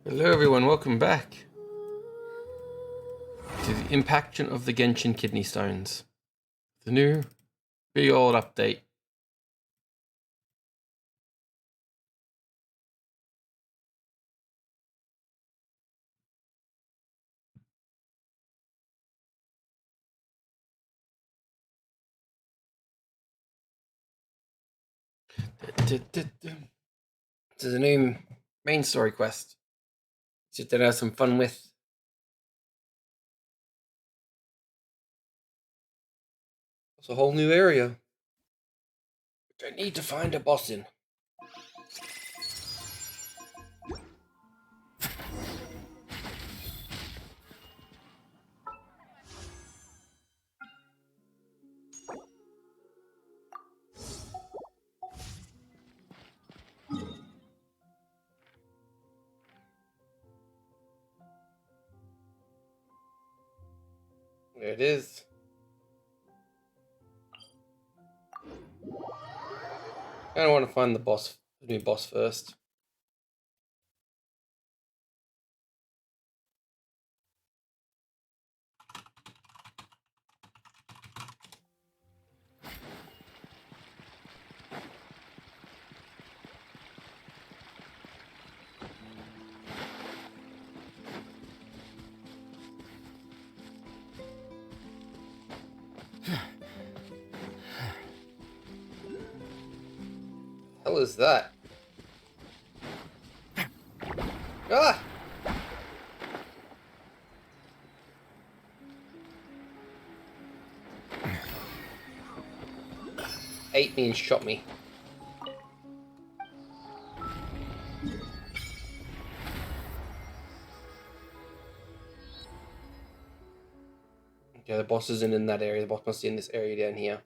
Hello everyone, welcome back to the Impaction of the Genshin Kidney Stones. The new big old update. This is a new main story quest. Just to have some fun with. It's a whole new area, which I need to find a boss in. There it is. I don't want to find the new boss first. Hell is that? Ah! 8 means shot me. Yeah, the boss isn't in that area. The boss must be in this area down here.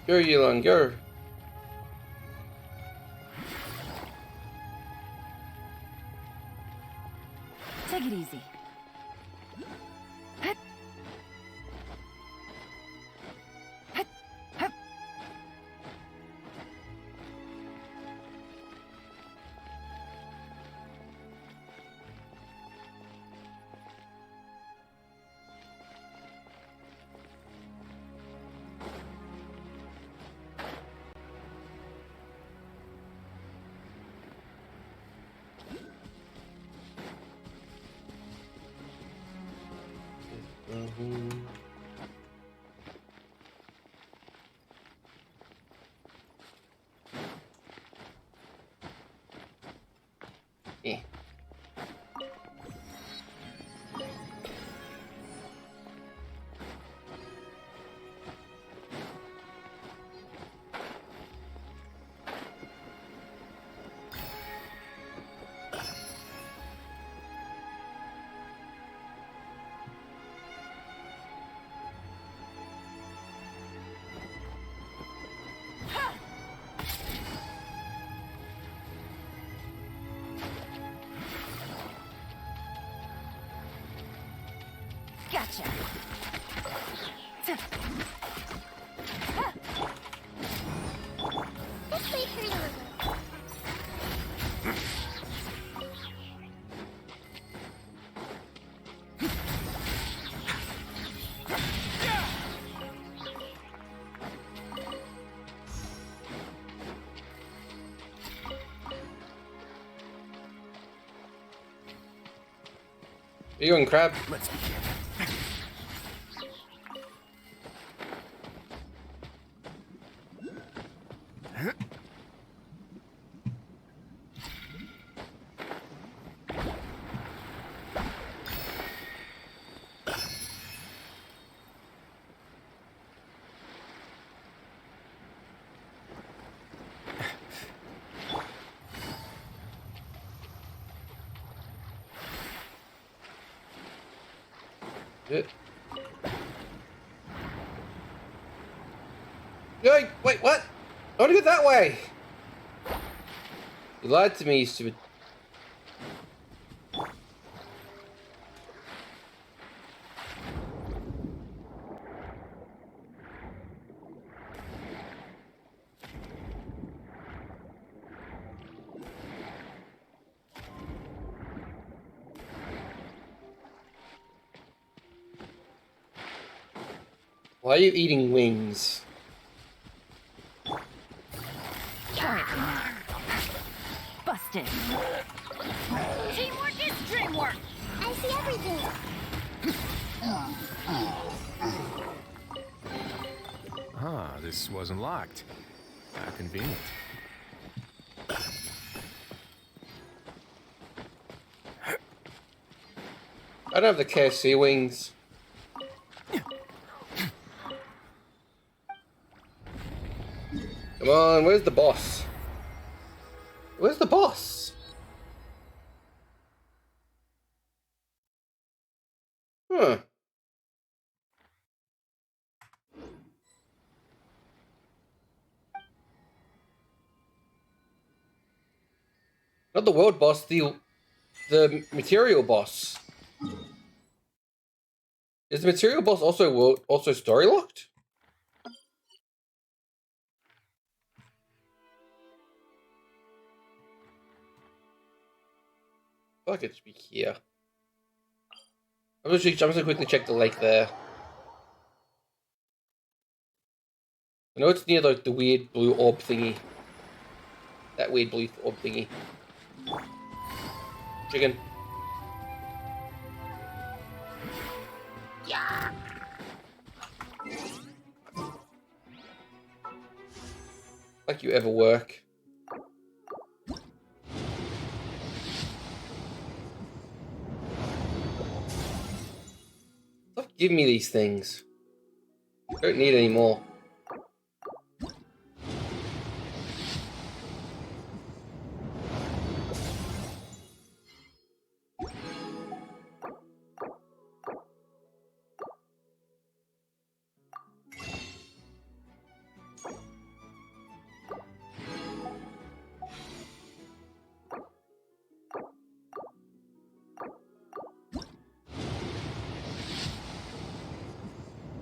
Go, Yulon, go. Take it easy. Yeah. Gotcha. Are you going, Crab? Let's begin. Yeah. Yo, wait, what? I want to go that way. You lied to me, you stupid. Why are you eating wings? Quietly now. Busted. Teamwork is dreamwork. I see everything. Ah, this wasn't locked. How convenient. I don't have the KFC wings. Come on, where's the boss? Where's the boss? Huh. Not the world boss, the material boss. Is the material boss also story locked? I feel like it should be here. I'm just gonna quickly check the lake there. I know it's near like the weird blue orb thingy. That weird blue orb thingy. Chicken. Yeah. Like you ever work. Stop giving me these things. I don't need any more.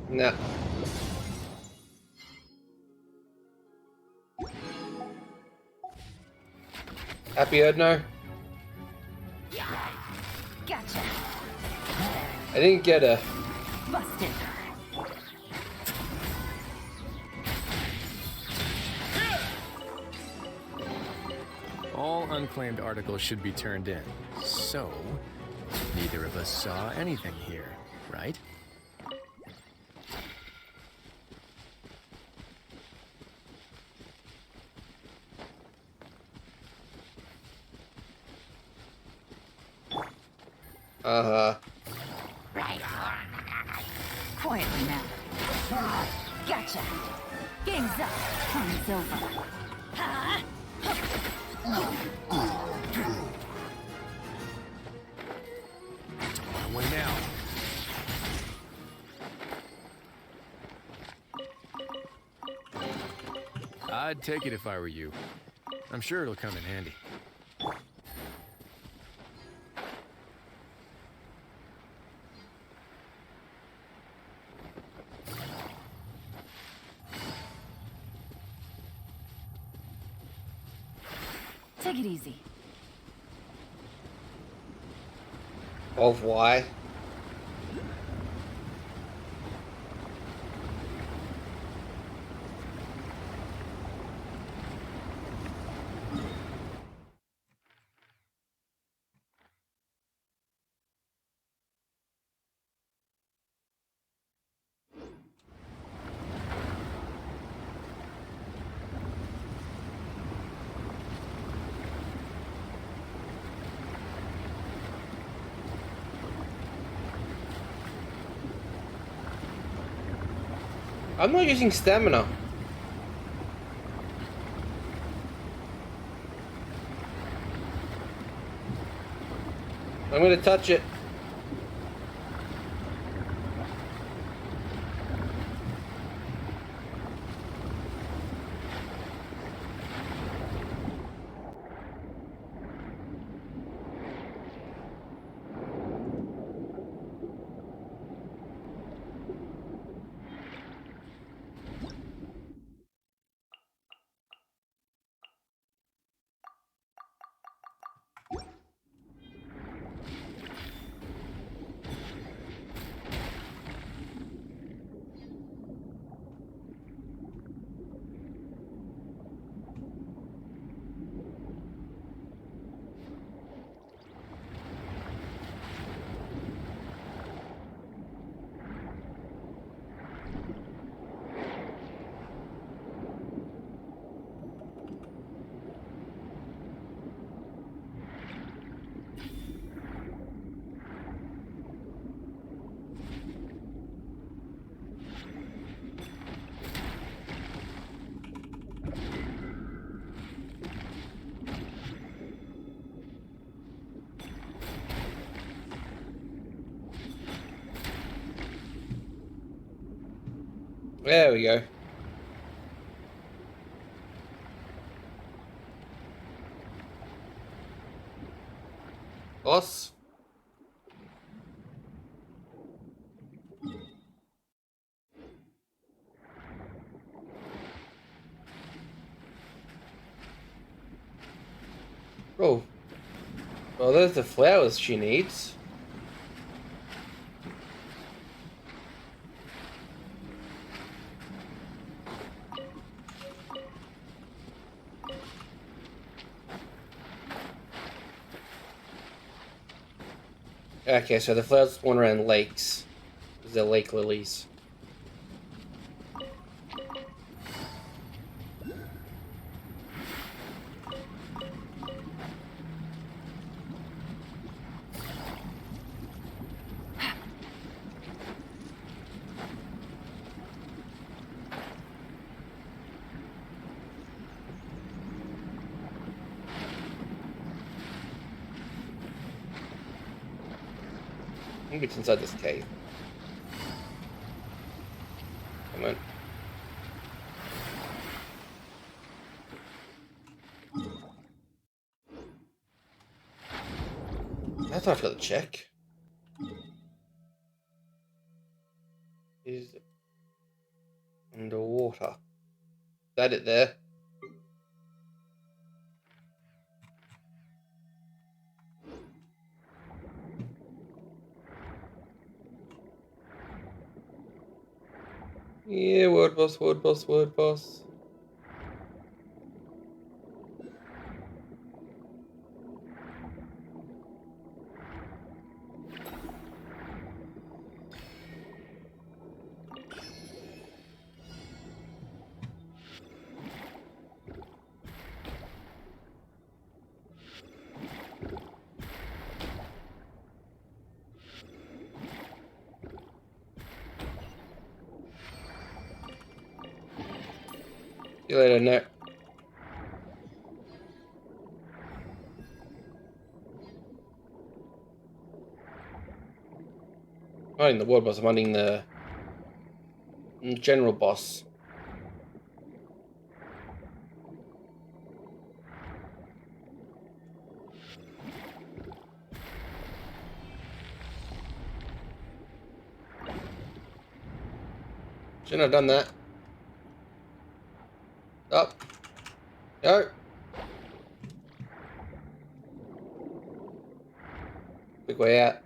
Nah. Happy Erdno? Gotcha. I didn't get a... Busted. All unclaimed articles should be turned in. So, neither of us saw anything here, right? Right. Quietly now. Gotcha. Game's up. Time's over. It's on my way now. I'd take it if I were you. I'm sure it'll come in handy. Take it easy. Of why? I'm not using stamina. I'm gonna touch it. There we go. Boss. Oh. Well, there's the flowers she needs. Okay, so the flowers spawn around lakes. They're lake lilies. I think it's inside this cave. Come on. That's what I've got to check. Is underwater. Is that it there? Yeah, word boss, word boss, word boss. See you later, Nick. I'm not in the word boss, I'm hunting the general boss. Shouldn't have done that. Up. No. Big way out.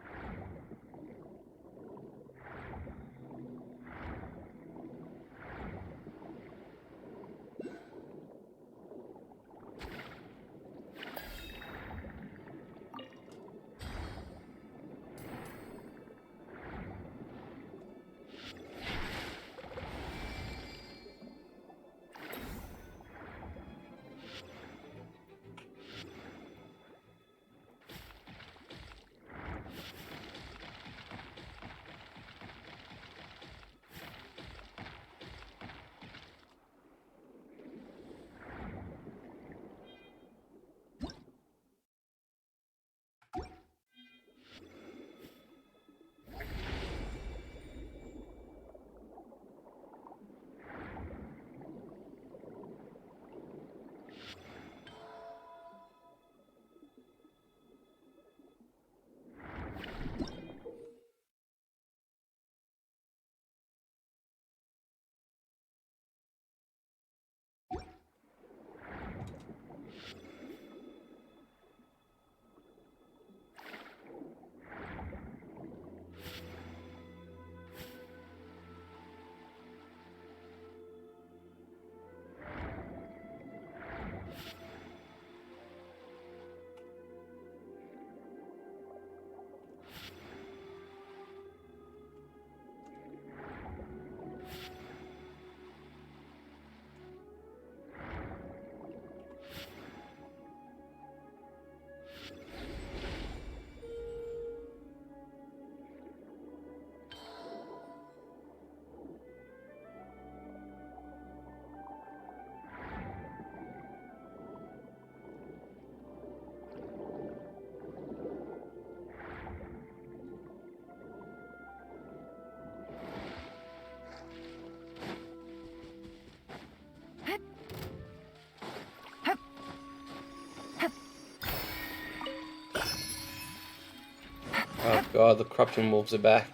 Oh god, the corruption wolves are back.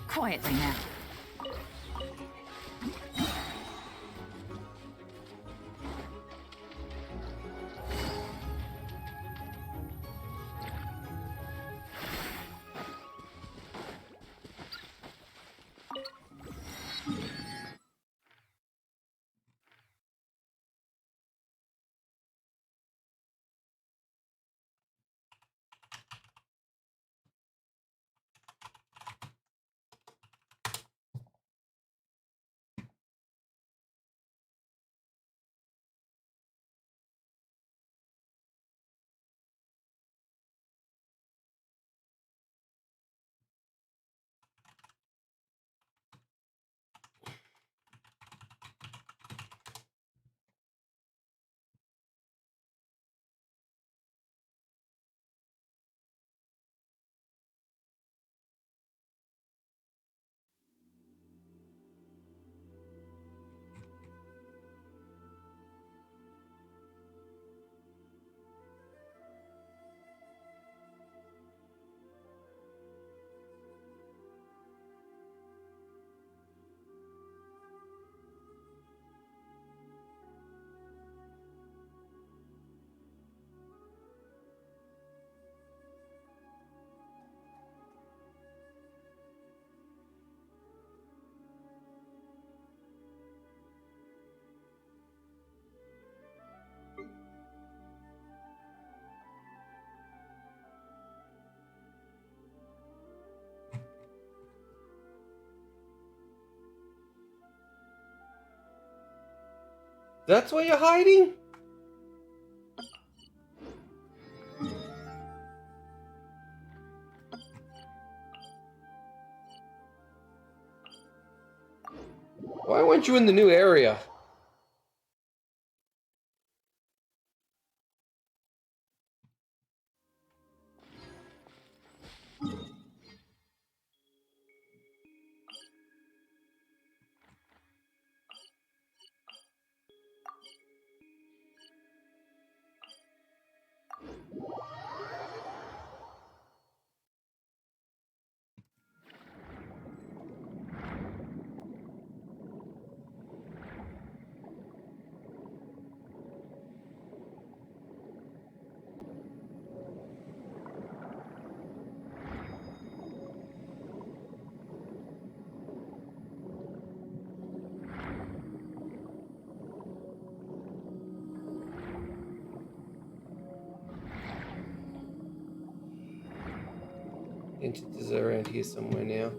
Quietly now. That's where you're hiding? Why weren't you in the new area? Entities are around here somewhere now.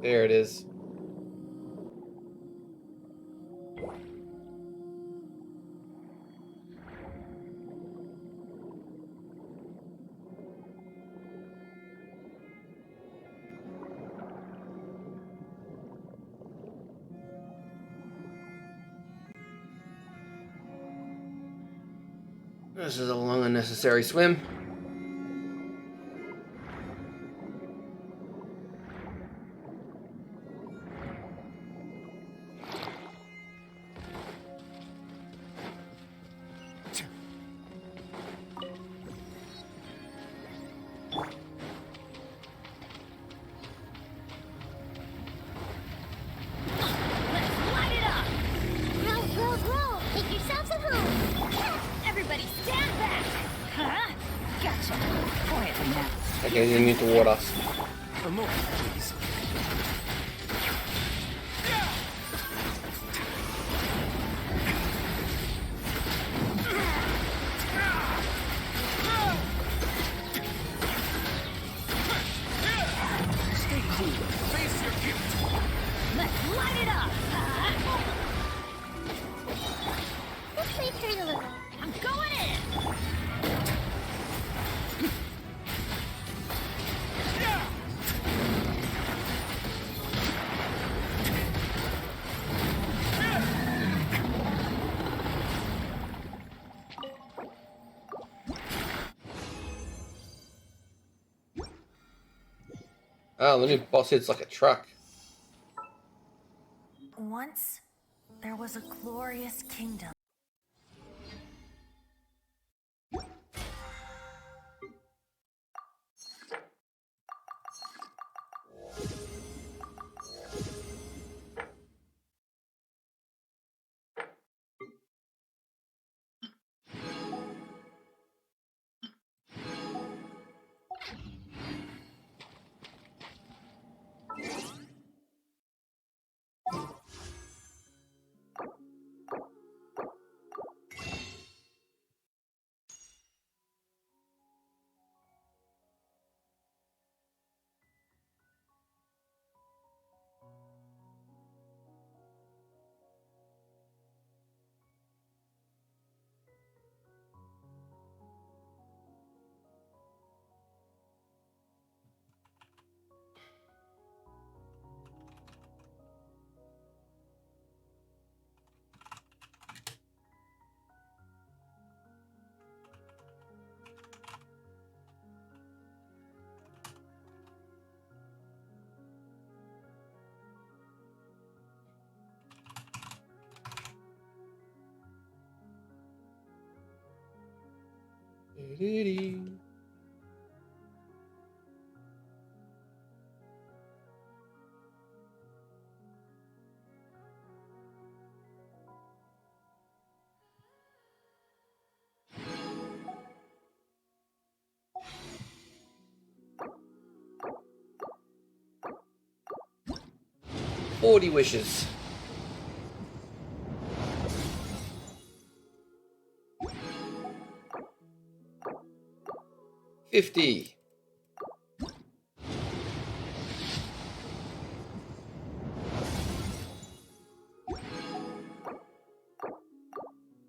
There it is. This is a long unnecessary swim. Light it up! Roll! Make yourselves at home! Everybody stand back! Huh? Gotcha. Quietly now. Okay, you need to water. A moment, please. Stay cool. Face your guilt. Let's light it up! Let's wait for a little. I'm going in! Oh, the new boss head's like a truck. Once, there was a glorious kingdom. Doo-doo-doo. 40 wishes. 50.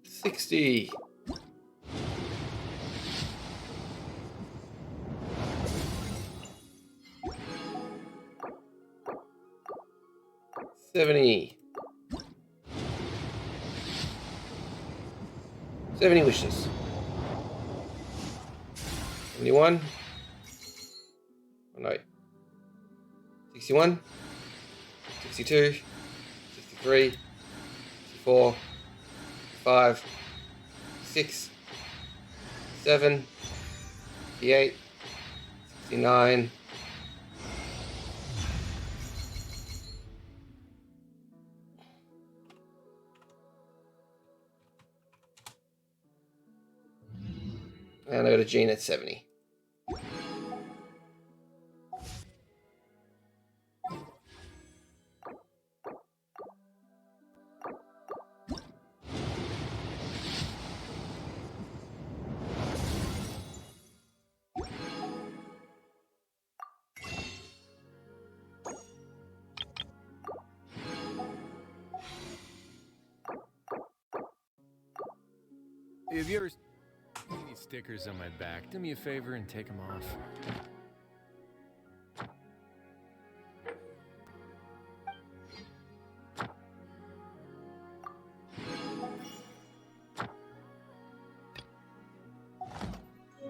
60. 70. 70 wishes. 71. Oh no. 61. 62. 63. 64. 65. 6. 7. 68. 69. And I got a Gene at 70. If you ever see any stickers on my back, do me a favor and take them off.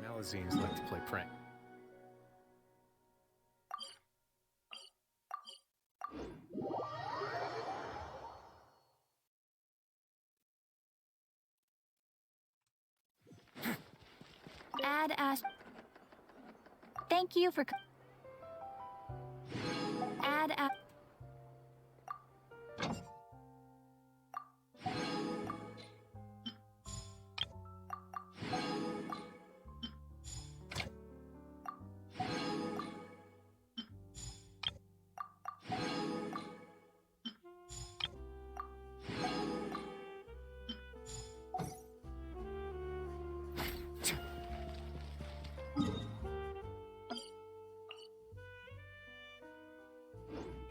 Malazines like to play prank. Add Ash. Thank you for. Add Ash.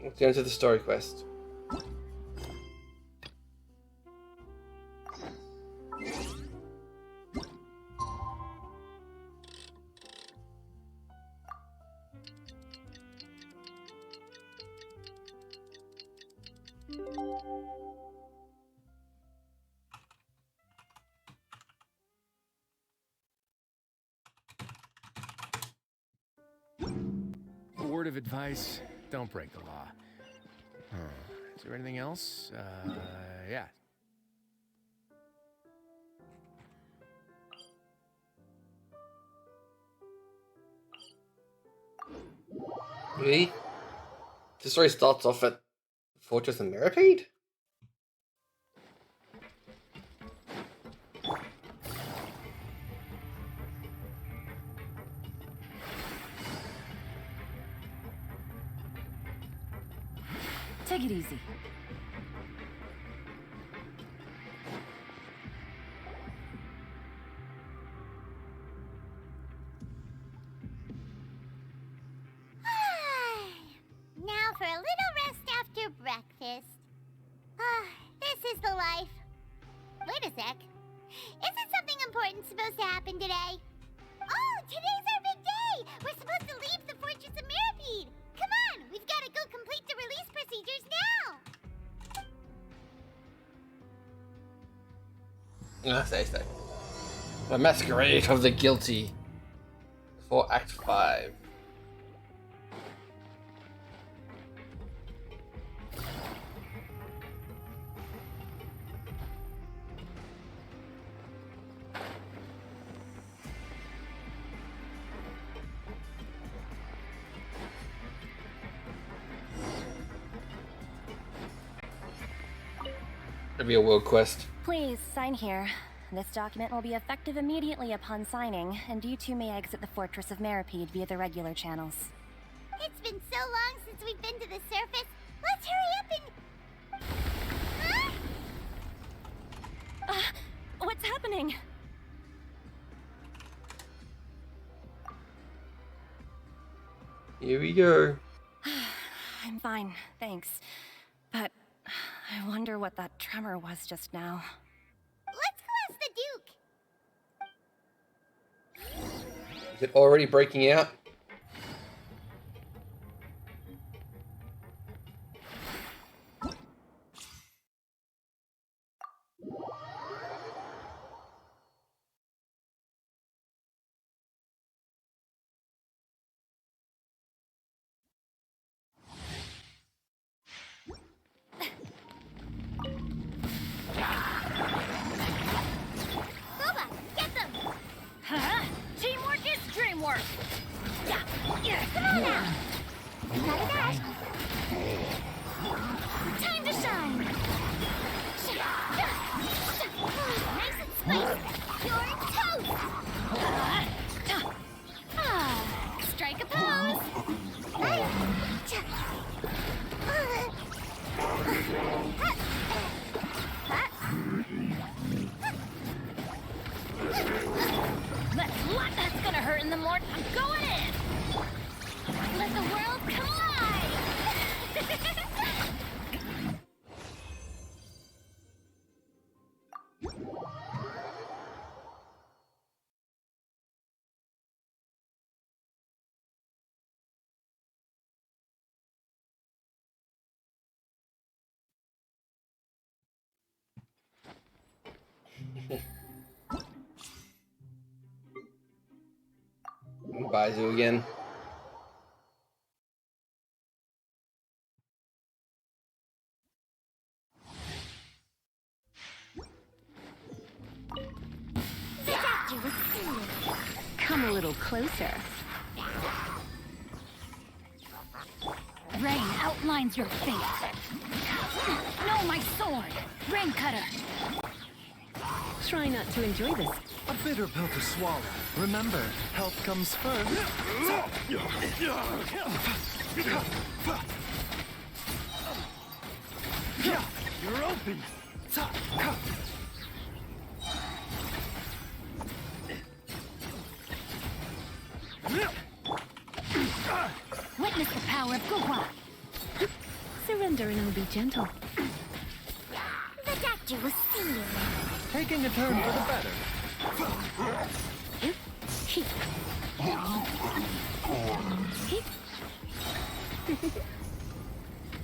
Let's go into the story quest. word of advice, don't break the law. Is there anything else? Yeah. Really? The story starts off at Fortress of Mirapede? Take it easy. Now for a little rest after breakfast. This is the life. Wait a sec. Isn't something important supposed to happen today? Oh, today's our big day! We're supposed to leave the Fortress of Mirapede! Come on, we've got to go complete the release procedures now! Say. The Masquerade of the Guilty for Act 5. It'll be a world quest. Please, sign here. This document will be effective immediately upon signing, and you two may exit the Fortress of Mirapede via the regular channels. It's been so long since we've been to the surface. Let's hurry up and... Huh? What's happening? Here we go. I'm fine, thanks. But I wonder what that tremor was just now. Let's go ask the Duke. Is it already breaking out? Boba, get them! Huh? Teamwork is dreamwork. Yeah. Come on now! Not a dash. Time to shine. Nice and spicy. You're toast! Strike a pose. That's gonna hurt in the morning. I'm going in. Let the world collide. Baizu again. The doctor was serious. Come a little closer. Rain outlines your fate. No, my sword. Rain cutter. Try not to enjoy this. A bitter pill to swallow. Remember, health comes first. You're open. Witness the power of Guhua. Surrender and I'll be gentle. The doctor was serious. Taking a turn for the better.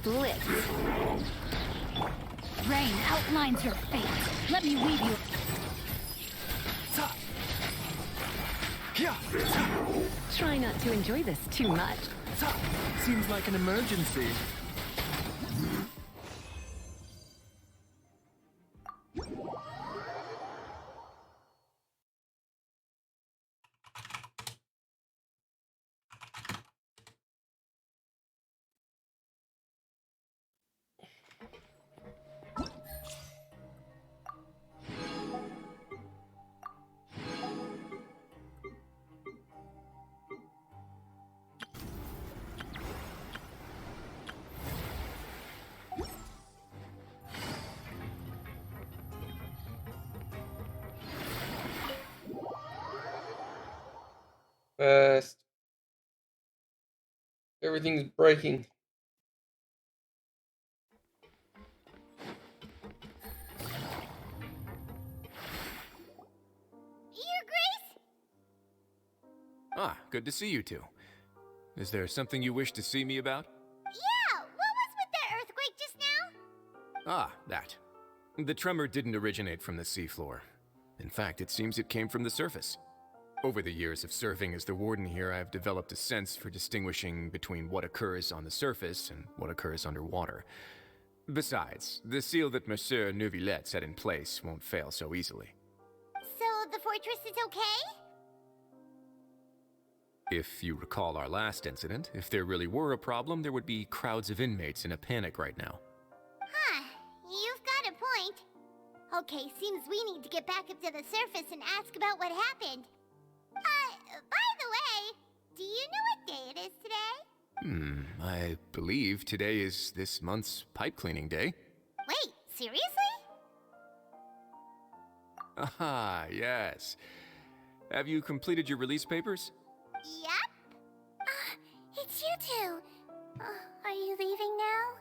Blitz. Rain outlines your fate. Let me weave you. Try not to enjoy this too much. What's up? Seems like an emergency. Fast. Everything's breaking. Your Grace? Ah, good to see you two. Is there something you wish to see me about? Yeah, what was with that earthquake just now? Ah, that. The tremor didn't originate from the seafloor. In fact, it seems it came from the surface. Over the years of serving as the warden here, I've developed a sense for distinguishing between what occurs on the surface and what occurs underwater. Besides, the seal that Monsieur Neuvillette set in place won't fail so easily. So the fortress is okay? If you recall our last incident, if there really were a problem, there would be crowds of inmates in a panic right now. Huh, you've got a point. Okay, seems we need to get back up to the surface and ask about what happened. By the way, do you know what day it is today? I believe today is this month's pipe cleaning day. Wait, seriously? Ah, yes. Have you completed your release papers? Yep. It's you two. Are you leaving now?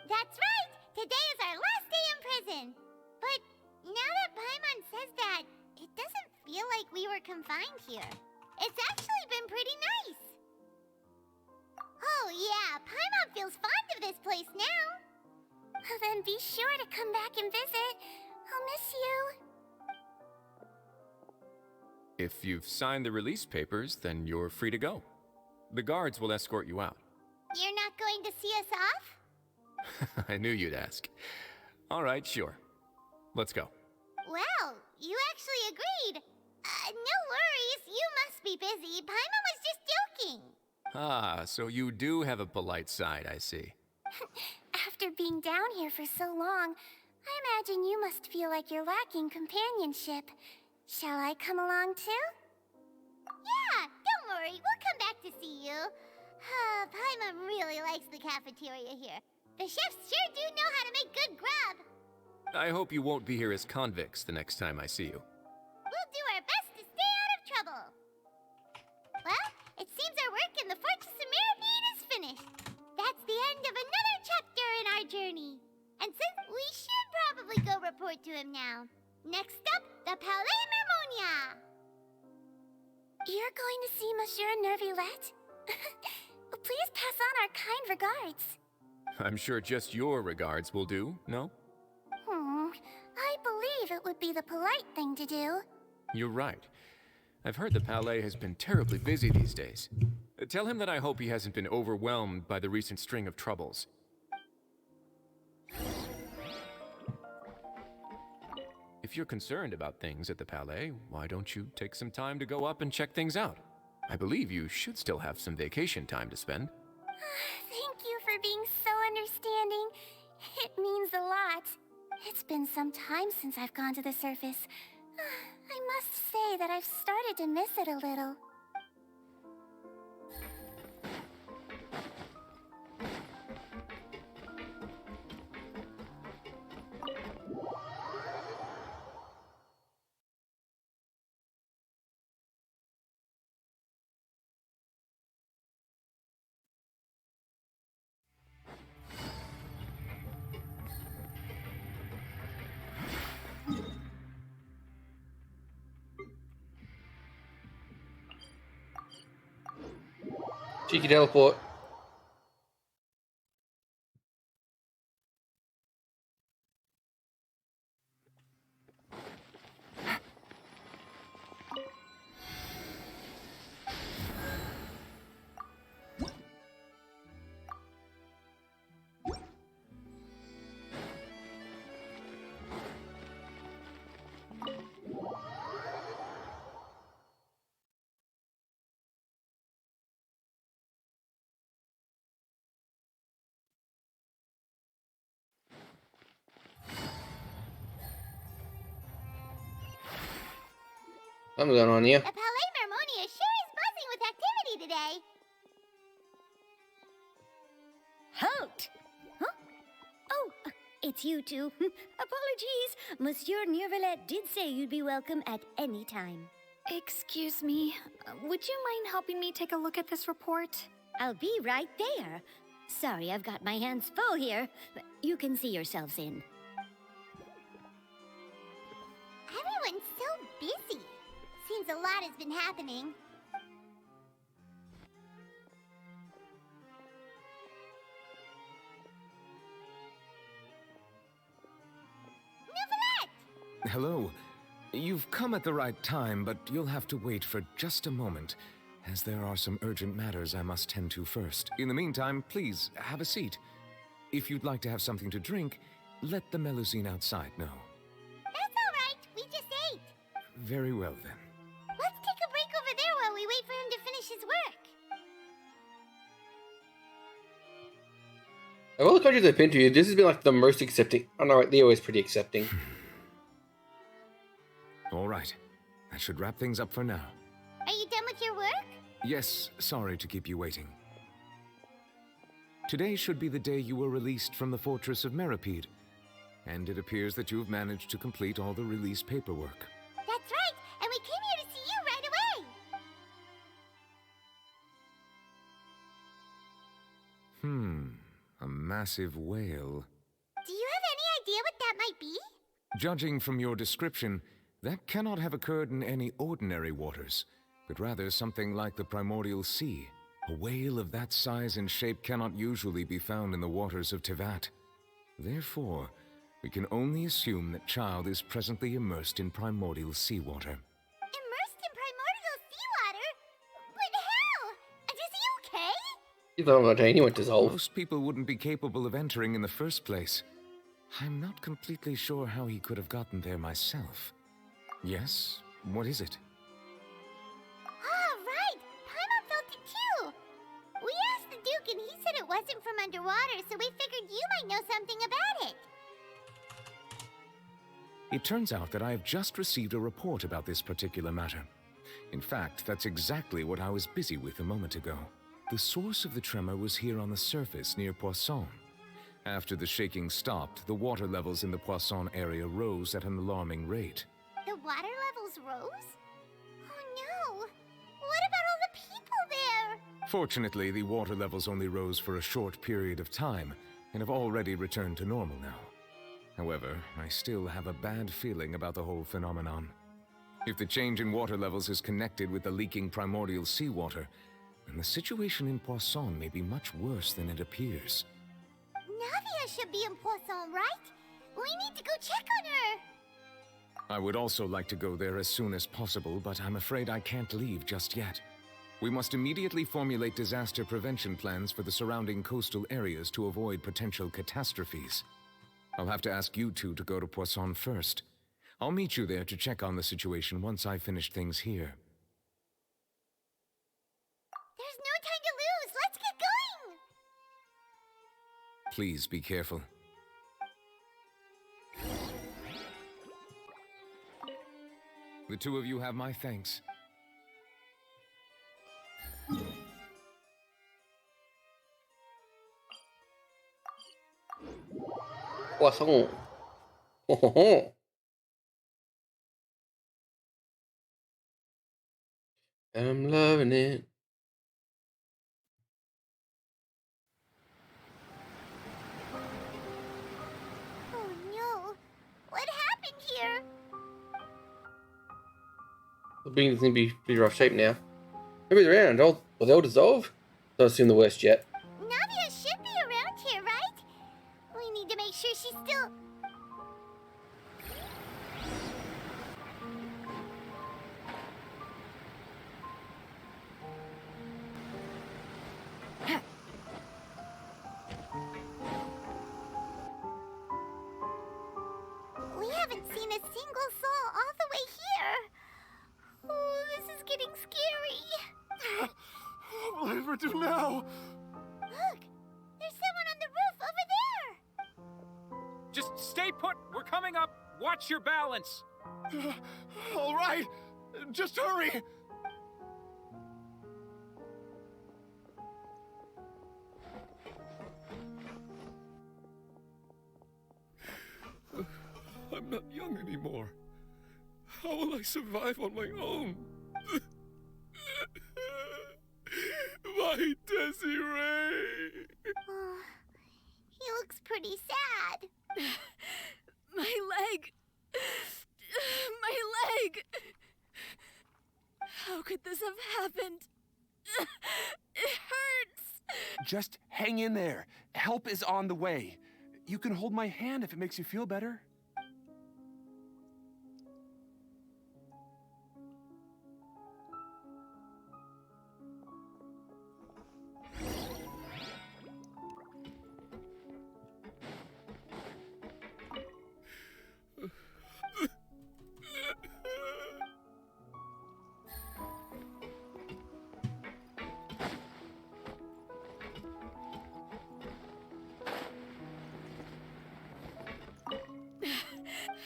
That's right! Today is our last day in prison! But now that Paimon says that, it doesn't feel like we were confined here. It's actually been pretty nice. Oh yeah, Paimon feels fond of this place now. Then be sure to come back and visit. I'll miss you. If you've signed the release papers, then you're free to go. The guards will escort you out. You're not going to see us off? I knew you'd ask. All right, sure. Let's go. Well, you actually agreed. No worries, you must be busy. Paimon was just joking. Ah, so you do have a polite side, I see. After being down here for so long, I imagine you must feel like you're lacking companionship. Shall I come along too? Yeah, don't worry, we'll come back to see you. Paimon really likes the cafeteria here. The chefs sure do know how to make good grub. I hope you won't be here as convicts the next time I see you. We'll do our best to stay out of trouble. Well, it seems our work in the Fortress of Mirabede is finished. That's the end of another chapter in our journey. And since we should probably go report to him now. Next up, the Palais Mermonia. You're going to see Monsieur Neuvillette? Please pass on our kind regards. I'm sure just your regards will do, no? I believe it would be the polite thing to do. You're right. I've heard the Palais has been terribly busy these days. Tell him that I hope he hasn't been overwhelmed by the recent string of troubles. If you're concerned about things at the Palais, why don't you take some time to go up and check things out? I believe you should still have some vacation time to spend. Thank you for being so understanding. It means a lot. It's been some time since I've gone to the surface. I must say that I've started to miss it a little. Cheeky teleport. Something's going on here. The Palais Mermonia sure is buzzing with activity today. Halt! Huh? Oh, it's you two. Apologies. Monsieur Neuvillette did say you'd be welcome at any time. Excuse me, would you mind helping me take a look at this report? I'll be right there. Sorry, I've got my hands full here. But you can see yourselves in. Everyone's so busy. Seems a lot has been happening. Neuvillette! Hello. You've come at the right time, but you'll have to wait for just a moment, as there are some urgent matters I must tend to first. In the meantime, please, have a seat. If you'd like to have something to drink, let the Melusine outside know. That's all right. We just ate. Very well, then. Let's take a break over there while we wait for him to finish his work. Of all the countries I've been to, this has been like the most accepting. Oh no, Leo is pretty accepting. All right. That should wrap things up for now. Are you done with your work? Yes, sorry to keep you waiting. Today should be the day you were released from the Fortress of Meripede, and it appears that you have managed to complete all the release paperwork. That's right, and we came here to see you right away. A massive whale. Do you have any idea what that might be? Judging from your description, that cannot have occurred in any ordinary waters, but rather something like the primordial sea. A whale of that size and shape cannot usually be found in the waters of Tevat. Therefore, we can only assume that Child is presently immersed in primordial seawater. Immersed in primordial seawater? But how? Is he okay? You thought about anyone dissolve. Most people wouldn't be capable of entering in the first place. I'm not completely sure how he could have gotten there myself. Yes? What is it? Ah, right. Paimon felt it too. We asked the Duke and he said it wasn't from underwater, so we figured you might know something about it. It turns out that I have just received a report about this particular matter. In fact, that's exactly what I was busy with a moment ago. The source of the tremor was here on the surface near Poisson. After the shaking stopped, the water levels in the Poisson area rose at an alarming rate. The water levels rose? Oh no! What about all the people there? Fortunately, the water levels only rose for a short period of time and have already returned to normal now. However, I still have a bad feeling about the whole phenomenon. If the change in water levels is connected with the leaking primordial seawater, then the situation in Poisson may be much worse than it appears. Navia should be in Poisson, right? We need to go check on her! I would also like to go there as soon as possible, but I'm afraid I can't leave just yet. We must immediately formulate disaster prevention plans for the surrounding coastal areas to avoid potential catastrophes. I'll have to ask you two to go to Poisson first. I'll meet you there to check on the situation once I've finished things here. There's no time to lose! Let's get going! Please be careful. The two of you have my thanks. Poisson. Ho ho ho. I'm loving it. Oh no! What happened here? The beings seem to be pretty rough shape now. Nobody's around. Will they dissolve? Don't assume the worst yet. Navia should be around here, right? We need to make sure she's still... We haven't seen a single soul all the way here. Oh, this is getting scary. What will I ever do now? Look, there's someone on the roof over there. Just stay put. We're coming up. Watch your balance. All right. Just hurry! I'm not young anymore. How will I survive on my own? My Desiree! Oh, he looks pretty sad. My leg! My leg! How could this have happened? It hurts! Just hang in there. Help is on the way. You can hold my hand if it makes you feel better.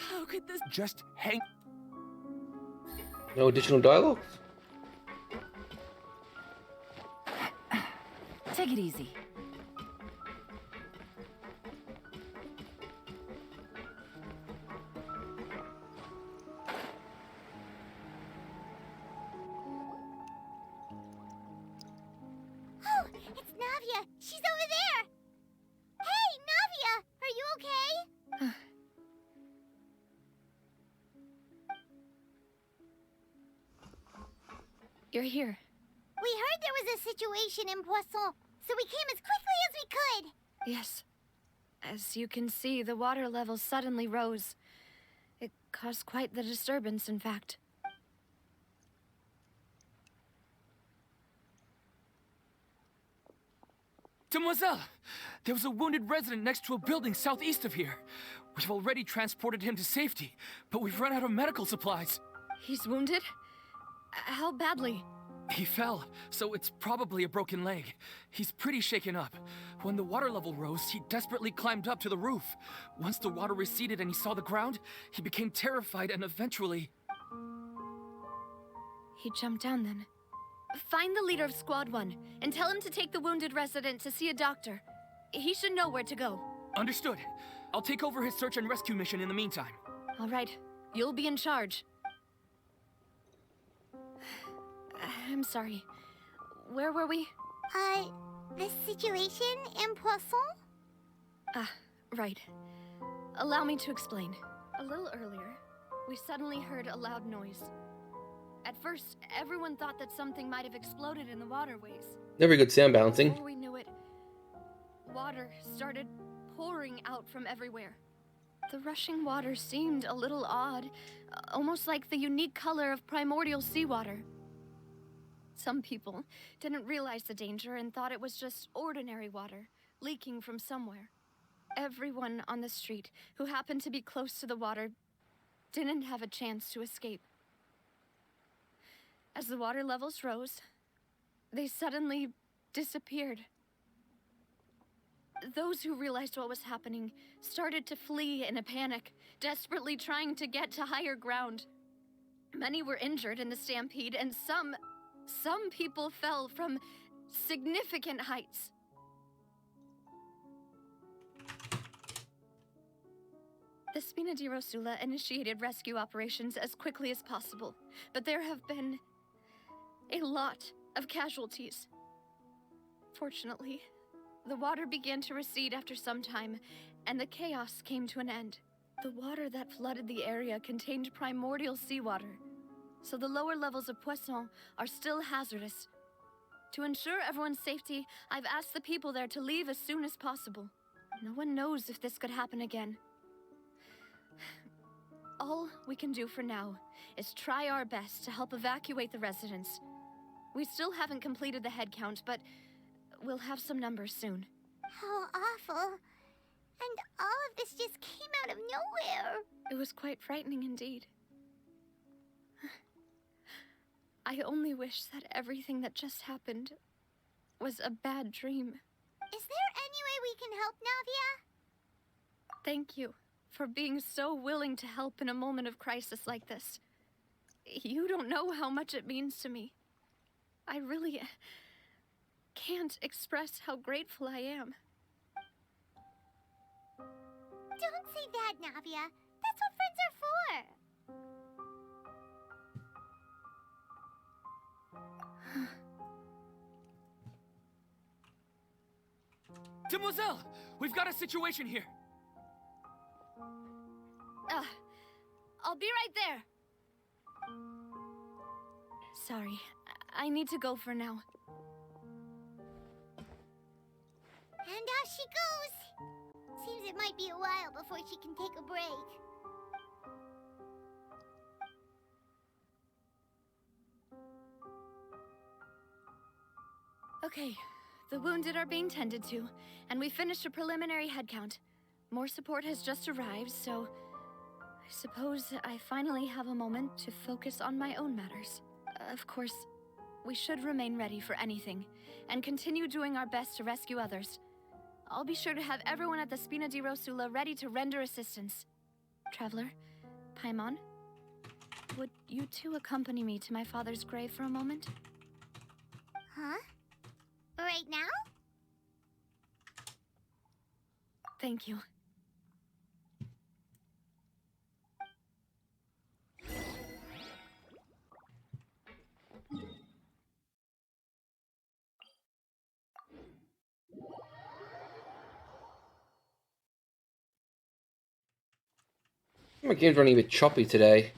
How could this... Just hang... No additional dialogue? Take it easy. Oh, it's Navia. She's over there. Hey, Navia, are you okay? You're here. We heard there was a situation in Poisson, so we came as quickly as we could. Yes. As you can see, the water level suddenly rose. It caused quite the disturbance, in fact. Demoiselle! There was a wounded resident next to a building southeast of here. We've already transported him to safety, but we've run out of medical supplies. He's wounded? How badly? He fell, so it's probably a broken leg. He's pretty shaken up. When the water level rose, he desperately climbed up to the roof. Once the water receded and he saw the ground, he became terrified and eventually... He jumped down then. Find the leader of Squad 1 and tell him to take the wounded resident to see a doctor. He should know where to go. Understood. I'll take over his search and rescue mission in the meantime. All right, you'll be in charge. I'm sorry. Where were we? The situation in Poisson? Ah, right. Allow me to explain. A little earlier, we suddenly heard a loud noise. At first, everyone thought that something might have exploded in the waterways. Never good sound balancing. Before we knew it, water started pouring out from everywhere. The rushing water seemed a little odd, almost like the unique color of primordial seawater. Some people didn't realize the danger and thought it was just ordinary water, leaking from somewhere. Everyone on the street who happened to be close to the water didn't have a chance to escape. As the water levels rose, they suddenly disappeared. Those who realized what was happening started to flee in a panic, desperately trying to get to higher ground. Many were injured in the stampede, and some people fell from significant heights. The Spina di Rosula initiated rescue operations as quickly as possible, but there have been a lot of casualties. Fortunately, the water began to recede after some time, and the chaos came to an end. The water that flooded the area contained primordial seawater, so the lower levels of Poisson are still hazardous. To ensure everyone's safety, I've asked the people there to leave as soon as possible. No one knows if this could happen again. All we can do for now is try our best to help evacuate the residents. We still haven't completed the head count, but we'll have some numbers soon. How awful. And all of this just came out of nowhere. It was quite frightening indeed. I only wish that everything that just happened was a bad dream. Is there any way we can help, Navia? Thank you for being so willing to help in a moment of crisis like this. You don't know how much it means to me. I really can't express how grateful I am. Don't say that, Navia. That's what friends are for. Demoiselle! We've got a situation here! I'll be right there. Sorry, I need to go for now. And off she goes. Seems it might be a while before she can take a break. Okay, the wounded are being tended to, and we finished a preliminary head count. More support has just arrived, so I suppose I finally have a moment to focus on my own matters. Of course, we should remain ready for anything, and continue doing our best to rescue others. I'll be sure to have everyone at the Spina di Rosula ready to render assistance. Traveler, Paimon, would you two accompany me to my father's grave for a moment? Huh? Right now? Thank you. My game's running a bit choppy today.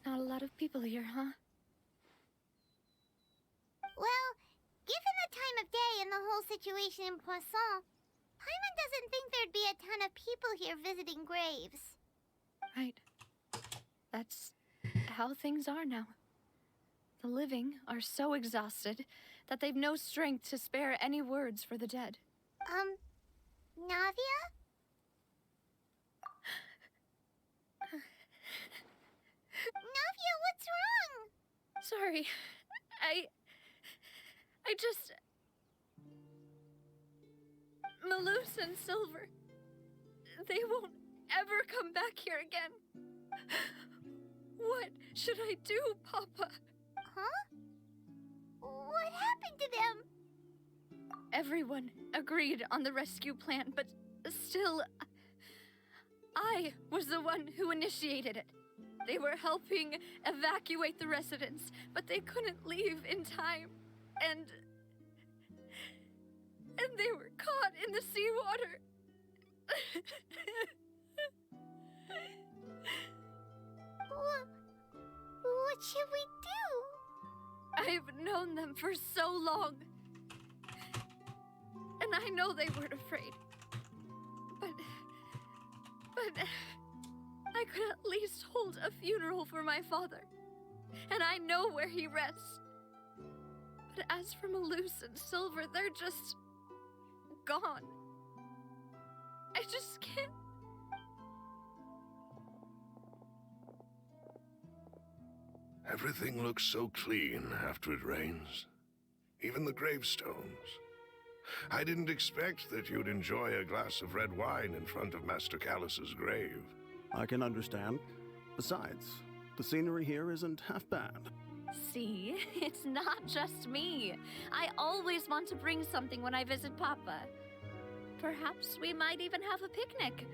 Not a lot of people here, huh? Well, given the time of day and the whole situation in Poisson, Paimon doesn't think there'd be a ton of people here visiting graves. Right. That's how things are now. The living are so exhausted that they've no strength to spare any words for the dead. Navia? Navia, what's wrong? Sorry. I just... Malus and Silver, they won't ever come back here again. What should I do, Papa? Huh? What happened to them? Everyone agreed on the rescue plan, but still, I was the one who initiated it. They were helping evacuate the residents, but they couldn't leave in time, and they were caught in the seawater. What should we do? I've known them for so long, and I know they weren't afraid. But I could at least hold a funeral for my father, and I know where he rests. But as for Malus and Silver, they're just gone. I just can't. Everything looks so clean after it rains. Even the gravestones. I didn't expect that you'd enjoy a glass of red wine in front of Master Callus's grave. I can understand. Besides, the scenery here isn't half bad. See, it's not just me. I always want to bring something when I visit Papa. Perhaps we might even have a picnic.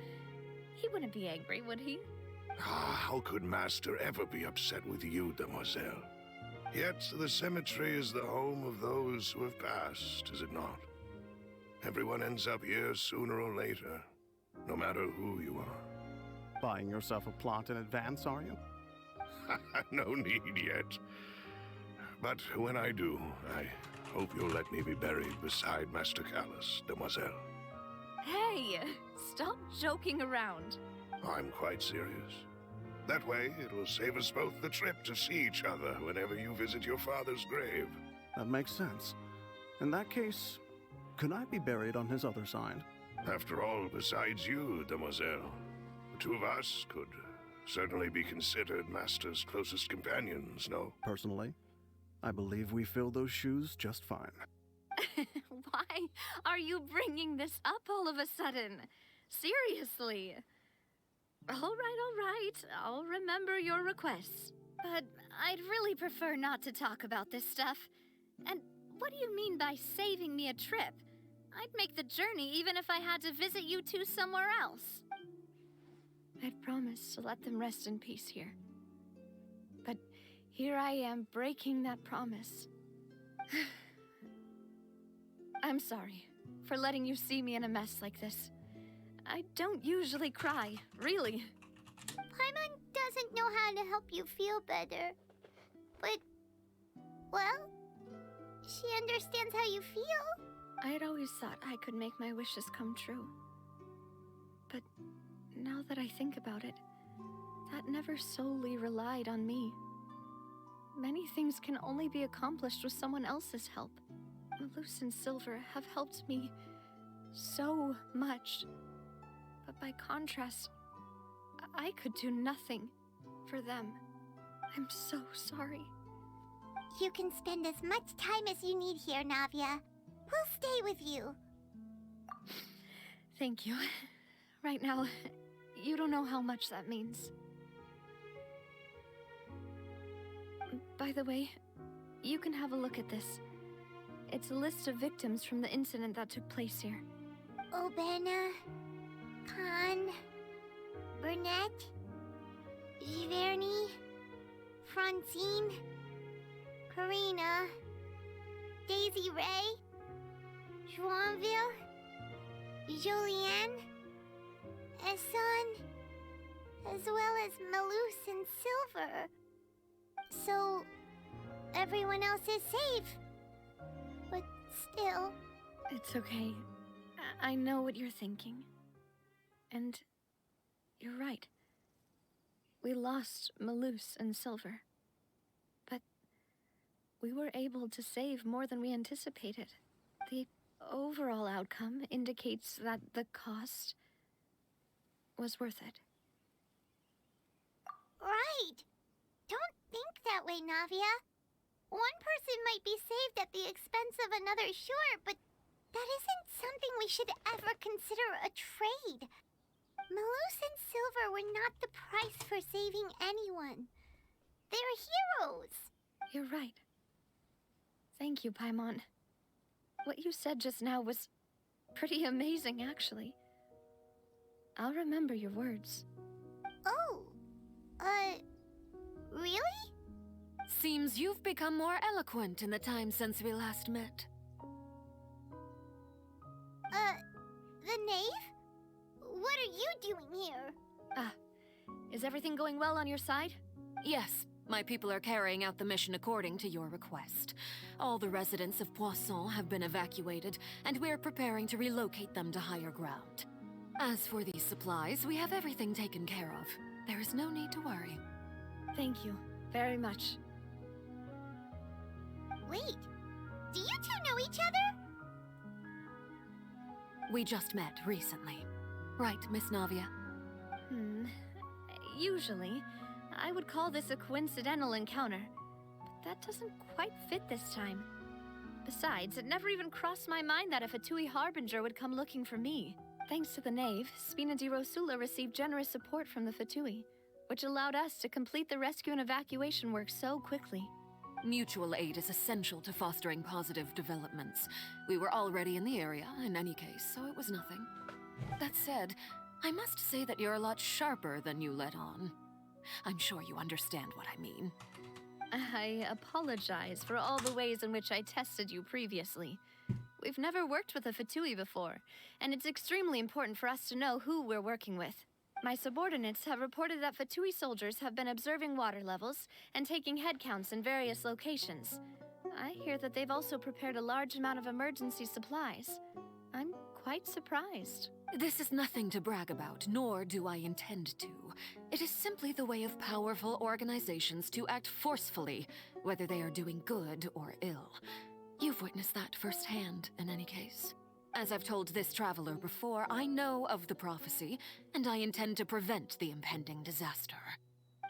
He wouldn't be angry, would he? How could Master ever be upset with you, Demoiselle? Yet the cemetery is the home of those who have passed, is it not? Everyone ends up here sooner or later, no matter who you are. Buying yourself a plot in advance, are you? No need yet. But when I do, I hope you'll let me be buried beside Master Callus, Demoiselle. Hey, stop joking around. I'm quite serious. That way, it will save us both the trip to see each other whenever you visit your father's grave. That makes sense. In that case, could I be buried on his other side? After all, besides you, demoiselle, the two of us could certainly be considered Master's closest companions, no? Personally, I believe we fill those shoes just fine. Why are you bringing this up all of a sudden? Seriously. All right. I'll remember your requests. But I'd really prefer not to talk about this stuff. And what do you mean by saving me a trip? I'd make the journey even if I had to visit you two somewhere else. I'd promised to let them rest in peace here. But here I am breaking that promise. I'm sorry for letting you see me in a mess like this. I don't usually cry, really. Paimon doesn't know how to help you feel better. But, well, she understands how you feel. I had always thought I could make my wishes come true. But now that I think about it, that never solely relied on me. Many things can only be accomplished with someone else's help. Malus and Silver have helped me so much. But by contrast, I could do nothing for them. I'm so sorry. You can spend as much time as you need here, Navia. We'll stay with you. Thank you. Right now, you don't know how much that means. By the way, you can have a look at this. It's a list of victims from the incident that took place here. Obena, Khan, Burnett, Giverny, Francine, Karina, Daisy Ray, Joinville, Julianne, Esson, as well as Malus and Silver. So, everyone else is safe. But still... It's okay. I know what you're thinking. And you're right. We lost Malus and Silver. But we were able to save more than we anticipated. The overall outcome indicates that the cost was worth it. Right! Don't think that way, Navia. One person might be saved at the expense of another, sure, but that isn't something we should ever consider a trade. Malus and Silver were not the price for saving anyone. They're heroes. You're right. Thank you, Paimon. What you said just now was pretty amazing, actually. I'll remember your words. Oh, really? Seems you've become more eloquent in the time since we last met. The knave? What are you doing here? Is everything going well on your side? Yes, my people are carrying out the mission according to your request. All the residents of Poisson have been evacuated, and we're preparing to relocate them to higher ground. As for these supplies, we have everything taken care of. There is no need to worry. Thank you very much. Wait, do you two know each other? We just met recently. Right, Miss Navia? Usually, I would call this a coincidental encounter, but that doesn't quite fit this time. Besides, it never even crossed my mind that a Fatui Harbinger would come looking for me. Thanks to the Knave, Spina di Rosula received generous support from the Fatui, which allowed us to complete the rescue and evacuation work so quickly. Mutual aid is essential to fostering positive developments. We were already in the area, in any case, so it was nothing. That said, I must say that you're a lot sharper than you let on. I'm sure you understand what I mean. I apologize for all the ways in which I tested you previously. We've never worked with a Fatui before, and it's extremely important for us to know who we're working with. My subordinates have reported that Fatui soldiers have been observing water levels and taking head counts in various locations. I hear that they've also prepared a large amount of emergency supplies. I'm quite surprised. This is nothing to brag about, nor do I intend to. It is simply the way of powerful organizations to act forcefully, whether they are doing good or ill. You've witnessed that firsthand, in any case. As I've told this traveler before, I know of the prophecy, and I intend to prevent the impending disaster.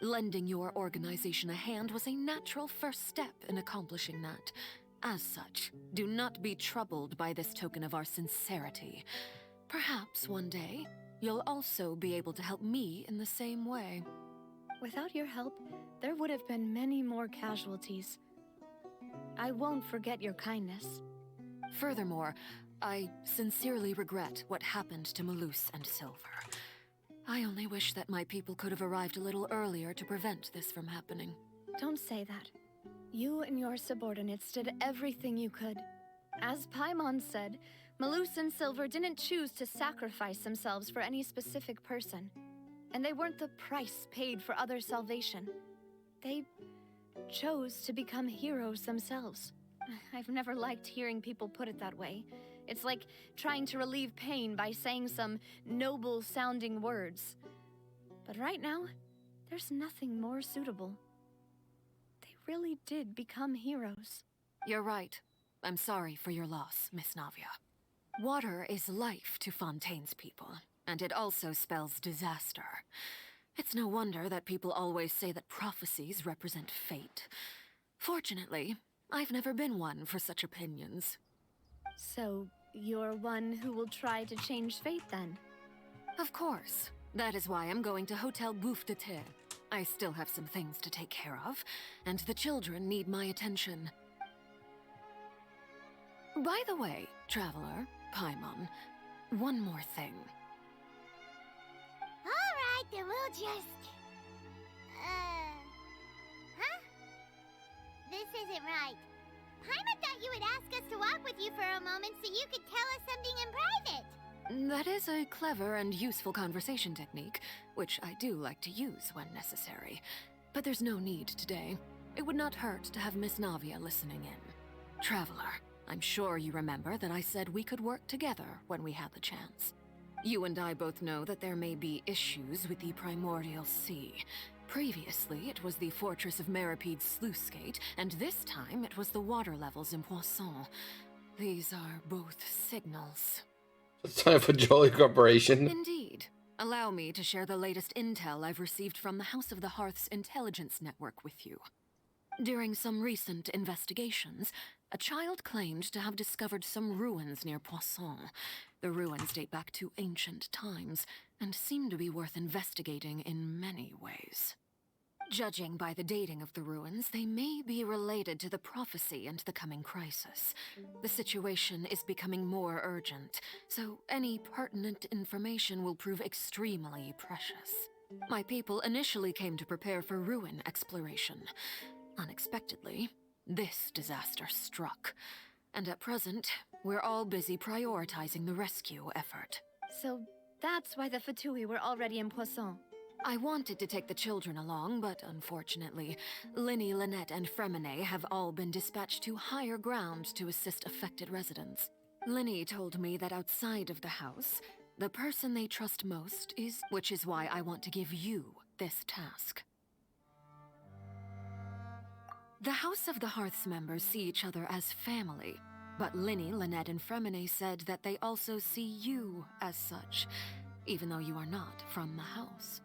Lending your organization a hand was a natural first step in accomplishing that. As such, do not be troubled by this token of our sincerity. Perhaps one day, you'll also be able to help me in the same way. Without your help, there would have been many more casualties. I won't forget your kindness. Furthermore, I sincerely regret what happened to Malus and Silver. I only wish that my people could have arrived a little earlier to prevent this from happening. Don't say that. You and your subordinates did everything you could. As Paimon said, Malus and Silver didn't choose to sacrifice themselves for any specific person. And they weren't the price paid for other salvation. They chose to become heroes themselves. I've never liked hearing people put it that way. It's like trying to relieve pain by saying some noble-sounding words. But right now, there's nothing more suitable. They really did become heroes. You're right. I'm sorry for your loss, Miss Navia. Water is life to Fontaine's people, and it also spells disaster. It's no wonder that people always say that prophecies represent fate. Fortunately, I've never been one for such opinions. So, you're one who will try to change fate then? Of course. That is why I'm going to Hotel Bouffe de Terre. I still have some things to take care of, and the children need my attention. By the way, Traveler, Paimon, one more thing. Alright, then we'll just... Huh? This isn't right. Paimon thought you would ask us to walk with you for a moment so you could tell us something in private. That is a clever and useful conversation technique, which I do like to use when necessary. But there's no need today. It would not hurt to have Miss Navia listening in. Traveler, I'm sure you remember that I said we could work together when we had the chance. You and I both know that there may be issues with the Primordial Sea. Previously, it was the Fortress of Maripede's sluice gate, and this time it was the water levels in Poisson. These are both signals. It's time for jolly cooperation. Indeed. Allow me to share the latest intel I've received from the House of the Hearth's intelligence network with you. During some recent investigations, a child claimed to have discovered some ruins near Poisson. The ruins date back to ancient times, and seem to be worth investigating in many ways. Judging by the dating of the ruins, they may be related to the prophecy and the coming crisis. The situation is becoming more urgent, so any pertinent information will prove extremely precious. My people initially came to prepare for ruin exploration. Unexpectedly, this disaster struck, and at present, we're all busy prioritizing the rescue effort. So that's why the Fatui were already in Poisson. I wanted to take the children along, but unfortunately, Linny, Lynette, and Fremine have all been dispatched to higher ground to assist affected residents. Linny told me that outside of the house, the person they trust most is... which is why I want to give you this task. The House of the Hearth's members see each other as family, but Linny, Lynette, and Fremine said that they also see you as such, even though you are not from the house.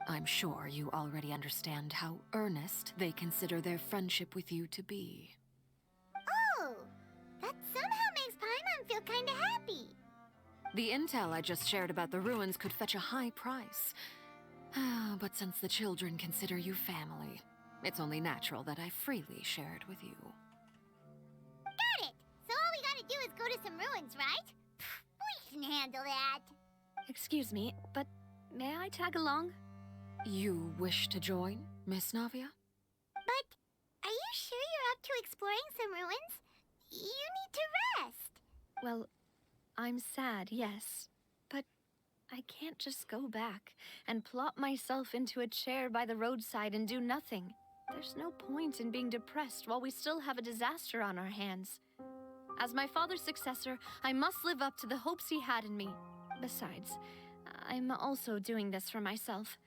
I'm sure you already understand how earnest they consider their friendship with you to be. Oh, that somehow makes Paimon feel kinda happy. The intel I just shared about the ruins could fetch a high price. But since the children consider you family, it's only natural that I freely share it with you. Got it! So all we gotta do is go to some ruins, right? We can handle that. Excuse me, but may I tag along? You wish to join, Miss Navia? But are you sure you're up to exploring some ruins? You need to rest. Well, I'm sad, yes. But I can't just go back and plop myself into a chair by the roadside and do nothing. There's no point in being depressed while we still have a disaster on our hands. As my father's successor, I must live up to the hopes he had in me. Besides, I'm also doing this for myself.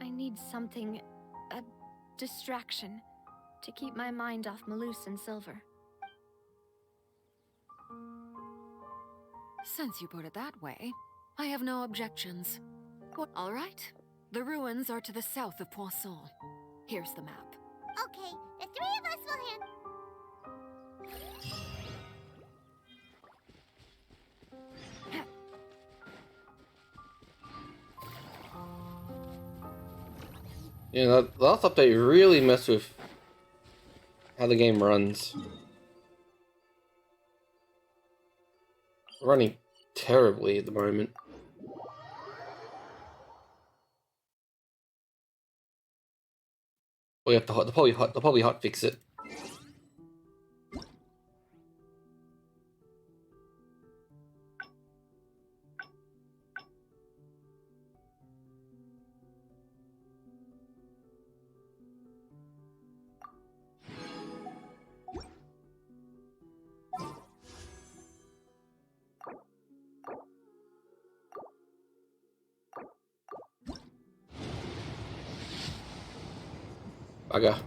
I need something, a distraction, to keep my mind off Malus and Silver. Since you put it that way, I have no objections. All right. The ruins are to the south of Poisson. Here's the map. Okay, the three of us will handle. Yeah, the last update really messed with how the game runs. Running terribly at the moment. We have to they'll probably hot fix it. Bugger.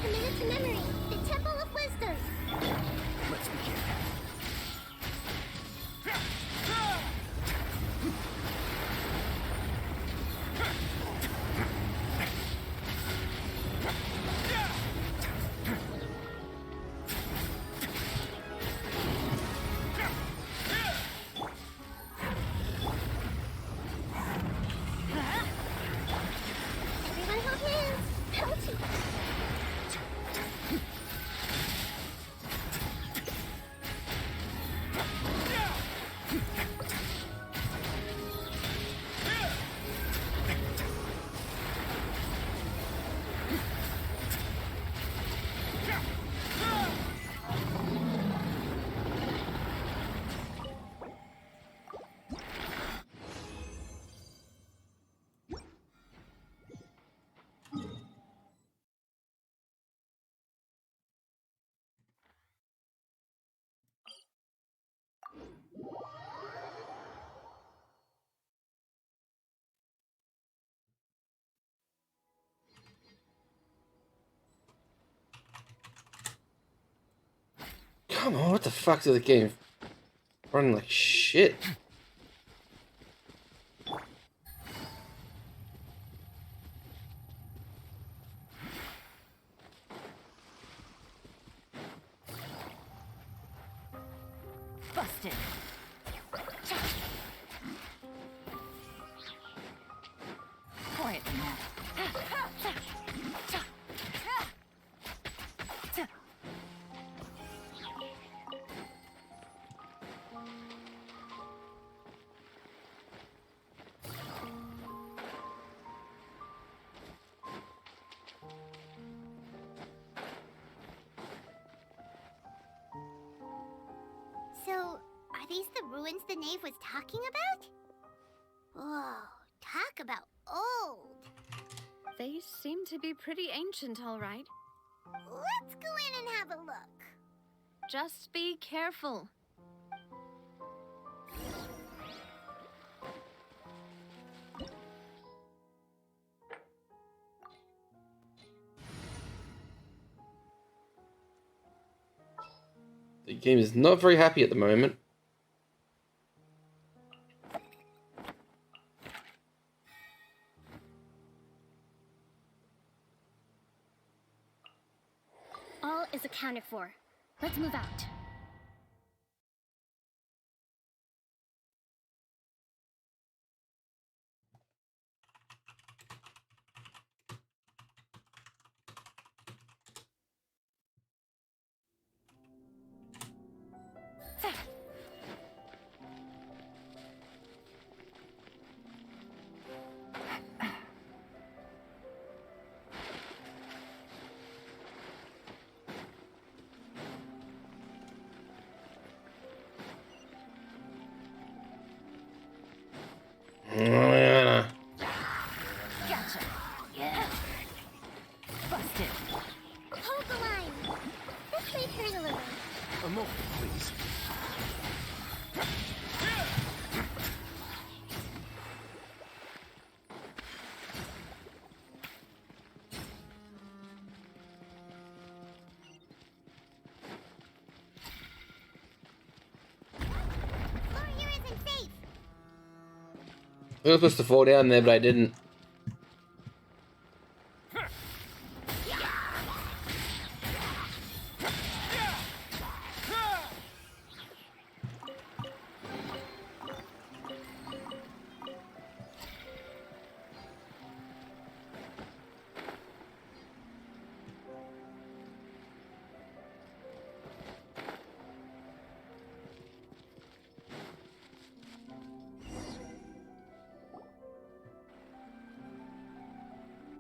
Commit to memory, the Temple of Wisdom. Let's begin. Everyone hold hands. Ouchie. Come on, what the fuck is the game running like shit? Busted. Quiet now. So, are these the ruins the knave was talking about? Whoa, talk about old. They seem to be pretty ancient, all right. Let's go in and have a look. Just be careful. The game is not very happy at the moment. All is accounted for. Let's move out. Gotcha. Yeah. Busted. Hold the line. This might hurt a little. A moment, please. I was supposed to fall down there, but I didn't.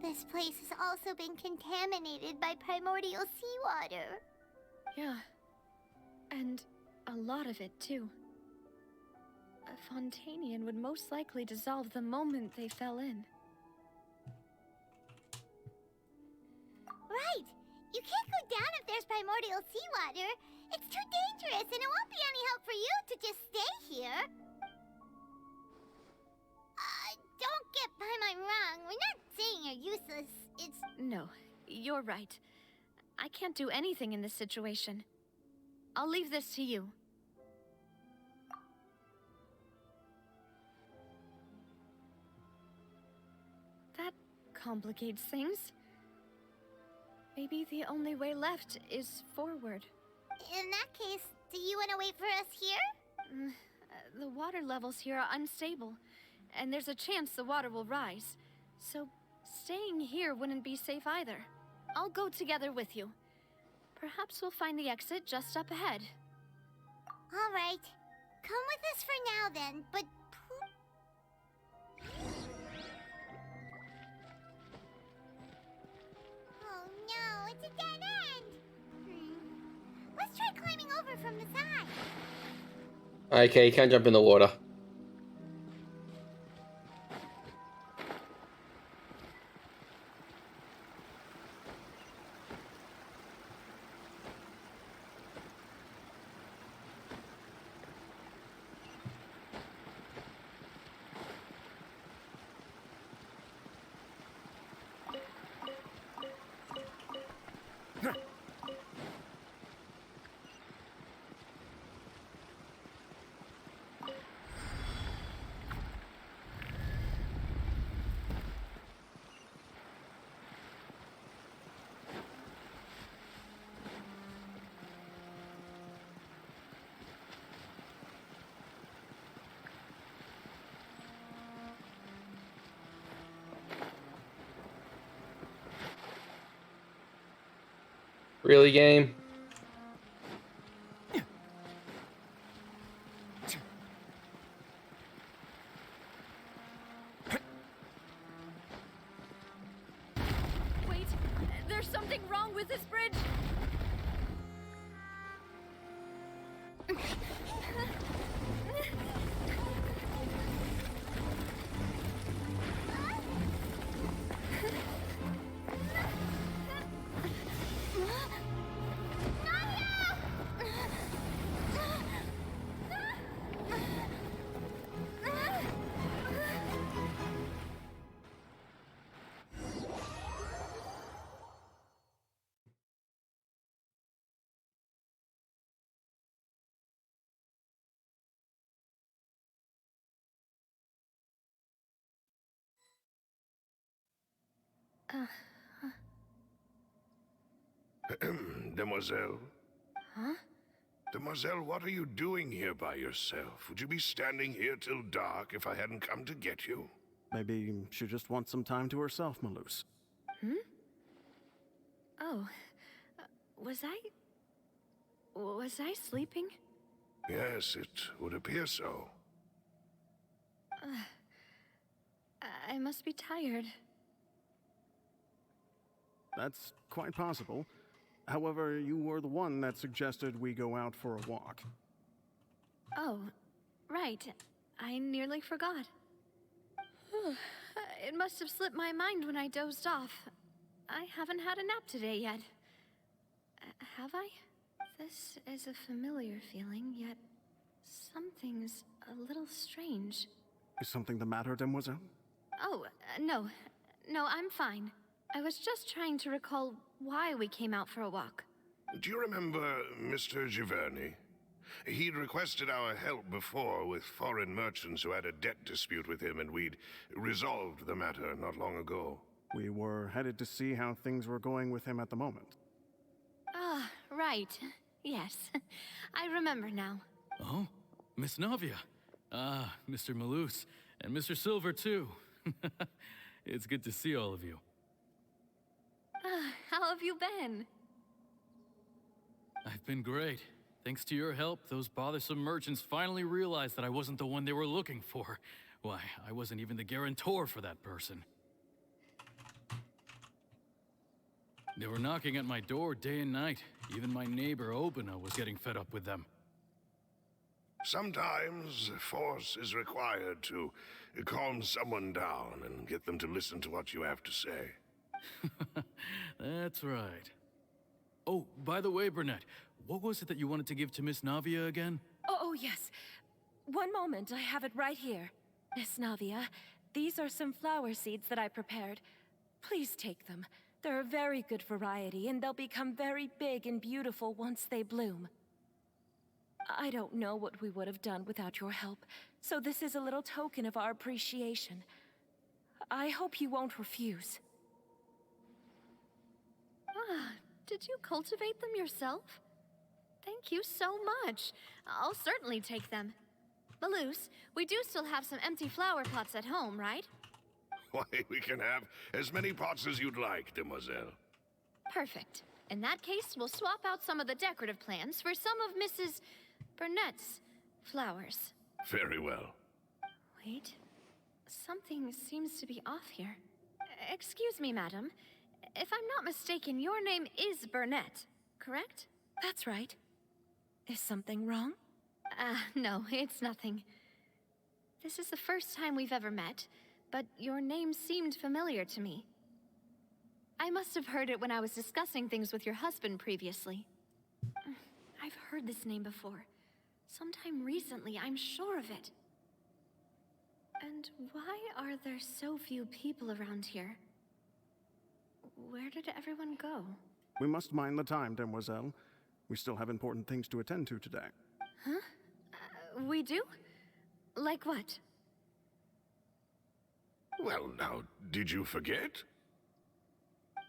This place has also been contaminated by primordial seawater. Yeah. And a lot of it, too. A Fontanian would most likely dissolve the moment they fell in. Right! You can't go down if there's primordial seawater. It's too dangerous, and it won't be any help for you to just stay here. Don't get by my wrong. We're not saying you're useless. It's... No, you're right. I can't do anything in this situation. I'll leave this to you. That complicates things. Maybe the only way left is forward. In that case, do you want to wait for us here? The water levels here are unstable, and there's a chance the water will rise. So staying here wouldn't be safe either. I'll go together with you. Perhaps we'll find the exit just up ahead. All right. Come with us for now then, but... Oh no, it's a dead end! Let's try climbing over from the side. Okay, you can't jump in the water. Really, game? Wait, there's something wrong with this bridge! Demoiselle? Huh? Demoiselle, what are you doing here by yourself? Would you be standing here till dark if I hadn't come to get you? Maybe she just wants some time to herself, Maloose. Oh, was I sleeping? Yes, it would appear so. I must be tired. That's quite possible. However, you were the one that suggested we go out for a walk. Oh, right. I nearly forgot. It must have slipped my mind when I dozed off. I haven't had a nap today yet. Have I? This is a familiar feeling, yet something's a little strange. Is something the matter, Demoiselle? Oh, no. No, I'm fine. I was just trying to recall why we came out for a walk. Do you remember Mr. Giverny? He'd requested our help before with foreign merchants who had a debt dispute with him, and we'd resolved the matter not long ago. We were headed to see how things were going with him at the moment. Ah, right. Yes. I remember now. Oh, Miss Navia. Ah, Mr. Malus. And Mr. Silver, too. It's good to see all of you. How have you been? I've been great. Thanks to your help, those bothersome merchants finally realized that I wasn't the one they were looking for. Why, I wasn't even the guarantor for that person. They were knocking at my door day and night. Even my neighbor, Obina, was getting fed up with them. Sometimes force is required to calm someone down and get them to listen to what you have to say. That's right. Oh, by the way, Burnett, what was it that you wanted to give to Miss Navia again? Oh, yes. One moment, I have it right here. Miss Navia, these are some flower seeds that I prepared. Please take them. They're a very good variety, and they'll become very big and beautiful once they bloom. I don't know what we would have done without your help, so this is a little token of our appreciation. I hope you won't refuse. Ah, did you cultivate them yourself? Thank you so much. I'll certainly take them. Malus, we do still have some empty flower pots at home, right? Why, we can have as many pots as you'd like, demoiselle. Perfect. In that case, we'll swap out some of the decorative plants for some of Mrs. Burnett's flowers. Very well. Wait. Something seems to be off here. Excuse me, madam. If I'm not mistaken, your name is Burnett, correct? That's right. Is something wrong? No, it's nothing. This is the first time we've ever met, but your name seemed familiar to me. I must have heard it when I was discussing things with your husband previously. I've heard this name before. Sometime recently, I'm sure of it. And why are there so few people around here? Where did everyone go? We must mind the time, demoiselle. We still have important things to attend to today. Huh? We do? Like what? Well, now, did you forget?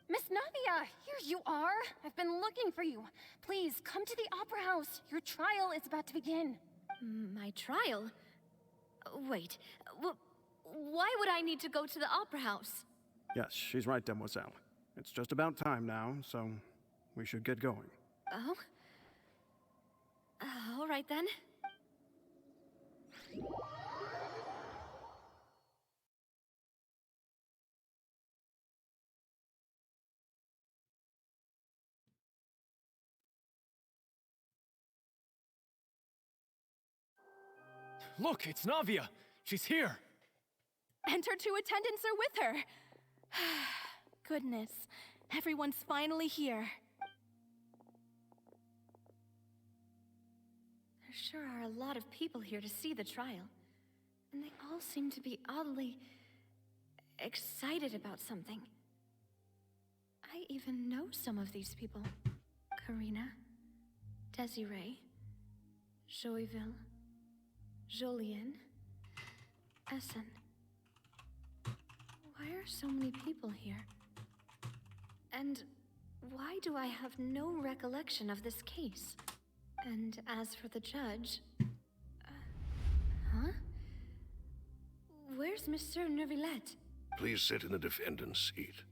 Miss Navia, here you are. I've been looking for you. Please, come to the Opera House. Your trial is about to begin. My trial? Wait, why would I need to go to the Opera House? Yes, she's right, demoiselle. It's just about time now, so we should get going. Oh? All right then. Look, it's Navia! She's here! And her two attendants are with her. Goodness, everyone's finally here. There sure are a lot of people here to see the trial. And they all seem to be oddly excited about something. I even know some of these people. Karina, Desiree, Joyville, Jolien, Essen. Why are so many people here? And why do I have no recollection of this case? And as for the judge... huh? Where's Monsieur Neuvillette? Please sit in the defendant's seat.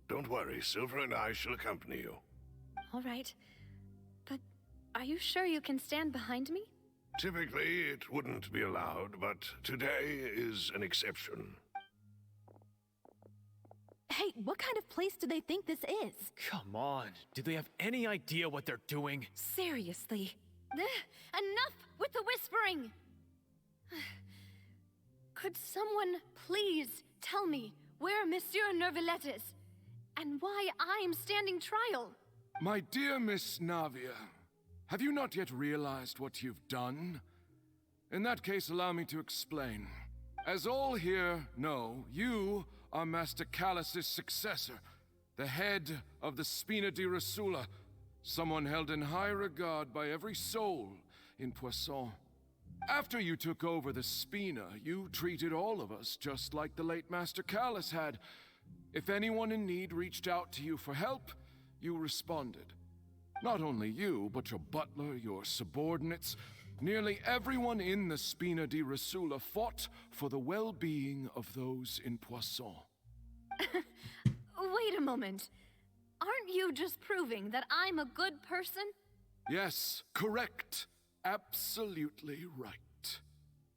Don't worry, Silver and I shall accompany you. All right. But are you sure you can stand behind me? Typically, it wouldn't be allowed, but today is an exception. Hey, what kind of place do they think this is? Come on, do they have any idea what they're doing? Seriously. Enough with the whispering! Could someone please tell me where Monsieur Neuvillette is? And why I'm standing trial? My dear Miss Navia, have you not yet realized what you've done? In that case, allow me to explain. As all here know, you are Master Callus's successor, the head of the Spina di Rosula, someone held in high regard by every soul in Poisson. After you took over the Spina, you treated all of us just like the late Master Callus had. If anyone in need reached out to you for help, you responded. Not only you, but your butler, your subordinates, nearly everyone in the Spina di Rosula fought for the well-being of those in Poisson. Wait a moment. Aren't you just proving that I'm a good person? Yes, correct. Absolutely right.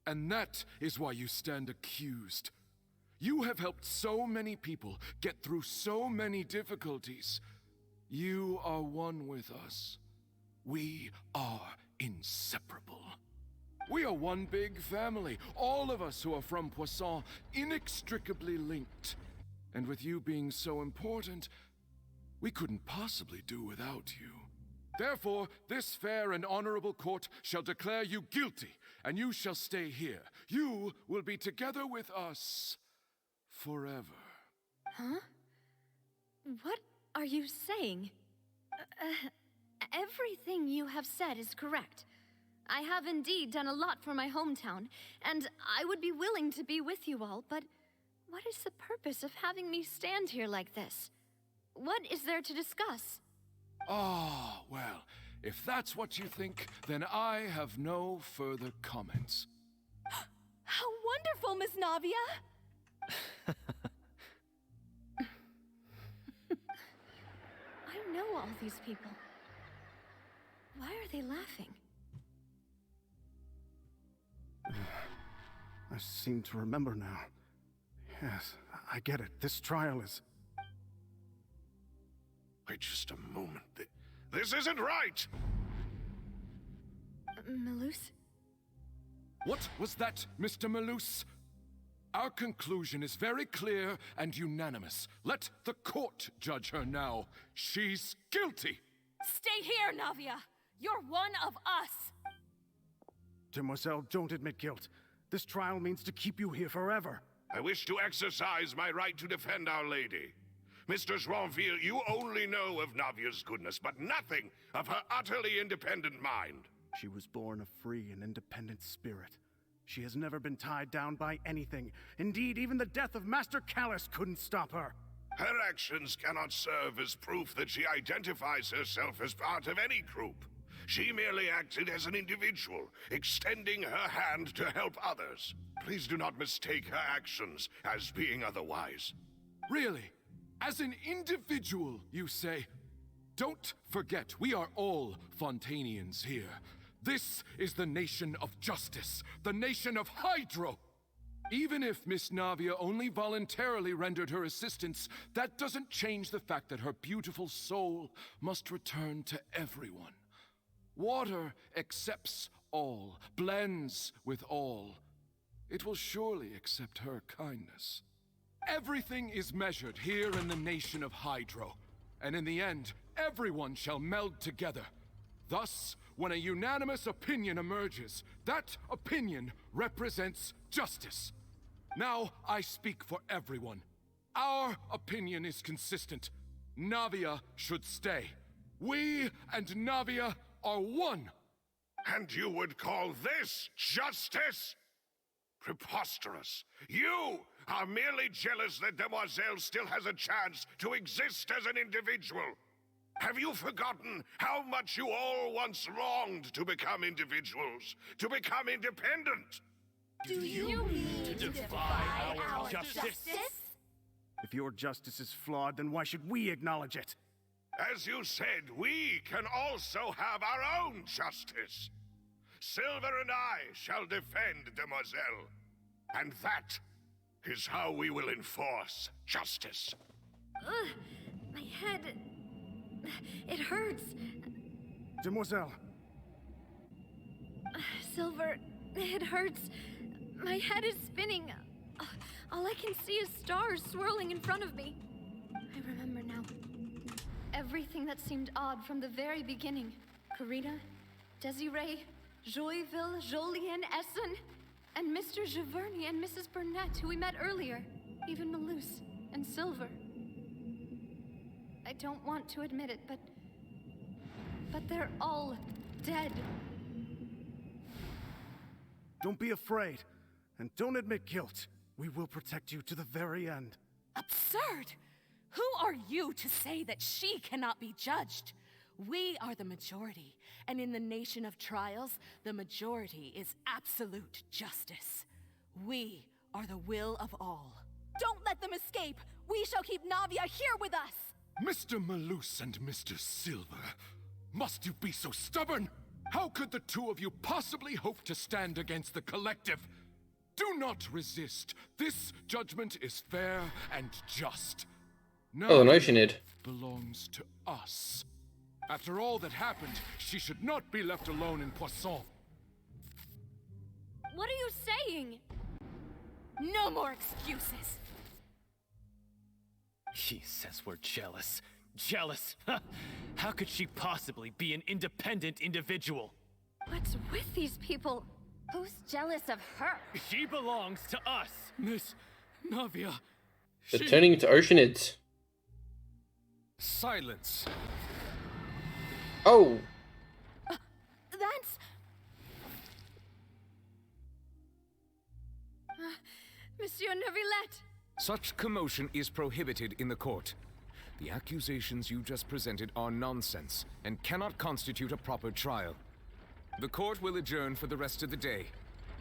And that is why you stand accused. You have helped so many people get through so many difficulties. You are one with us. We are inseparable. We are one big family, all of us who are from Poisson, inextricably linked. And with you being so important, we couldn't possibly do without you. Therefore, this fair and honorable court shall declare you guilty, and you shall stay here. You will be together with us forever. Huh? What are you saying? Everything you have said is correct. I have indeed done a lot for my hometown, and I would be willing to be with you all, but what is the purpose of having me stand here like this? What is there to discuss? Ah, well, if that's what you think, then I have no further comments. How wonderful, Miss Navia! I know all these people. Why are they laughing? I seem to remember now. Yes, I get it. This trial is... Wait just a moment. This isn't right! Malus? What was that, Mr. Malus? Our conclusion is very clear and unanimous. Let the court judge her now. She's guilty! Stay here, Navia! You're one of us! Demoiselle, don't admit guilt. This trial means to keep you here forever. I wish to exercise my right to defend Our Lady. Mr. Joinville, you only know of Navia's goodness, but nothing of her utterly independent mind. She was born a free and independent spirit. She has never been tied down by anything. Indeed, even the death of Master Callus couldn't stop her. Her actions cannot serve as proof that she identifies herself as part of any group. She merely acted as an individual, extending her hand to help others. Please do not mistake her actions as being otherwise. Really? As an individual, you say? Don't forget, we are all Fontanians here. This is the nation of justice, the nation of Hydro. Even if Miss Navia only voluntarily rendered her assistance, that doesn't change the fact that her beautiful soul must return to everyone. Water accepts all, blends with all. It will surely accept her kindness. Everything is measured here in the nation of Hydro, and in the end, everyone shall meld together. Thus, when a unanimous opinion emerges, that opinion represents justice. Now I speak for everyone. Our opinion is consistent. Navia should stay. We and Navia are one. And you would call this justice? Preposterous. You are merely jealous that Demoiselle still has a chance to exist as an individual. Have you forgotten how much you all once longed to become individuals, to become independent? Do you mean to defy our justice? If your justice is flawed, then why should we acknowledge it? As you said, we can also have our own justice. Silver and I shall defend Demoiselle. And that is how we will enforce justice. Ugh, my head... it hurts. Demoiselle. Silver, it hurts. My head is spinning. All I can see is stars swirling in front of me. I remember now. Everything that seemed odd from the very beginning. Karina, Desiree, Joyville, Jolien, Essen, and Mr. Giverny and Mrs. Burnett, who we met earlier. Even Malus and Silver. I don't want to admit it, but they're all dead. Don't be afraid. And don't admit guilt. We will protect you to the very end. Absurd! Who are you to say that she cannot be judged? We are the majority, and in the nation of trials, the majority is absolute justice. We are the will of all. Don't let them escape! We shall keep Navia here with us! Mr. Malus and Mr. Silver, must you be so stubborn? How could the two of you possibly hope to stand against the collective? Do not resist. This judgment is fair and just. Oh, no, she did. Belongs to us. After all that happened, she should not be left alone in Poisson. What are you saying? No more excuses. She says we're jealous. Jealous? How could she possibly be an independent individual? What's with these people? Who's jealous of her? She belongs to us. Miss Navia. They're turning into oceanids. Silence. Oh! That's... Monsieur Neuvillette! Such commotion is prohibited in the court. The accusations you just presented are nonsense and cannot constitute a proper trial. The court will adjourn for the rest of the day.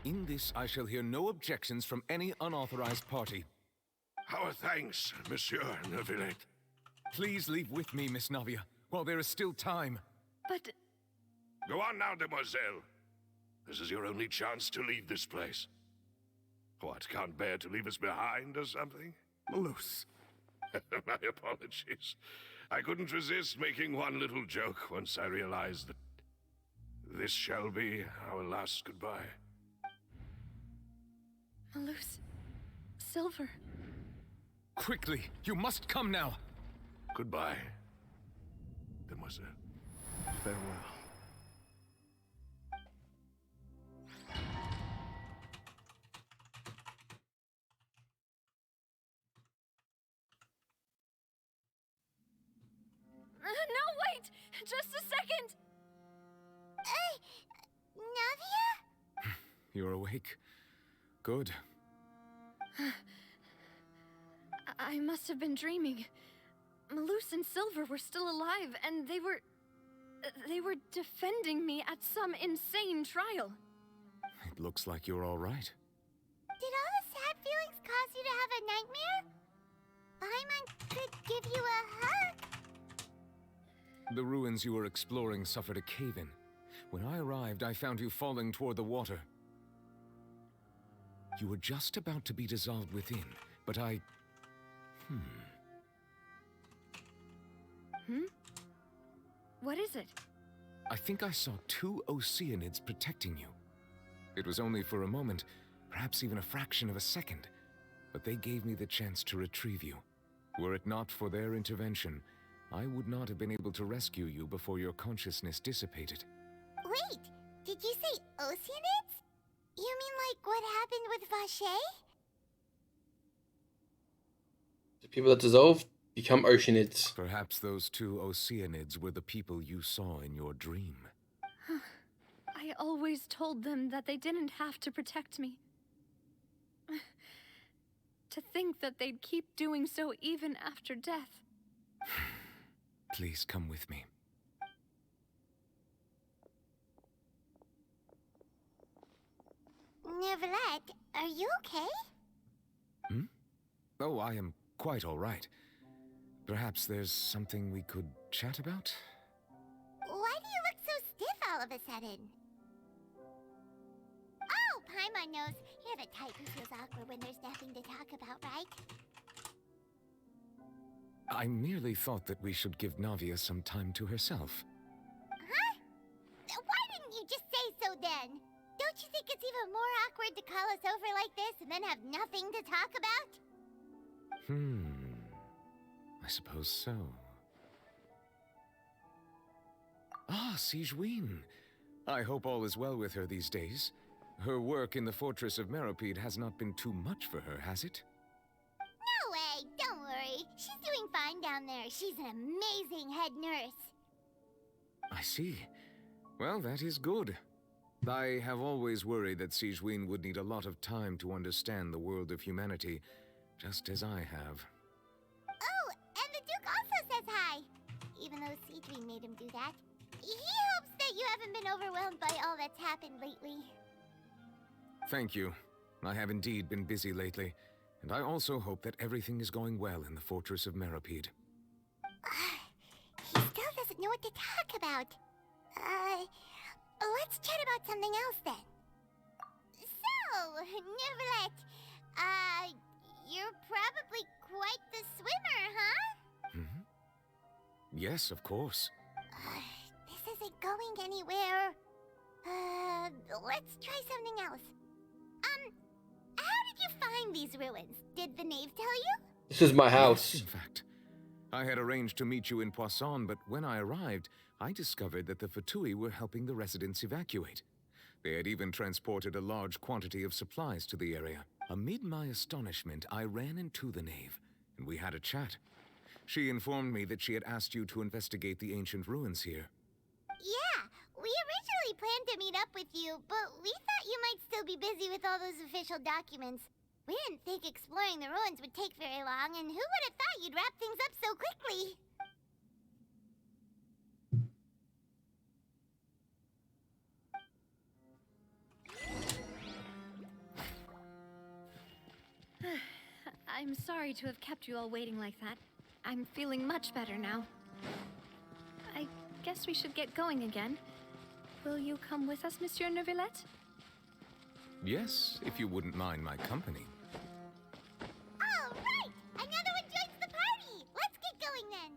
In this, I shall hear no objections from any unauthorized party. Our thanks, Monsieur Neuvillette. Please leave with me, Miss Navia, while there is still time. But... Go on now, demoiselle. This is your only chance to leave this place. What, can't bear to leave us behind or something? Malus. My apologies. I couldn't resist making one little joke once I realized that this shall be our last goodbye. Malus... Silver... Quickly, you must come now. Goodbye, demoiselle. Farewell. No, wait! Just a second! Navia? You're awake. Good. I must have been dreaming. Malus and Silver were still alive, and they were defending me at some insane trial. It looks like you're all right. Did all the sad feelings cause you to have a nightmare? Paimon could give you a hug. The ruins you were exploring suffered a cave-in. When I arrived, I found you falling toward the water. You were just about to be dissolved within, but I... What is it? I think I saw two Oceanids protecting you. It was only for a moment, perhaps even a fraction of a second, but they gave me the chance to retrieve you. Were it not for their intervention, I would not have been able to rescue you before your consciousness dissipated. Wait, did you say Oceanids? You mean like what happened with Vache? The people that dissolve become oceanids. Perhaps those two Oceanids were the people you saw in your dream. I always told them that they didn't have to protect me. To think that they'd keep doing so even after death. Please come with me. Neuvillette, are you okay? Oh, I am quite all right. Perhaps there's something we could chat about? Why do you look so stiff all of a sudden? Oh, Paimon knows. You're the type who feels awkward when there's nothing to talk about, right? I merely thought that we should give Navia some time to herself. Huh? Why didn't you just say so then? Don't you think it's even more awkward to call us over like this and then have nothing to talk about? I suppose so. Ah, Sigewinne. I hope all is well with her these days. Her work in the Fortress of Meropide has not been too much for her, has it? No way, don't worry. She's doing fine down there. She's an amazing head nurse. I see. Well, that is good. I have always worried that Sigewinne would need a lot of time to understand the world of humanity, just as I have. Oh, and the Duke also says hi. Even though Sigewinne made him do that. He hopes that you haven't been overwhelmed by all that's happened lately. Thank you. I have indeed been busy lately, and I also hope that everything is going well in the Fortress of Meropide. He still doesn't know what to talk about. Let's chat about something else then. So, Neuvillette, you're probably quite the swimmer, huh? Mm-hmm. Yes, of course. This isn't going anywhere. Let's try something else. How did you find these ruins? Did the knave tell you? This is my house. Yes, in fact. I had arranged to meet you in Poisson, but when I arrived, I discovered that the Fatui were helping the residents evacuate. They had even transported a large quantity of supplies to the area. Amid my astonishment, I ran into the knave, and we had a chat. She informed me that she had asked you to investigate the ancient ruins here. Yeah, we originally planned to meet up with you, but we thought you might still be busy with all those official documents. We didn't think exploring the ruins would take very long, and who would have thought you'd wrap things up so quickly? I'm sorry to have kept you all waiting like that. I'm feeling much better now. I guess we should get going again. Will you come with us, Monsieur Neuvillette? Yes, if you wouldn't mind my company. All right! Another one joins the party! Let's get going then!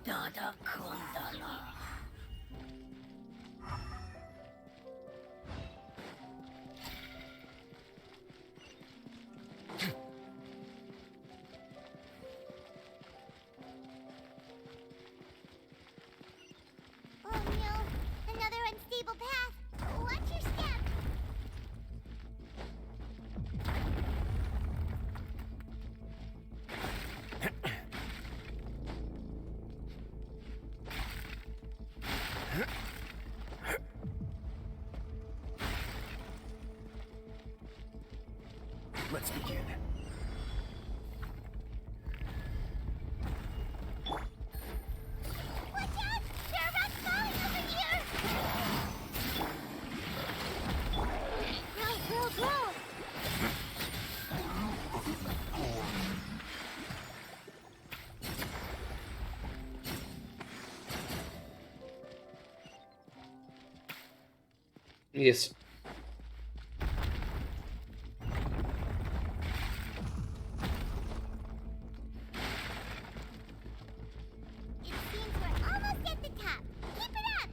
Dada Kundala. Oh no! Another unstable path! Watch your step! Let's begin. Watch out! There are rocks falling over here! Grow! Yes. It seems we're almost at the top. Keep it up!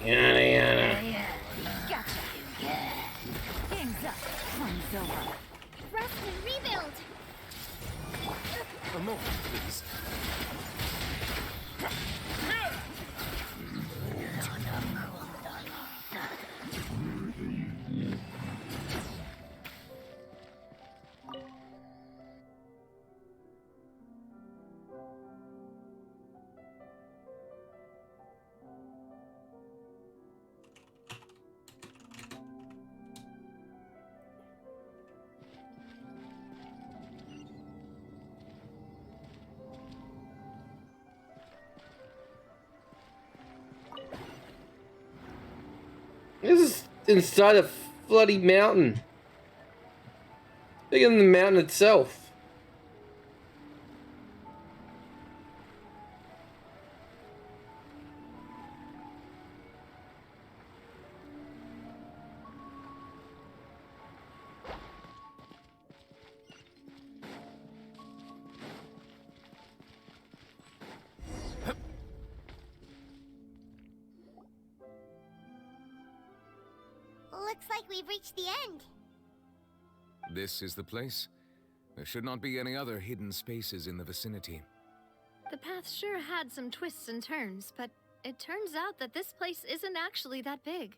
Yana, yana. Gotcha. Things up. Fun's over. Rest and rebuild! A moment, please. This is inside a bloody mountain. Bigger than the mountain itself. Looks like we've reached the end. This is the place. There should not be any other hidden spaces in the vicinity. The path sure had some twists and turns, but it turns out that this place isn't actually that big.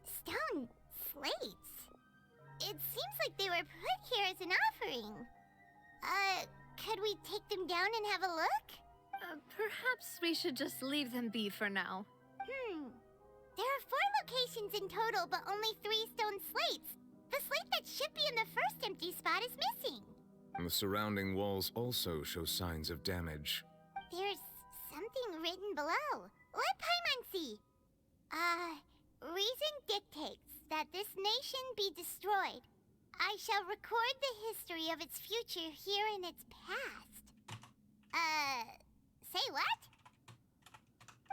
Stone slates? It seems like they were put here as an offering. Could we take them down and have a look? Perhaps we should just leave them be for now. There are 4 locations in total, but only 3 stone slates. The slate that should be in the first empty spot is missing. The surrounding walls also show signs of damage. There's something written below. Let Paimon see. Reason dictates that this nation be destroyed. I shall record the history of its future here in its past. Say what?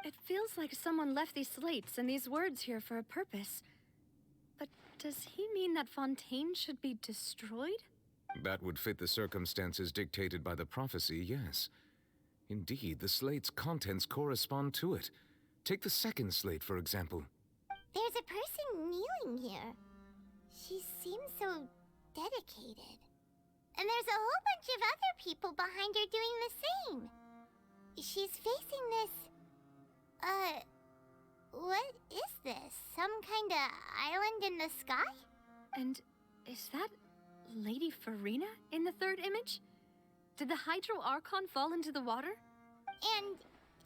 It feels like someone left these slates and these words here for a purpose. But does he mean that Fontaine should be destroyed? That would fit the circumstances dictated by the prophecy, yes. Indeed, the slate's contents correspond to it. Take the second slate, for example. There's a person kneeling here. She seems so dedicated. And there's a whole bunch of other people behind her doing the same. She's facing this... what is this? Some kind of island in the sky? And is that Lady Farina in the third image? Did the Hydro Archon fall into the water? And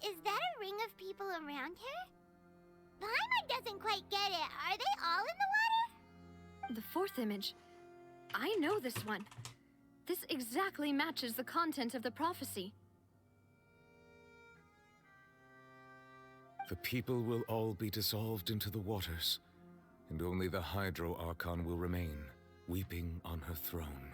is that a ring of people around her? Paimon doesn't quite get it. Are they all in the water? The fourth image. I know this one. This exactly matches the content of the prophecy. The people will all be dissolved into the waters, and only the Hydro Archon will remain, weeping on her throne.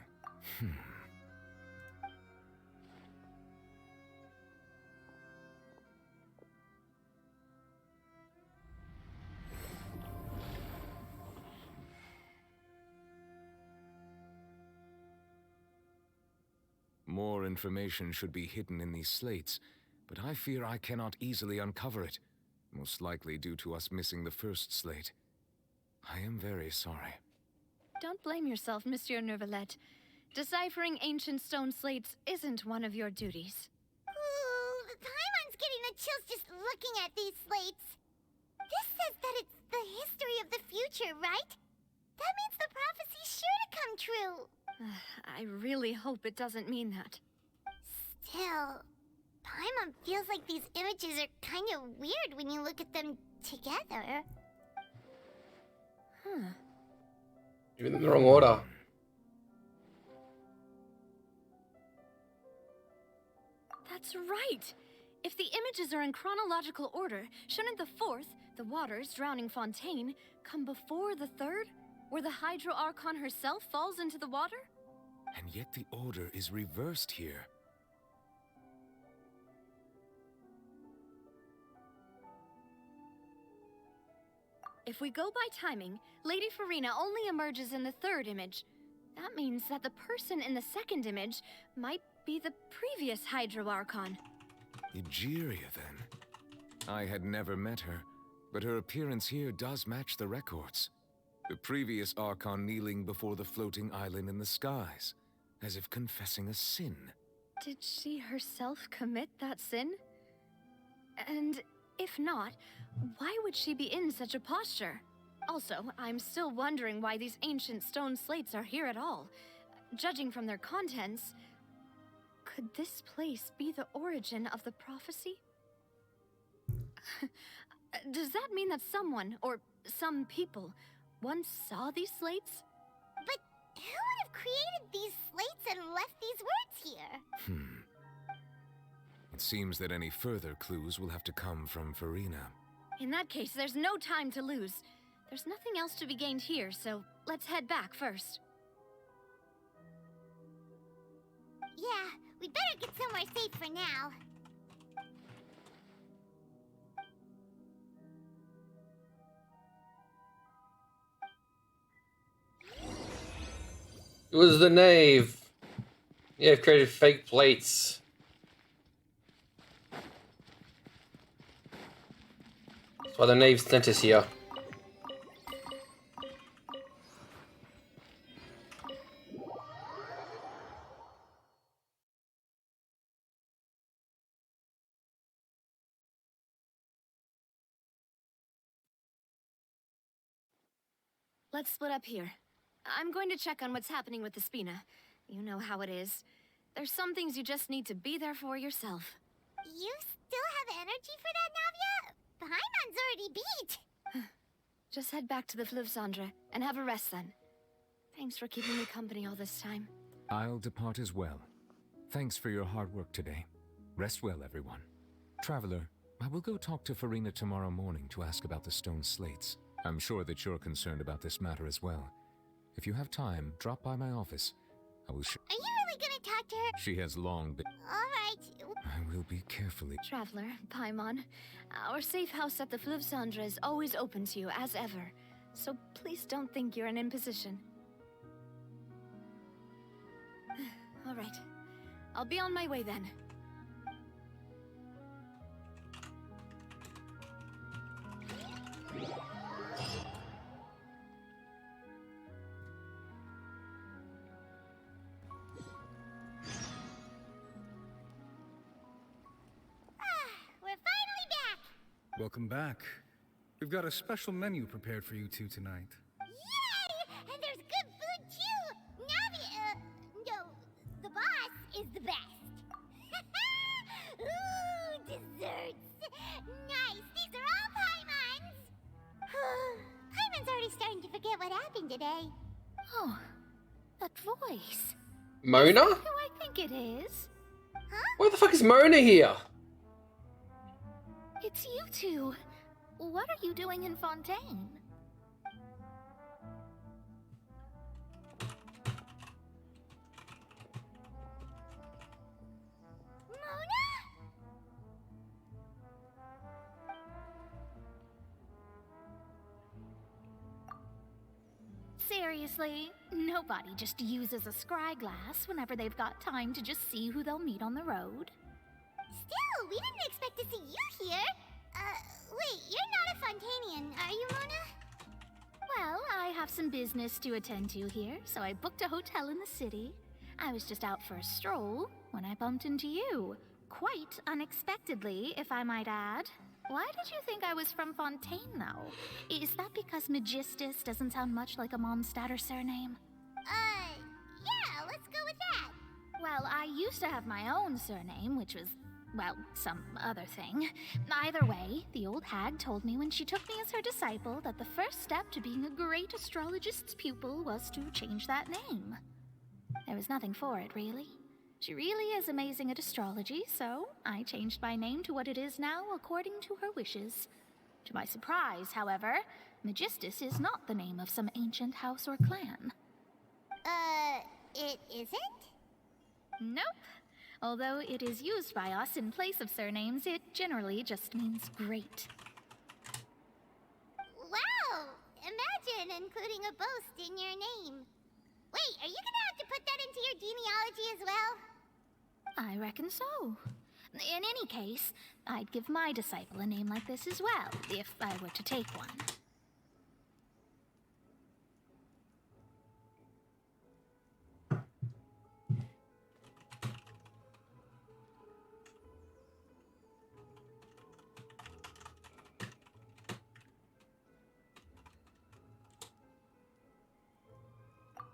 More information should be hidden in these slates, but I fear I cannot easily uncover it, most likely due to us missing the first slate. I am very sorry. Don't blame yourself, Monsieur Neuvillette. Deciphering ancient stone slates isn't one of your duties. Ooh, Paimon's getting the chills just looking at these slates. This says that it's the history of the future, right? That means the prophecy's sure to come true. I really hope it doesn't mean that. Still, Paimon feels like these images are kind of weird when you look at them together. Even in the wrong order. That's right! If the images are in chronological order, shouldn't the fourth, the waters drowning Fontaine, come before the third, where the Hydro Archon herself falls into the water? And yet the order is reversed here. If we go by timing, Lady Farina only emerges in the third image. That means that the person in the second image might be the previous Hydro Archon. Egeria, then. I had never met her, but her appearance here does match the records. The previous Archon kneeling before the floating island in the skies, as if confessing a sin. Did she herself commit that sin? And if not, why would she be in such a posture? Also, I'm still wondering why these ancient stone slates are here at all. Judging from their contents, could this place be the origin of the prophecy? Does that mean that someone, or some people, once saw these slates? But who would have created these slates and left these words here? It seems that any further clues will have to come from Farina. In that case, there's no time to lose. There's nothing else to be gained here, so let's head back first. Yeah, we'd better get somewhere safe for now. It was the knave. Yeah, I've created fake plates. That's why the knave sent us here. Let's split up here. I'm going to check on what's happening with the Spina. You know how it is. There's some things you just need to be there for yourself. You still have energy for that, Navia? Paimon's already beat. Just head back to the Fleuve Cendre and have a rest then. Thanks for keeping me company all this time. I'll depart as well. Thanks for your hard work today. Rest well, everyone. Traveler, I will go talk to Farina tomorrow morning to ask about the stone slates. I'm sure that you're concerned about this matter as well. If you have time, drop by my office. I will Are you really gonna talk to her? She has long been... Alright. I will be carefully... Traveler, Paimon, our safe house at the Fleuve Cendre is always open to you, as ever. So please don't think you're an imposition. Alright. I'll be on my way then. We're finally back! Welcome back. We've got a special menu prepared for you two tonight. Yay! And there's good food too! Navia, no, the boss is the best. Ooh, desserts! Nice, these are all Paimon's! Paimon's already starting to forget what happened today. Oh, that voice. Mona? Who I think it is. Why the fuck is Mona here? It's you two. What are you doing in Fontaine? Seriously, nobody just uses a scry glass whenever they've got time to just see who they'll meet on the road. Still, we didn't expect to see you here. Wait, you're not a Fontanian, are you, Mona? Well, I have some business to attend to here, so I booked a hotel in the city. I was just out for a stroll when I bumped into you. Quite unexpectedly, if I might add. Why did you think I was from Fontaine, though? Is that because Magistus doesn't sound much like a Mondstatter surname? Yeah, let's go with that. Well, I used to have my own surname, which was, well, some other thing. Either way, the old hag told me when she took me as her disciple that the first step to being a great astrologist's pupil was to change that name. There was nothing for it, really. She really is amazing at astrology, so I changed my name to what it is now according to her wishes. To my surprise, however, Magistus is not the name of some ancient house or clan. It isn't? Nope. Although it is used by us in place of surnames, it generally just means great. Wow! Imagine including a boast in your name. Wait, are you gonna have to put that into your genealogy as well? I reckon so. In any case, I'd give my disciple a name like this as well, if I were to take one.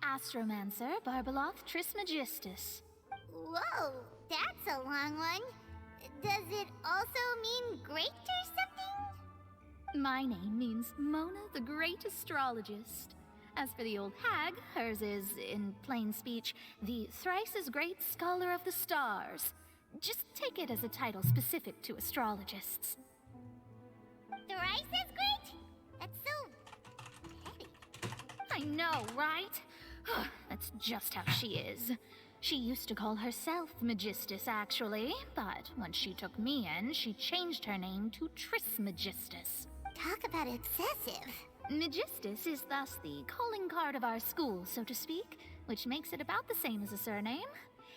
Astromancer Barbeloth Trismegistus. Whoa, that's a long one. Does it also mean great or something? My name means Mona the Great Astrologist. As for the old hag, hers is, in plain speech, the thrice as great Scholar of the Stars. Just take it as a title specific to astrologists. Thrice as great? That's so petty. I know, right? That's just how she is. She used to call herself Magistus, actually, but when she took me in, she changed her name to Trismegistus. Talk about excessive. Magistus is thus the calling card of our school, so to speak, which makes it about the same as a surname.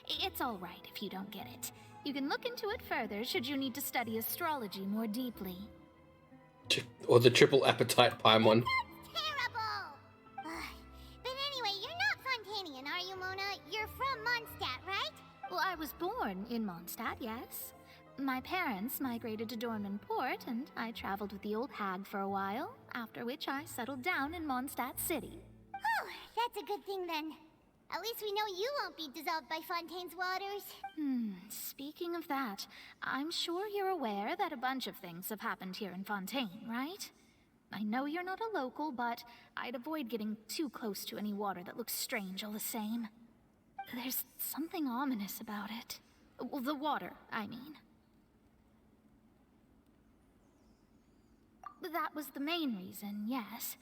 It's all right if you don't get it. You can look into it further should you need to study astrology more deeply. Or the triple appetite Paimon. Terrible! But anyway, you're not Fontanian, are you, Mona? You're from Mondstadt, right? Well, I was born in Mondstadt, yes. My parents migrated to Dornman Port, and I traveled with the old hag for a while, after which I settled down in Mondstadt City. Oh, that's a good thing then. At least we know you won't be dissolved by Fontaine's waters. Speaking of that, I'm sure you're aware that a bunch of things have happened here in Fontaine, right? I know you're not a local, but I'd avoid getting too close to any water that looks strange all the same. There's something ominous about it. Well, the water, I mean. That was the main reason, yes.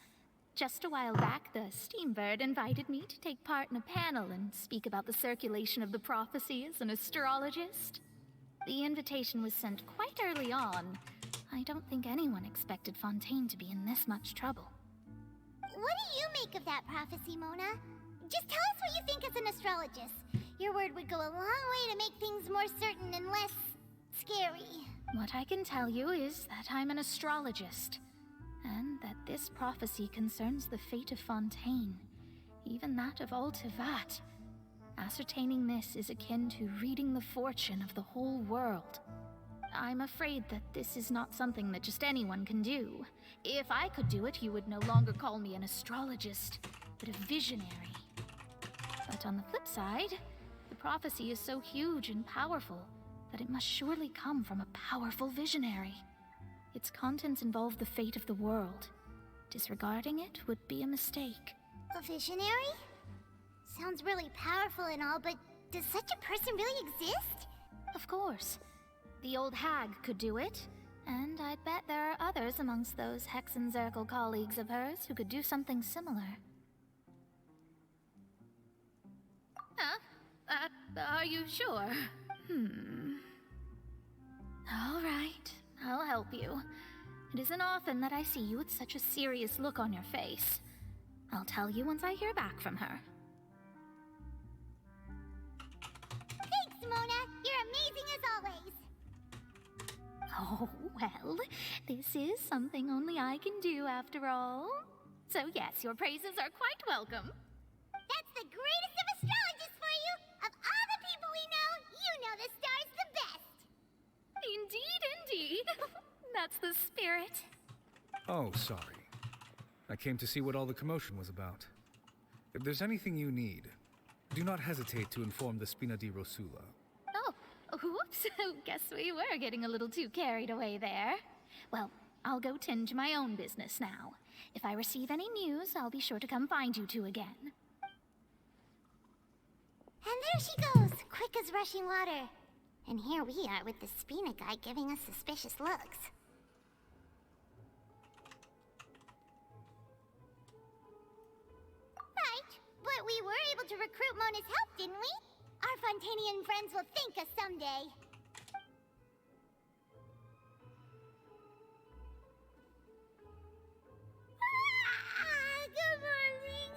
Just a while back, the Steambird invited me to take part in a panel and speak about the circulation of the prophecy as an astrologist. The invitation was sent quite early on. I don't think anyone expected Fontaine to be in this much trouble. What do you make of that prophecy, Mona? Just tell us what you think as an astrologist. Your word would go a long way to make things more certain and less scary. What I can tell you is that I'm an astrologist, and that this prophecy concerns the fate of Fontaine, even that of all Tevat. Ascertaining this is akin to reading the fortune of the whole world. I'm afraid that this is not something that just anyone can do. If I could do it, you would no longer call me an astrologist, but a visionary. But on the flip side, the prophecy is so huge and powerful that it must surely come from a powerful visionary. Its contents involve the fate of the world. Disregarding it would be a mistake. A visionary? Sounds really powerful and all, but does such a person really exist? Of course. The old hag could do it, and I'd bet there are others amongst those Hexenzirkel colleagues of hers who could do something similar. Are you sure? All right, I'll help you. It isn't often that I see you with such a serious look on your face. I'll tell you once I hear back from her. Thanks, Mona. You're amazing as always. Oh, well, this is something only I can do after all. So yes, your praises are quite welcome. That's the greatest of astrologists for you! Of all the people we know, you know the star's the best! Indeed. That's the spirit. Oh, sorry. I came to see what all the commotion was about. If there's anything you need, do not hesitate to inform the Spina di Rosula. Oh, whoops. Guess we were getting a little too carried away there. Well, I'll go tend to my own business now. If I receive any news, I'll be sure to come find you two again. And there she goes, quick as rushing water. And here we are with the Spina guy giving us suspicious looks. Right, but we were able to recruit Mona's help, didn't we? Our Fontanian friends will thank us someday. Good morning.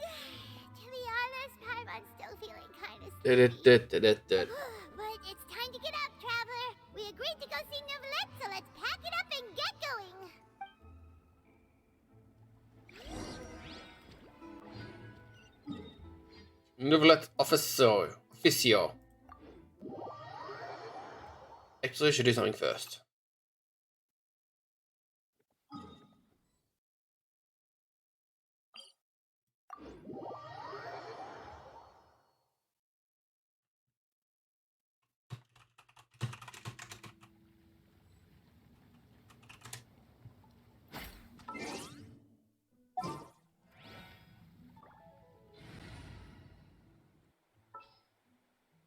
To be honest, Paimon's still feeling kind of sleepy. But it's time to get up, traveler. We agreed to go see Neuvillette, so let's pack it up and get going. Neuvillette Officio. Actually, I should do something first.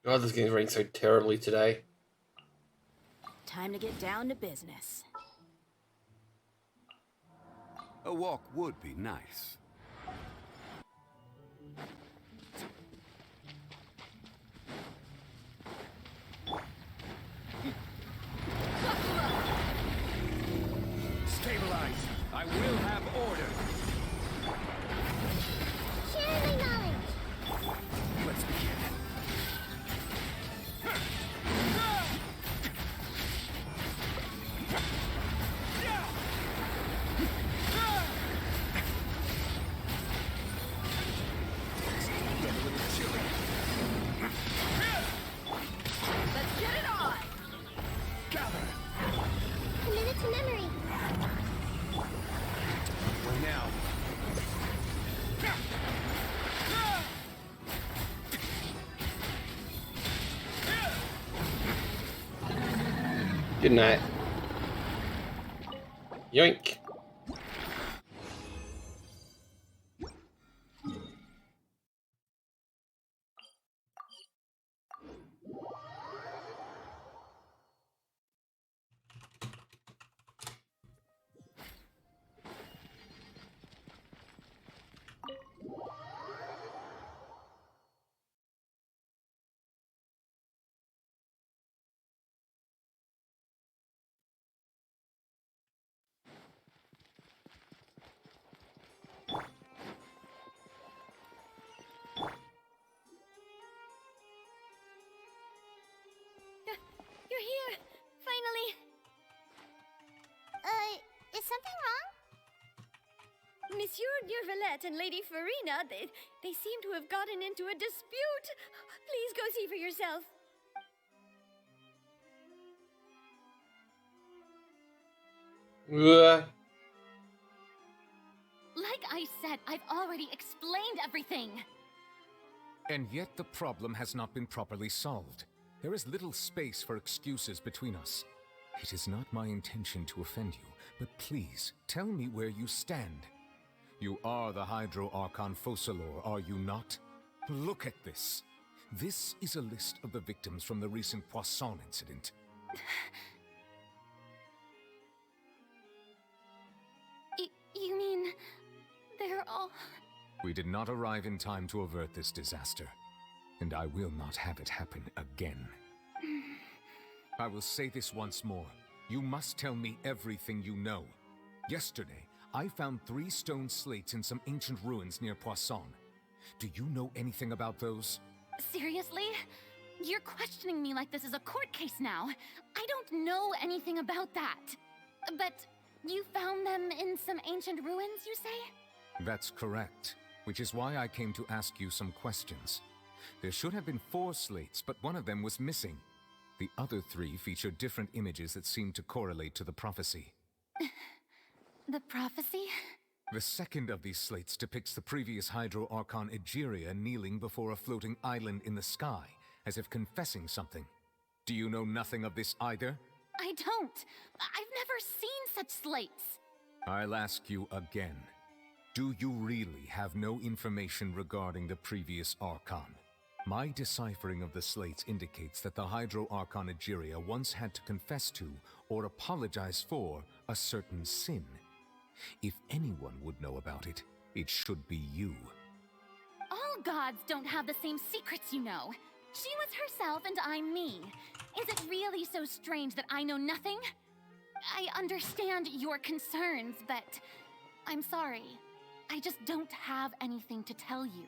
God, this game's running so terribly today. Time to get down to business. A walk would be nice. Stabilize! I will have order! Share my knowledge! Let's begin. Good night. Yoink. You're here! Finally! Is something wrong? Monsieur Neurvalette and Lady Farina, they seem to have gotten into a dispute. Please go see for yourself. Like I said, I've already explained everything. And yet the problem has not been properly solved. There is little space for excuses between us. It is not my intention to offend you, but please, tell me where you stand. You are the Hydro Archon Focalor, are you not? Look at this. This is a list of the victims from the recent Poisson incident. You mean... they're all... We did not arrive in time to avert this disaster, and I will not have it happen again. I will say this once more. You must tell me everything you know. Yesterday, I found 3 stone slates in some ancient ruins near Poisson. Do you know anything about those? Seriously? You're questioning me like this is a court case now. I don't know anything about that. But you found them in some ancient ruins, you say? That's correct, which is why I came to ask you some questions. There should have been 4 slates, but one of them was missing. The other 3 feature different images that seem to correlate to the prophecy. The prophecy? The second of these slates depicts the previous Hydro Archon Egeria kneeling before a floating island in the sky, as if confessing something. Do you know nothing of this either? I don't. I've never seen such slates. I'll ask you again. Do you really have no information regarding the previous Archon? My deciphering of the slates indicates that the Hydro Archon Egeria once had to confess to, or apologize for, a certain sin. If anyone would know about it, it should be you. All gods don't have the same secrets, you know. She was herself and I'm me. Is it really so strange that I know nothing? I understand your concerns, but I'm sorry. I just don't have anything to tell you.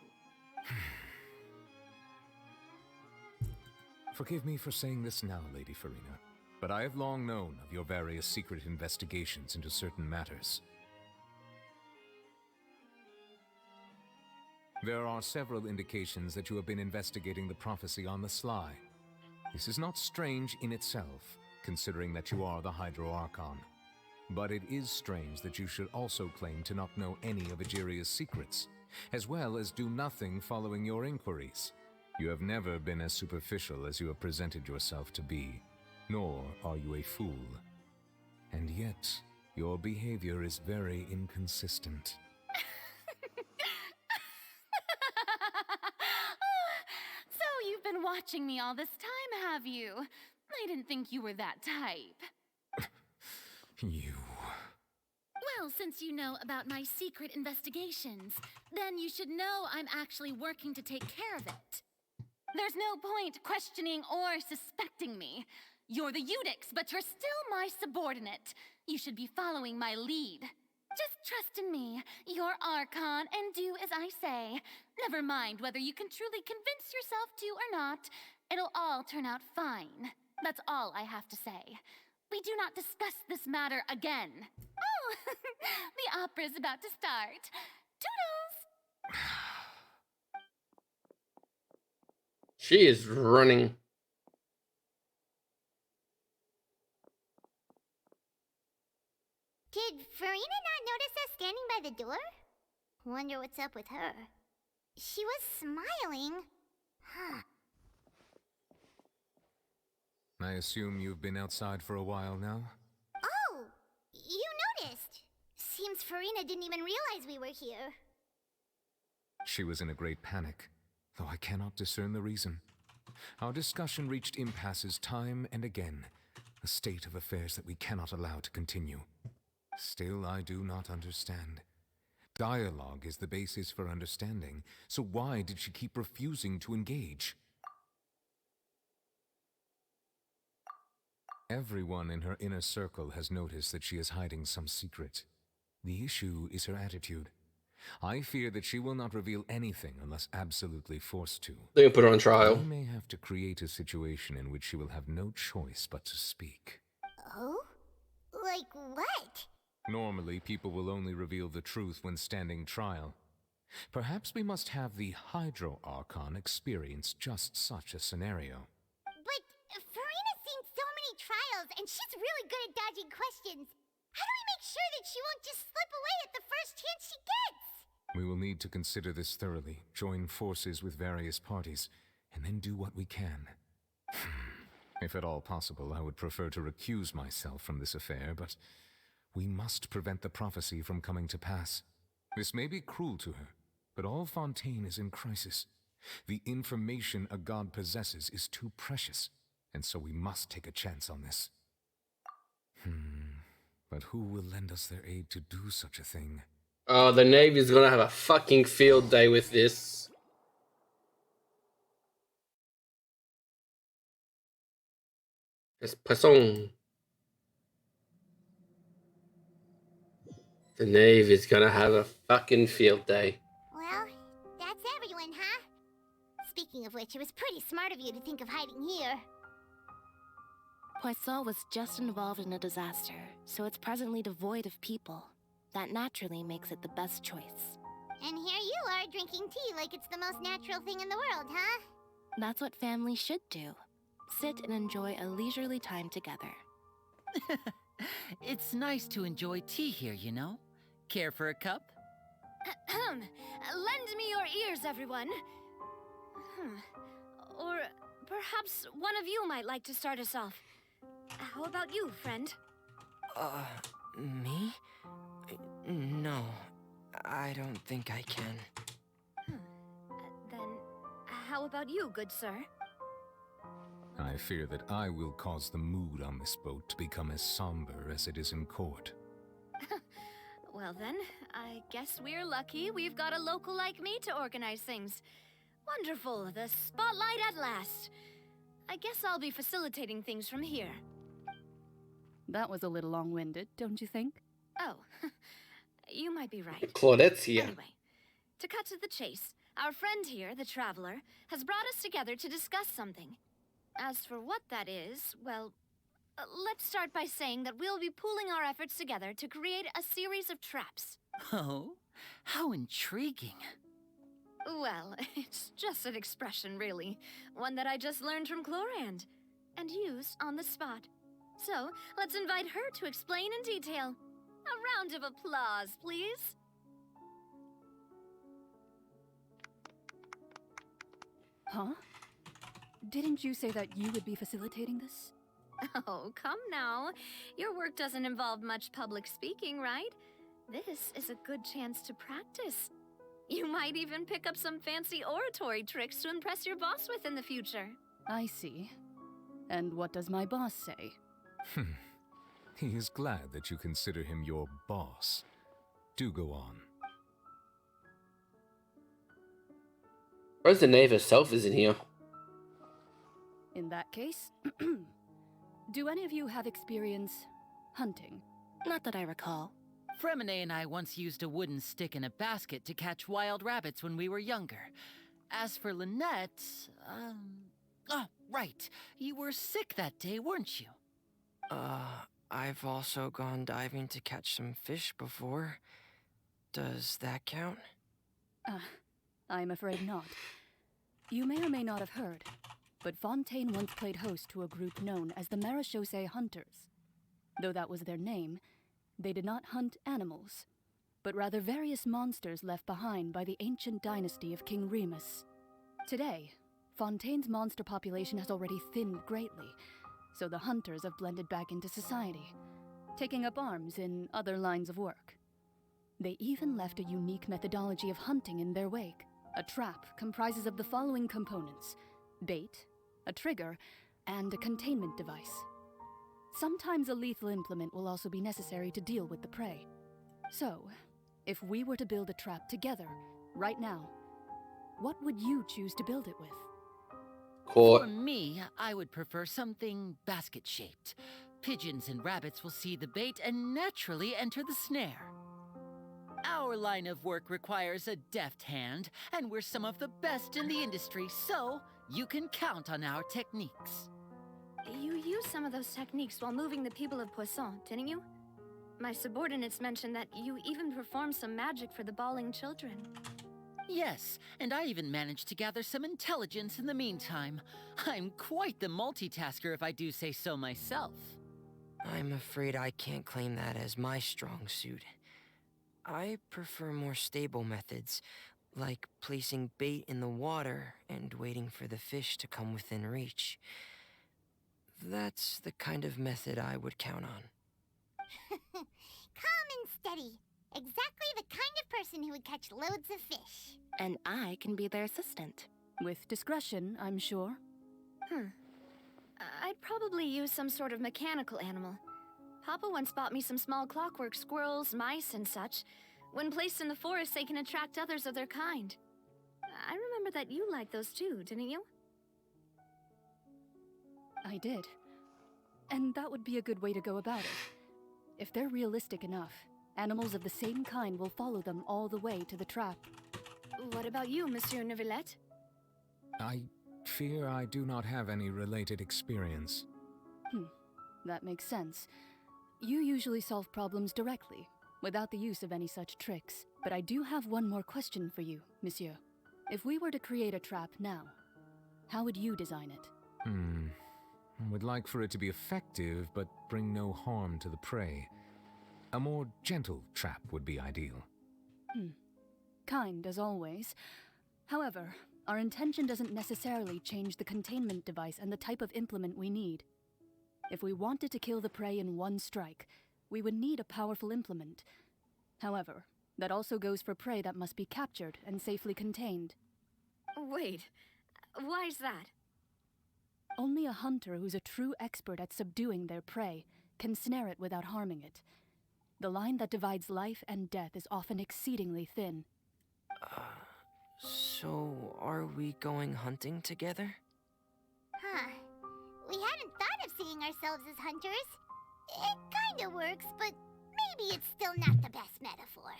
Forgive me for saying this now, Lady Farina, but I have long known of your various secret investigations into certain matters. There are several indications that you have been investigating the prophecy on the sly. This is not strange in itself, considering that you are the Hydro Archon. But it is strange that you should also claim to not know any of Egeria's secrets, as well as do nothing following your inquiries. You have never been as superficial as you have presented yourself to be, nor are you a fool. And yet, your behavior is very inconsistent. So you've been watching me all this time, have you? I didn't think you were that type. You... Well, since you know about my secret investigations, then you should know I'm actually working to take care of it. There's no point questioning or suspecting me. You're the Eudix, but you're still my subordinate. You should be following my lead. Just trust in me, your Archon, and do as I say. Never mind whether you can truly convince yourself to or not. It'll all turn out fine. That's all I have to say. We do not discuss this matter again. Oh, the opera's about to start. Toodles! She is running. Did Farina not notice us standing by the door? Wonder what's up with her. She was smiling. Huh. I assume you've been outside for a while now? Oh, you noticed. Seems Farina didn't even realize we were here. She was in a great panic, though I cannot discern the reason. Our discussion reached impasses time and again, a state of affairs that we cannot allow to continue. Still, I do not understand. Dialogue is the basis for understanding, so why did she keep refusing to engage? Everyone in her inner circle has noticed that she is hiding some secret. The issue is her attitude. I fear that she will not reveal anything unless absolutely forced to. They're gonna put her on trial. We may have to create a situation in which she will have no choice but to speak. Oh? Like what? Normally, people will only reveal the truth when standing trial. Perhaps we must have the Hydro Archon experience just such a scenario. But Farina's seen so many trials, and she's really good at dodging questions. How do we make sure that she won't just slip away at the first chance she gets? We will need to consider this thoroughly, join forces with various parties, and then do what we can. If at all possible, I would prefer to recuse myself from this affair, but we must prevent the prophecy from coming to pass. This may be cruel to her, but all Fontaine is in crisis. The information a god possesses is too precious, and so we must take a chance on this. But who will lend us their aid to do such a thing? Oh, the Navy's gonna have a fucking field day with this. It's Poisson. The Navy's gonna have a fucking field day. Well, that's everyone, huh? Speaking of which, it was pretty smart of you to think of hiding here. Poisson was just involved in a disaster, so it's presently devoid of people. That naturally makes it the best choice. And here you are drinking tea like it's the most natural thing in the world, huh? That's what family should do. Sit and enjoy a leisurely time together. It's nice to enjoy tea here, you know? Care for a cup? Lend me your ears, everyone. Or perhaps one of you might like to start us off. How about you, friend? Me? No, I don't think I can. Then, how about you, good sir? I fear that I will cause the mood on this boat to become as somber as it is in court. Well then, I guess we're lucky we've got a local like me to organize things. Wonderful, the spotlight at last. I guess I'll be facilitating things from here. That was a little long-winded, don't you think? Oh, you might be right. Claudette's here. Anyway, to cut to the chase, our friend here, the Traveler, has brought us together to discuss something. As for what that is, well, let's start by saying that we'll be pooling our efforts together to create a series of traps. Oh, how intriguing. Well, it's just an expression, really. One that I just learned from Chlorand, and used on the spot. So, let's invite her to explain in detail. A round of applause, please. Huh? Didn't you say that you would be facilitating this? Oh, come now. Your work doesn't involve much public speaking, right? This is a good chance to practice. You might even pick up some fancy oratory tricks to impress your boss with in the future. I see. And what does my boss say? He is glad that you consider him your boss. Do go on. Where's the knave herself isn't here? In that case, do any of you have experience hunting? Not that I recall. Fremine and I once used a wooden stick in a basket to catch wild rabbits when we were younger. As for Lynette, oh, right. You were sick that day, weren't you? I've also gone diving to catch some fish before. Does that count? I'm afraid not. You may or may not have heard, but Fontaine once played host to a group known as the Marechaussee Hunters. Though that was their name, they did not hunt animals, but rather various monsters left behind by the ancient dynasty of King Remus. Today, Fontaine's monster population has already thinned greatly, so the hunters have blended back into society, taking up arms in other lines of work. They even left a unique methodology of hunting in their wake. A trap comprises of the following components: bait, a trigger, and a containment device. Sometimes a lethal implement will also be necessary to deal with the prey. So, if we were to build a trap together, right now, what would you choose to build it with? For me, I would prefer something basket-shaped. Pigeons and rabbits will see the bait and naturally enter the snare. Our line of work requires a deft hand, and we're some of the best in the industry, so you can count on our techniques. You used some of those techniques while moving the people of Poisson, didn't you? My subordinates mentioned that you even performed some magic for the bawling children. Yes, and I even managed to gather some intelligence in the meantime. I'm quite the multitasker if I do say so myself. I'm afraid I can't claim that as my strong suit. I prefer more stable methods, like placing bait in the water and waiting for the fish to come within reach. That's the kind of method I would count on. Calm and steady. Exactly the kind of person who would catch loads of fish. And I can be their assistant. With discretion, I'm sure. I'd probably use some sort of mechanical animal. Papa once bought me some small clockwork squirrels, mice, and such. When placed in the forest, they can attract others of their kind. I remember that you liked those too, didn't you? I did. And that would be a good way to go about it. If they're realistic enough, animals of the same kind will follow them all the way to the trap. What about you, Monsieur Neuvillette? I fear I do not have any related experience. That makes sense. You usually solve problems directly, without the use of any such tricks. But I do have one more question for you, Monsieur. If we were to create a trap now, how would you design it? I would like for it to be effective, but bring no harm to the prey. A more gentle trap would be ideal. Kind, as always. However, our intention doesn't necessarily change the containment device and the type of implement we need. If we wanted to kill the prey in one strike, we would need a powerful implement. However, that also goes for prey that must be captured and safely contained. Wait, why's that? Only a hunter who's a true expert at subduing their prey can snare it without harming it. The line that divides life and death is often exceedingly thin. So are we going hunting together? We hadn't thought of seeing ourselves as hunters. It kinda works, but maybe it's still not the best metaphor.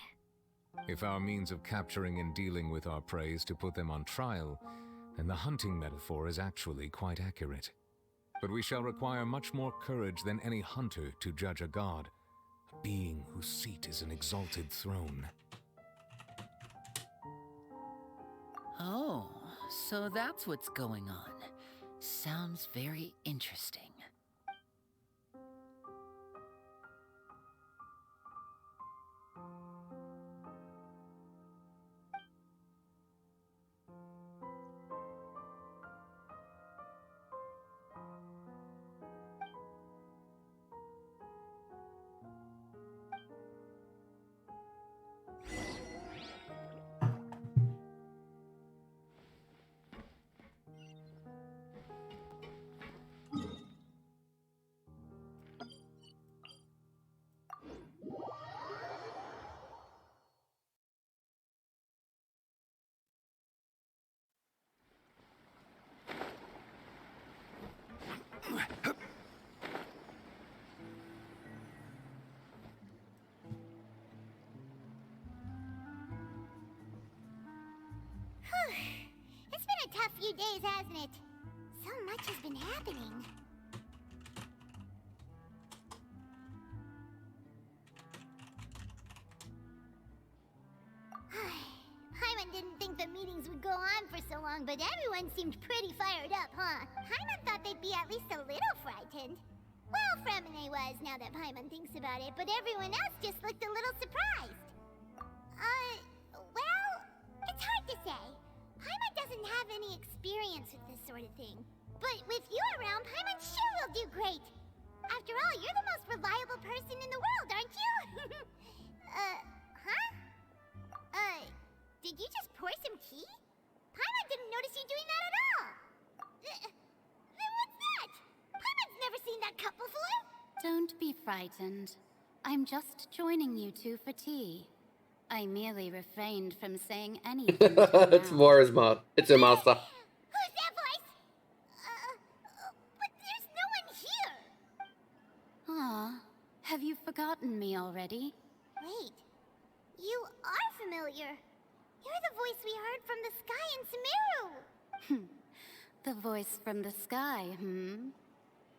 If our means of capturing and dealing with our prey is to put them on trial, then the hunting metaphor is actually quite accurate. But we shall require much more courage than any hunter to judge a god, a being whose seat is an exalted throne. Oh, so that's what's going on. Sounds very interesting. It's been a tough few days, hasn't it? So much has been happening. Paimon didn't think the meetings would go on for so long, but everyone seemed pretty fired up, huh? Paimon thought they'd be at least a little frightened. Well, Fremine was, now that Paimon thinks about it, but everyone else just looked a little surprised. Well, it's hard to say. Paimon doesn't have any experience with this sort of thing. But with you around, Paimon sure will do great. After all, you're the most reliable person in the world, aren't you? Huh? Did you just pour some tea? Paimon didn't notice you doing that at all. Then what's that? Paimon's never seen that cup before. Don't be frightened. I'm just joining you two for tea. I merely refrained from saying anything. It's Mara's mouth. It's a master. Who's that voice? But there's no one here. Ah, have you forgotten me already? Wait, you are familiar. You're the voice we heard from the sky in Sumeru. The voice from the sky,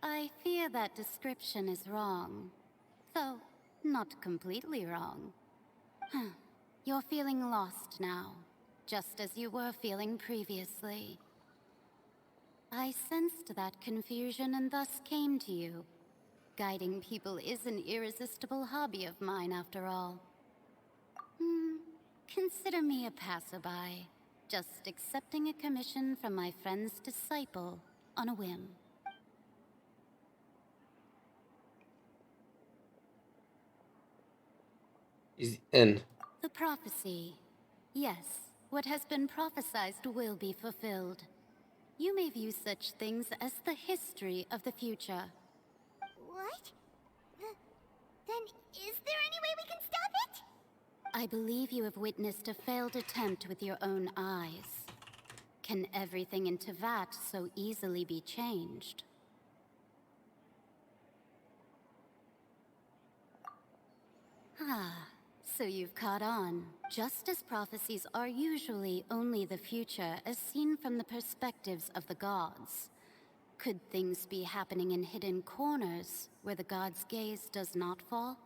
I fear that description is wrong. Though, not completely wrong. You're feeling lost now, just as you were feeling previously. I sensed that confusion and thus came to you. Guiding people is an irresistible hobby of mine, after all. Consider me a passerby, just accepting a commission from my friend's disciple on a whim. He's in. The prophecy. Yes, what has been prophesied will be fulfilled. You may view such things as the history of the future. What? Then is there any way we can stop it? I believe you have witnessed a failed attempt with your own eyes. Can everything in Teyvat so easily be changed? Ah, so you've caught on. Just as prophecies are usually only the future as seen from the perspectives of the gods. Could things be happening in hidden corners where the god's gaze does not fall?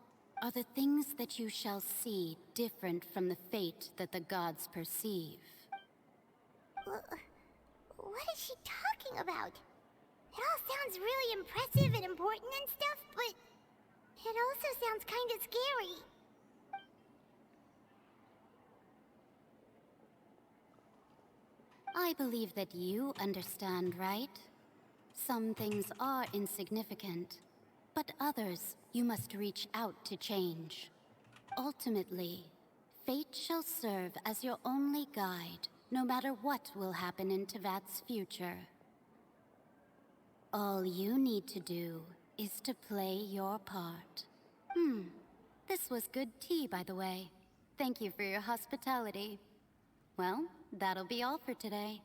Are the things that you shall see different from the fate that the gods perceive? What is she talking about? It all sounds really impressive and important and stuff, but it also sounds kind of scary. I believe that you understand, right? Some things are insignificant, but others you must reach out to change. Ultimately, fate shall serve as your only guide, no matter what will happen in Teyvat's future. All you need to do is to play your part. This was good tea, by the way. Thank you for your hospitality. Well, that'll be all for today.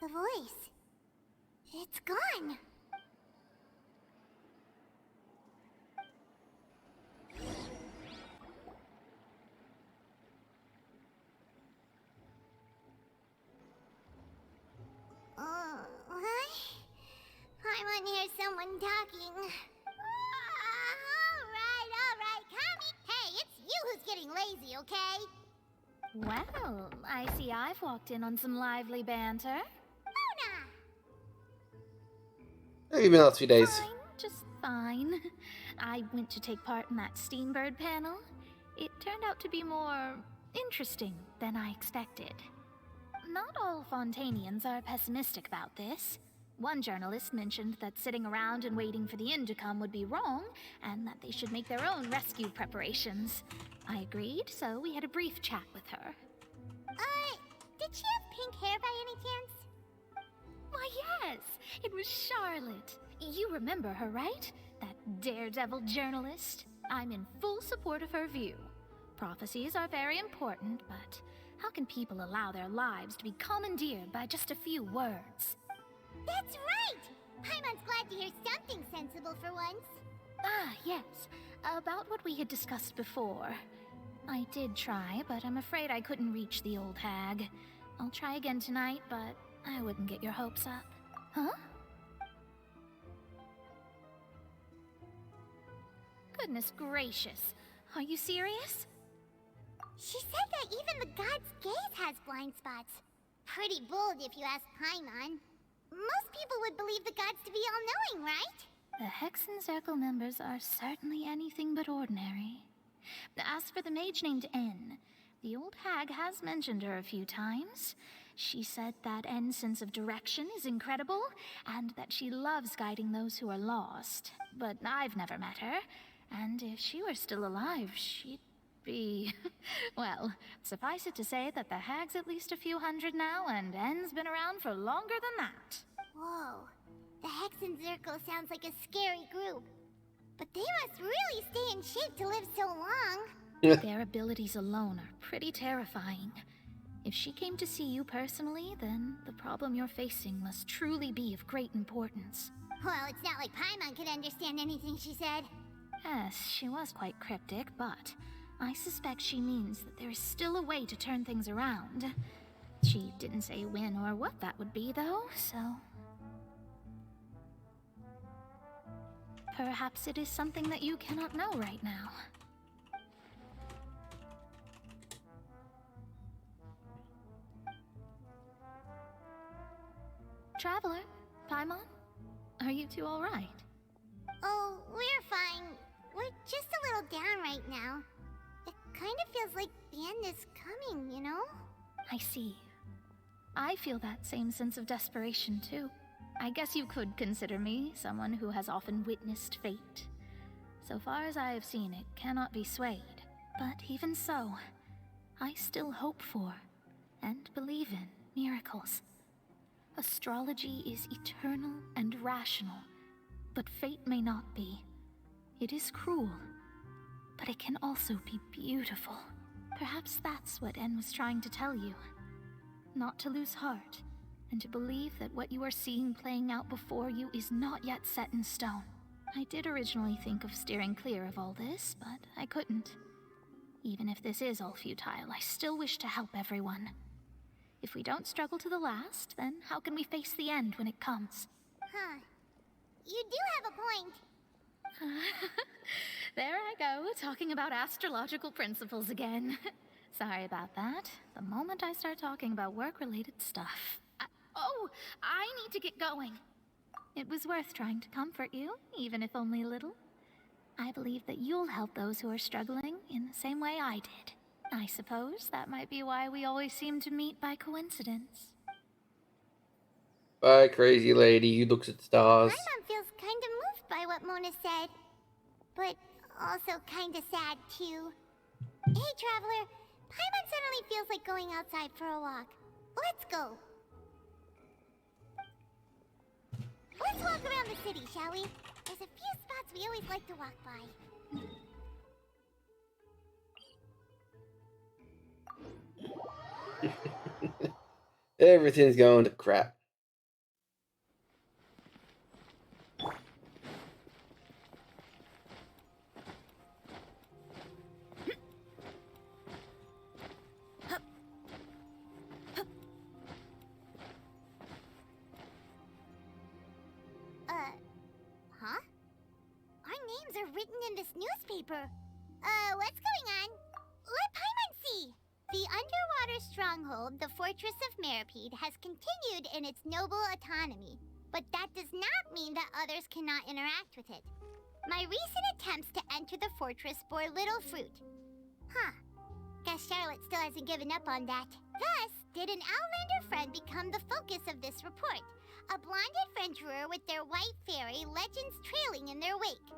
The voice. It's gone. What? I want to hear someone talking. All right, Kami. Hey, it's you who's getting lazy, okay? Well, I see I've walked in on some lively banter. Even the last few days. Fine, just fine. I went to take part in that Steambird panel. It turned out to be more interesting than I expected. Not all Fontainians are pessimistic about this. One journalist mentioned that sitting around and waiting for the end to come would be wrong, and that they should make their own rescue preparations. I agreed, so we had a brief chat with her. Did she have pink hair by any chance? Why, yes! It was Charlotte. You remember her, right? That daredevil journalist? I'm in full support of her view. Prophecies are very important, but how can people allow their lives to be commandeered by just a few words? That's right! Paimon's glad to hear something sensible for once. Ah, yes. About what we had discussed before. I did try, but I'm afraid I couldn't reach the old hag. I'll try again tonight, but I wouldn't get your hopes up. Huh? Goodness gracious. Are you serious? She said that even the god's gaze has blind spots. Pretty bold if you ask Paimon. Most people would believe the gods to be all-knowing, right? The Hexen Circle members are certainly anything but ordinary. As for the mage named N, the old hag has mentioned her a few times. She said that N's sense of direction is incredible, and that she loves guiding those who are lost. But I've never met her, and if she were still alive, she'd be... well, suffice it to say that the hag's at least a few hundred now, and N's been around for longer than that. Whoa. The Hexen Circle sounds like a scary group. But they must really stay in shape to live so long. Their abilities alone are pretty terrifying. If she came to see you personally, then the problem you're facing must truly be of great importance. Well, it's not like Paimon could understand anything she said. Yes, she was quite cryptic, but I suspect she means that there is still a way to turn things around. She didn't say when or what that would be, though, so... perhaps it is something that you cannot know right now. Traveler, Paimon, are you two all right? Oh, we're fine. We're just a little down right now. It kind of feels like the end is coming, you know? I see. I feel that same sense of desperation, too. I guess you could consider me someone who has often witnessed fate. So far as I have seen, it cannot be swayed. But even so, I still hope for and believe in miracles. Astrology is eternal and rational, but fate may not be. It is cruel, but it can also be beautiful. Perhaps that's what En was trying to tell you. Not to lose heart, and to believe that what you are seeing playing out before you is not yet set in stone. I did originally think of steering clear of all this, but I couldn't. Even if this is all futile, I still wish to help everyone. If we don't struggle to the last, then how can we face the end when it comes? Huh. You do have a point. There I go, talking about astrological principles again. Sorry about that. The moment I start talking about work-related stuff... I need to get going. It was worth trying to comfort you, even if only a little. I believe that you'll help those who are struggling in the same way I did. I suppose that might be why we always seem to meet by coincidence. Bye, crazy lady who looks at stars. Paimon feels kind of moved by what Mona said. But also kind of sad, too. Hey, Traveler. Paimon suddenly feels like going outside for a walk. Let's go. Let's walk around the city, shall we? There's a few spots we always like to walk by. Everything's going to crap. Huh? Our names are written in this newspaper. What's going on? Let Paimon see! The underwater stronghold, the Fortress of Meripede, has continued in its noble autonomy. But that does not mean that others cannot interact with it. My recent attempts to enter the fortress bore little fruit. Huh. Guess Charlotte still hasn't given up on that. Thus, did an Outlander friend become the focus of this report. A blonde adventurer with their white fairy, legends trailing in their wake.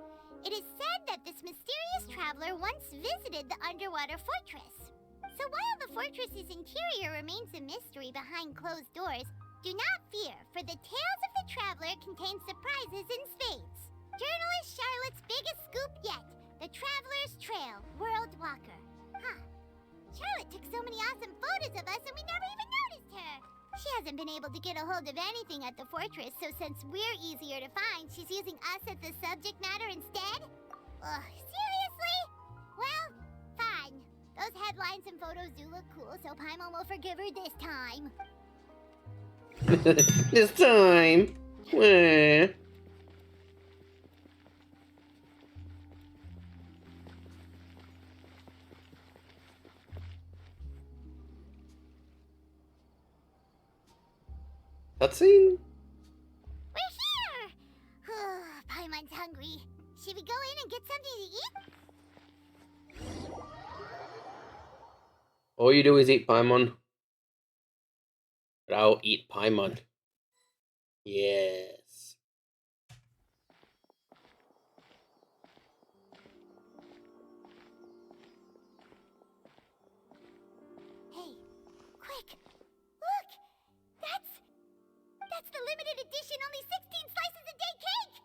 It is said that this mysterious traveler once visited the underwater fortress. So while the fortress's interior remains a mystery behind closed doors, do not fear, for the tales of the traveler contain surprises in spades. Journalist Charlotte's biggest scoop yet, the Traveler's Trail, World Walker. Huh. Charlotte took so many awesome photos of us and we never even noticed her. She hasn't been able to get a hold of anything at the fortress, so since we're easier to find, she's using us as the subject matter instead? Ugh, seriously? Well, fine. Those headlines and photos do look cool, so Paimon will forgive her this time. This time. Wah. Cutscene? We're here! Paimon's hungry. Should we go in and get something to eat? All you do is eat Paimon. But I'll eat Paimon. Yes. Hey, quick! Look! That's the limited edition only 16 slices a day cake!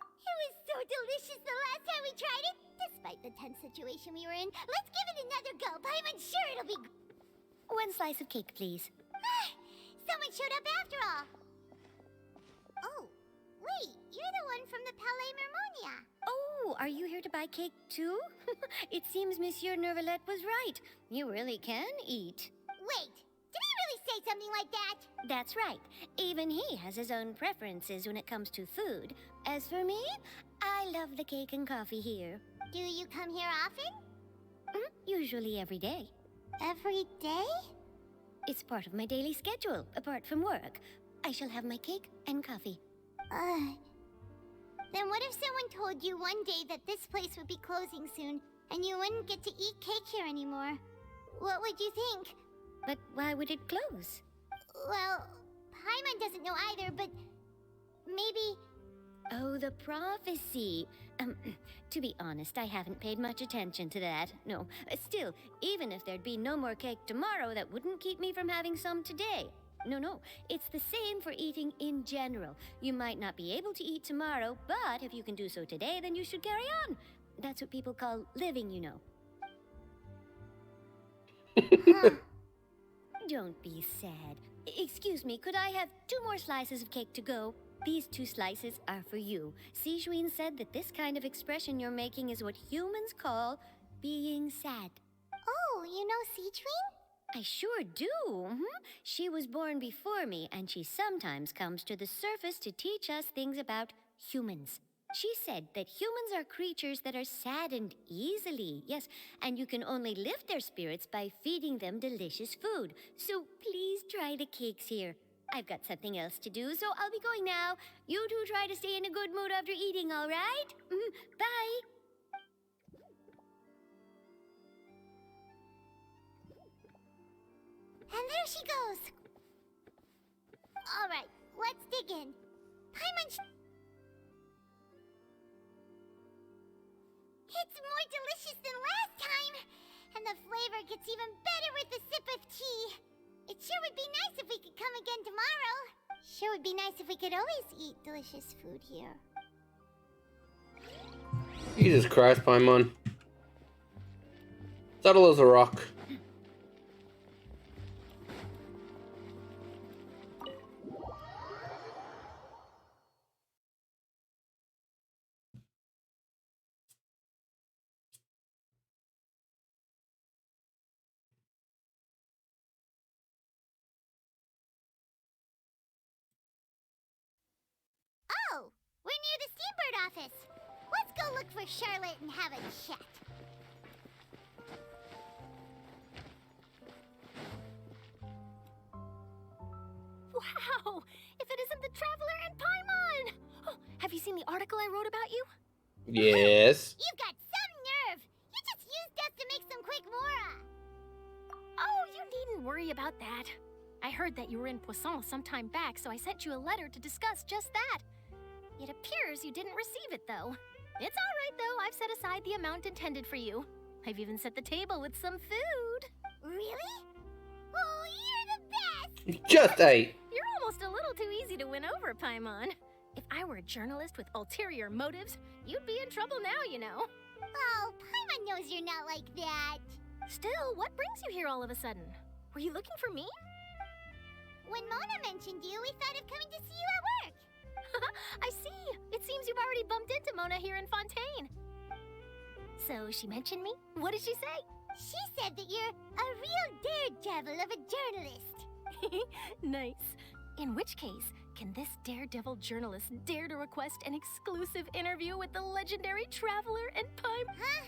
It was so delicious the last time we tried it. Despite the tense situation we were in, let's give it another go. I'm sure it'll be... One slice of cake, please. Someone showed up after all. Oh, wait, you're the one from the Palais Mermonia. Oh, are you here to buy cake too? It seems Monsieur Nervalette was right. You really can eat. Wait, did he really say something like that? That's right. Even he has his own preferences when it comes to food. As for me, I love the cake and coffee here. Do you come here often? Usually every day. Every day? It's part of my daily schedule, apart from work. I shall have my cake and coffee. Then what if someone told you one day that this place would be closing soon, and you wouldn't get to eat cake here anymore? What would you think? But why would it close? Well, Paimon doesn't know either, but maybe... Oh, the prophecy. To be honest, I haven't paid much attention to that. No, still, even if there'd be no more cake tomorrow, that wouldn't keep me from having some today. No, it's the same for eating in general. You might not be able to eat tomorrow, but if you can do so today, then you should carry on. That's what people call living, you know. Don't be sad. Excuse me, could I have 2 more slices of cake to go? These 2 slices are for you. Sijuin said that this kind of expression you're making is what humans call being sad. Oh, you know Sijuin? I sure do. She was born before me, and she sometimes comes to the surface to teach us things about humans. She said that humans are creatures that are saddened easily, yes, and you can only lift their spirits by feeding them delicious food. So please try the cakes here. I've got something else to do, so I'll be going now. You two try to stay in a good mood after eating, all right? Bye. And there she goes. All right, let's dig in. Paimon... It's more delicious than last time! And the flavor gets even better with a sip of tea. It sure would be nice if we could come again tomorrow. Sure would be nice if we could always eat delicious food here. Jesus Christ, Paimon. Subtle as a rock. Oh, we're near the Steambird office. Let's go look for Charlotte and have a chat. Wow! If it isn't the Traveler and Paimon! Oh, have you seen the article I wrote about you? Yes. You've got some nerve. You just used us to make some quick mora. Oh, you needn't worry about that. I heard that you were in Poisson some time back, so I sent you a letter to discuss just that. It appears you didn't receive it, though. It's all right, though. I've set aside the amount intended for you. I've even set the table with some food. Really? Oh, you're the best! Just ate. You're almost a little too easy to win over, Paimon. If I were a journalist with ulterior motives, you'd be in trouble now, you know. Oh, Paimon knows you're not like that. Still, what brings you here all of a sudden? Were you looking for me? When Mona mentioned you, we thought of coming to see you at work. I see. It seems you've already bumped into Mona here in Fontaine. So she mentioned me? What did she say? She said that you're a real daredevil of a journalist. Nice. In which case, can this daredevil journalist dare to request an exclusive interview with the legendary Traveler and Paimon? Huh?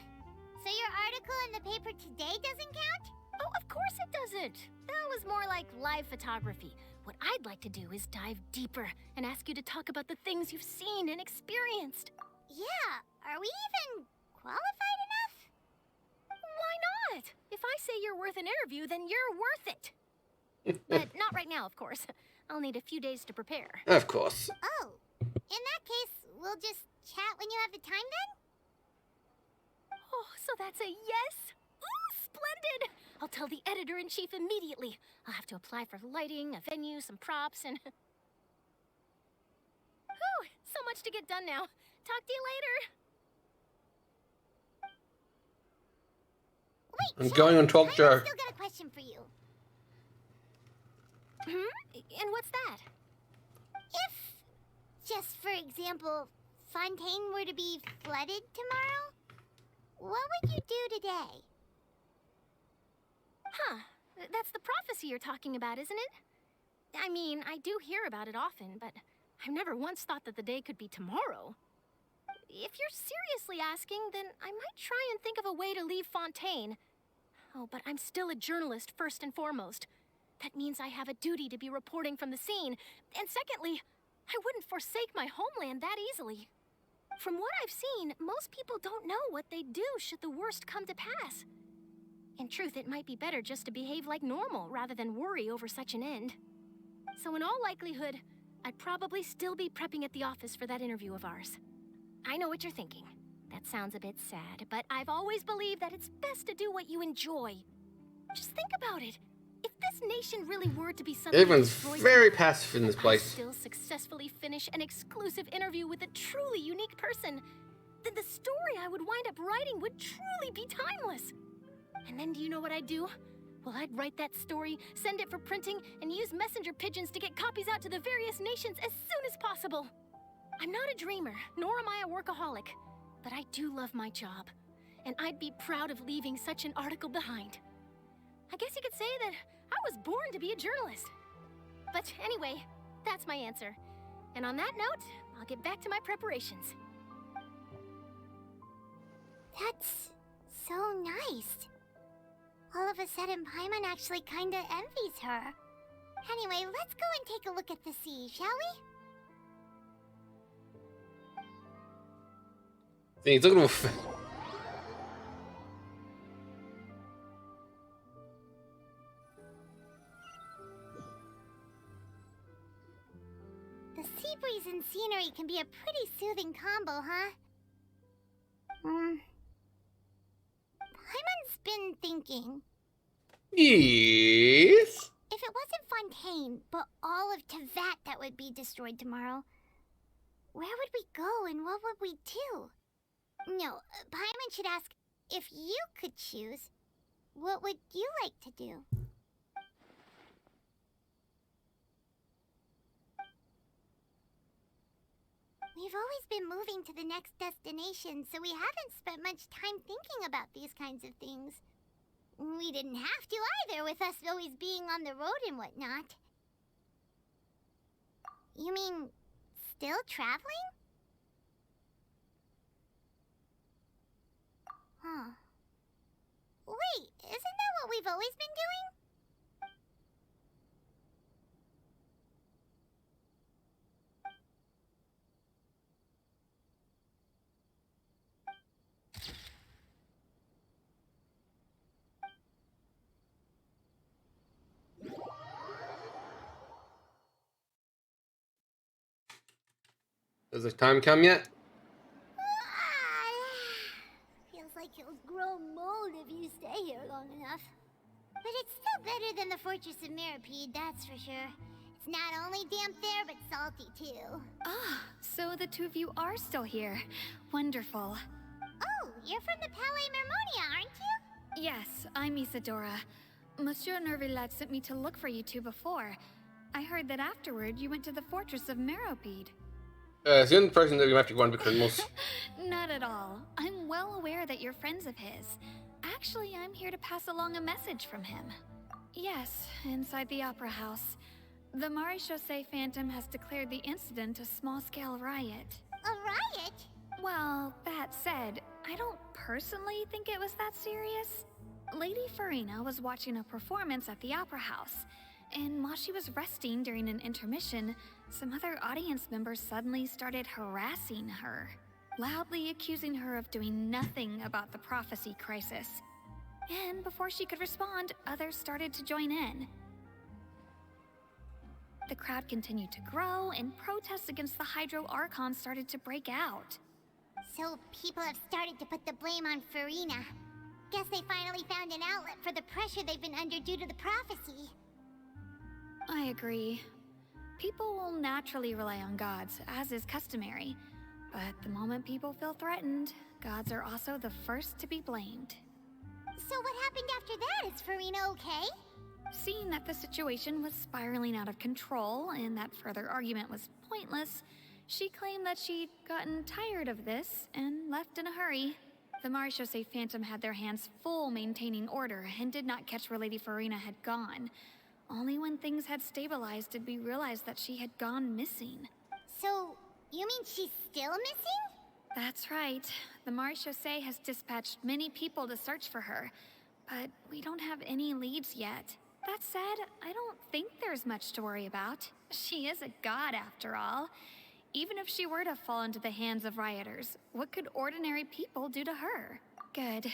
So your article in the paper today doesn't count? Oh, of course it doesn't. That was more like live photography. What I'd like to do is dive deeper and ask you to talk about the things you've seen and experienced. Yeah, are we even qualified enough? Why not? If I say you're worth an interview, then you're worth it. But not right now, of course. I'll need a few days to prepare. Of course. Oh, in that case, we'll just chat when you have the time then? Oh, so that's a yes? Ooh, splendid! I'll tell the editor-in-chief immediately. I'll have to apply for lighting, a venue, some props, and... Whew, so much to get done now. Talk to you later. I'm going on talk show. I've still got a question for you. And what's that? If, just for example, Fontaine were to be flooded tomorrow, what would you do today? Huh. That's the prophecy you're talking about, isn't it? I mean, I do hear about it often, but I've never once thought that the day could be tomorrow. If you're seriously asking, then I might try and think of a way to leave Fontaine. Oh, but I'm still a journalist first and foremost. That means I have a duty to be reporting from the scene. And secondly, I wouldn't forsake my homeland that easily. From what I've seen, most people don't know what they'd do should the worst come to pass. In truth, it might be better just to behave like normal rather than worry over such an end. So in all likelihood, I'd probably still be prepping at the office for that interview of ours. I know what you're thinking. That sounds a bit sad, but I've always believed that it's best to do what you enjoy. Just think about it. If this nation really were to be suddenly Everyone's destroyed, very passive in this I'd place. still successfully finish an exclusive interview with a truly unique person, then the story I would wind up writing would truly be timeless. And then do you know what I'd do? Well, I'd write that story, send it for printing, and use messenger pigeons to get copies out to the various nations as soon as possible. I'm not a dreamer, nor am I a workaholic, but I do love my job, and I'd be proud of leaving such an article behind. I guess you could say that I was born to be a journalist. But anyway, that's my answer. And on that note, I'll get back to my preparations. That's so nice. All of a sudden, Paimon actually kinda envies her. Anyway, let's go and take a look at the sea, shall we? He's looking for... The sea breeze and scenery can be a pretty soothing combo, huh? Paimon's been thinking. Yes? If it wasn't Fontaine, but all of Tevat that would be destroyed tomorrow, where would we go and what would we do? No, Paimon should ask, if you could choose, what would you like to do? We've always been moving to the next destination, so we haven't spent much time thinking about these kinds of things. We didn't have to either, with us always being on the road and whatnot. You mean, still traveling? Huh. Wait, isn't that what we've always been doing? Has the time come yet? Feels like you'll grow mold if you stay here long enough. But it's still better than the Fortress of Mirapede, that's for sure. It's not only damp there, but salty too. Ah, so the two of you are still here. Wonderful. Oh, you're from the Palais Mermonia, aren't you? Yes, I'm Isadora. Monsieur Nervillet sent me to look for you two before. I heard that afterward you went to the Fortress of Mirapede. It's the only person that we have to go on because most... Not at all. I'm well aware that you're friends of his. Actually, I'm here to pass along a message from him. Yes, inside the Opera House. The Maréchaussée Phantom has declared the incident a small-scale riot. A riot? Well, that said, I don't personally think it was that serious. Lady Farina was watching a performance at the Opera House, and while she was resting during an intermission, some other audience members suddenly started harassing her, loudly accusing her of doing nothing about the prophecy crisis. And before she could respond, others started to join in. The crowd continued to grow, and protests against the Hydro Archon started to break out. So people have started to put the blame on Farina. Guess they finally found an outlet for the pressure they've been under due to the prophecy. I agree. People will naturally rely on gods, as is customary. But the moment people feel threatened, gods are also the first to be blamed. So what happened after that? Is Farina okay? Seeing that the situation was spiraling out of control and that further argument was pointless, she claimed that she'd gotten tired of this and left in a hurry. The Marechaussee Phantom had their hands full maintaining order and did not catch where Lady Farina had gone. Only when things had stabilized did we realize that she had gone missing. So, you mean she's still missing? That's right. The Marechaussee has dispatched many people to search for her, but we don't have any leads yet. That said, I don't think there's much to worry about. She is a god after all. Even if she were to fall into the hands of rioters, what could ordinary people do to her? Good.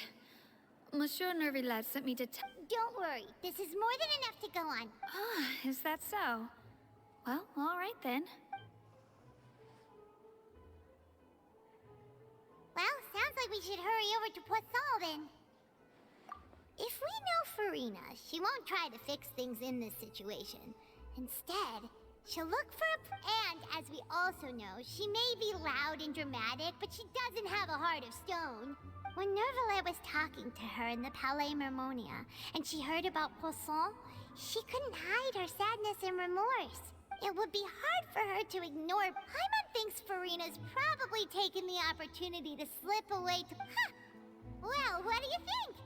Monsieur Nervillet sent me to Don't worry, this is more than enough to go on. Ah, is that so? Well, all right then. Well, sounds like we should hurry over to Poisson then. If we know Farina, she won't try to fix things in this situation. Instead, she'll look for and as we also know, she may be loud and dramatic, but she doesn't have a heart of stone. When Nervillet was talking to her in the Palais Mermonia, and she heard about Poisson, she couldn't hide her sadness and remorse. It would be hard for her to ignore. Paimon thinks Farina's probably taken the opportunity to slip away to... Huh! Well, what do you think?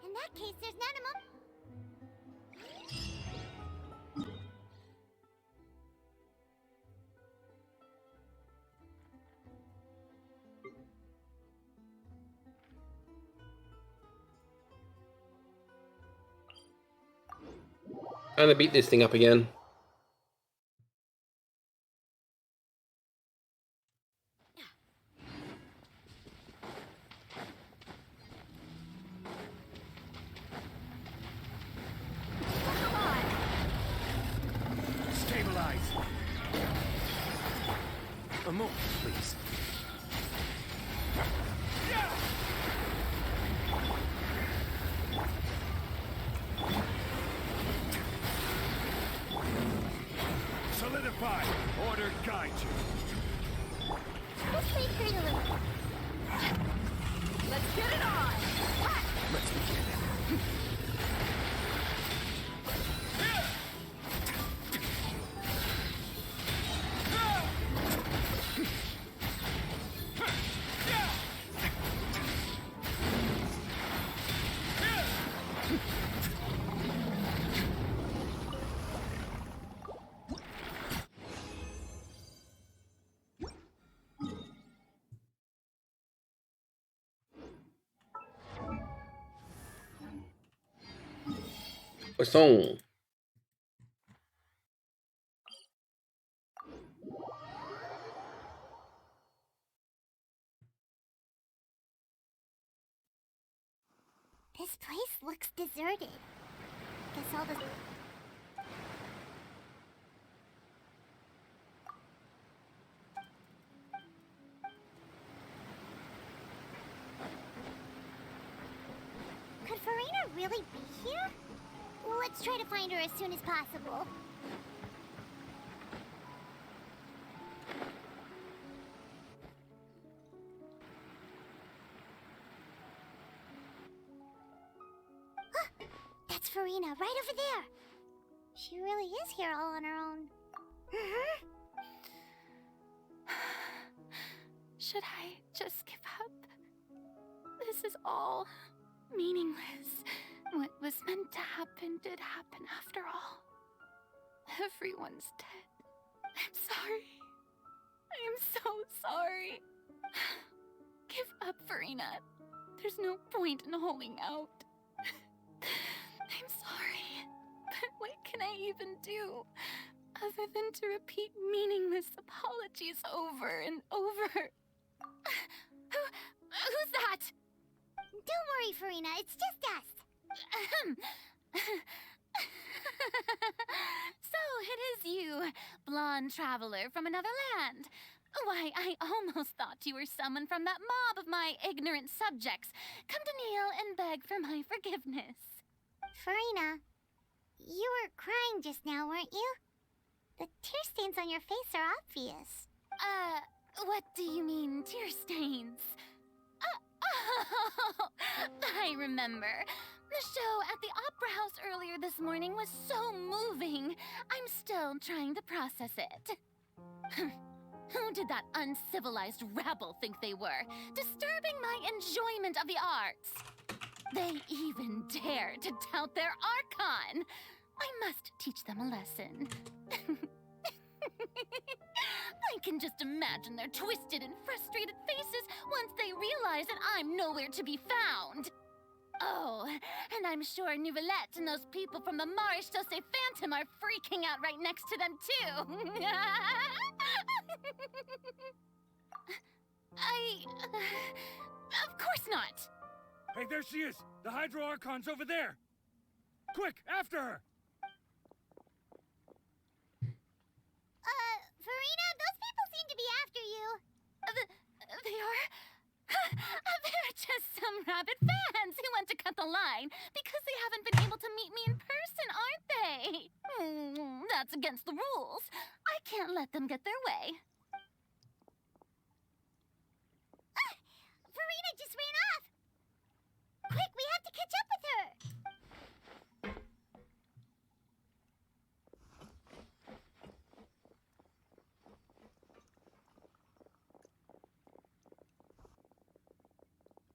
In that case, there's not a moment... Trying to beat this thing up again. Stabilize. A moment, please. Solidify. Order guide you. Let's wait for you a little. Let's get it on! Let's begin. Poisson. This place looks deserted. Guess all the... Could Farina really be here? Let's try to find her as soon as possible. That's Farina, right over there. She really is here all on her own. Should I just give up? This is all meaningless. What was meant to happen did happen after all. Everyone's dead. I'm sorry. I am so sorry. Give up, Farina. There's no point in holding out. I'm sorry, but what can I even do other than to repeat meaningless apologies over and over? Who's that? Don't worry, Farina, it's just us. So it is you, blonde traveler from another land. Why, I almost thought you were someone from that mob of my ignorant subjects, come to kneel and beg for my forgiveness. Farina, you were crying just now, weren't you? The tear stains on your face are obvious. What do you mean, tear stains? Oh, I remember. The show at the Opera House earlier this morning was so moving. I'm still trying to process it. Who did that uncivilized rabble think they were, disturbing my enjoyment of the arts? They even dare to tout their Archon. I must teach them a lesson. I can just imagine their twisted and frustrated faces once they realize that I'm nowhere to be found. Oh, and I'm sure Nouvellette and those people from the Maréchaussée Phantom are freaking out right next to them, too. Of course not. Hey, there she is! The Hydro Archon's over there! Quick, after her! Farina, those people seem to be after you. They are? They're just some rabid fans who want to cut the line because they haven't been able to meet me in person, aren't they? That's against the rules. I can't let them get their way. Farina just ran off. Quick, we have to catch up with her.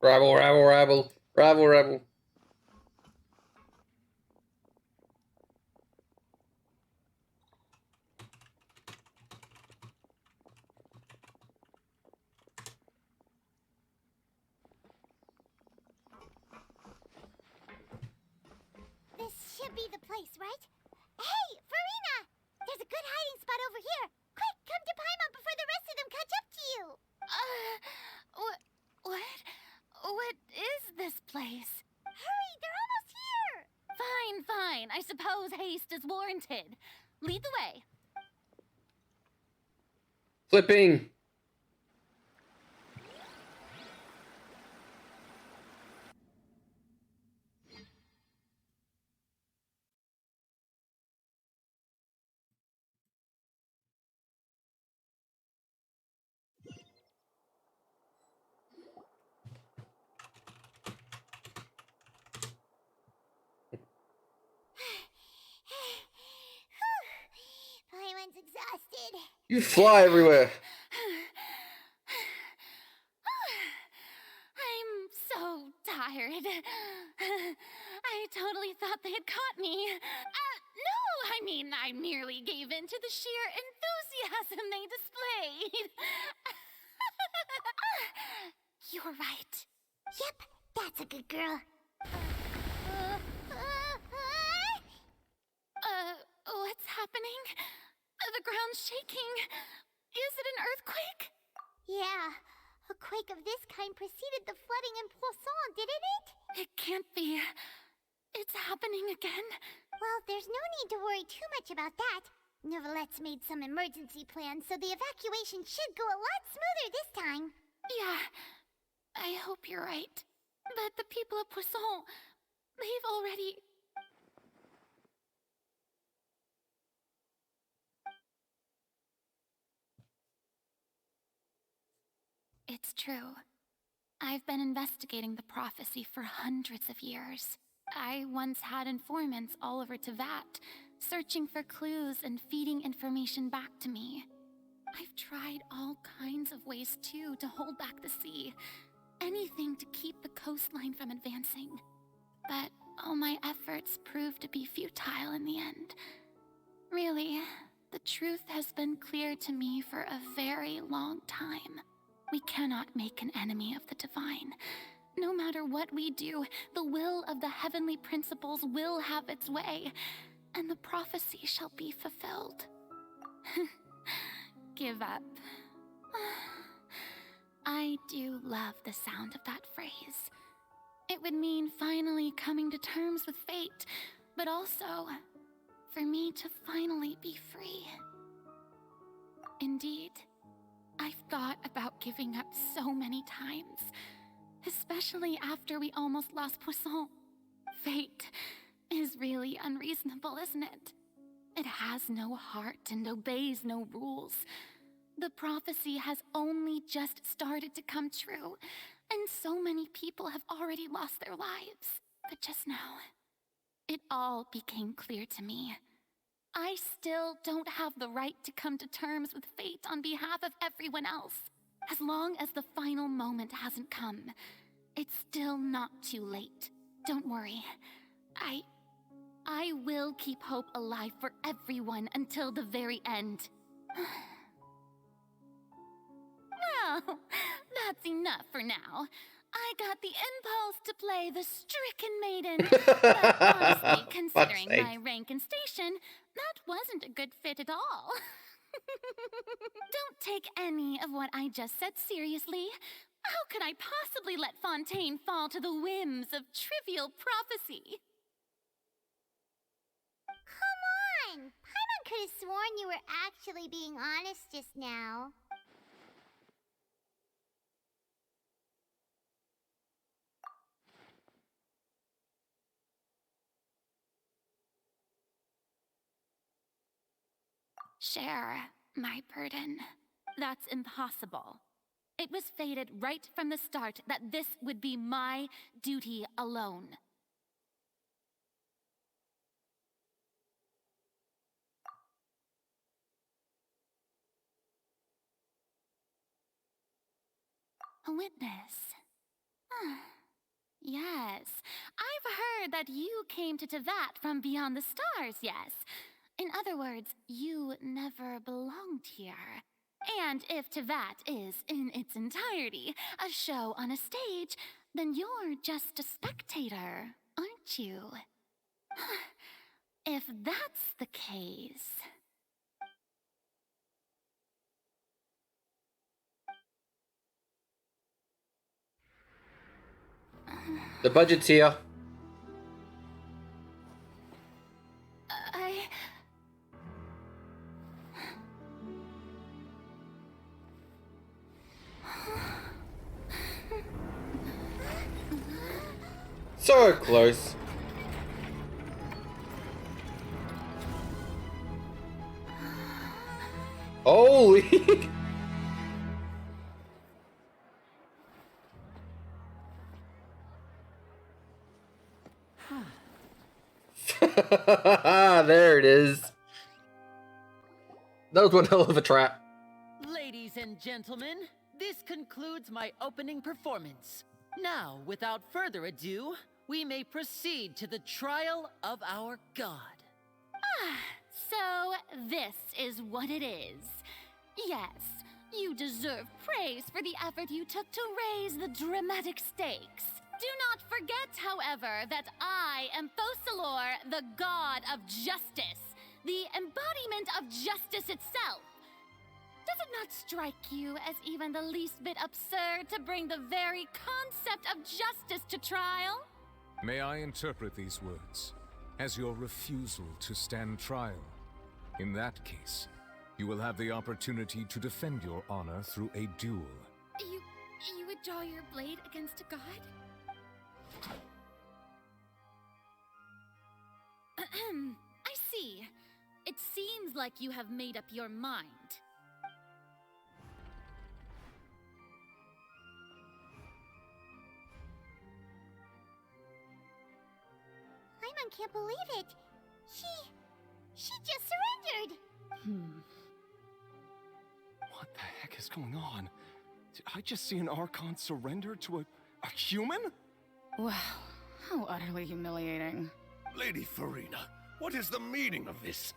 Rabble, rabble, rabble, rabble, rabble. This should be the place, right? Hey, Farina! There's a good hiding spot over here. Quick, come to Paimon before the rest of them catch up to you. What is this place? Hurry, they're almost here. Fine. I suppose haste is warranted. Lead the way. Flipping. Paimon's exhausted. You fly everywhere. I'm so tired. I totally thought they had caught me. No, I mean, I merely gave in to the sheer enthusiasm they displayed. You're right. Yep, that's a good girl. What's happening? The ground's shaking. Is it an earthquake? Yeah, a quake of this kind preceded the flooding in Poisson, didn't it? It can't be. It's happening again. Well, there's no need to worry too much about that. Nouvellette's made some emergency plans, so the evacuation should go a lot smoother this time. Yeah, I hope you're right. But the people of Poisson, they've already... It's true. I've been investigating the prophecy for hundreds of years. I once had informants all over Tevat, searching for clues and feeding information back to me. I've tried all kinds of ways, too, to hold back the sea. Anything to keep the coastline from advancing. But all my efforts proved to be futile in the end. Really, the truth has been clear to me for a very long time. We cannot make an enemy of the divine. No matter what we do, the will of the heavenly principles will have its way, and the prophecy shall be fulfilled. Give up. I do love the sound of that phrase. It would mean finally coming to terms with fate, but also for me to finally be free. Indeed, I've thought about giving up so many times, especially after we almost lost Poisson. Fate is really unreasonable, isn't it? It has no heart and obeys no rules. The prophecy has only just started to come true, and so many people have already lost their lives. But just now, it all became clear to me. I still don't have the right to come to terms with fate on behalf of everyone else. As long as the final moment hasn't come, it's still not too late. Don't worry. I will keep hope alive for everyone until the very end. Well, that's enough for now. I got the impulse to play the stricken maiden. But honestly, considering my rank and station, that wasn't a good fit at all. Don't take any of what I just said seriously. How could I possibly let Fontaine fall to the whims of trivial prophecy? Come on! Paimon could have sworn you were actually being honest just now. Share my burden. That's impossible. It was fated right from the start that this would be my duty alone. A witness. Yes, I've heard that you came to Tevat from beyond the stars, yes. In other words, you never belonged here. And if Tevat is, in its entirety, a show on a stage, then you're just a spectator, aren't you? If that's the case... The budget's here. So close. Holy! There it is. That was one hell of a trap. Ladies and gentlemen, this concludes my opening performance. Now, without further ado, we may proceed to the trial of our god. So, this is what it is. Yes, you deserve praise for the effort you took to raise the dramatic stakes. Do not forget, however, that I am Focalor, the god of justice, the embodiment of justice itself. Does it not strike you as even the least bit absurd to bring the very concept of justice to trial? May I interpret these words as your refusal to stand trial? In that case, you will have the opportunity to defend your honor through a duel. You would draw your blade against a god? I see. It seems like you have made up your mind. Paimon can't believe it. She just surrendered. What the heck is going on? Did I just see an Archon surrender to a human? Wow, how utterly humiliating. Lady Farina, what is the meaning of this?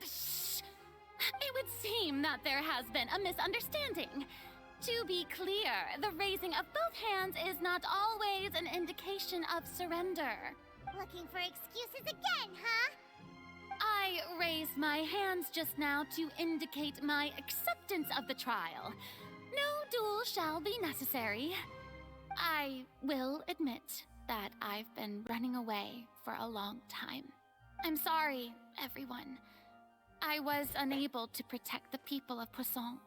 Shh! It would seem that there has been a misunderstanding. To be clear, the raising of both hands is not always an indication of surrender. Looking for excuses again, huh? I raised my hands just now to indicate my acceptance of the trial. No duel shall be necessary. I will admit that I've been running away for a long time. I'm sorry, everyone. I was unable to protect the people of Poisson.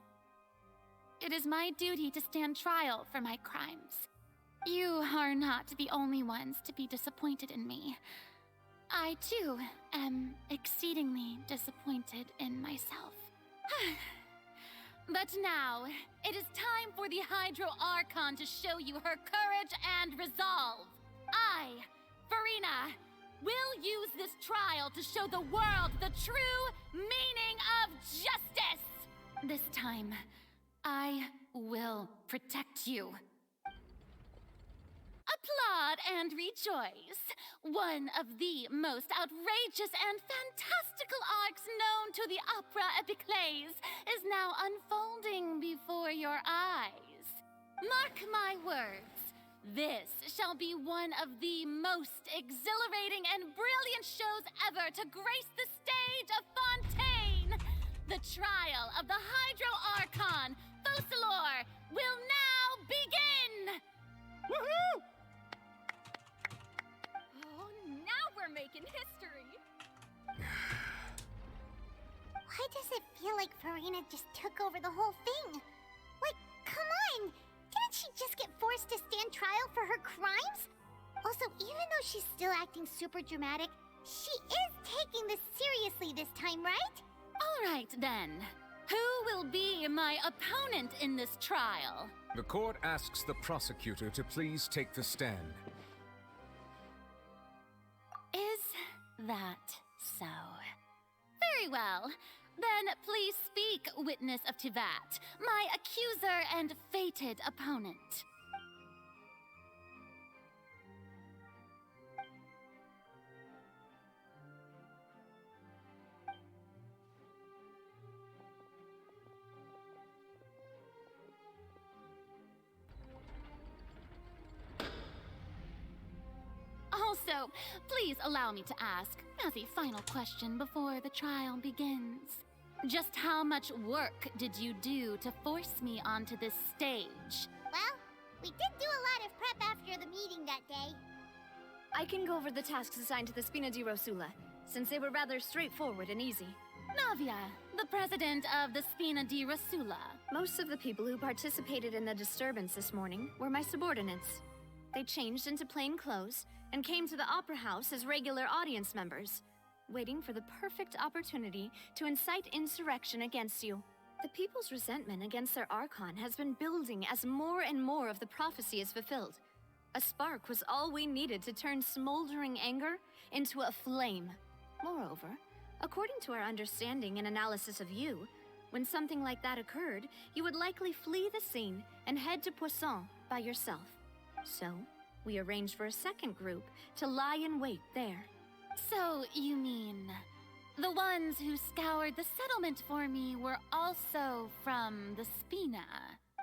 It is my duty to stand trial for my crimes. You are not the only ones to be disappointed in me. I, too, am exceedingly disappointed in myself. But now, it is time for the Hydro Archon to show you her courage and resolve. I, Farina, will use this trial to show the world the true meaning of justice! This time, I will protect you. Applaud and rejoice! One of the most outrageous and fantastical arcs known to the opera epiclese is now unfolding before your eyes. Mark my words, this shall be one of the most exhilarating and brilliant shows ever to grace the stage of Fontaine! The trial of the Hydro Archon, Focalor, will now begin! Woohoo! Oh, now we're making history! Why does it feel like Farina just took over the whole thing? Like, come on! Didn't she just get forced to stand trial for her crimes? Also, even though she's still acting super dramatic, she is taking this seriously this time, right? All right, then. Who will be my opponent in this trial? The court asks the prosecutor to please take the stand. Is that so? Very well. Then please speak, witness of Tivat, my accuser and fated opponent. Also, please allow me to ask, as a final question before the trial begins, just how much work did you do to force me onto this stage? Well, we did do a lot of prep after the meeting that day. I can go over the tasks assigned to the Spina di Rosula, since they were rather straightforward and easy. Navia, the president of the Spina di Rosula. Most of the people who participated in the disturbance this morning were my subordinates. They changed into plain clothes and came to the Opera House as regular audience members, waiting for the perfect opportunity to incite insurrection against you. The people's resentment against their Archon has been building as more and more of the prophecy is fulfilled. A spark was all we needed to turn smoldering anger into a flame. Moreover, according to our understanding and analysis of you, when something like that occurred, you would likely flee the scene and head to Poisson by yourself. So, we arranged for a second group to lie in wait there. So, you mean, the ones who scoured the settlement for me were also from the Spina?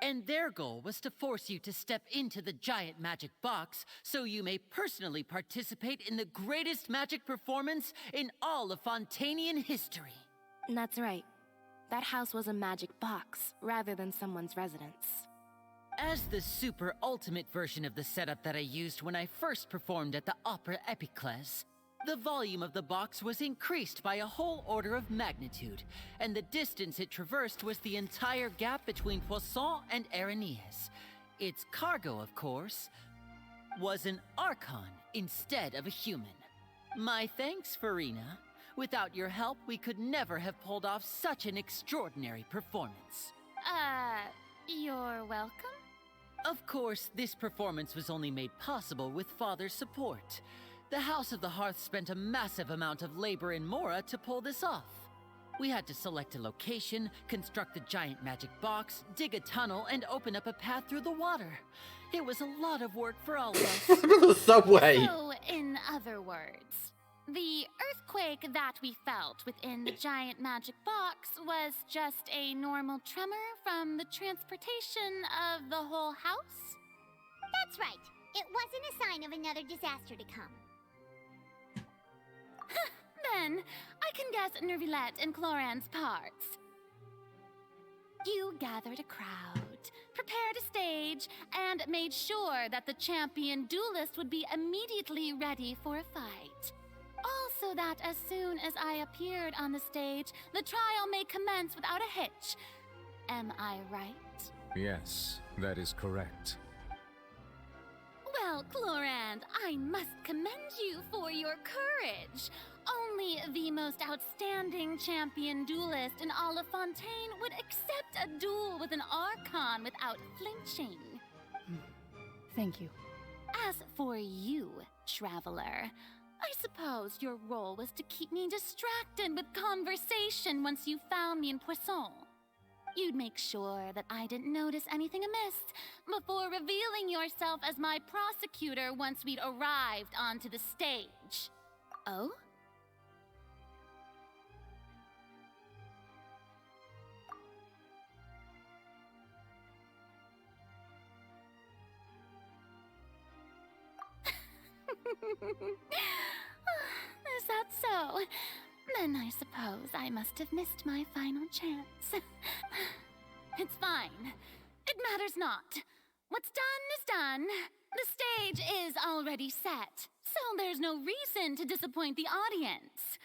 And their goal was to force you to step into the giant magic box so you may personally participate in the greatest magic performance in all of Fontainian history. That's right. That house was a magic box rather than someone's residence. As the super ultimate version of the setup that I used when I first performed at the Opera Epiclese, the volume of the box was increased by a whole order of magnitude, and the distance it traversed was the entire gap between Poisson and Areneas. Its cargo, of course, was an Archon instead of a human. My thanks, Farina. Without your help, we could never have pulled off such an extraordinary performance. You're welcome? Of course, this performance was only made possible with Father's support. The House of the Hearth spent a massive amount of labor in Mora to pull this off. We had to select a location, construct the giant magic box, dig a tunnel, and open up a path through the water. It was a lot of work for all of us. The subway! So, in other words, the earthquake that we felt within the giant magic box was just a normal tremor from the transportation of the whole house? That's right. It wasn't a sign of another disaster to come. Then, I can guess Nervilette and Cloran's parts. You gathered a crowd, prepared a stage, and made sure that the champion duelist would be immediately ready for a fight. so that as soon as I appeared on the stage, the trial may commence without a hitch. Am I right? Yes, that is correct. Well, Clorand, I must commend you for your courage. Only the most outstanding champion duelist in all of Fontaine would accept a duel with an Archon without flinching. Thank you. As for you, Traveler, I suppose your role was to keep me distracted with conversation once you found me in Poisson. You'd make sure that I didn't notice anything amiss before revealing yourself as my prosecutor once we'd arrived onto the stage. Oh? Is that so? Then I suppose I must have missed my final chance. It's fine. It matters not. What's done is done. The stage is already set, so there's no reason to disappoint the audience.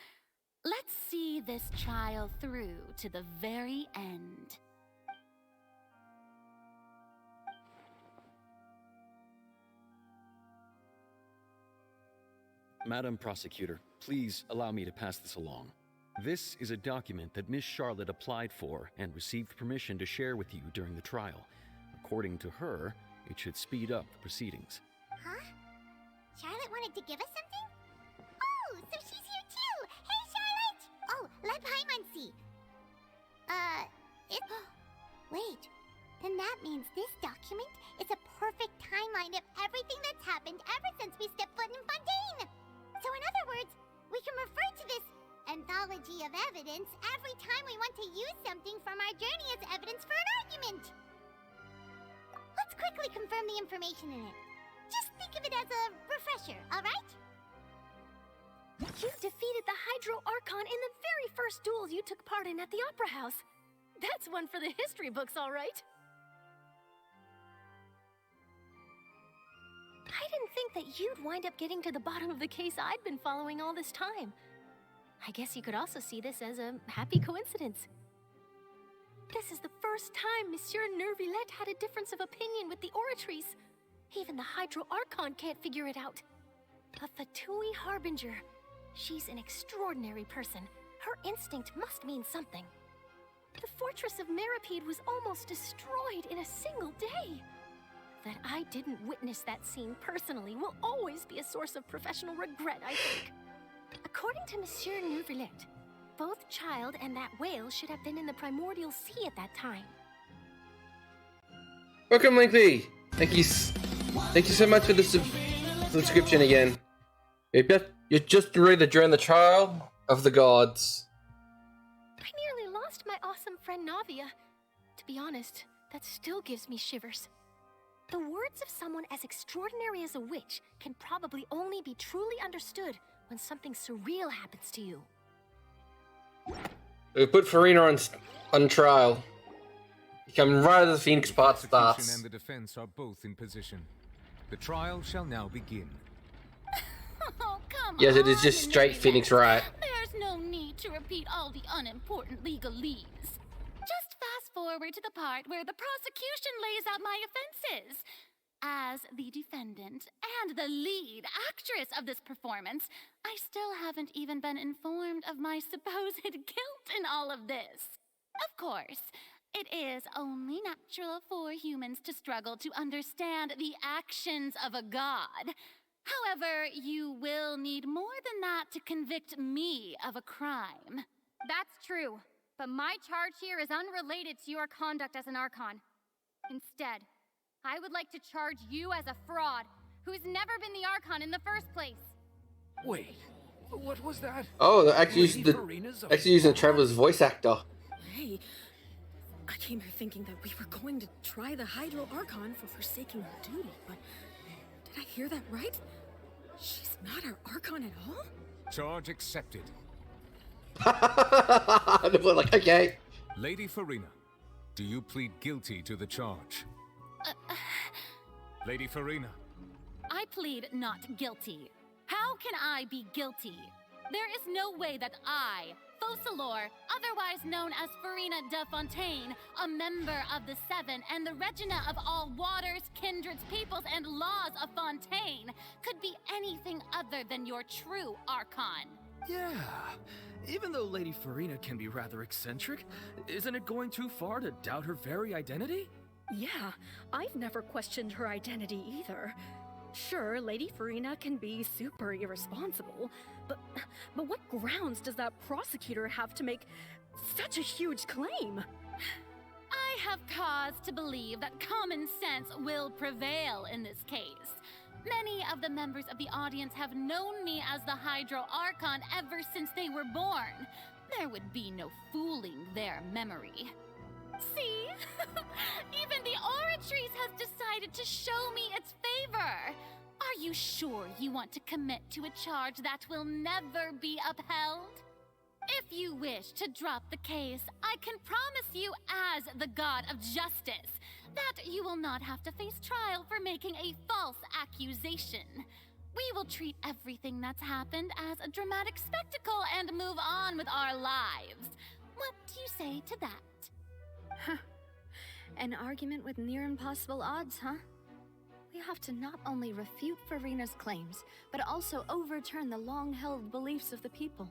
Let's see this trial through to the very end. Madam Prosecutor, please allow me to pass this along. This is a document that Miss Charlotte applied for and received permission to share with you during the trial. According to her, it should speed up the proceedings. Huh? Charlotte wanted to give us something? Oh, so she's here too! Hey, Charlotte! Oh, let Paimon see. Wait, then that means this document is a perfect timeline of everything that's happened ever since we stepped foot in Fontaine! So in other words, we can refer to this anthology of evidence every time we want to use something from our journey as evidence for an argument. Let's quickly confirm the information in it. Just think of it as a refresher, alright? You defeated the Hydro Archon in the very first duels you took part in at the Opera House. That's one for the history books, alright. I didn't think that you'd wind up getting to the bottom of the case I'd been following all this time. I guess you could also see this as a happy coincidence. This is the first time Monsieur Neuvillette had a difference of opinion with the Oratrice. Even the Hydro Archon can't figure it out. A Fatui Harbinger. She's an extraordinary person. Her instinct must mean something. The fortress of Meripede was almost destroyed in a single day. That I didn't witness that scene personally will always be a source of professional regret, I think. According to Monsieur Neuvillette, both Child and that whale should have been in the primordial sea at that time. Welcome, Linkby. Thank you so much for the subscription again. You're just through during the trial of the gods. I nearly lost my awesome friend Navia. To be honest, that still gives me shivers. The words of someone as extraordinary as a witch can probably only be truly understood when something surreal happens to you. We put Farina on trial. You come right as the Phoenix part The starts. prosecution and the defense are both in position. The trial shall now begin. Oh, come Yes, on, it is just straight Phoenix right. There's no need to repeat all the unimportant legalese. Just fast forward to the part where the prosecution lays out my offenses. As the defendant and the lead actress of this performance, I still haven't even been informed of my supposed guilt in all of this. Of course, it is only natural for humans to struggle to understand the actions of a god. However, you will need more than that to convict me of a crime. That's true, but my charge here is unrelated to your conduct as an Archon. Instead, I would like to charge you as a fraud who's never been the Archon in the first place. Wait, what was that? Oh, they're actually using the Traveler's voice actor. Hey, I came here thinking that we were going to try the Hydro Archon for forsaking her duty, but did I hear that right? She's not our Archon at all? Charge accepted. We're like, okay. Lady Farina, do you plead guilty to the charge? Lady Farina. I plead not guilty. How can I be guilty? There is no way that I, Focalor, otherwise known as Farina de Fontaine, a member of the Seven and the Regina of all waters, kindreds, peoples, and laws of Fontaine, could be anything other than your true Archon. Yeah, even though Lady Farina can be rather eccentric, isn't it going too far to doubt her very identity? Yeah, I've never questioned her identity either. Sure, Lady Farina can be super irresponsible, but what grounds does that prosecutor have to make such a huge claim? I have cause to believe that common sense will prevail in this case. Many of the members of the audience have known me as the Hydro Archon ever since they were born. There would be no fooling their memory. See? Even the Oratrice has decided to show me its favor. Are you sure you want to commit to a charge that will never be upheld? If you wish to drop the case, I can promise you as the God of Justice that you will not have to face trial for making a false accusation. We will treat everything that's happened as a dramatic spectacle and move on with our lives. What do you say to that? Huh. An argument with near impossible odds, huh? We have to not only refute Farina's claims, but also overturn the long-held beliefs of the people.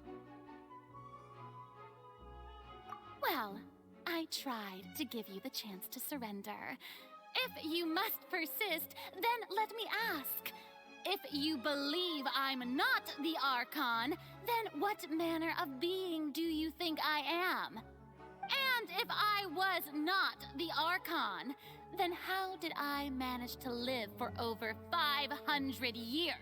Well, I tried to give you the chance to surrender. If you must persist, then let me ask. If you believe I'm not the Archon, then what manner of being do you think I am? And if I was not the Archon, then how did I manage to live for over 500 years?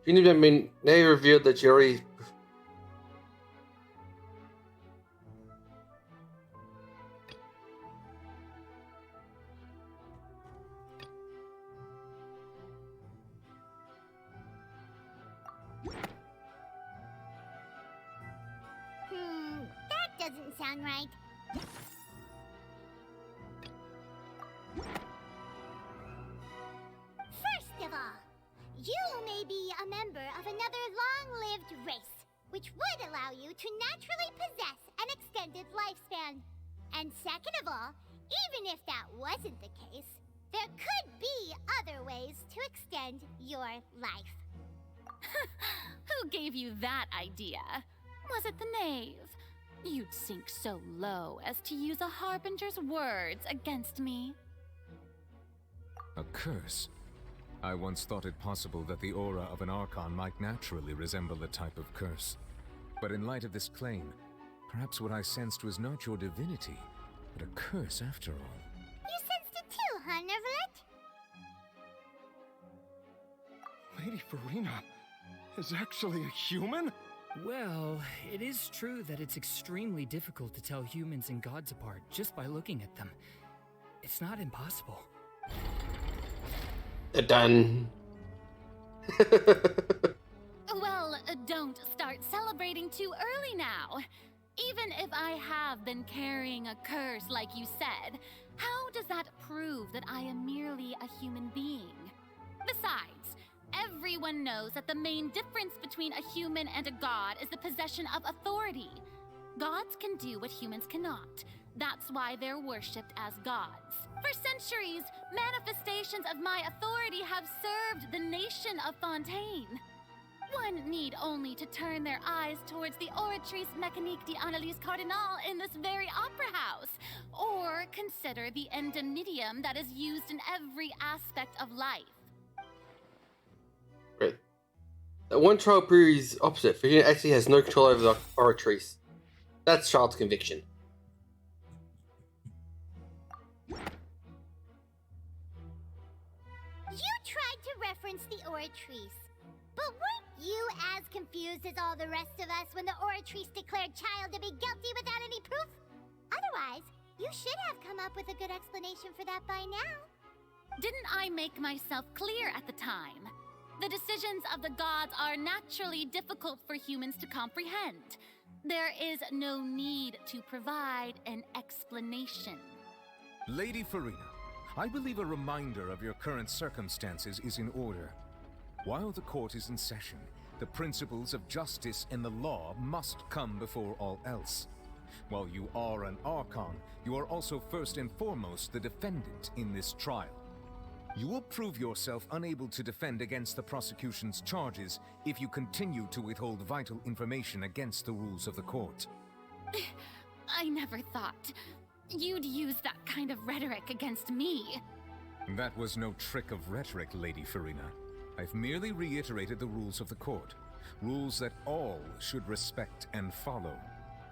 I mean, they revealed that you already. That doesn't sound right. First of all, you may be a member of another long-lived race, which would allow you to naturally possess an extended lifespan. And second of all, even if that wasn't the case, there could be other ways to extend your life. Who gave you that idea? Was it the knave? You'd sink so low as to use a harbinger's words against me. A curse? I once thought it possible that the aura of an Archon might naturally resemble a type of curse. But in light of this claim, perhaps what I sensed was not your divinity, but a curse after all. You sensed it too, huh, Nervalet? Lady Farina is actually a human? Well, it is true that it's extremely difficult to tell humans and gods apart just by looking at them. It's not impossible. They're done. Well, don't start celebrating too early now. Even if I have been carrying a curse like you said, how does that prove that I am merely a human being? Besides, everyone knows that the main difference between a human and a god is the possession of authority. Gods can do what humans cannot. That's why they're worshipped as gods. For centuries, manifestations of my authority have served the nation of Fontaine. One need only to turn their eyes towards the Oratrice Mécanique d'Analyse Cardinal in this very opera house, or consider the endemnitium that is used in every aspect of life. Right. That one trial proves opposite. Virginia actually has no control over the Oratrice. That's Charlotte's conviction. You tried to reference the Oratrice, but weren't you as confused as all the rest of us when the Oratrice declared Child to be guilty without any proof? Otherwise, you should have come up with a good explanation for that by now. Didn't I make myself clear at the time? The decisions of the gods are naturally difficult for humans to comprehend. There is no need to provide an explanation. Lady Farina, I believe a reminder of your current circumstances is in order. While the court is in session, the principles of justice and the law must come before all else. While you are an Archon, you are also first and foremost the defendant in this trial. You will prove yourself unable to defend against the prosecution's charges if you continue to withhold vital information against the rules of the court. I never thought you'd use that kind of rhetoric against me. That was no trick of rhetoric, Lady Farina. I've merely reiterated the rules of the court. Rules that all should respect and follow.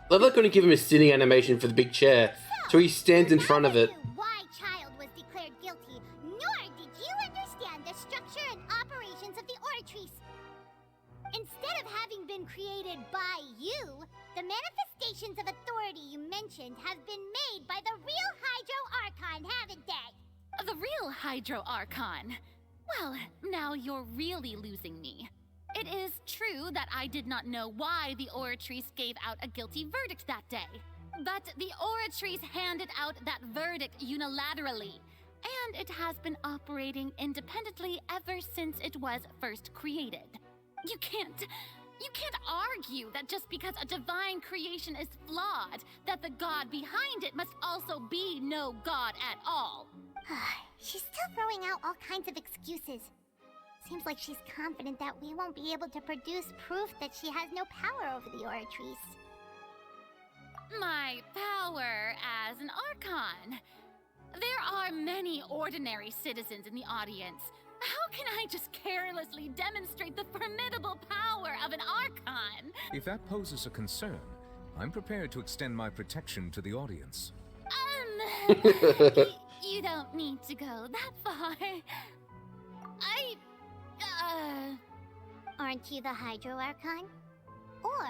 They're not going to give him a sitting animation for the big chair, so he stands in front of it. Why Child was declared guilty, nor did you understand the structure and operations of the Oratrice. Instead of having been created by you, the manifestations of authority you mentioned have been made by the real Hydro Archon, haven't they? The real Hydro Archon? Well, now you're really losing me. It is true that I did not know why the Oratrice gave out a guilty verdict that day. But the Oratrice handed out that verdict unilaterally, and it has been operating independently ever since it was first created. You can't argue that just because a divine creation is flawed, that the god behind it must also be no god at all. She's still throwing out all kinds of excuses. Seems like she's confident that we won't be able to produce proof that she has no power over the Oratrice. My power as an Archon. There are many ordinary citizens in the audience. How can I just carelessly demonstrate the formidable power of an Archon? If that poses a concern, I'm prepared to extend my protection to the audience. You don't need to go that far. Aren't you the Hydro Archon? Or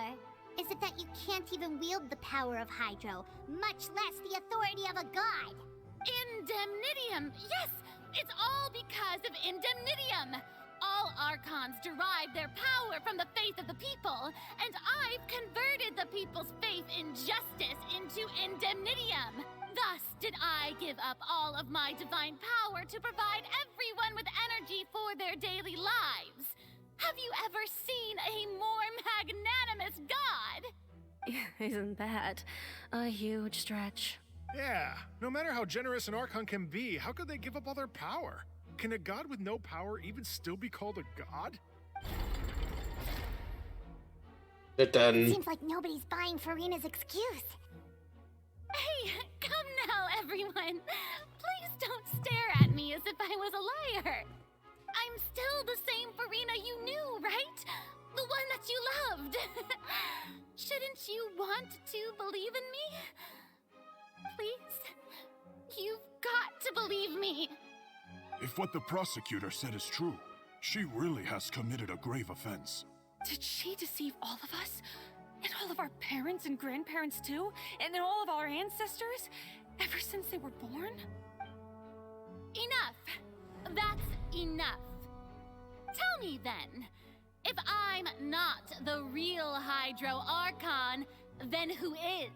is it that you can't even wield the power of Hydro, much less the authority of a god? Indemnitium! Yes! It's all because of Indemnitium! All Archons derive their power from the faith of the people, and I've converted the people's faith in justice into Indemnitium! Thus did I give up all of my divine power to provide everyone with energy for their daily lives. Have you ever seen a more magnanimous god? Isn't that a huge stretch? Yeah, no matter how generous an Archon can be, how could they give up all their power? Can a god with no power even still be called a god? Seems like nobody's buying Farina's excuse. Hey, come now, everyone. Please don't stare at me as if I was a liar. I'm still the same Farina you knew, right? The one that you loved. Shouldn't you want to believe in me? Please? You've got to believe me. If what the prosecutor said is true, she really has committed a grave offense. Did she deceive all of us? And all of our parents and grandparents too? And then all of our ancestors? Ever since they were born? Enough. That's enough. Tell me then, if I'm not the real Hydro Archon, then who is?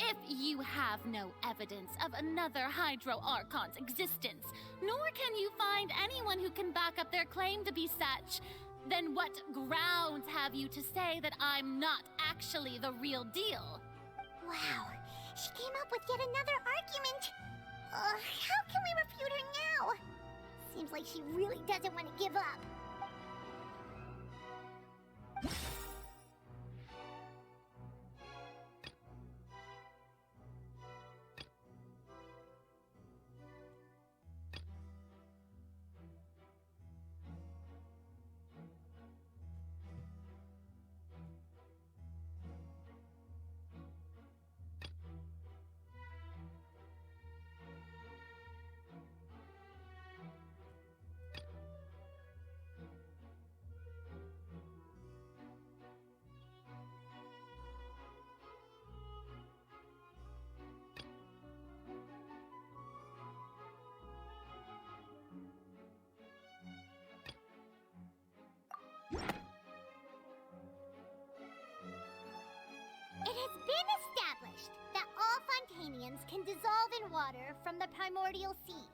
If you have no evidence of another Hydro Archon's existence, nor can you find anyone who can back up their claim to be such, then what grounds have you to say that I'm not actually the real deal? Wow, she came up with yet another argument. How can we refute her now? Seems like she really doesn't want to give up. seawater from the primordial sea.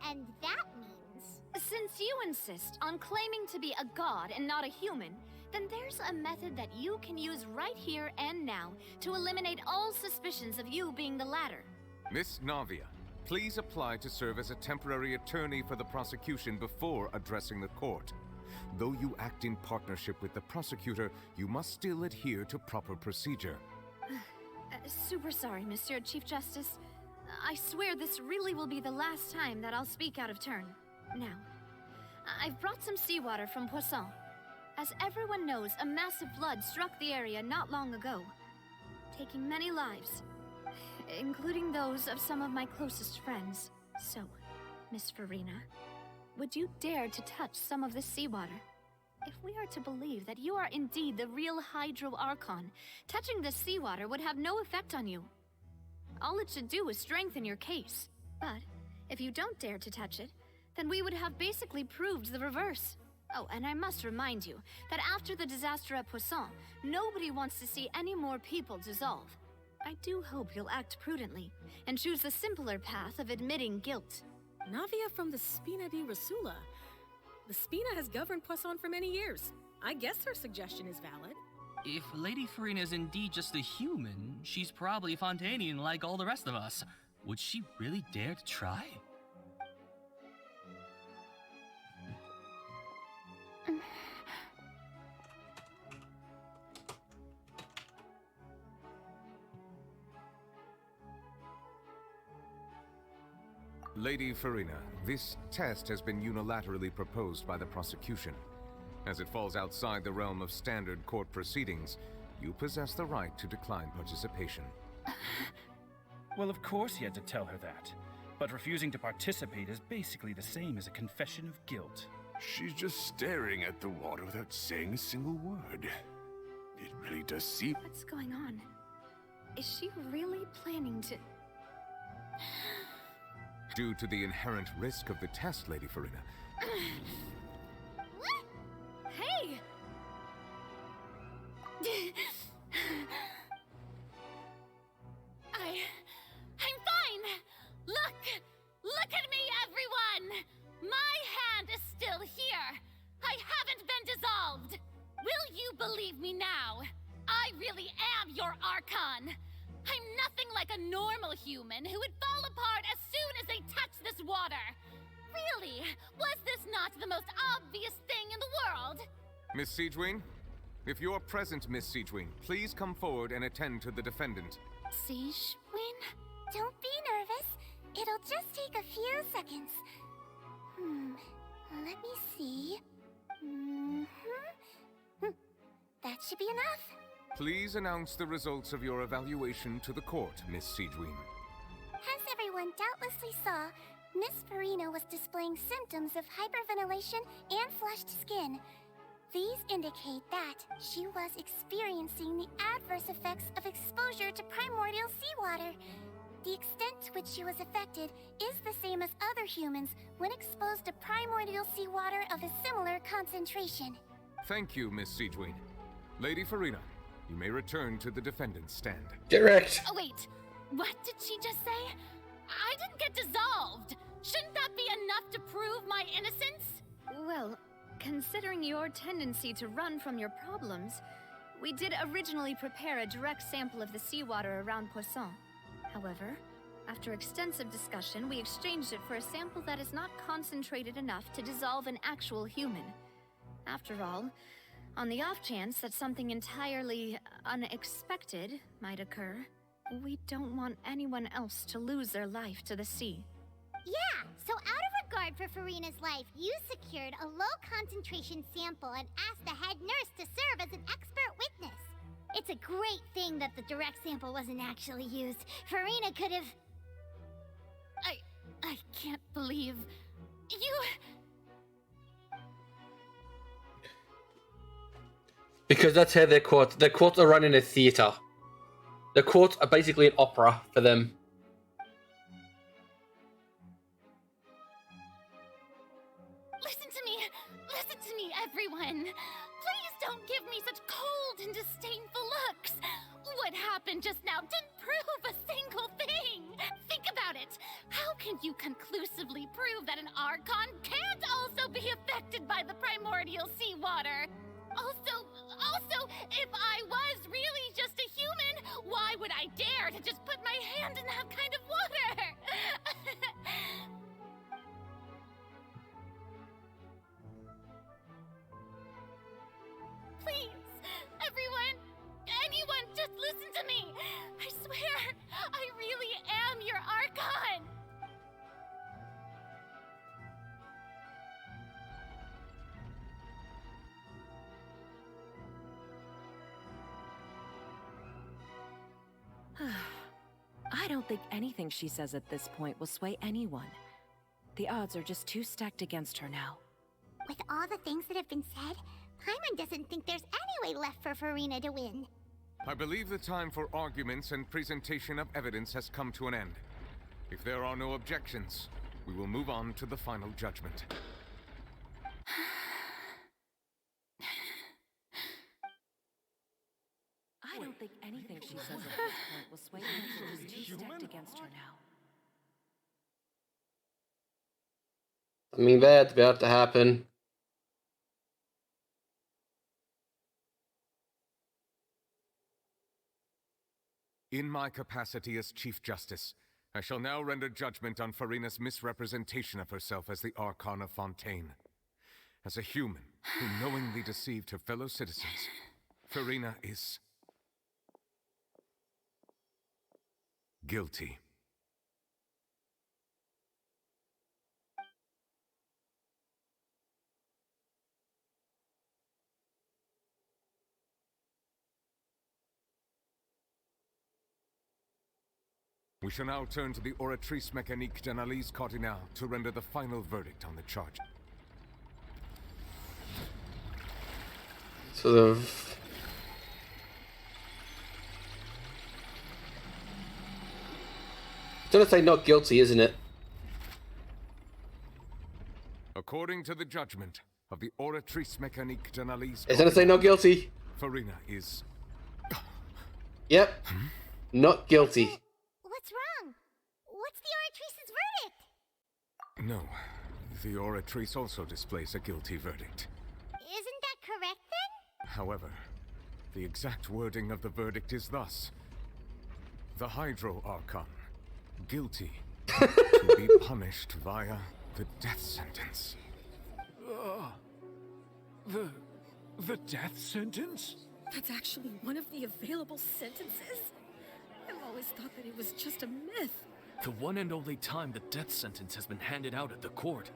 And that means... Since you insist on claiming to be a god and not a human, then there's a method that you can use right here and now to eliminate all suspicions of you being the latter. Miss Navia, please apply to serve as a temporary attorney for the prosecution before addressing the court. Though you act in partnership with the prosecutor, you must still adhere to proper procedure. Super sorry, Monsieur Chief Justice. I swear this really will be the last time that I'll speak out of turn. Now, I've brought some seawater from Poisson. As everyone knows, a massive flood struck the area not long ago, taking many lives, including those of some of my closest friends. So, Miss Farina, would you dare to touch some of this seawater? If we are to believe that you are indeed the real Hydro Archon, touching this seawater would have no effect on you. All it should do is strengthen your case. But if you don't dare to touch it, then we would have basically proved the reverse. Oh, and I must remind you that after the disaster at Poisson, nobody wants to see any more people dissolve. I do hope you'll act prudently and choose the simpler path of admitting guilt. Navia from the Spina di Rosula. The Spina has governed Poisson for many years. I guess her suggestion is valid. If Lady Farina is indeed just a human, she's probably Fontanian like all the rest of us. Would she really dare to try? Lady Farina, this test has been unilaterally proposed by the prosecution. As it falls outside the realm of standard court proceedings, you possess the right to decline participation. Well, of course he had to tell her that. But refusing to participate is basically the same as a confession of guilt. She's just staring at the water without saying a single word. It really does seem... What's going on? Is she really planning to... Due to the inherent risk of the test, Lady Farina. Hey! I'm fine! Look at me, everyone! My hand is still here! I haven't been dissolved! Will you believe me now? I really am your Archon! I'm nothing like a normal human who would fall apart as soon as they touch this water! Really? Was this not the most obvious thing in the world? Miss Siegewin? If you're present, Miss Siegewin, please come forward and attend to the defendant. Siegewin? Don't be nervous. It'll just take a few seconds. Let me see. That should be enough. Please announce the results of your evaluation to the court, Miss Siegewin. As everyone doubtlessly saw, Miss Farina was displaying symptoms of hyperventilation and flushed skin. These indicate that she was experiencing the adverse effects of exposure to primordial seawater. The extent to which she was affected is the same as other humans when exposed to primordial seawater of a similar concentration. Thank you, Miss Siegewin. Lady Farina, you may return to the defendant's stand. Direct. Oh, wait. What did she just say? I didn't get dissolved. Shouldn't that be enough to prove my innocence? Well, considering your tendency to run from your problems, we did originally prepare a direct sample of the seawater around Poisson. However, after extensive discussion, we exchanged it for a sample that is not concentrated enough to dissolve an actual human. After all, on the off chance that something entirely unexpected might occur, we don't want anyone else to lose their life to the sea. Yeah, so out of regard for Farina's life, you secured a low-concentration sample and asked the head nurse to serve as an expert witness. It's a great thing that the direct sample wasn't actually used. Farina could have... I can't believe... You... Because that's how their courts are run in a theatre. The courts are basically an opera for them. Listen to me, everyone. Please don't give me such cold and disdainful looks. What happened just now didn't prove a single thing. Think about it. can you conclusively prove that an Archon can't also be affected by the primordial seawater? Also, if I was really just a human, why would I dare to just put my hand in that kind of water? Please, anyone, just listen to me. I swear, I really am your Archon. I don't think anything she says at this point will sway anyone. The odds are just too stacked against her now. With all the things that have been said, Paimon doesn't think there's any way left for Farina to win. I believe the time for arguments and presentation of evidence has come to an end. If there are no objections, we will move on to the final judgment. I don't think anything she says at this point will sway anyone. She's too stacked against her now. Something bad's about to happen. In my capacity as Chief Justice, I shall now render judgment on Farina's misrepresentation of herself as the Archon of Fontaine. As a human who knowingly deceived her fellow citizens, Farina is guilty. We shall now turn to the Oratrice Mécanique d'Analyse Cardinale to render the final verdict on the charge. Sort of. It's gonna say not guilty, isn't it? According to the judgment of the Oratrice Mécanique d'Analyse, It's gonna say not guilty. Farina is. Yep. Not guilty. What's wrong? What's the Oratrice's verdict? No. The Oratrice also displays a guilty verdict. Isn't that correct then? However, the exact wording of the verdict is thus: the Hydro Archon, guilty, to be punished via the death sentence. The death sentence? That's actually one of the available sentences? I've always thought that it was just a myth. The one and only time the death sentence has been handed out at the court,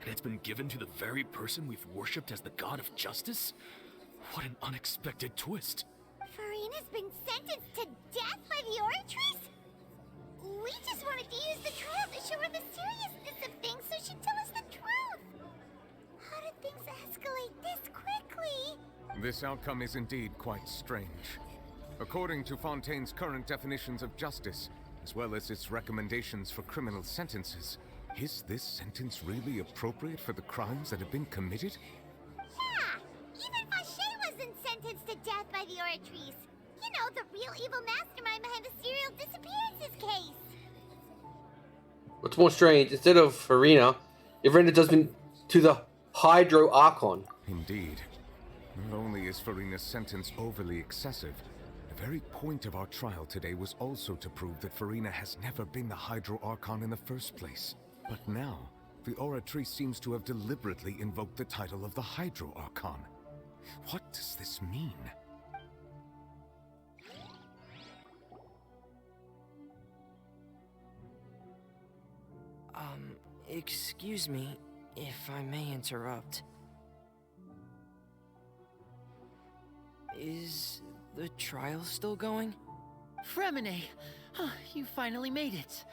and it's been given to the very person we've worshipped as the god of justice? What an unexpected twist. Farina's been sentenced to death by the Oratrice? We just wanted to use the trial to show her the seriousness of things so she'd tell us the truth. How did things escalate this quickly? This outcome is indeed quite strange. According to Fontaine's current definitions of justice, as well as its recommendations for criminal sentences, is this sentence really appropriate for the crimes that have been committed? Yeah! Even Fauché wasn't sentenced to death by the Oratrice. You know, the real evil mastermind behind the serial disappearances case. What's more strange, instead of Farina, it rendered judgment to the Hydro Archon. Indeed. Not only is Farina's sentence overly excessive, the very point of our trial today was also to prove that Farina has never been the Hydro Archon in the first place. But now, the Oratrice seems to have deliberately invoked the title of the Hydro Archon. What does this mean? Excuse me, if I may interrupt. Is the trial still going? Fremine! You finally made it.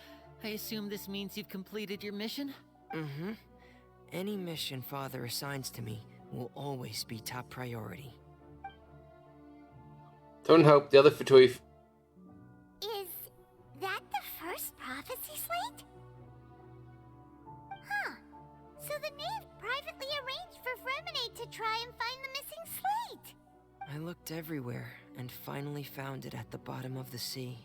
I assume this means you've completed your mission? Mm-hmm. Any mission Father assigns to me will always be top priority. Don't hope the other Fatoif. Is that the first prophecy slate? Huh. So the knave privately arranged for Fremine to try and find the missing slate. I looked everywhere and finally found it at the bottom of the sea.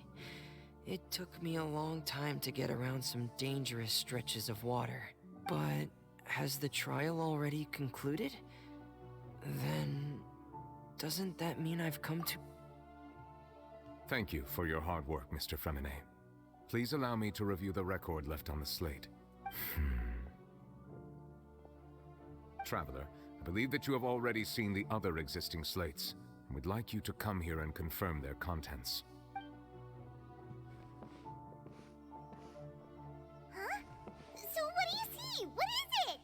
It took me a long time to get around some dangerous stretches of water. But has the trial already concluded? Then doesn't that mean I've come to... Thank you for your hard work, Mr. Fremine. Please allow me to review the record left on the slate. Traveler, I believe that you have already seen the other existing slates, and would like you to come here and confirm their contents. Huh? So what do you see? What is it?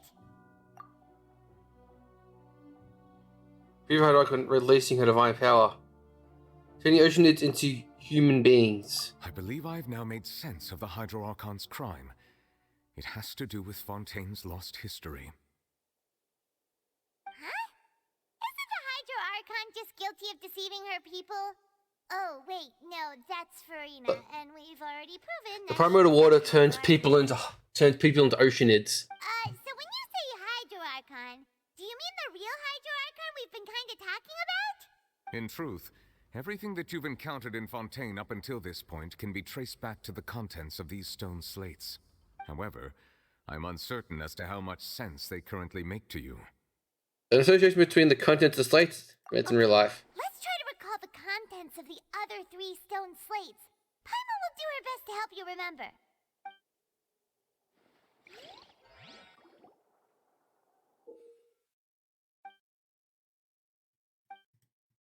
Viva Icon releasing her divine power, turning Oceanids into human beings. I believe I have now made sense of the Hydro Archon's crime. It has to do with Fontaine's lost history. Huh? Isn't the Hydro Archon just guilty of deceiving her people? Oh, wait, no, that's Farina, and we've already proven The that primordial water turns people into Oceanids. So when you say Hydro Archon, do you mean the real Hydro Archon we've been kind of talking about? In truth, everything that you've encountered in Fontaine up until this point can be traced back to the contents of these stone slates. However, I'm uncertain as to how much sense they currently make to you. An association between the contents of slates and in real life. Let's try to recall the contents of the other 3 stone slates. Paimon will do her best to help you remember.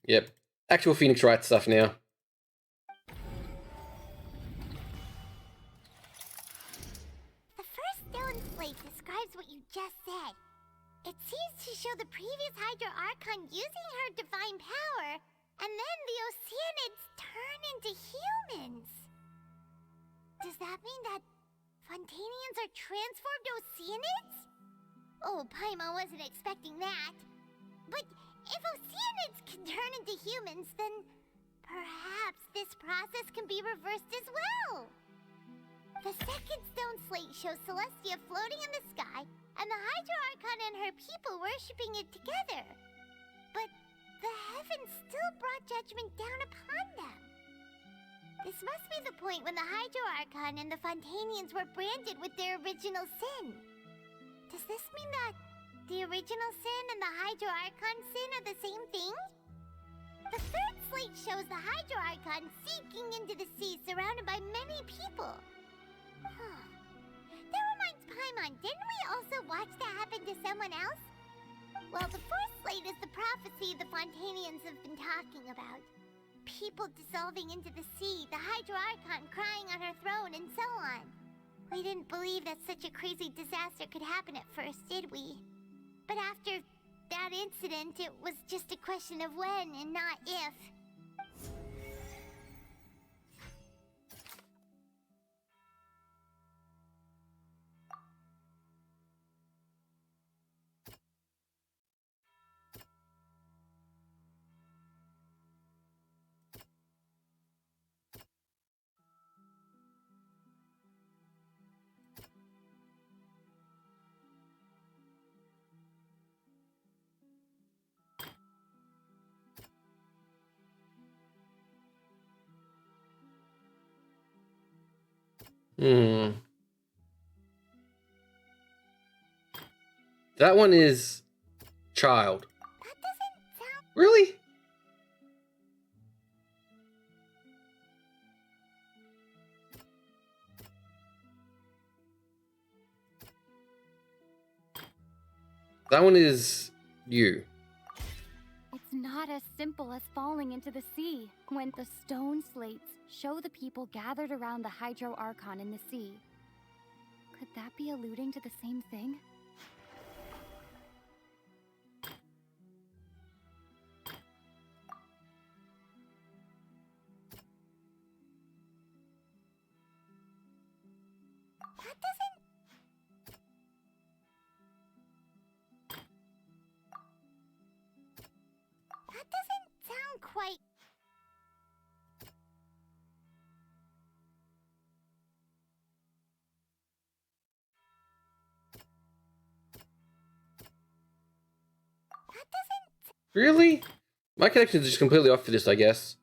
Yep. Actual Phoenix Wright stuff now. The first stone slate describes what you just said. It seems to show the previous Hydro Archon using her divine power, and then the Oceanids turn into humans. Does that mean that Fontainians are transformed Oceanids? Oh, Paimon wasn't expecting that. But if Oceanids can turn into humans, then perhaps this process can be reversed as well. The second stone slate shows Celestia floating in the sky, and the Hydro Archon and her people worshipping it together. But the heavens still brought judgment down upon them. This must be the point when the Hydro Archon and the Fontainians were branded with their original sin. Does this mean that the original sin and the Hydro Archon sin are the same thing? The third slate shows the Hydro Archon sinking into the sea surrounded by many people. That reminds Paimon, didn't we also watch that happen to someone else? Well, the fourth slate is the prophecy the Fontainians have been talking about. People dissolving into the sea, the Hydro Archon crying on her throne, and so on. We didn't believe that such a crazy disaster could happen at first, did we? But after that incident, it was just a question of when and not if. That one is child. That doesn't sound... Really? That one is you. It's not as simple as falling into the sea. When the stone slates show the people gathered around the Hydro Archon in the sea, could that be alluding to the same thing? That doesn't... That doesn't sound quite... That doesn't... Really? My connection is just completely off for this, I guess.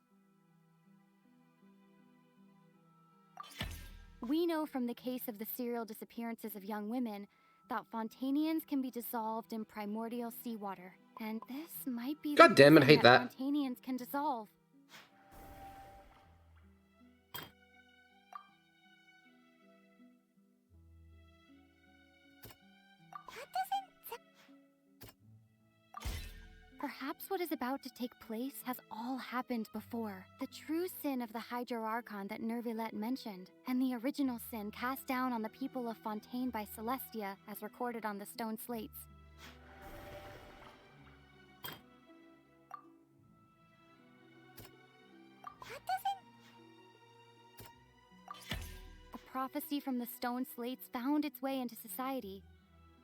We know from the case of the serial disappearances of young women that Fontanians can be dissolved in primordial seawater. And this might be God the damn it, I reason hate that. Fontanians can dissolve. Perhaps what is about to take place has all happened before. The true sin of the Hydro Archon that Nervilette mentioned, and the original sin cast down on the people of Fontaine by Celestia, as recorded on the stone slates. The prophecy from the stone slates found its way into society,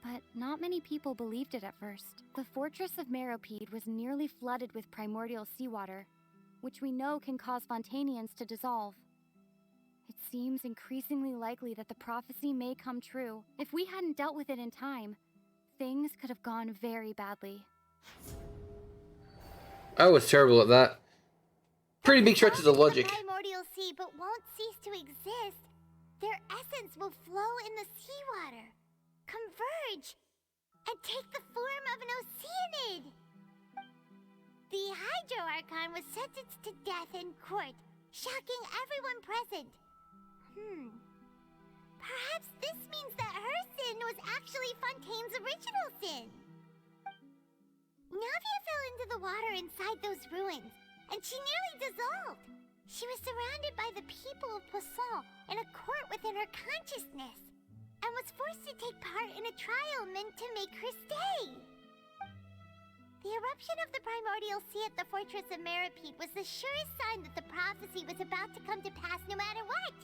but not many people believed it at first. The fortress of Meropide was nearly flooded with primordial seawater, which we know can cause Fontanians to dissolve. It seems increasingly likely that the prophecy may come true. If we hadn't dealt with it in time, things could have gone very badly. I was terrible at that. Pretty big stretches of logic. The primordial sea but won't cease to exist. Their essence will flow in the seawater, converge, and take the form of an oceanid. The Hydro Archon was sentenced to death in court, shocking everyone present. Perhaps this means that her sin was actually Fontaine's original sin. Navia fell into the water inside those ruins, and she nearly dissolved. She was surrounded by the people of Poisson in a court within her consciousness, and was forced to take part in a trial meant to make her stay. The eruption of the primordial sea at the fortress of Meropide was the surest sign that the prophecy was about to come to pass no matter what.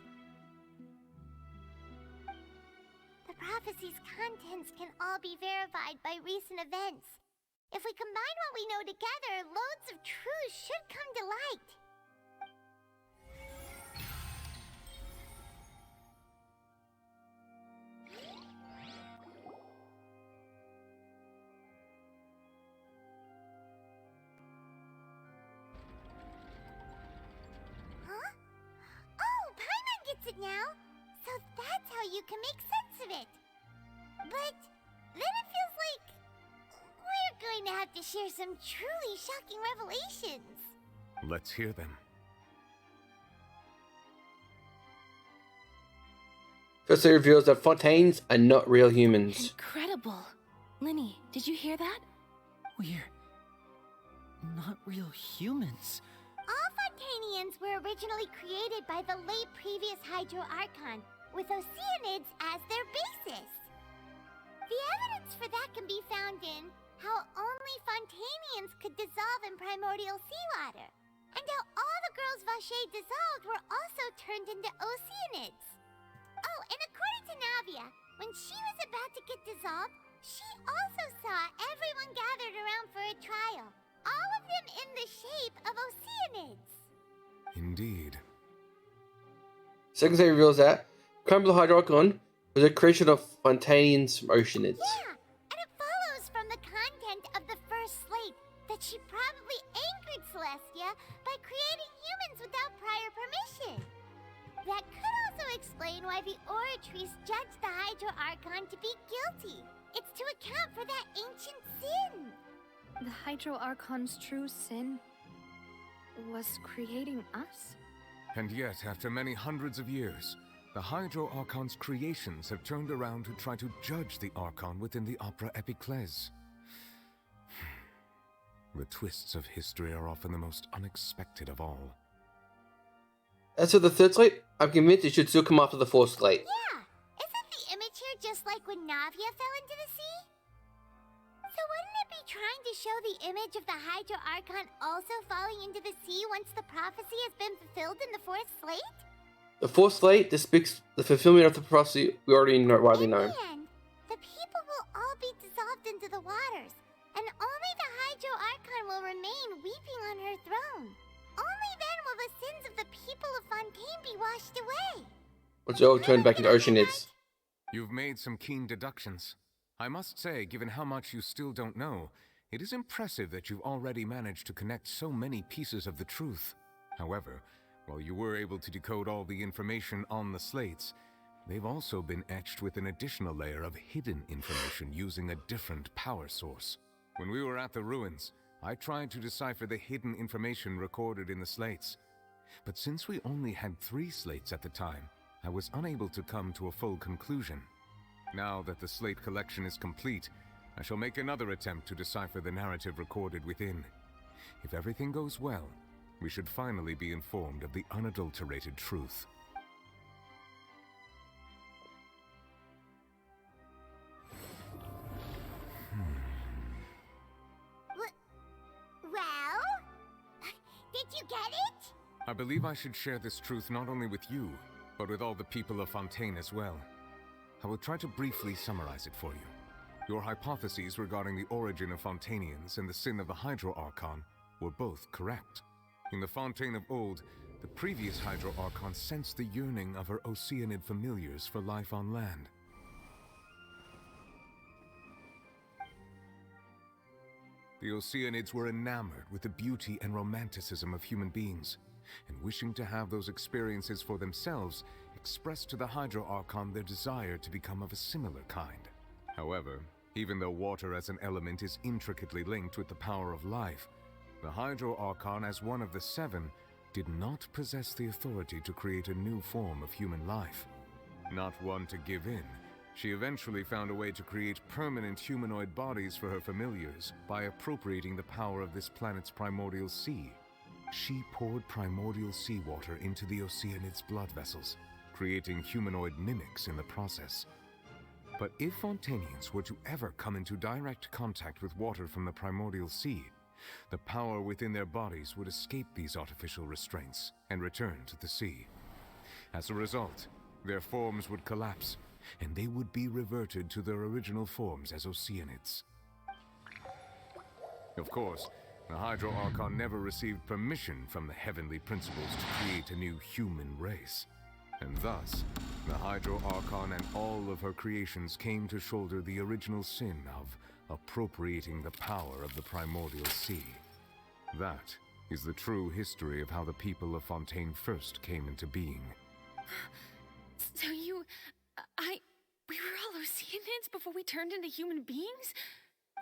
The prophecy's contents can all be verified by recent events. If we combine what we know together, loads of truths should come to light. Huh? Oh, Paimon gets it now! So that's how you can make sense of it. But then it feels like we're going to have to share some truly shocking revelations. Let's hear them. First, it reveals that Fontaines are not real humans. Incredible. Linny, did you hear that? We're not real humans. All Fontanians were originally created by the late previous Hydro Archon, with oceanids as their basis. The evidence for that can be found in how only Fontanians could dissolve in primordial seawater, and how all the girls Vacher dissolved were also turned into oceanids. Oh, and according to Navia, when she was about to get dissolved, she also saw everyone gathered around for a trial, all of them in the shape of oceanids. Indeed. Second, it reveals that Crumble Hydrocon was a creation of Fontanians from Oceanids. Yeah, and it follows from the content of the first slate that she probably angered Celestia by creating humans without prior permission. That could also explain why the Oratrice judged the Hydro Archon to be guilty. It's to account for that ancient sin. The Hydro Archon's true sin was creating us? And yet, after many hundreds of years, the Hydro Archon's creations have turned around to try to judge the Archon within the Opera Epiclese. The twists of history are often the most unexpected of all. As for the third slate, I'm convinced it should still come after the fourth slate. Yeah, isn't the image here just like when Navia fell into the sea? So wouldn't it be trying to show the image of the Hydro Archon also falling into the sea once the prophecy has been fulfilled in the fourth slate? The fourth slate depicts the fulfillment of the prophecy we already widely know. In the end, the people will all be dissolved into the waters, and only the Hydro Archon will remain weeping on her throne. Only then will the sins of the people of Fontaine be washed away. Once they all turn back into Oceanids. You've made some keen deductions. I must say, given how much you still don't know, it is impressive that you've already managed to connect so many pieces of the truth. However, while you were able to decode all the information on the slates, they've also been etched with an additional layer of hidden information using a different power source. When we were at the ruins, I tried to decipher the hidden information recorded in the slates. But since we only had 3 slates at the time, I was unable to come to a full conclusion. Now that the slate collection is complete, I shall make another attempt to decipher the narrative recorded within. If everything goes well, we should finally be informed of the unadulterated truth. Well? Did you get it? I believe I should share this truth not only with you, but with all the people of Fontaine as well. I will try to briefly summarize it for you. Your hypotheses regarding the origin of Fontainians and the sin of the Hydro Archon were both correct. In the Fontaine of old, the previous Hydro Archon sensed the yearning of her Oceanid familiars for life on land. The Oceanids were enamored with the beauty and romanticism of human beings, and wishing to have those experiences for themselves, expressed to the Hydro Archon their desire to become of a similar kind. However, even though water as an element is intricately linked with the power of life, the Hydro Archon, as one of the 7, did not possess the authority to create a new form of human life. Not one to give in, she eventually found a way to create permanent humanoid bodies for her familiars by appropriating the power of this planet's primordial sea. She poured primordial seawater into the Oceanids' blood vessels, creating humanoid mimics in the process. But if Fontainians were to ever come into direct contact with water from the primordial sea, the power within their bodies would escape these artificial restraints and return to the sea. As a result, their forms would collapse, and they would be reverted to their original forms as Oceanids. Of course, the Hydro Archon never received permission from the heavenly principles to create a new human race. And thus, the Hydro Archon and all of her creations came to shoulder the original sin of appropriating the power of the primordial sea. That is the true history of how the people of Fontaine first came into being. So we were all Oceanids before we turned into human beings?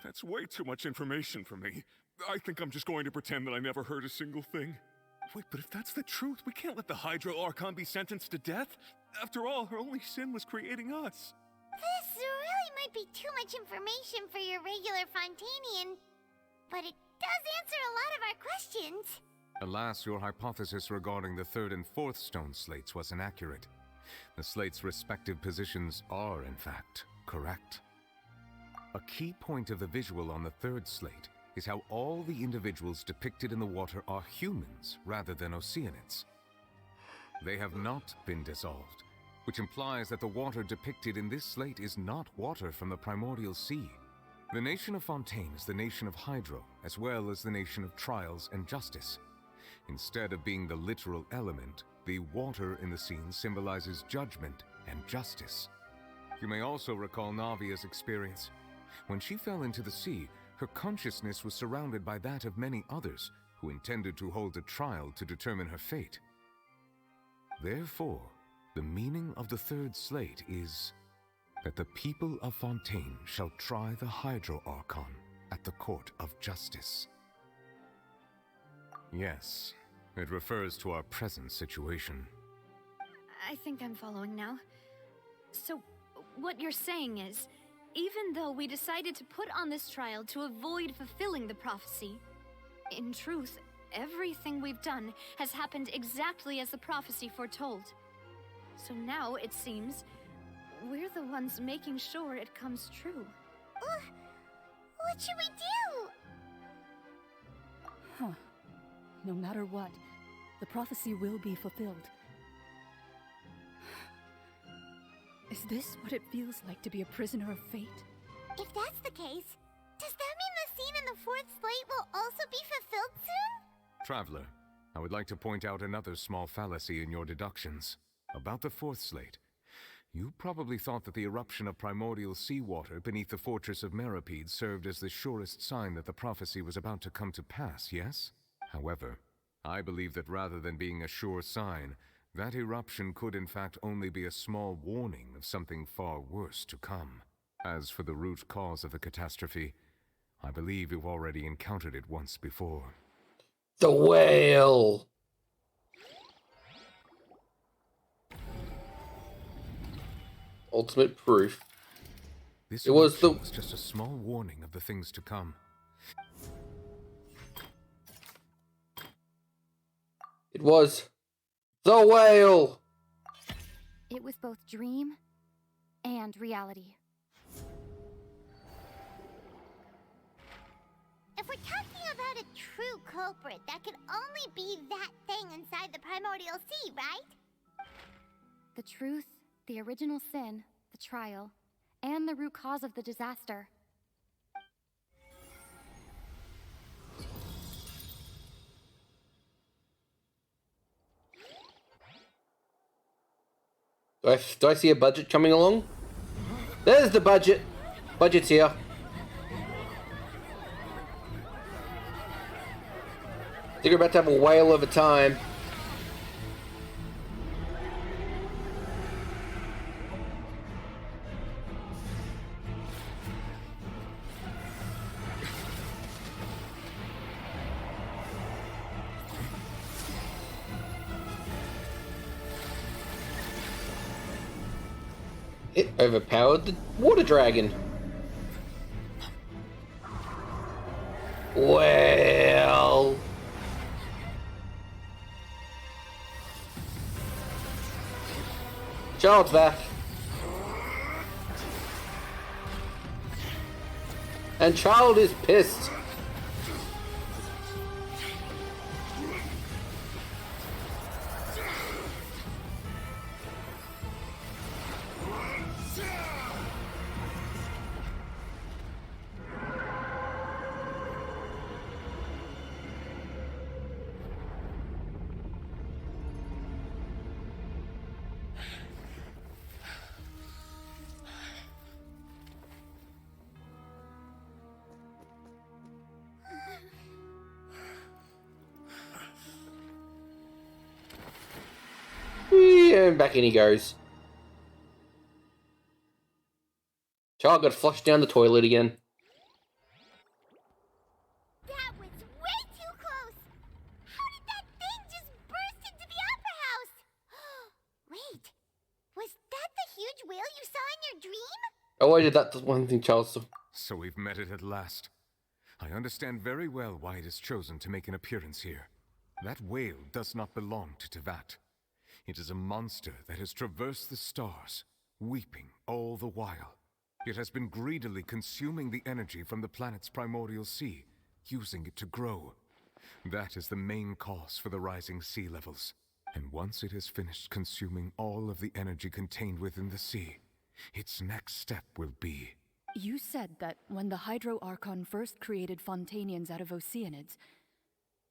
That's way too much information for me. I think I'm just going to pretend that I never heard a single thing. Wait, but if that's the truth, we can't let the Hydro Archon be sentenced to death. After all, her only sin was creating us. This really might be too much information for your regular Fontainian, but it does answer a lot of our questions. Alas, your hypothesis regarding the 3rd and 4th stone slates was inaccurate. The slates' respective positions are, in fact, correct. A key point of the visual on the 3rd slate is how all the individuals depicted in the water are humans rather than Oceanids. They have not been dissolved, which implies that the water depicted in this slate is not water from the primordial sea. The nation of Fontaine is the nation of Hydro, as well as the nation of trials and justice. Instead of being the literal element, the water in the scene symbolizes judgment and justice. You may also recall Navia's experience. When she fell into the sea, her consciousness was surrounded by that of many others who intended to hold a trial to determine her fate. Therefore, the meaning of the 3rd slate is that the people of Fontaine shall try the Hydro Archon at the court of justice. Yes, it refers to our present situation. I think I'm following now. So, what you're saying is, even though we decided to put on this trial to avoid fulfilling the prophecy, in truth, everything we've done has happened exactly as the prophecy foretold. So now, it seems, we're the ones making sure it comes true. What should we do? Huh. No matter what, the prophecy will be fulfilled. Is this what it feels like to be a prisoner of fate? If that's the case, does that mean the scene in the 4th slate will also be fulfilled soon? Traveler, I would like to point out another small fallacy in your deductions. About the 4th slate, you probably thought that the eruption of primordial seawater beneath the fortress of Meripede served as the surest sign that the prophecy was about to come to pass, yes? However, I believe that rather than being a sure sign, That eruption could in fact only be a small warning of something far worse to come. As for the root cause of the catastrophe, I believe you've already encountered it once before. The whale! Ultimate proof. This It was eruption was just a small warning of the things to come. It was the whale! It was both dream and reality. If we're talking about a true culprit, that could only be that thing inside the primordial sea, right? The truth, the original sin, the trial, and the root cause of the disaster. Do I see a budget coming along? There's the budget! Budget's here. I think we're about to have a whale of a time. It overpowered the water dragon. Well... Child's back. And Child is pissed. And back in he goes. Child got flushed down the toilet again. That was way too close! How did that thing just burst into the opera house? Wait, was that the huge whale you saw in your dream? Oh, I did that one thing Child saw. So we've met it at last. I understand very well why it has chosen to make an appearance here. That whale does not belong to Tevat. It is a monster that has traversed the stars, weeping all the while. It has been greedily consuming the energy from the planet's primordial sea, using it to grow. That is the main cause for the rising sea levels. And once it has finished consuming all of the energy contained within the sea, its next step will be... You said that when the Hydro Archon first created Fontanians out of Oceanids,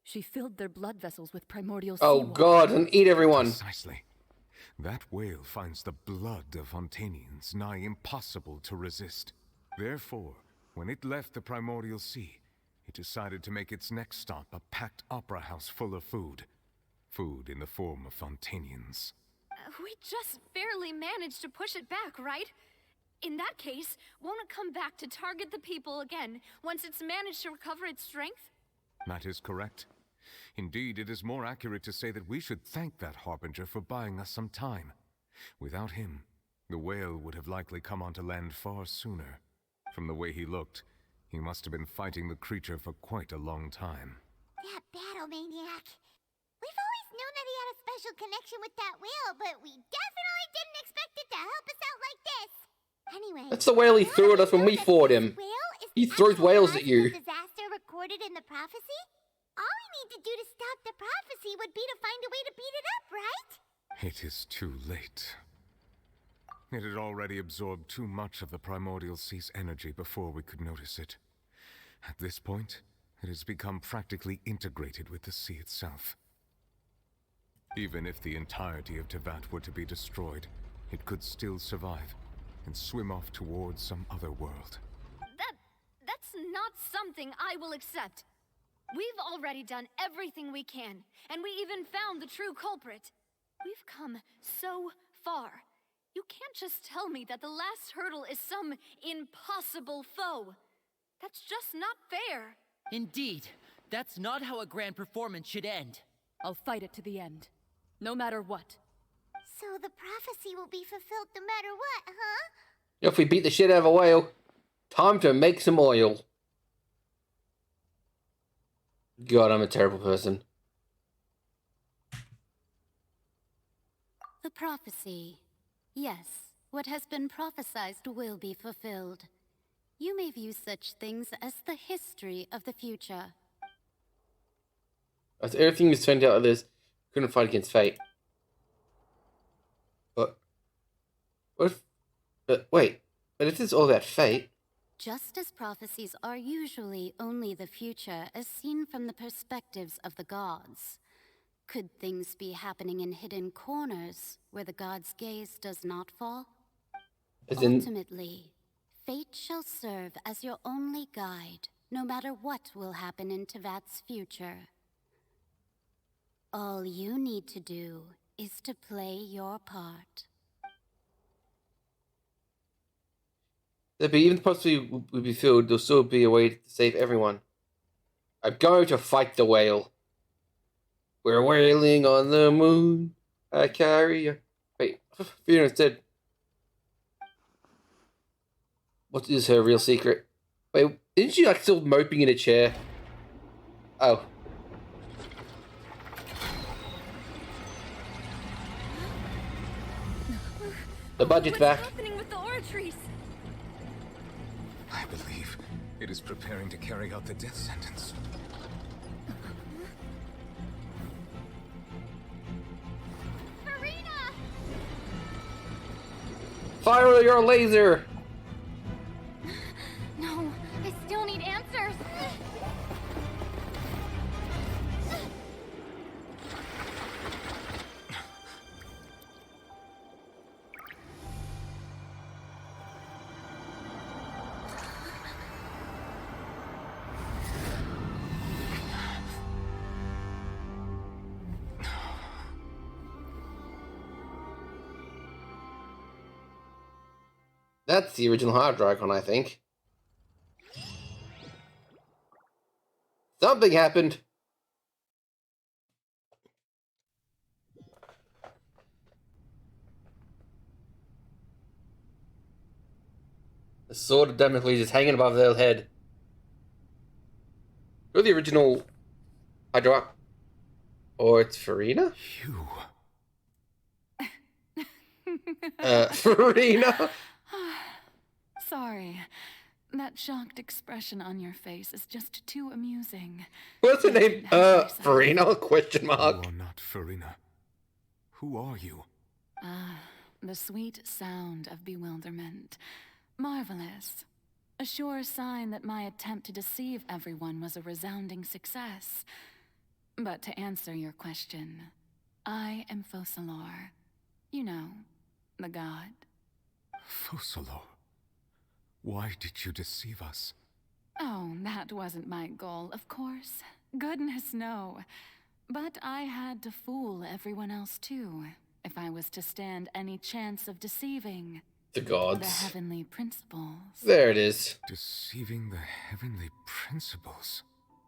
she filled their blood vessels with primordial Oh seawater. god, and eat everyone. Precisely. That whale finds the blood of Fontanians nigh impossible to resist. Therefore, when it left the primordial sea, it decided to make its next stop a packed opera house full of food. Food in the form of Fontanians. We just barely managed to push it back, right? In that case, won't it come back to target the people again once it's managed to recover its strength? That is correct. Indeed, it is more accurate to say that we should thank that Harbinger for buying us some time. Without him, the whale would have likely come onto land far sooner. From the way he looked, he must have been fighting the creature for quite a long time. That battle maniac. We've always known that he had a special connection with that whale, but we definitely didn't expect it to help us out like this. Anyway, That's the whale he threw at us when we fought him. He throws whales at you. the disaster recorded in the prophecy? All we need to do to stop the prophecy would be to find a way to beat it up, right? It is too late. It had already absorbed too much of the primordial sea's energy before we could notice it. At this point, it has become practically integrated with the sea itself. Even if the entirety of Tevat were to be destroyed, it could still survive and swim off towards some other world. That's not something I will accept. We've already done everything we can, and we even found the true culprit. We've come so far. You can't just tell me that the last hurdle is some impossible foe. That's just not fair. Indeed, that's not how a grand performance should end. I'll fight it to the end, no matter what. So the prophecy will be fulfilled no matter what, huh? If we beat the shit out of a whale, time to make some oil. God, I'm a terrible person. The prophecy. Yes, what has been prophesied will be fulfilled. You may view such things as the history of the future. As everything was turned out, others couldn't fight against fate. But what if? But wait. But if it's all about fate, Just as prophecies are usually only the future as seen from the perspectives of the gods, could things be happening in hidden corners where the gods' gaze does not fall? as in, Ultimately, fate shall serve as your only guide, no matter what will happen in Tevat's future. All you need to do is to play your part. but even the possibility would be filled, there'll still be a way to save everyone. I'm going to fight the whale. We're whaling on the moon. I carry you. Wait, Fiona said. What is her real secret? Wait, isn't she like still moping in a chair? Oh. The budget's back. What's happening with the oratories? I believe it is preparing to carry out the death sentence. Farina! Fire your laser! No, I still need answers. That's the original Hydro icon, I think. Something happened. The sword of Damocles is hanging above their head. You're the original Hydro. Or it's Farina? You. Farina? Sorry. That shocked expression on your face is just too amusing. What's her name? Farina? Question mark. You are not Farina. Who are you? The sweet sound of bewilderment. Marvelous. A sure sign that my attempt to deceive everyone was a resounding success. But to answer your question, I am Focalor. You know, the god. Focalor. Why did you deceive us? Oh, that wasn't my goal, of course. Goodness, no. But I had to fool everyone else too, if I was to stand any chance of deceiving The gods. the heavenly principles. There it is. Deceiving the heavenly principles.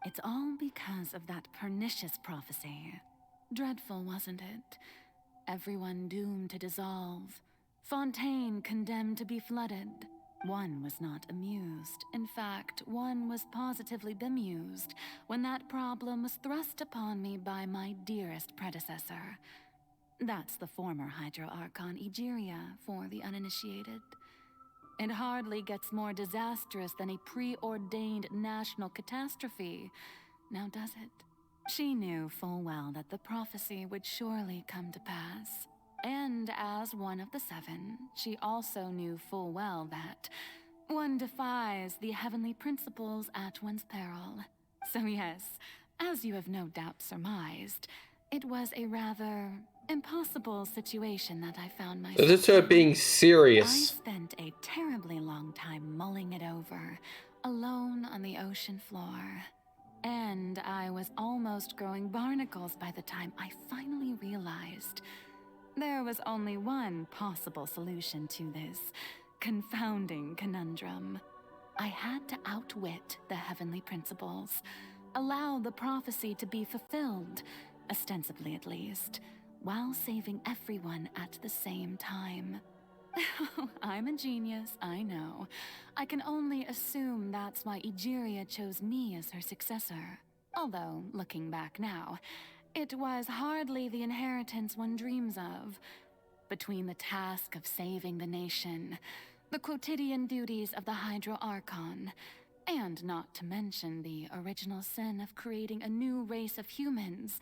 It's all because of that pernicious prophecy. Dreadful, wasn't it? Everyone doomed to dissolve. Fontaine condemned to be flooded. One was not amused. In fact, one was positively bemused when that problem was thrust upon me by my dearest predecessor. That's the former Hydro Archon Egeria for the uninitiated. It hardly gets more disastrous than a preordained national catastrophe, now does it? She knew full well that the prophecy would surely come to pass. And as one of the seven, she also knew full well that one defies the heavenly principles at one's peril. So yes, as you have no doubt surmised, it was a rather impossible situation that I found myself So this is her in. being I serious. spent a terribly long time mulling it over, alone on the ocean floor. And I was almost growing barnacles by the time I finally realized There was only one possible solution to this confounding conundrum. I had to outwit the heavenly principles, allow the prophecy to be fulfilled, ostensibly at least, while saving everyone at the same time. I'm a genius, I know. I can only assume that's why Egeria chose me as her successor. Although, looking back now, it was hardly the inheritance one dreams of. Between the task of saving the nation, the quotidian duties of the Hydro Archon, and not to mention the original sin of creating a new race of humans,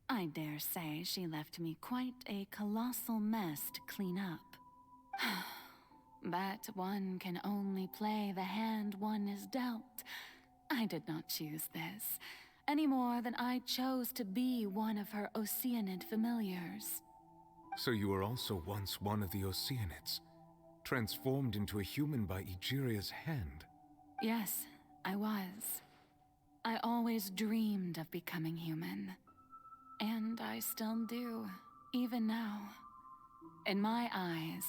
I dare say she left me quite a colossal mess to clean up. But one can only play the hand one is dealt. I did not choose this, any more than I chose to be one of her Oceanid familiars. So you were also once one of the Oceanids, transformed into a human by Egeria's hand? Yes, I was. I always dreamed of becoming human. And I still do, even now. In my eyes,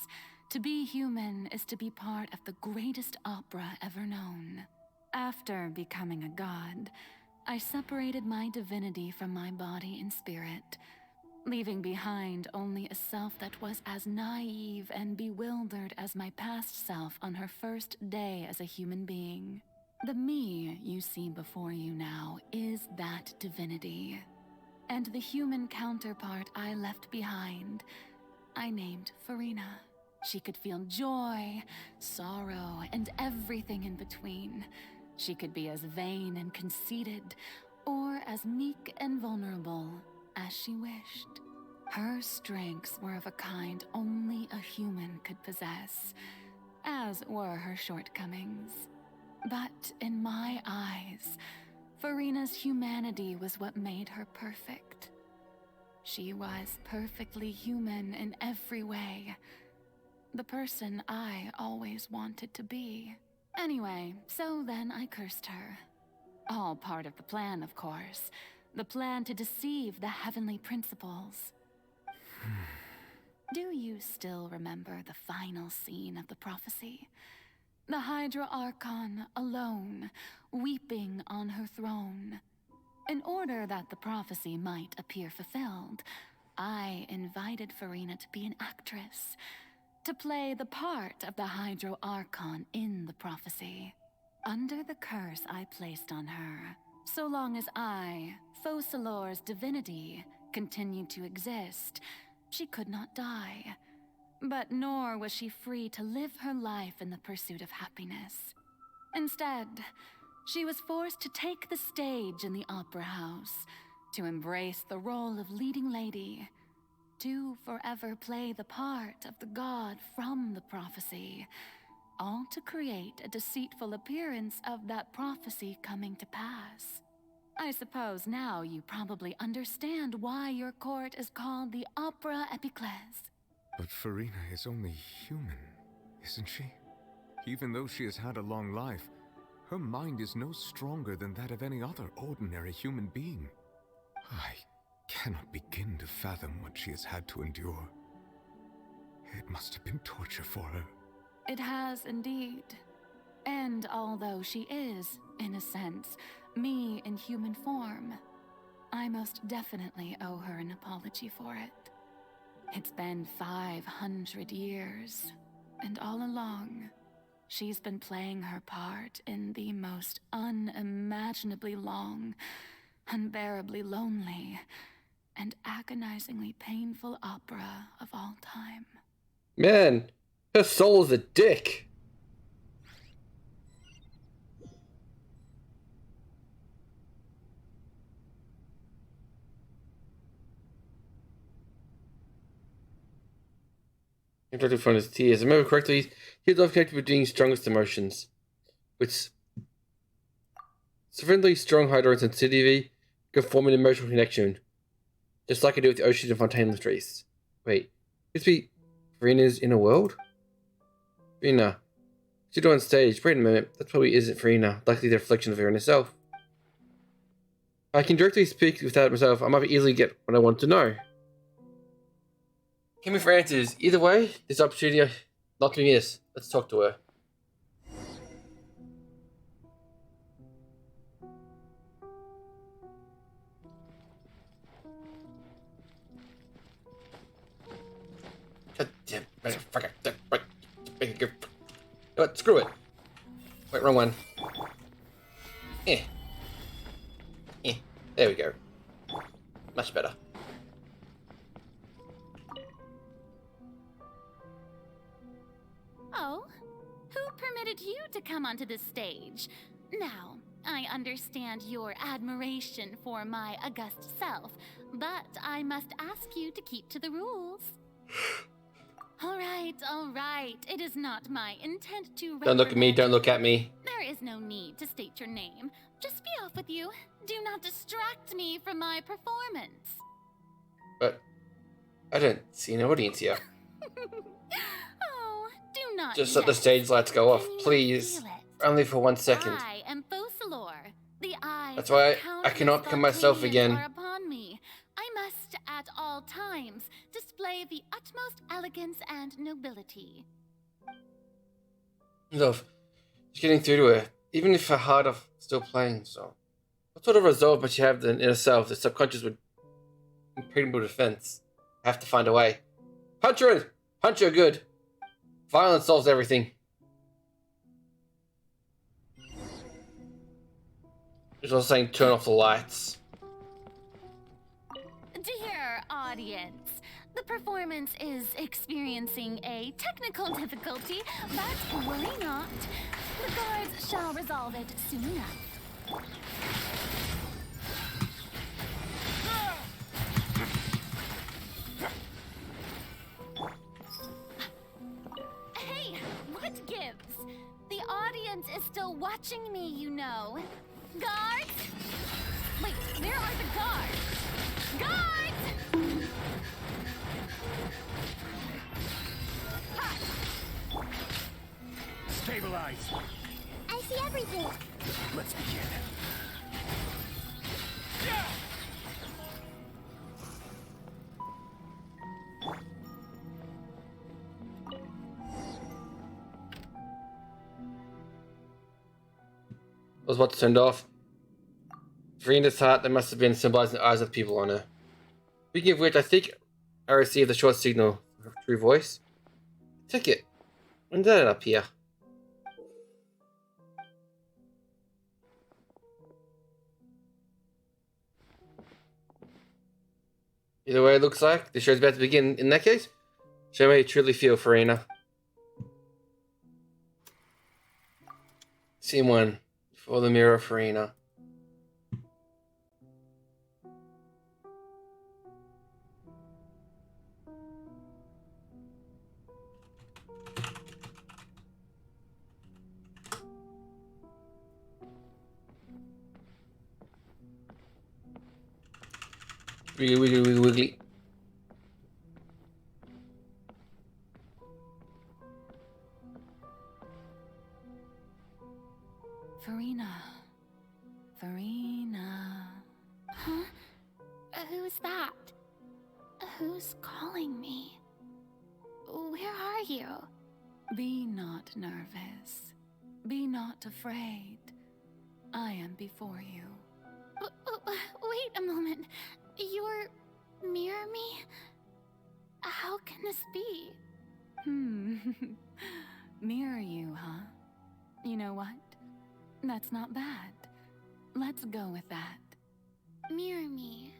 to be human is to be part of the greatest opera ever known. After becoming a god, I separated my divinity from my body and spirit, leaving behind only a self that was as naive and bewildered as my past self on her first day as a human being. The me you see before you now is that divinity. And the human counterpart I left behind, I named Farina. She could feel joy, sorrow, and everything in between. She could be as vain and conceited, or as meek and vulnerable as she wished. Her strengths were of a kind only a human could possess, as were her shortcomings. But in my eyes, Farina's humanity was what made her perfect. She was perfectly human in every way. The person I always wanted to be. Anyway, so then I cursed her. All part of the plan, of course. The plan to deceive the heavenly principles. Do you still remember the final scene of the prophecy? The Hydra Archon alone, weeping on her throne. In order that the prophecy might appear fulfilled, I invited Farina to be an actress, to play the part of the Hydro Archon in the prophecy. Under the curse I placed on her, so long as I, Focalor's divinity, continued to exist, she could not die. But nor was she free to live her life in the pursuit of happiness. Instead, she was forced to take the stage in the opera house, to embrace the role of leading lady, to forever play the part of the god from the prophecy, all to create a deceitful appearance of that prophecy coming to pass. I suppose now you probably understand why your court is called the Opera Epiclese. But Farina is only human, isn't she? Even though she has had a long life, her mind is no stronger than that of any other ordinary human being. I cannot begin to fathom what she has had to endure. It must have been torture for her. It has indeed. And although she is, in a sense, me in human form, I most definitely owe her an apology for it. It's been 500 years, and all along, she's been playing her part in the most unimaginably long, unbearably lonely, and agonizingly painful opera of all time. Man, her soul is a dick. Interactive from his tears. If I remember correctly, he was connected with being strongest emotions. With sufficiently strong hydro sensitivity, can form an emotional connection. Just like I do with the ocean and Fontaine race. Wait, could this be Farina's inner world? Farina. She's on stage. Wait a minute, that probably isn't Farina, likely the reflection of her in herself. I can directly speak without myself. I might easily get what I want to know. Came in for answers. Either way, this opportunity not to be missed. Let's talk to her. What? Screw it. Wait, wrong one. There we go. Much better. Oh, who permitted you to come onto this stage? Now, I understand your admiration for my august self, but I must ask you to keep to the rules. All right. It is not my intent to. Don't look at me. Don't look at me. There is no need to state your name. Just be off with you. Do not distract me from my performance. But I don't see an audience here. Oh, do not. Just let the stage lights go off, please. Only for 1 second. I am Focalor. The eyes. That's why I cannot come myself again. Are upon me. I must, at all times, display the utmost elegance and nobility. Love, just getting through to her, even if her heart of still playing. So, what sort of resolve must you have in inner self? The subconscious would impregnable defense. I have to find a way. Punch her in. Punch her good. Violence solves everything. She's also saying turn off the lights. Dear audience, the performance is experiencing a technical difficulty, but worry not. The guards shall resolve it soon enough. Hey, what gives? The audience is still watching me, you know. Guards? Wait, where are the guards? Guards! Stabilize. I see everything. Let's begin. I was about to turn it off. Farina's heart, that must have been symbolizing the eyes of the people on her. Speaking of which, I think I received a short signal of her true voice. Ticket. When did that appear? Either way, it looks like the show's about to begin. In that case, show me how you truly feel, Farina. Scene 1. For the mirror, Farina. Wiggly, wiggly, wiggly, wiggly. Farina. Huh? Who's that? Who's calling me? Where are you? Be not nervous. Be not afraid. I am before you. Wait a moment. You're mirror me? How can this be? Mirror you, huh? You know what? That's not bad. Let's go with that. Mirror me?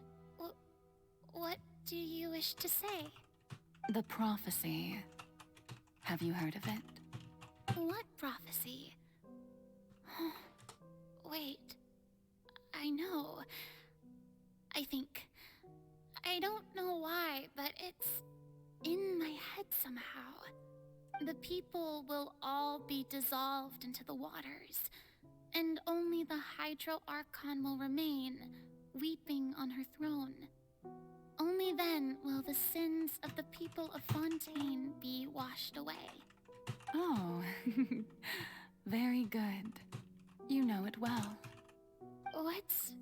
What do you wish to say? The prophecy. Have you heard of it? What prophecy? Wait. I know. I think. I don't know why, but it's in my head somehow. The people will all be dissolved into the waters, and only the Hydro Archon will remain, weeping on her throne. Only then will the sins of the people of Fontaine be washed away. Oh, very good. You know it well. What's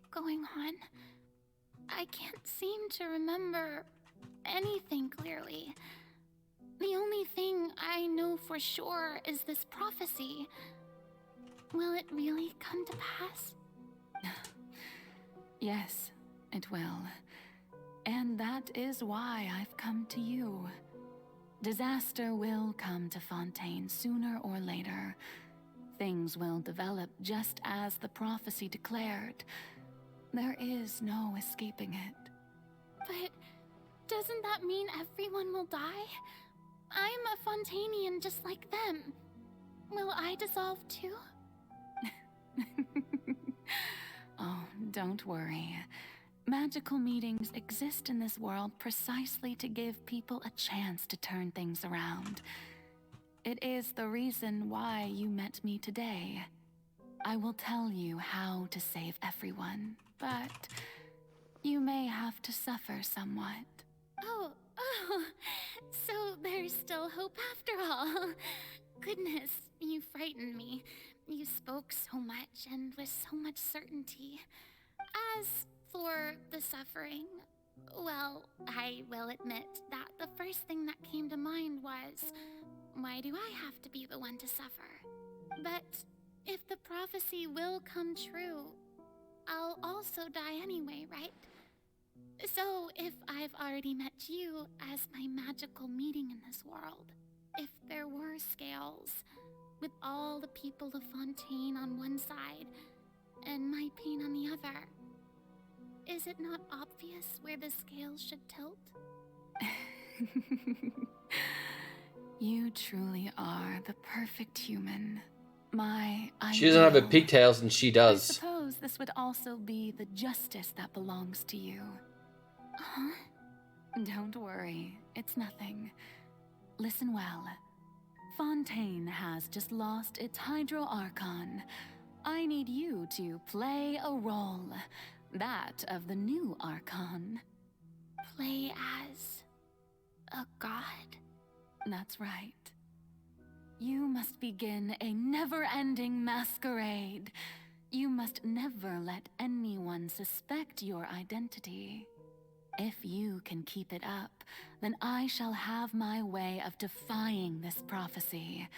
going on? I can't seem to remember anything clearly. The only thing I know for sure is this prophecy. Will it really come to pass? Yes, it will. And that is why I've come to you. Disaster will come to Fontaine sooner or later. Things will develop just as the prophecy declared. There is no escaping it. But doesn't that mean everyone will die? I'm a Fontainian just like them. Will I dissolve too? Oh, don't worry. Magical meetings exist in this world precisely to give people a chance to turn things around. It is the reason why you met me today. I will tell you how to save everyone, but you may have to suffer somewhat. Oh, so there's still hope after all. Goodness, you frightened me. You spoke so much and with so much certainty. As for the suffering, well, I will admit that the first thing that came to mind was, why do I have to be the one to suffer? But if the prophecy will come true, I'll also die anyway, right? So if I've already met you as my magical meeting in this world, if there were scales, with all the people of Fontaine on one side and my pain on the other, is it not obvious where the scales should tilt? You truly are the perfect human. She doesn't have her pigtails and she I does. suppose this would also be the justice that belongs to you. Huh? Don't worry, it's nothing. Listen well. Fontaine has just lost its Hydro Archon. I need you to play a role. That of the new Archon. Play as a god? That's right. You must begin a never-ending masquerade. You must never let anyone suspect your identity. If you can keep it up, then I shall have my way of defying this prophecy.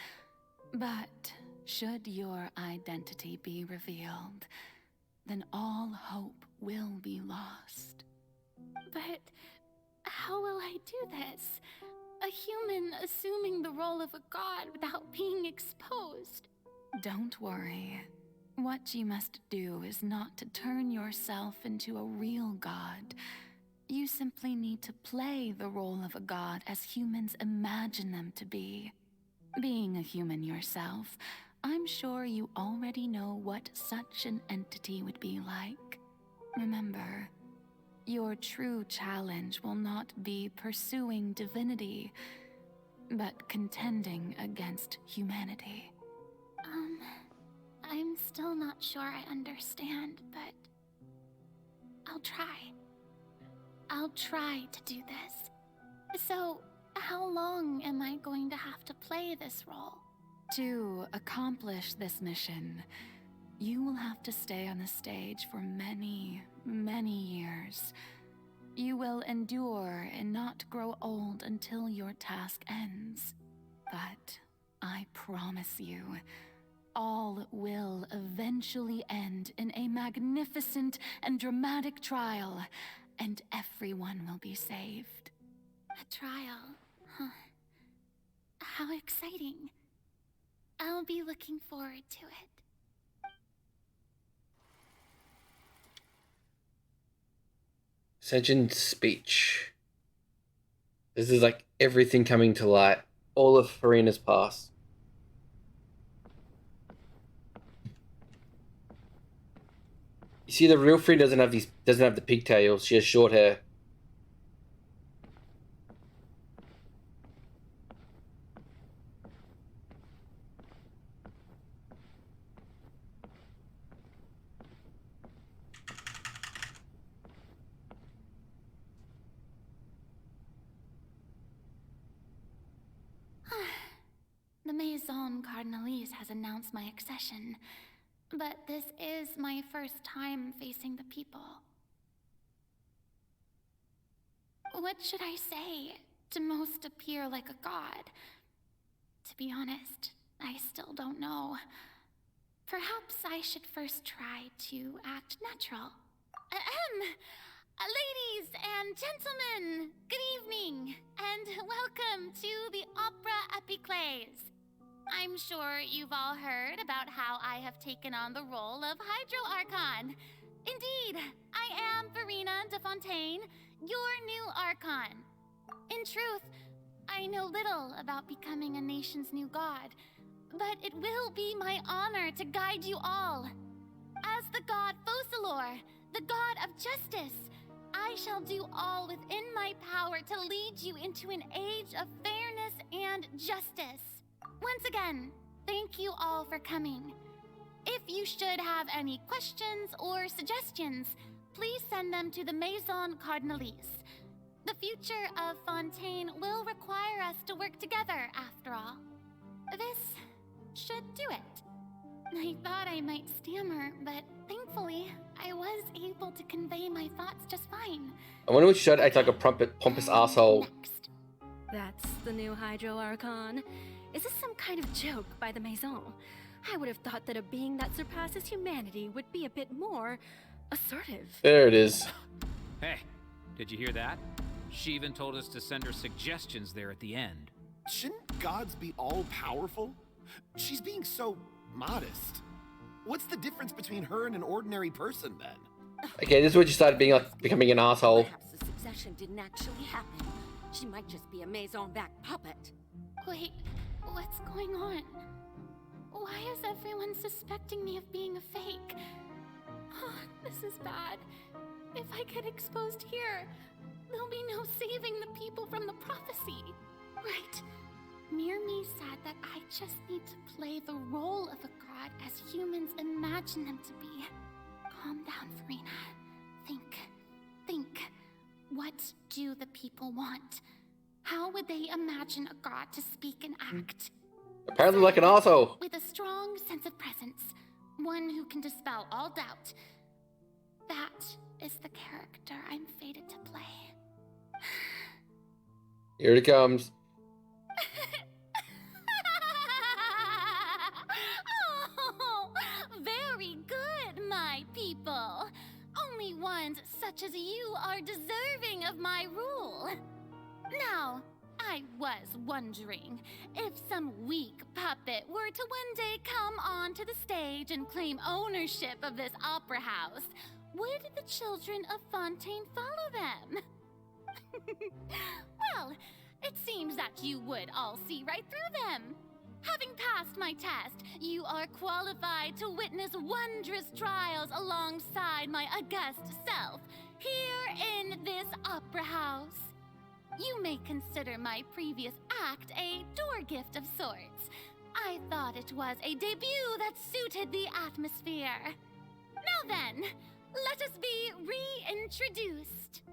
But should your identity be revealed, then all hope will be lost. But how will I do this? A human assuming the role of a god without being exposed. Don't worry. What you must do is not to turn yourself into a real god. You simply need to play the role of a god as humans imagine them to be. Being a human yourself, I'm sure you already know what such an entity would be like. Remember, your true challenge will not be pursuing divinity, but contending against humanity. I'm still not sure I understand, but I'll try. I'll try to do this. So, how long am I going to have to play this role? To accomplish this mission, you will have to stay on the stage for many, many years. You will endure and not grow old until your task ends. But I promise you, all will eventually end in a magnificent and dramatic trial, and everyone will be saved. A trial, huh? How exciting. I'll be looking forward to it. Sejin's speech. This is like everything coming to light. All of Farina's past. You see, the real Farina doesn't have the pigtails. She has short hair. The Maison Cardinalise has announced my accession, but this is my first time facing the people. What should I say to most appear like a god? To be honest, I still don't know. Perhaps I should first try to act natural. Ladies and gentlemen, good evening, and welcome to the Opera Epiclese. I'm sure you've all heard about how I have taken on the role of Hydro Archon. Indeed, I am Verena de Fontaine, your new Archon. In truth, I know little about becoming a nation's new god, but it will be my honor to guide you all. As the god Focalor, the god of justice, I shall do all within my power to lead you into an age of fairness and justice. Once again, thank you all for coming. If you should have any questions or suggestions, please send them to the Maison Cardinalise. The future of Fontaine will require us to work together, after all. This should do it. I thought I might stammer, but thankfully, I was able to convey my thoughts just fine. I wonder which should act like a pompous asshole. That's the new Hydro Archon. Is this some kind of joke by the Maison? I would have thought that a being that surpasses humanity would be a bit more assertive. There it is. Hey, did you hear that? She even told us to send her suggestions there at the end. Shouldn't gods be all-powerful? She's being so modest. What's the difference between her and an ordinary person, then? Okay, this is where you started being like becoming an asshole. Perhaps the succession didn't actually happen. She might just be a Maison-back puppet. Wait, what's going on? Why is everyone suspecting me of being a fake? Oh, this is bad. If I get exposed here, there'll be no saving the people from the prophecy. Right. Mirmi said that I just need to play the role of a god as humans imagine them to be. Calm down, Verena. Think. What do the people want? How would they imagine a god to speak and act? Apparently like an asshole. With a strong sense of presence. One who can dispel all doubt. That is the character I'm fated to play. Here it comes. Oh, very good, my people. Only ones such as you are deserving of my rule. Now, I was wondering if some weak puppet were to one day come onto the stage and claim ownership of this opera house, would the children of Fontaine follow them? Well, it seems that you would all see right through them. Having passed my test, you are qualified to witness wondrous trials alongside my august self, here in this opera house. You may consider my previous act a door gift of sorts. I thought it was a debut that suited the atmosphere. Now then, let us be reintroduced.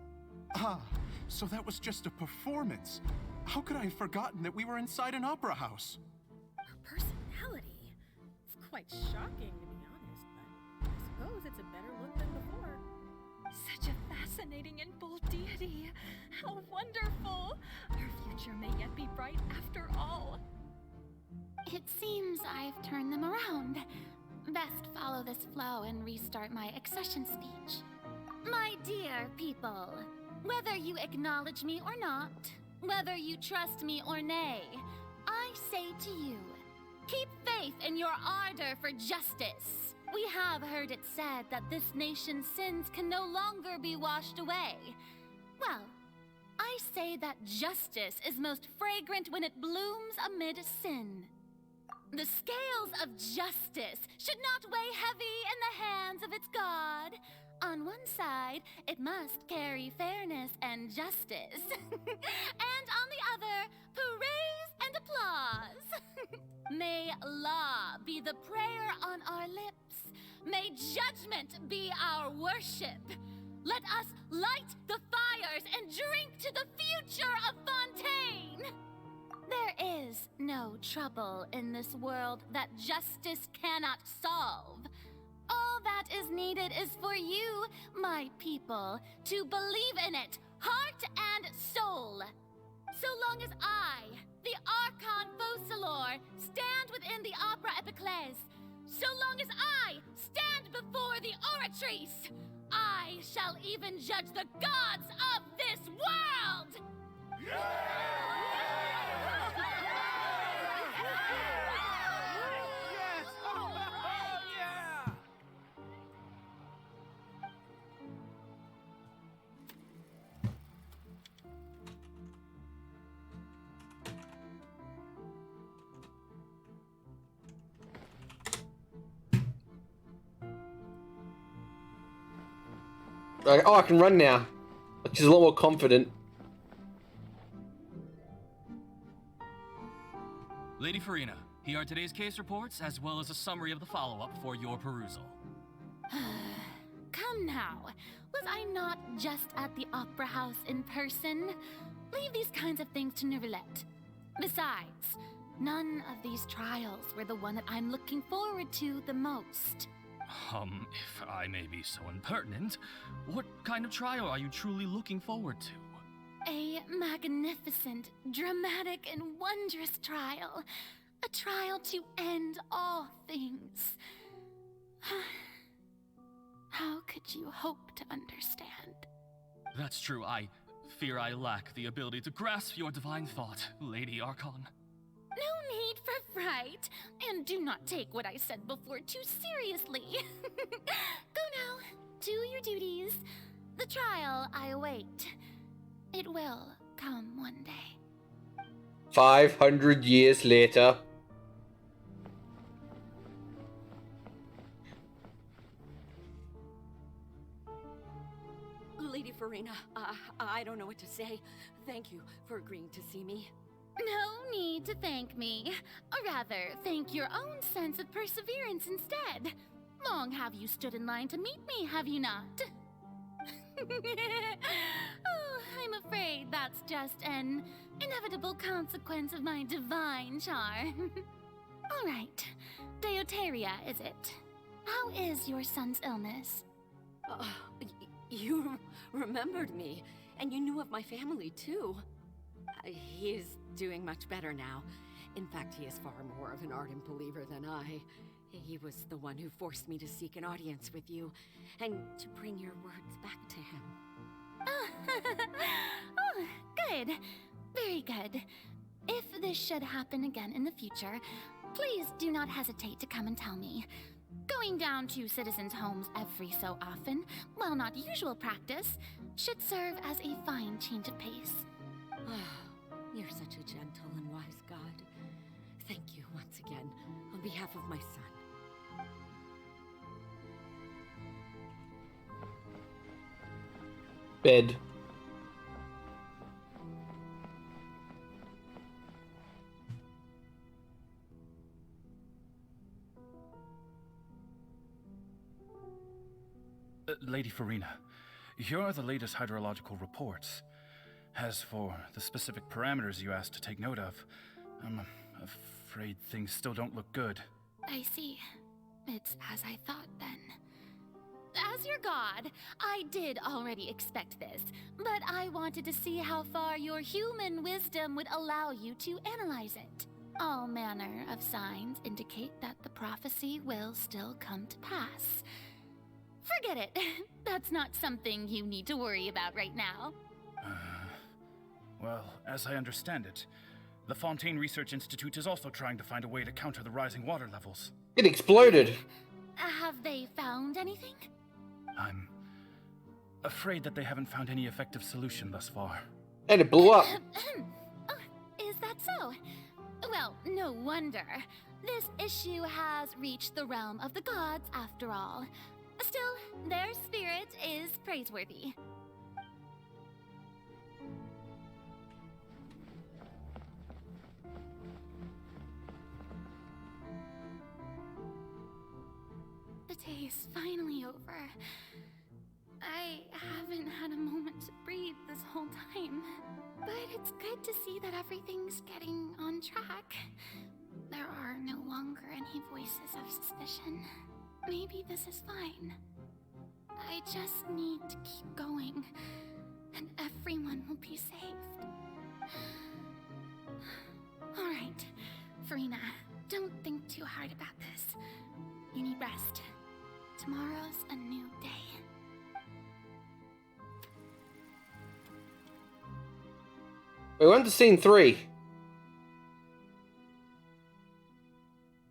Ah, so that was just a performance. How could I have forgotten that we were inside an opera house? Her personality. It's quite shocking, to be honest, but I suppose it's a better look than before. Such a fascinating and bold deity. How wonderful. Her future may yet be bright after all. It seems I've turned them around. Best follow this flow and restart my accession speech. My dear people, whether you acknowledge me or not, whether you trust me or nay, I say to you, keep faith in your ardor for justice. We have heard it said that this nation's sins can no longer be washed away. Well, I say that justice is most fragrant when it blooms amid sin. The scales of justice should not weigh heavy in the hands of its God. On one side, it must carry fairness and justice. And on the other, praise and applause. May law be the prayer on our lips. May judgment be our worship. Let us light the fires and drink to the future of Fontaine. There is no trouble in this world that justice cannot solve. All that is needed is for you, my people, to believe in it heart and soul. So long as I, the Archon Focalor, stand within the Opera Epiclese, so long as I stand before the Oratrice, I shall even judge the gods of this world! Like, oh, I can run now. Like, she's a lot more confident. Lady Farina, here are today's case reports, as well as a summary of the follow-up for your perusal. Come now, was I not just at the Opera House in person? Leave these kinds of things to Neuvillette. Besides, none of these trials were the one that I'm looking forward to the most. If I may be so impertinent, what kind of trial are you truly looking forward to? A magnificent, dramatic, and wondrous trial. A trial to end all things. How could you hope to understand? That's true, I fear I lack the ability to grasp your divine thought, Lady Archon. No need for fright, and do not take what I said before too seriously. Go now, do your duties. The trial I await. It will come one day. 500 years later. Lady Farina, I don't know what to say. Thank you for agreeing to see me. No need to thank me. Or rather, thank your own sense of perseverance instead. Long have you stood in line to meet me, have you not? Oh, I'm afraid that's just an inevitable consequence of my divine charm. All right, Deoteria, is it? How is your son's illness? You remembered me, and you knew of my family, too. He is doing much better now. In fact, he is far more of an ardent believer than I. He was the one who forced me to seek an audience with you, and to bring your words back to him. Oh, good. Very good. If this should happen again in the future, please do not hesitate to come and tell me. Going down to citizens' homes every so often, while not usual practice, should serve as a fine change of pace. You're such a gentle and wise god. Thank you once again, on behalf of my son. Bed. Lady Farina, here are the latest hydrological reports. As for the specific parameters you asked to take note of, I'm afraid things still don't look good. I see. It's as I thought, then. As your god, I did already expect this, but I wanted to see how far your human wisdom would allow you to analyze it. All manner of signs indicate that the prophecy will still come to pass. Forget it. That's not something you need to worry about right now. Well, as I understand it, the Fontaine Research Institute is also trying to find a way to counter the rising water levels. It exploded. Have they found anything? I'm afraid that they haven't found any effective solution thus far. And it blew up. Oh, is that so? Well, no wonder. This issue has reached the realm of the gods, after all. Still, their spirit is praiseworthy. The day is finally over. I haven't had a moment to breathe this whole time. But it's good to see that everything's getting on track. There are no longer any voices of suspicion. Maybe this is fine. I just need to keep going. And every hard about this. You need rest. Tomorrow's a new day. We went to scene 3.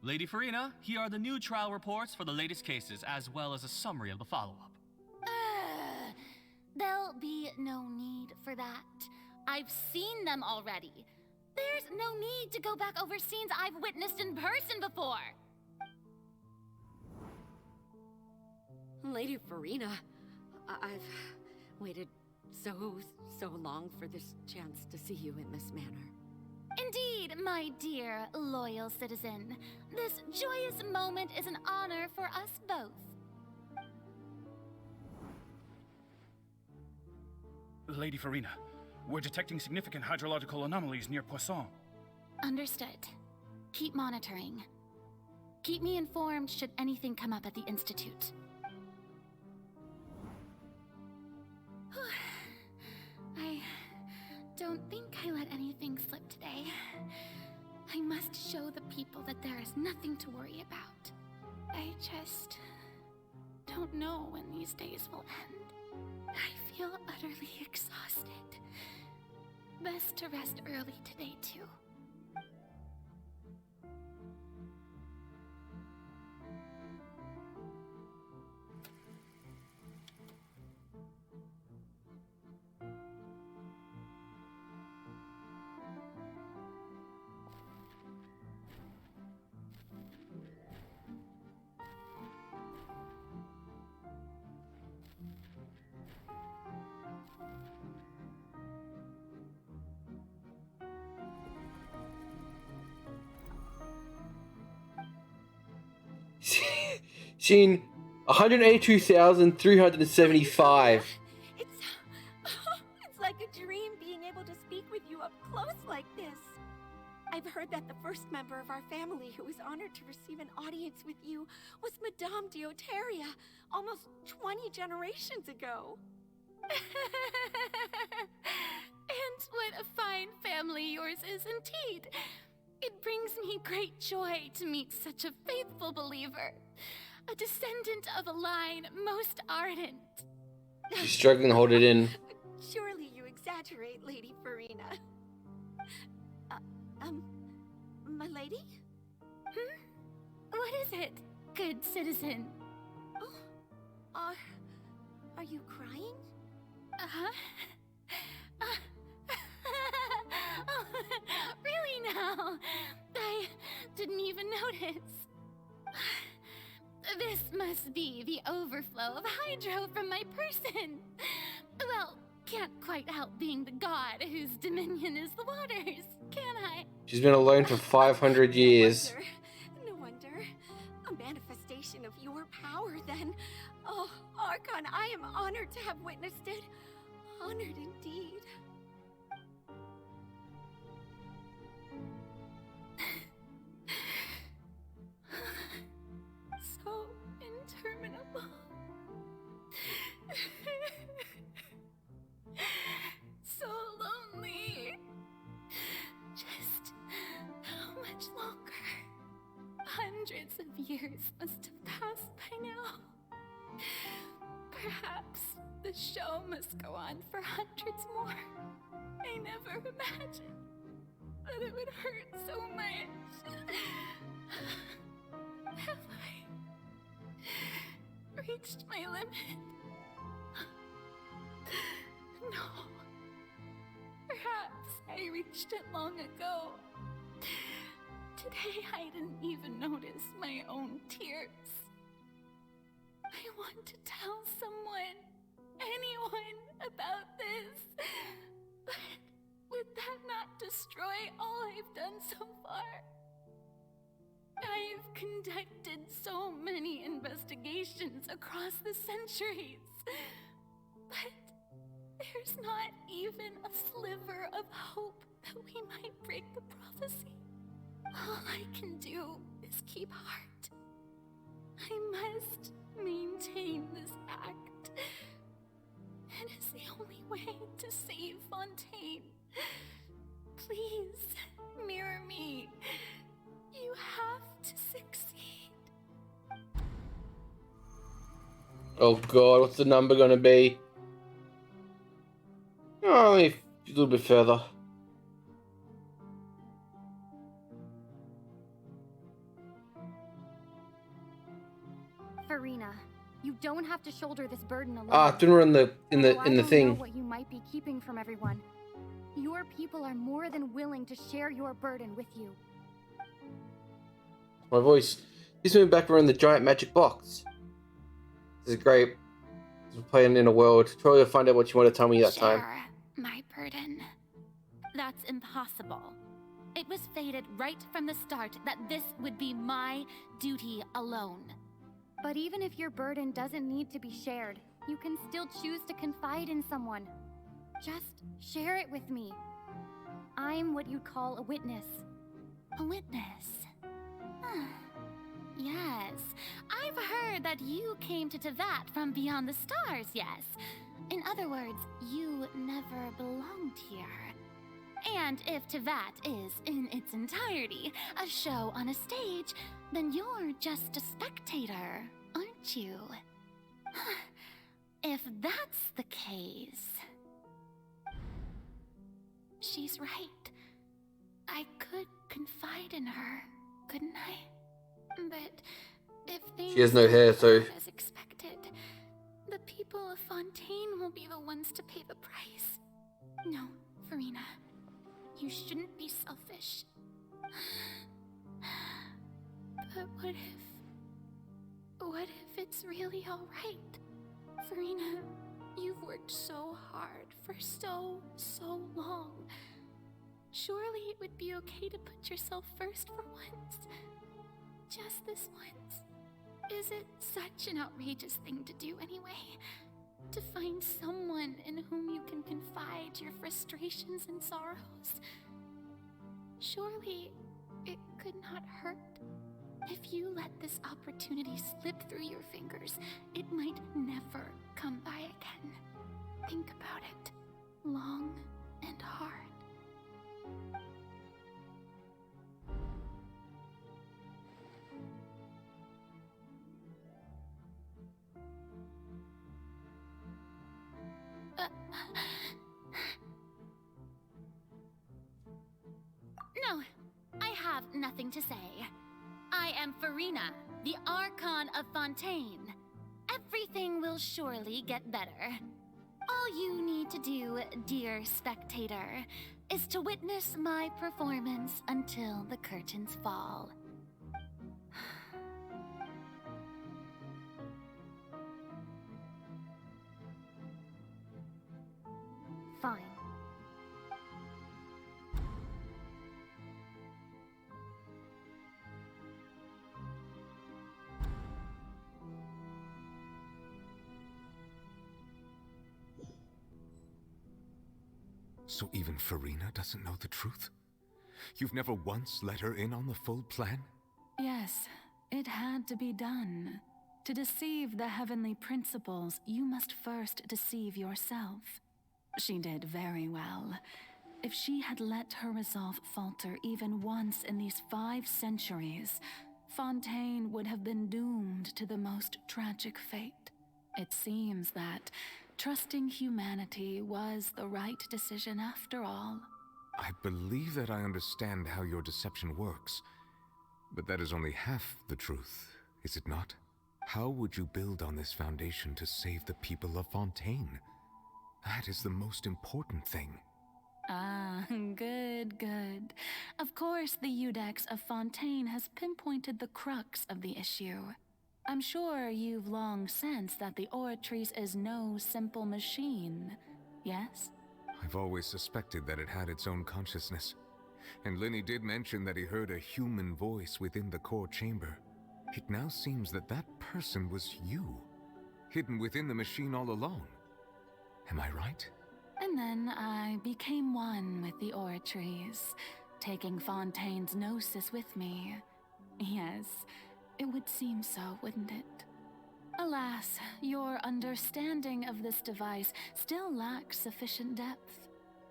Lady Farina, here are the new trial reports for the latest cases, as well as a summary of the follow-up. There'll be no need for that. I've seen them already. There's no need to go back over scenes I've witnessed in person before. Lady Farina, I've waited so long for this chance to see you in this manner. Indeed, my dear, loyal citizen. This joyous moment is an honor for us both. Lady Farina, we're detecting significant hydrological anomalies near Poisson. Understood. Keep monitoring. Keep me informed should anything come up at the Institute. I don't think I let anything slip today. I must show the people that there is nothing to worry about. I just don't know when these days will end. I feel utterly exhausted. Best to rest early today, too. Scene 182,375. It's like a dream being able to speak with you up close like this. I've heard that the first member of our family who was honored to receive an audience with you was Madame Deoteria, almost 20 generations ago. And what a fine family yours is indeed. It brings me great joy to meet such a faithful believer. A descendant of a line most ardent. She's struggling to hold it in. Surely you exaggerate, Lady Farina. My lady? What is it, good citizen? Oh, are you crying? Uh-huh. Oh, really now? I didn't even notice. This must be the overflow of hydro from my person. Well, can't quite help being the god whose dominion is the waters, can I? She's been alone for 500 years. No wonder. A manifestation of your power, then. Oh, Archon, I am honored to have witnessed it. Honored indeed. So interminable. So lonely. Just how much longer? Hundreds of years must have passed by now. Perhaps the show must go on for hundreds more. I never imagined that it would hurt so much. Have I reached my limit? No. Perhaps I reached it long ago. Today I didn't even notice my own tears. I want to tell someone, anyone, about this. But would that not destroy all I've done so far? I've conducted so many investigations across the centuries, but there's not even a sliver of hope that we might break the prophecy. All I can do is keep heart. I must maintain this act. It is the only way to save Fontaine. Please, mirror me. You have to succeed. Oh god, what's the number gonna be? Oh, only a little bit further. Farina, you don't have to shoulder this burden alone. Ah, didn't run the in the Although in the I don't know thing. what you might be keeping from everyone. Your people are more than willing to share your burden with you. My voice. Please move back around the giant magic box. This is great. We're playing in a world. Try to find out what you want to tell me that time. Share my burden. That's impossible. It was fated right from the start that this would be my duty alone. But even if your burden doesn't need to be shared, you can still choose to confide in someone. Just share it with me. I'm what you'd call a witness. A witness? Yes, I've heard that you came to Tevat from beyond the stars, yes. In other words, you never belonged here. And if Tevat is, in its entirety, a show on a stage, then you're just a spectator, aren't you? If that's the case... She's right. I could confide in her, couldn't I? But if things She has no hair, so as expected, the people of Fontaine will be the ones to pay the price. No, Farina, you shouldn't be selfish. But what if it's really all right? Farina, you've worked so hard for so long. Surely it would be okay to put yourself first for once. Just this once. Is it such an outrageous thing to do anyway? To find someone in whom you can confide your frustrations and sorrows? Surely it could not hurt. If you let this opportunity slip through your fingers, it might never come by again. Think about it long and hard. No, I have nothing to say. I am Farina, the Archon of Fontaine. Everything will surely get better. All you need to do, dear spectator, is to witness my performance until the curtains fall. Fine. So even Farina doesn't know the truth? You've never once let her in on the full plan? Yes, it had to be done. To deceive the heavenly principles, you must first deceive yourself. She did very well. If she had let her resolve falter even once in these 5 centuries, Fontaine would have been doomed to the most tragic fate. It seems that trusting humanity was the right decision after all. I believe that I understand how your deception works, but that is only half the truth, is it not? How would you build on this foundation to save the people of Fontaine? That is the most important thing. Ah, good. Of course, the Iudex of Fontaine has pinpointed the crux of the issue. I'm sure you've long sensed that the Oratrice is no simple machine, yes? I've always suspected that it had its own consciousness. And Lenny did mention that he heard a human voice within the core chamber. It now seems that that person was you, hidden within the machine all along. Am I right? And then I became one with the Oratrice, taking Fontaine's gnosis with me. Yes, it would seem so, wouldn't it? Alas, your understanding of this device still lacks sufficient depth.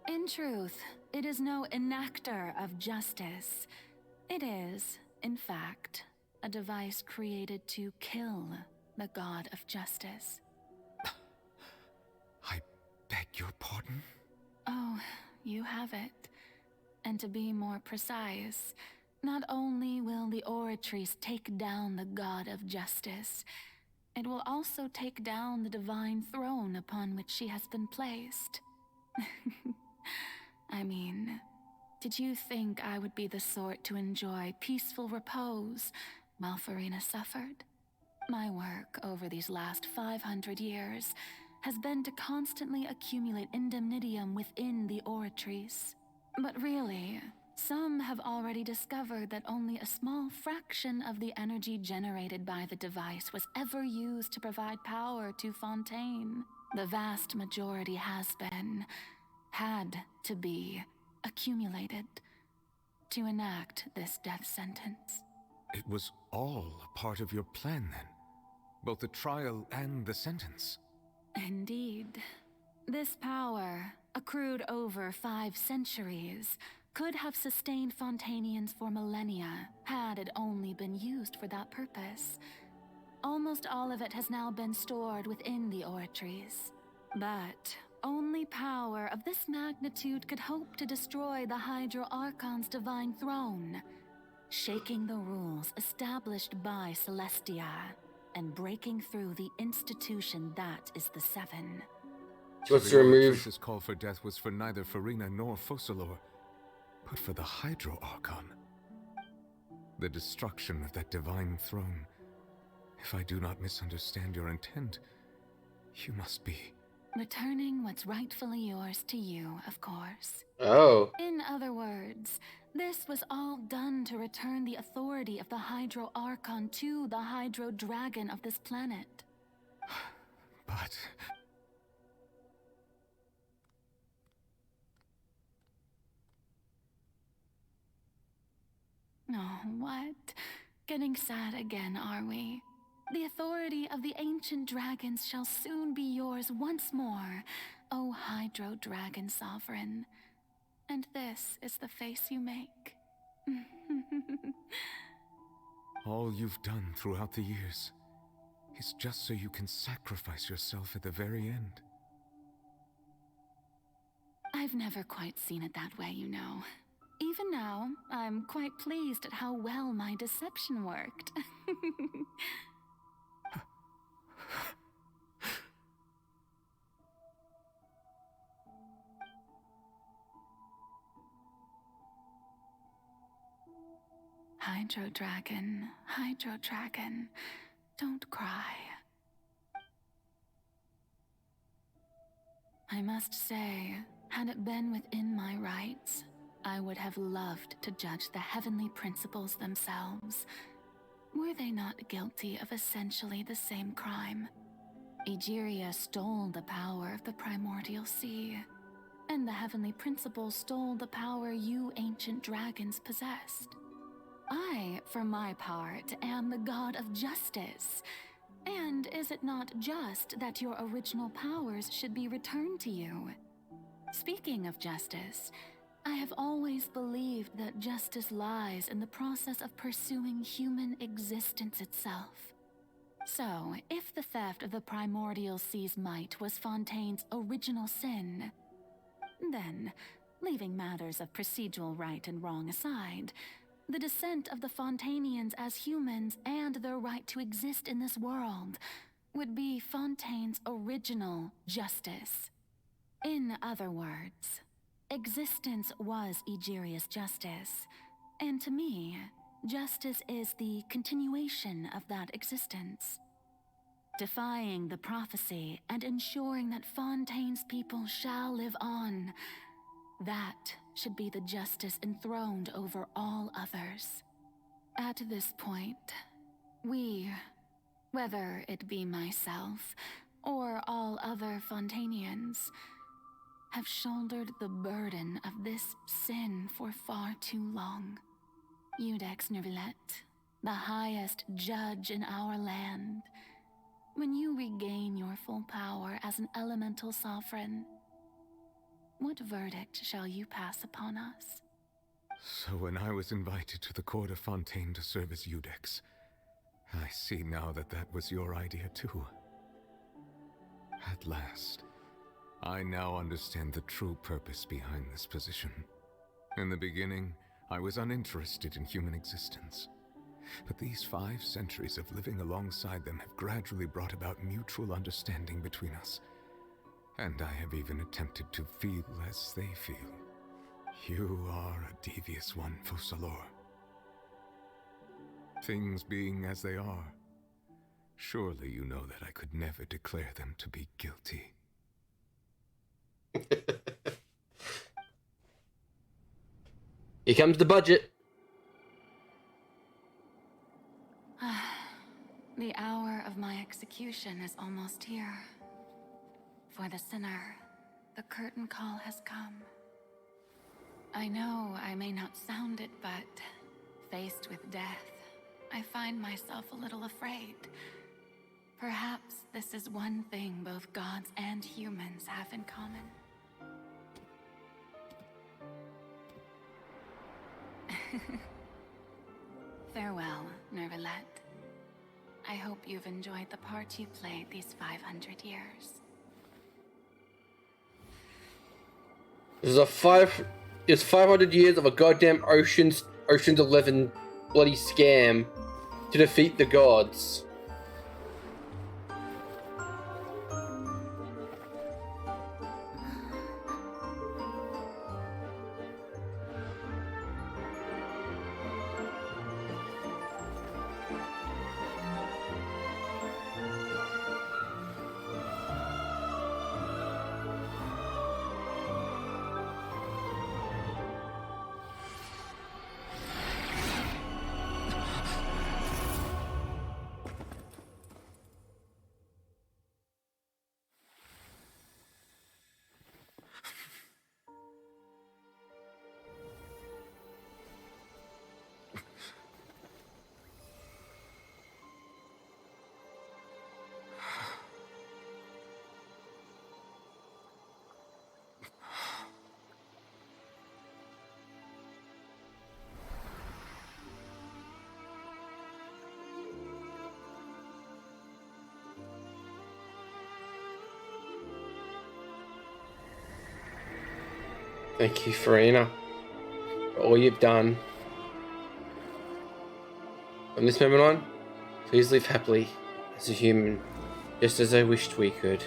In truth, it is no enactor of justice. It is, in fact, a device created to kill the god of justice. I beg your pardon? Oh, you have it. And to be more precise, not only will the Oratrice take down the god of justice, it will also take down the divine throne upon which she has been placed. I mean, did you think I would be the sort to enjoy peaceful repose while Farina suffered? My work over these last 500 years has been to constantly accumulate indemnitium within the Oratrice. But really, some have already discovered that only a small fraction of the energy generated by the device was ever used to provide power to Fontaine. The vast majority had to be, accumulated to enact this death sentence. It was all a part of your plan then? Both the trial and the sentence? Indeed. This power, accrued over 5 centuries, could have sustained Fontainians for millennia had it only been used for that purpose. Almost all of it has now been stored within the Oratrice. But only power of this magnitude could hope to destroy the Hydro Archon's divine throne, shaking the rules established by Celestia and breaking through the institution that is the Seven. What's to remove? Oratrice's call for death was for neither Farina nor Focalor, but for the Hydro Archon. The destruction of that divine throne. If I do not misunderstand your intent, you must be... Returning what's rightfully yours to you, of course. Oh. In other words, this was all done to return the authority of the Hydro Archon to the Hydro Dragon of this planet. But... Oh, what? Getting sad again, are we? The authority of the ancient dragons shall soon be yours once more, O Hydro Dragon Sovereign. And this is the face you make. All you've done throughout the years is just so you can sacrifice yourself at the very end. I've never quite seen it that way, you know. Even now, I'm quite pleased at how well my deception worked. Hydro Dragon, don't cry. I must say, had it been within my rights, I would have loved to judge the heavenly principles themselves. Were they not guilty of essentially the same crime? Egeria stole the power of the primordial sea, and the heavenly principles stole the power you ancient dragons possessed. I, for my part, am the god of justice. And is it not just that your original powers should be returned to you? Speaking of justice, I have always believed that justice lies in the process of pursuing human existence itself. So, if the theft of the primordial sea's might was Fontaine's original sin, then, leaving matters of procedural right and wrong aside, the descent of the Fontainians as humans and their right to exist in this world would be Fontaine's original justice. In other words, existence was Egeria's justice, and to me, justice is the continuation of that existence. Defying the prophecy and ensuring that Fontaine's people shall live on, that should be the justice enthroned over all others. At this point, we, whether it be myself or all other Fontainians, have shouldered the burden of this sin for far too long. Iudex Nervilette, the highest judge in our land, when you regain your full power as an elemental sovereign, what verdict shall you pass upon us? So when I was invited to the court of Fontaine to serve as Iudex, I see now that that was your idea too. At last, I now understand the true purpose behind this position. In the beginning, I was uninterested in human existence. But these 5 centuries of living alongside them have gradually brought about mutual understanding between us. And I have even attempted to feel as they feel. You are a devious one, Focalors. Things being as they are, surely you know that I could never declare them to be guilty. Here comes the budget. The hour of my execution is almost here. For the sinner, the curtain call has come. I know I may not sound it, but faced with death, I find myself a little afraid. Perhaps this is one thing both gods and humans have in common. Farewell, Nervalette. I hope you've enjoyed the part you played these 500 years. It's 500 years of a goddamn Ocean's 11 bloody scam to defeat the gods. Thank you, Farina, for all you've done. From this moment on, please live happily as a human, just as I wished we could.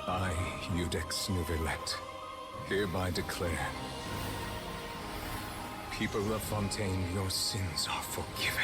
I, Iudex Nervalette, hereby declare, people of Fontaine, your sins are forgiven.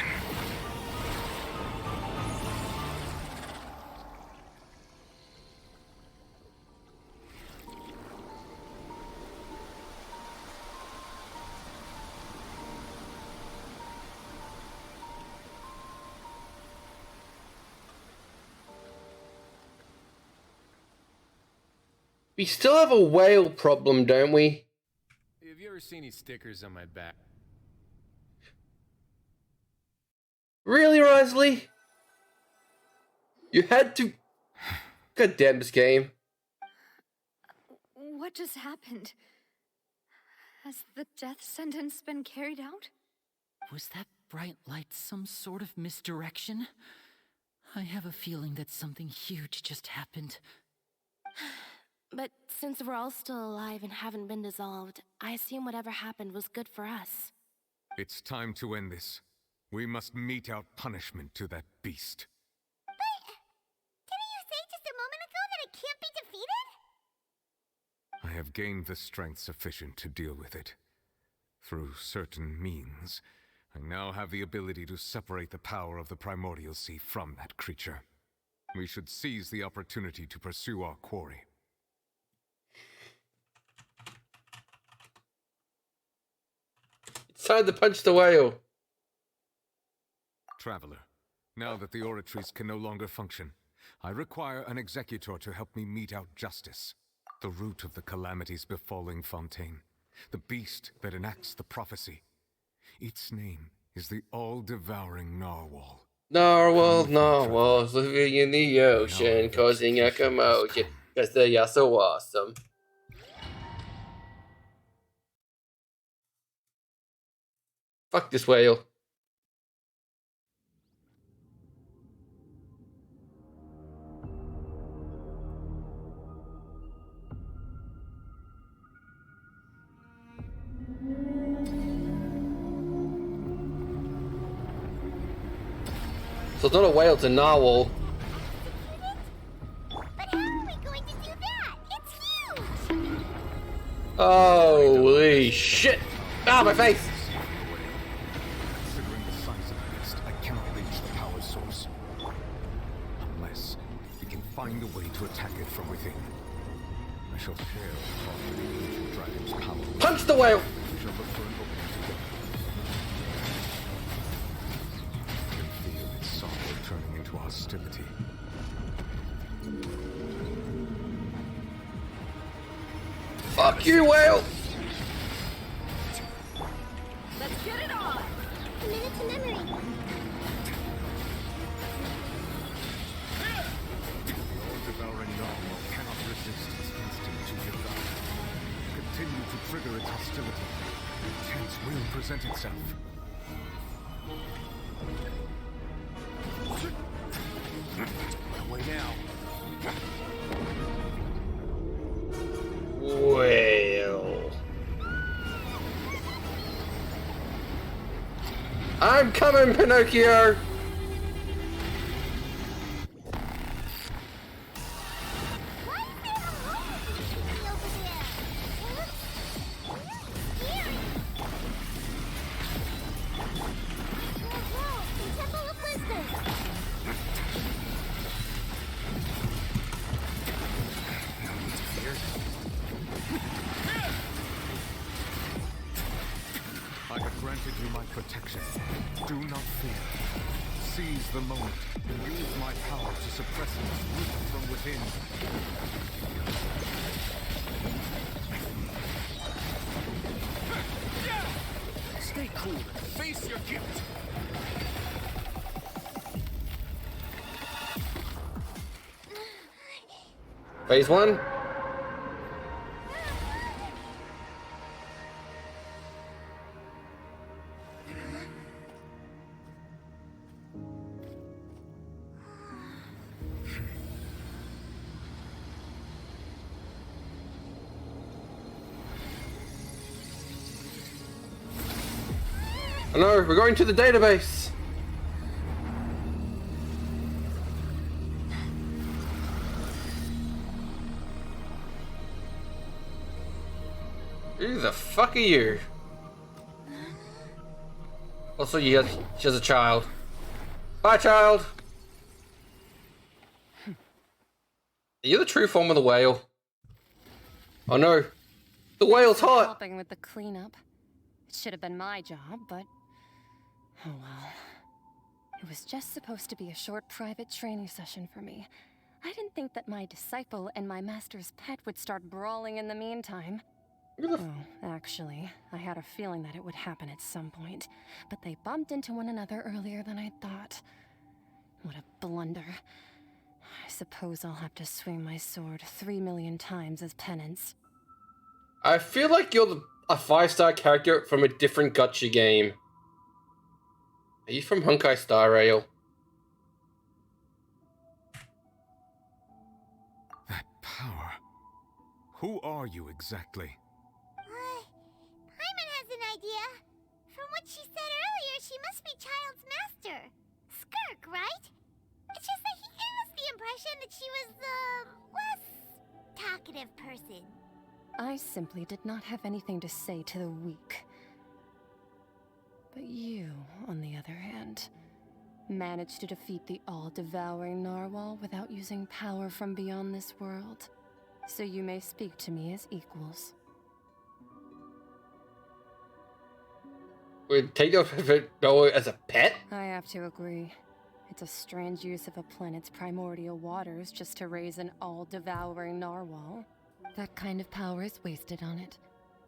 We still have a whale problem, don't we? Have you ever seen any stickers on my back? Really, Risley? You had to... God damn this game. What just happened? Has the death sentence been carried out? Was that bright light some sort of misdirection? I have a feeling that something huge just happened. But since we're all still alive and haven't been dissolved, I assume whatever happened was good for us. It's time to end this. We must mete out punishment to that beast. Didn't you say just a moment ago that it can't be defeated? I have gained the strength sufficient to deal with it. Through certain means, I now have the ability to separate the power of the Primordial Sea from that creature. We should seize the opportunity to pursue our quarry. It's time to punch the whale. Traveler, now that the oratories can no longer function, I require an executor to help me mete out justice. The root of the calamities befalling Fontaine. The beast that enacts the prophecy. Its name is the all-devouring narwhal. Narwhals living in the ocean, causing a commotion, because they are so awesome. Fuck this whale. So it's not a whale, it's a narwhal. But how are we going to do that? It's huge! Holy shit! Ah, my face! Considering the size of the beast, I cannot reach the power source. Unless we can find a way to attack it from within. I shall share part of the ancient dragon's power. Punch the whale! We shall look for an opening together. I can feel its sorrow turning into hostility. Fuck you, whale! Let's get it on! Commit it to memory. The all-devouring narwhal cannot resist its instinct to devour. Continue to trigger its hostility. The chance will present itself. Away now. Whale. I'm coming, Pinocchio! I have granted you my protection. Do not fear. Seize the moment and use my power to suppress its root from within. Stay cool and face your guilt. Phase 1. Oh no, we're going to the database! Who the fuck are you? Also, she has a child. Bye, child! Are you the true form of the whale? Oh no, the whale's hot! Helping with the cleanup. It should have been my job, but oh well. It was just supposed to be a short private training session for me. I didn't think that my disciple and my master's pet would start brawling in the meantime. Oh, actually, I had a feeling that it would happen at some point, but they bumped into one another earlier than I thought. What a blunder. I suppose I'll have to swing my sword 3 million times as penance. I feel like you're a 5-star character from a different gacha game. Are you from Honkai Star Rail? That power. Who are you exactly? Paimon has an idea. From what she said earlier, she must be Child's master. Skirk, right? It's just that he gave us the impression that she was the less talkative person. I simply did not have anything to say to the weak. But you, on the other hand, managed to defeat the all-devouring narwhal without using power from beyond this world. So you may speak to me as equals. Would take Noah as a pet? I have to agree. It's a strange use of a planet's primordial waters just to raise an all-devouring narwhal. That kind of power is wasted on it.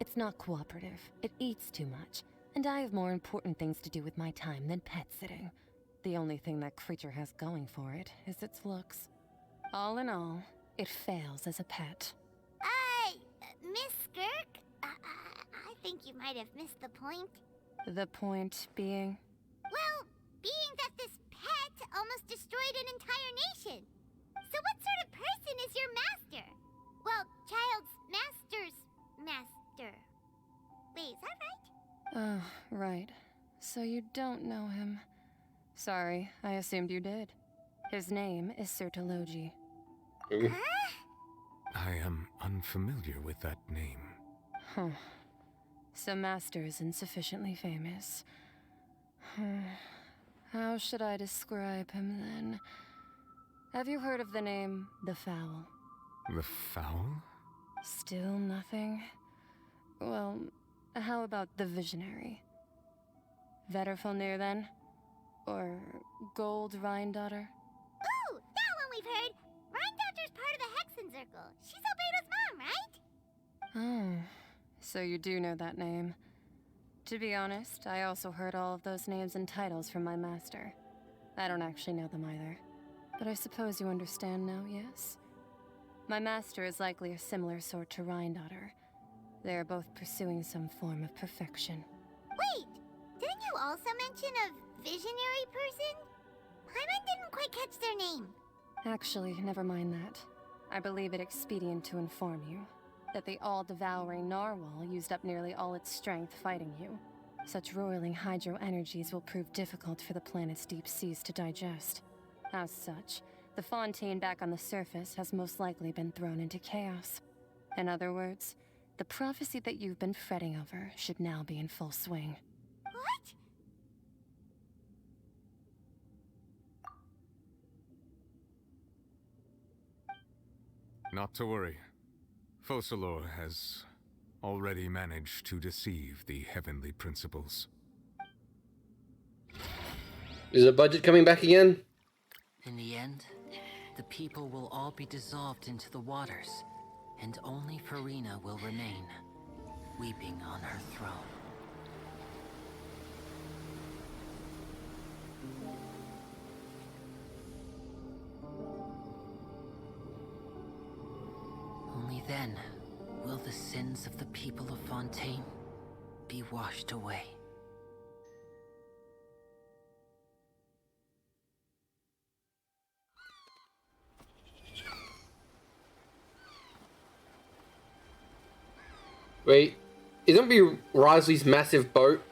It's not cooperative. It eats too much. And I have more important things to do with my time than pet sitting. The only thing that creature has going for it is its looks. All in all, it fails as a pet. Miss Skirk? I think you might have missed the point. The point being? Well, being that this pet almost destroyed an entire nation. So what sort of person is your master? Well, child's master's master. Wait, is that right? Oh, right. So you don't know him. Sorry, I assumed you did. His name is Sertologi. I am unfamiliar with that name. Huh. So Master isn't sufficiently famous. How should I describe him then? Have you heard of the name The Fowl? The Fowl? Still nothing? Well, how about the Visionary? Vetterfulnir then? Or Gold Rhindaughter? Ooh, that one we've heard. Rhindaughter's part of the Hexen Circle. She's Albedo's mom, right? Oh, so you do know that name. To be honest, I also heard all of those names and titles from my master. I don't actually know them either. But I suppose you understand now, yes? My master is likely a similar sort to Rhindaughter. They are both pursuing some form of perfection. Wait, didn't you also mention a visionary person? Paimon didn't quite catch their name. Actually, never mind that. I believe it expedient to inform you that the all-devouring narwhal used up nearly all its strength fighting you. Such roiling hydro energies will prove difficult for the planet's deep seas to digest. As such, the fontaine back on the surface has most likely been thrown into chaos. In other words, the prophecy that you've been fretting over should now be in full swing. What? Not to worry. Focalor has already managed to deceive the heavenly principles. Is the budget coming back again? In the end, the people will all be dissolved into the waters, and only Furina will remain, weeping on her throne. Only then will the sins of the people of Fontaine be washed away. Wait, isn't be Risley's massive boat?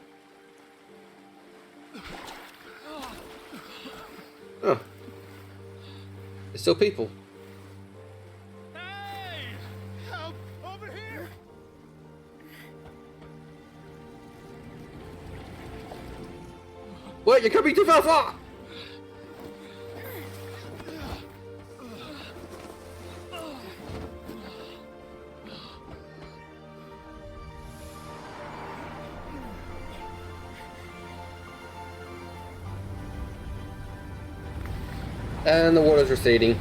Oh. There's still people. Help! Over here! Wait, you're coming too far! And the water's receding.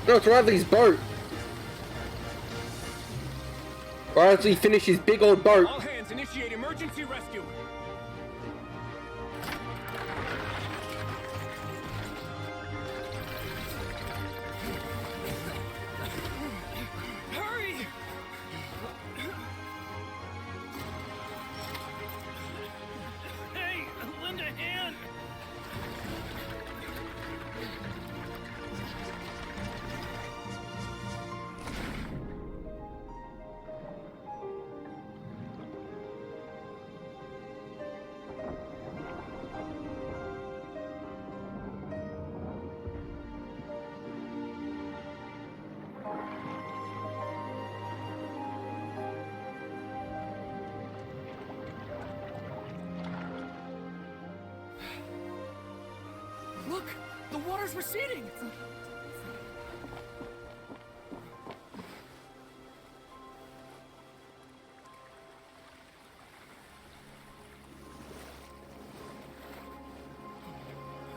No, it's Riley's boat. Riley finished his big old boat. All hands initiate emergency rescue. Hurry! Hey, lend a hand. Look! The water's receding!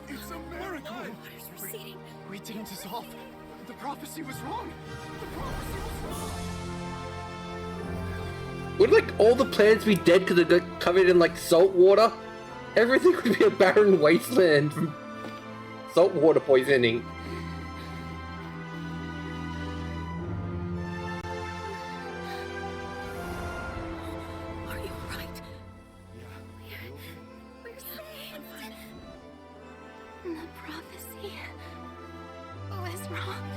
It's a miracle! Water's receding. We didn't dissolve. The prophecy was wrong. The prophecy was wrong. Would like all the plants be dead because they got covered in like salt water? Everything would be a barren wasteland from salt water poisoning. Are you alright? We're safe. The prophecy was wrong.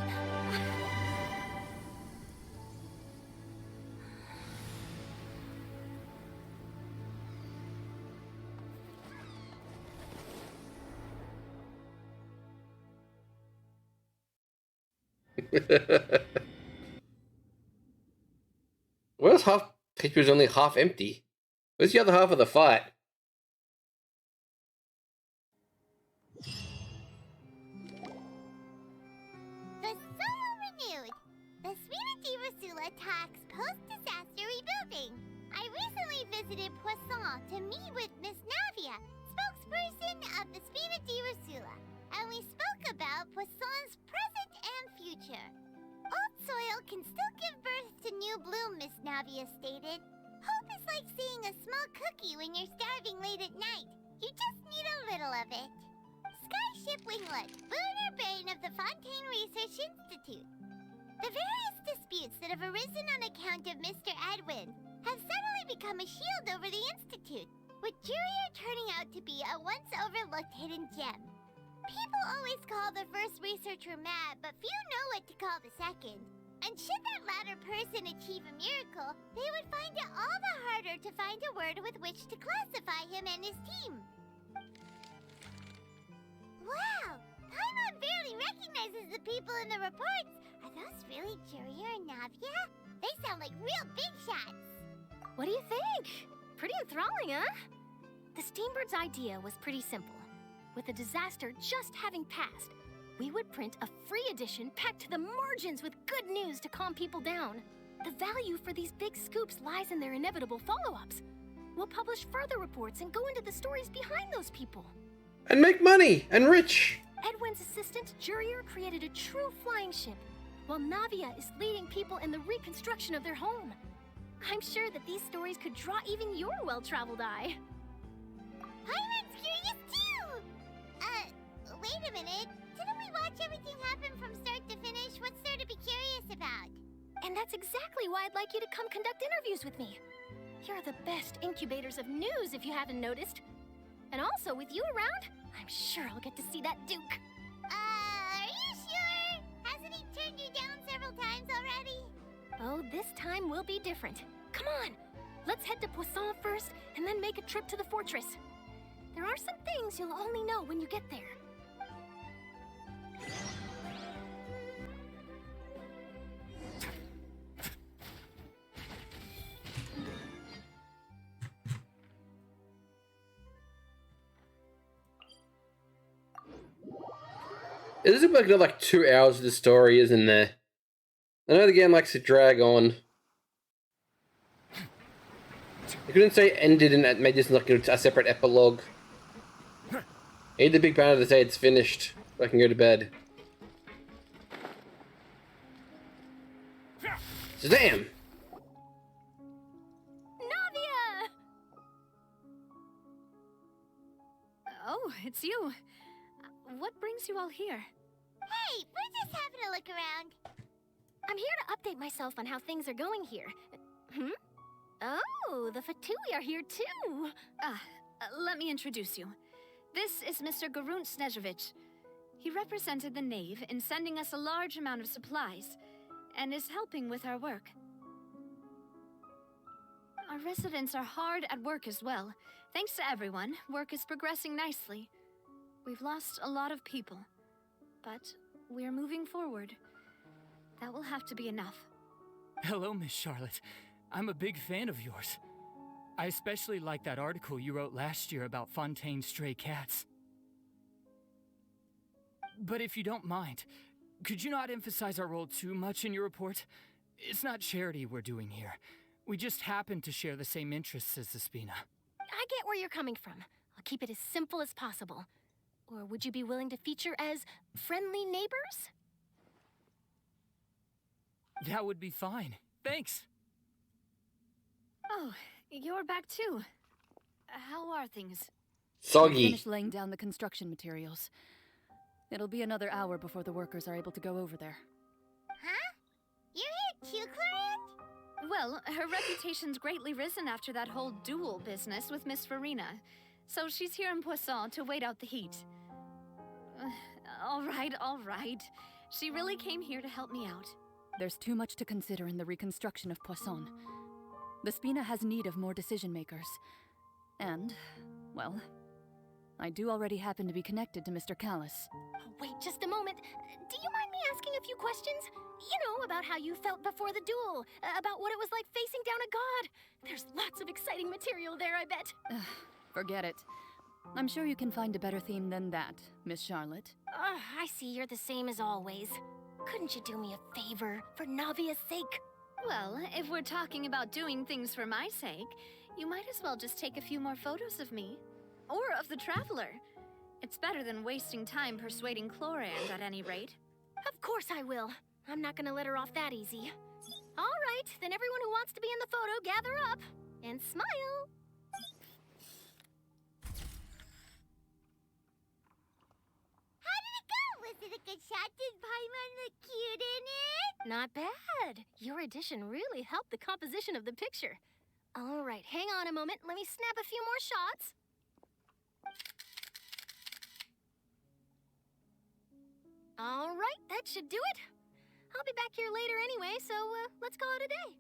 Where's half picture is only half empty? Where's the other half of the fight? The Solo renewed. The Suite de Rasula talks post-disaster rebuilding. I recently visited Poisson to meet with Miss Navia, spokesperson of the Suite de Rasula, and we spoke about Poisson's present and future. Old soil can still give birth to new bloom, Miss Navia stated. Hope is like seeing a small cookie when you're starving late at night. You just need a little of it. Skyship Winglet, boon or bane of the Fontaine Research Institute. The various disputes that have arisen on account of Mr. Edwin have suddenly become a shield over the Institute, with Jurier turning out to be a once overlooked hidden gem. People always call the first researcher mad, but few know what to call the second. And should that latter person achieve a miracle, they would find it all the harder to find a word with which to classify him and his team. Wow! Paimon barely recognizes the people in the reports. Are those really Jurier and Navia? They sound like real big shots. What do you think? Pretty enthralling, huh? The Steambird's idea was pretty simple. With the disaster just having passed, we would print a free edition packed to the margins with good news to calm people down. The value for these big scoops lies in their inevitable follow-ups. We'll publish further reports and go into the stories behind those people. And make money and rich. Edwin's assistant, Jurier, created a true flying ship, while Navia is leading people in the reconstruction of their home. I'm sure that these stories could draw even your well-traveled eye. Paimon's curious too! Wait a minute. Didn't we watch everything happen from start to finish? What's there to be curious about? And that's exactly why I'd like you to come conduct interviews with me. You're the best incubators of news, if you haven't noticed. And also, with you around, I'm sure I'll get to see that Duke. Are you sure? Hasn't he turned you down several times already? Oh, this time will be different. Come on, let's head to Poisson first, and then make a trip to the fortress. There are some things you'll only know when you get there. This is like another 2 hours of the story, isn't there? I know the game likes to drag on. I couldn't say ended and made this like a separate epilogue. I need the big banner to say it's finished, so I can go to bed. Shazam! Navia! Oh, it's you. What brings you all here? Hey, we're just having a look around. I'm here to update myself on how things are going here. Oh, the Fatui are here too. Let me introduce you. This is Mr. Garunt Snezhevich. He represented the Knave in sending us a large amount of supplies, and is helping with our work. Our residents are hard at work as well. Thanks to everyone, work is progressing nicely. We've lost a lot of people, but we're moving forward. That will have to be enough. Hello, Miss Charlotte. I'm a big fan of yours. I especially like that article you wrote last year about Fontaine's stray cats. But if you don't mind, could you not emphasize our role too much in your report? It's not charity we're doing here. We just happen to share the same interests as the Spina. I get where you're coming from. I'll keep it as simple as possible. Or would you be willing to feature as friendly neighbors? That would be fine. Thanks. Oh, you're back too. How are things? Soggy. We finished laying down the construction materials. It'll be another hour before the workers are able to go over there. Huh? You're here too, Clarence? Well, her reputation's greatly risen after that whole duel business with Miss Farina. So she's here in Poisson to wait out the heat. All right. She really came here to help me out. There's too much to consider in the reconstruction of Poisson. The Spina has need of more decision makers. And, well, I do already happen to be connected to Mr. Callis. Oh, wait just a moment. Do you mind me asking a few questions? You know, about how you felt before the duel, about what it was like facing down a god. There's lots of exciting material there, I bet. Forget it. I'm sure you can find a better theme than that, Miss Charlotte. I see you're the same as always. Couldn't you do me a favor, for Navia's sake? Well, if we're talking about doing things for my sake, you might as well just take a few more photos of me. Or of the Traveler. It's better than wasting time persuading Chlorand at any rate. Of course I will. I'm not gonna let her off that easy. All right, then everyone who wants to be in the photo, gather up. And smile. How did it go? Was it a good shot? Did Paimon look cute in it? Not bad. Your addition really helped the composition of the picture. All right, hang on a moment. Let me snap a few more shots. All right, that should do it. I'll be back here later anyway, so let's call it a day.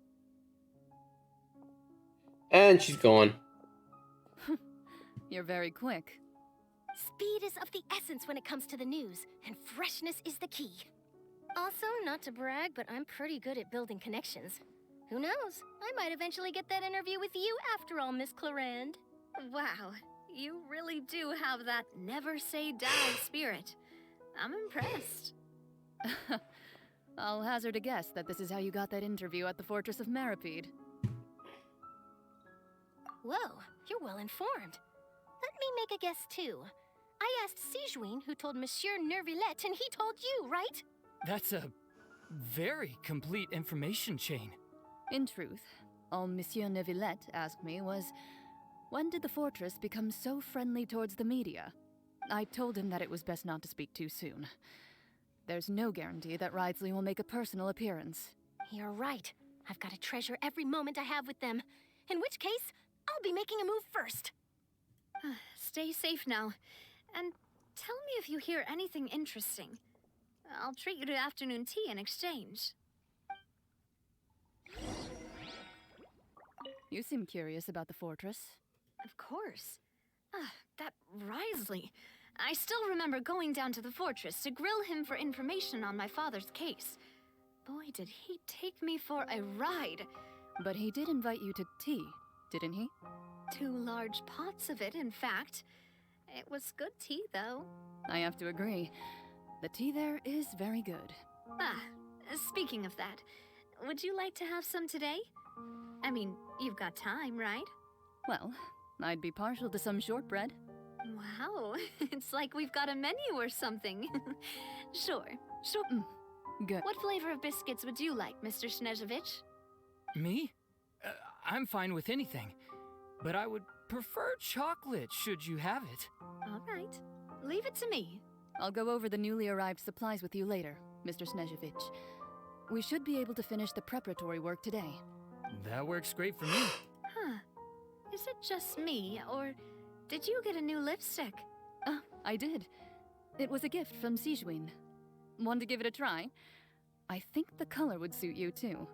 And she's gone. You're very quick. Speed is of the essence when it comes to the news, and freshness is the key. Also, not to brag, but I'm pretty good at building connections. Who knows? I might eventually get that interview with you after all, Miss Chlorand. Wow, you really do have that never say die spirit. I'm impressed. I'll hazard a guess that this is how you got that interview at the Fortress of Maripede. Whoa, you're well informed. Let me make a guess too. I asked Sijuin, who told Monsieur Nervillette, and he told you, right? That's a very complete information chain. In truth, all Monsieur Nervillette asked me was, when did the fortress become so friendly towards the media? I told him that it was best not to speak too soon. There's no guarantee that Ridsley will make a personal appearance. You're right. I've got to treasure every moment I have with them. In which case, I'll be making a move first. Stay safe now. And tell me if you hear anything interesting. I'll treat you to afternoon tea in exchange. You seem curious about the fortress. Of course. That Risley. I still remember going down to the fortress to grill him for information on my father's case. Boy, did he take me for a ride. But he did invite you to tea, didn't he? 2 large pots of it, in fact. It was good tea, though. I have to agree. The tea there is very good. Speaking of that, would you like to have some today? I mean, you've got time, right? Well, I'd be partial to some shortbread. Wow, it's like we've got a menu or something. Sure. Good. What flavor of biscuits would you like, Mr. Snezhevich? Me? I'm fine with anything. But I would prefer chocolate, should you have it. All right. Leave it to me. I'll go over the newly arrived supplies with you later, Mr. Snezhevich. We should be able to finish the preparatory work today. That works great for me. Huh. Is it just me, or did you get a new lipstick? I did. It was a gift from Sijuin. Want to give it a try? I think the color would suit you, too.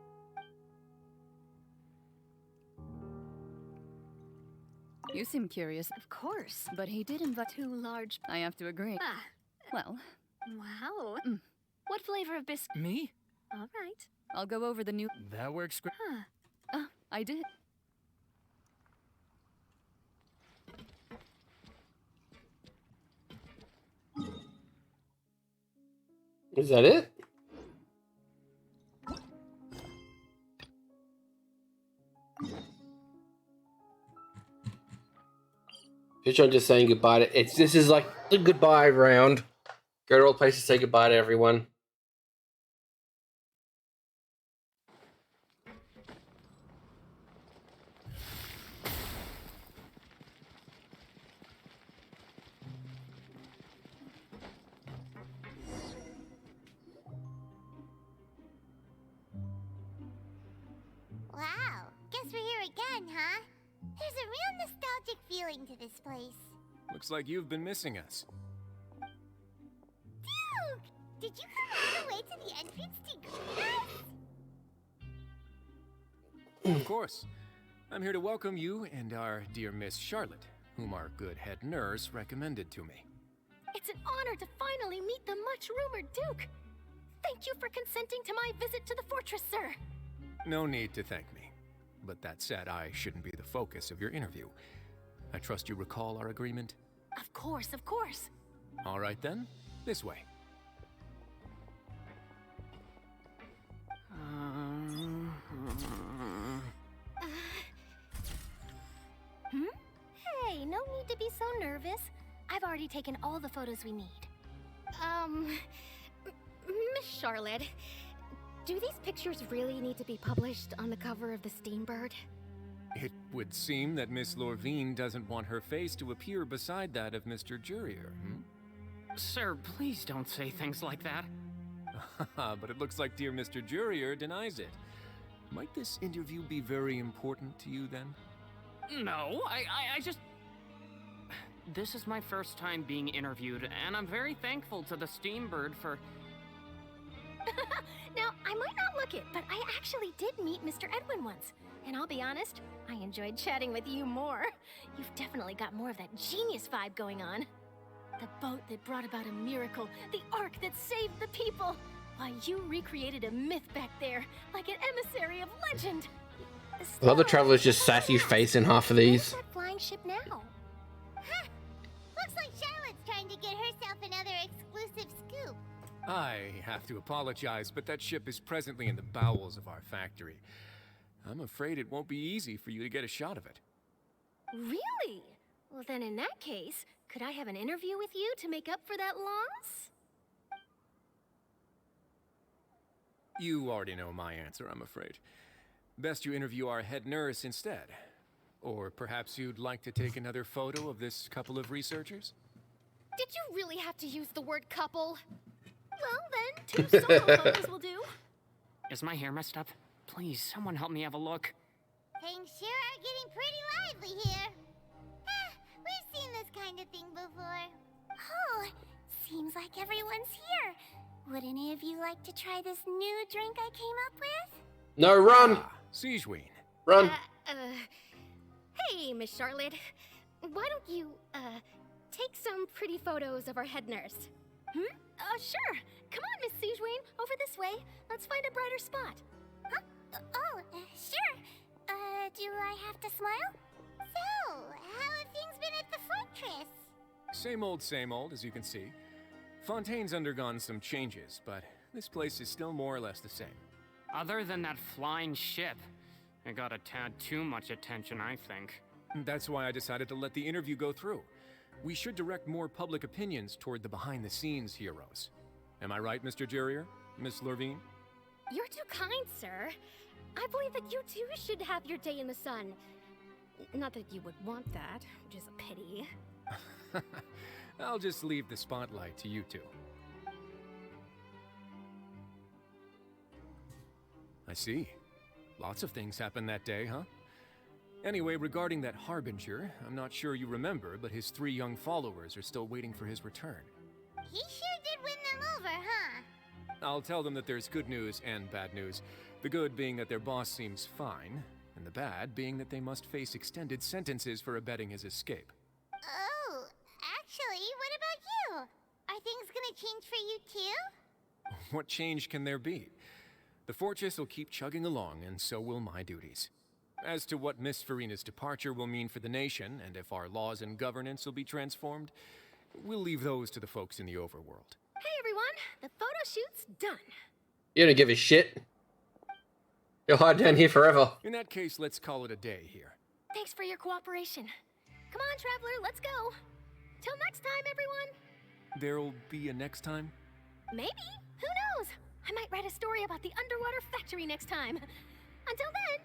You seem curious. Of course. But he did invite 2 large... I have to agree. Well... Wow. What flavor of biscuit? Me? All right. I'll go over the new... That works great. I did. Is that it? Picture I'm just saying goodbye to this is like the goodbye round. Go to all places, say goodbye to everyone. again, huh? There's a real nostalgic feeling to this place. Looks like you've been missing us. Duke! Did you come all the way to the entrance to greet us? Of course. I'm here to welcome you and our dear Miss Charlotte, whom our good head nurse recommended to me. It's an honor to finally meet the much-rumored Duke. Thank you for consenting to my visit to the fortress, sir. No need to thank me. But that said, I shouldn't be the focus of your interview. I trust you recall our agreement? Of course, of course. All right then, this way. Hey, no need to be so nervous. I've already taken all the photos we need. Miss Charlotte, do these pictures really need to be published on the cover of the Steambird? It would seem that Miss Lorvine doesn't want her face to appear beside that of Mr. Jurier, Sir, please don't say things like that. But it looks like dear Mr. Jurier denies it. Might this interview be very important to you then? No, I just... This is my first time being interviewed, and I'm very thankful to the Steambird for... Now, I might not look it, but I actually did meet Mr. Edwin once. And I'll be honest, I enjoyed chatting with you more. You've definitely got more of that genius vibe going on. The boat that brought about a miracle, the ark that saved the people. Why, you recreated a myth back there, like an emissary of legend. A lot of the travelers just sassy face in half of these. That flying ship now? Huh. Looks like Charlotte's trying to get herself another exclusive scoop. I have to apologize, but that ship is presently in the bowels of our factory. I'm afraid it won't be easy for you to get a shot of it. Really? Well, then in that case, could I have an interview with you to make up for that loss? You already know my answer, I'm afraid. Best you interview our head nurse instead. Or perhaps you'd like to take another photo of this couple of researchers? Did you really have to use the word couple? Well, then, 2 solo photos will do. Is my hair messed up? Please, someone help me have a look. Things sure are getting pretty lively here. We've seen this kind of thing before. Oh, seems like everyone's here. Would any of you like to try this new drink I came up with? No, run! Siegeween. Run. Hey, Miss Charlotte. Why don't you, take some pretty photos of our head nurse? Sure. Come on, Miss Siegeween. Over this way. Let's find a brighter spot. Huh? Sure. Do I have to smile? So, how have things been at the fortress? Same old, as you can see. Fontaine's undergone some changes, but this place is still more or less the same. Other than that flying ship, it got a tad too much attention, I think. That's why I decided to let the interview go through. We should direct more public opinions toward the behind-the-scenes heroes. Am I right, Mr. Jurier? Miss Lorvine? You're too kind, sir. I believe that you too should have your day in the sun. Not that you would want that, which is a pity. I'll just leave the spotlight to you two. I see. Lots of things happened that day, huh? Anyway, regarding that Harbinger, I'm not sure you remember, but his 3 young followers are still waiting for his return. He sure did win them over, huh? I'll tell them that there's good news and bad news. The good being that their boss seems fine, and the bad being that they must face extended sentences for abetting his escape. Oh, actually, what about you? Are things gonna change for you too? What change can there be? The fortress will keep chugging along, and so will my duties. As to what Miss Farina's departure will mean for the nation, and if our laws and governance will be transformed, we'll leave those to the folks in the overworld. Hey everyone, the photo shoot's done. You don't give a shit. You'll hide down here forever. In that case, let's call it a day here. Thanks for your cooperation. Come on, Traveler, let's go. Till next time, everyone. There'll be a next time? Maybe. Who knows? I might write a story about the underwater factory next time. Until then.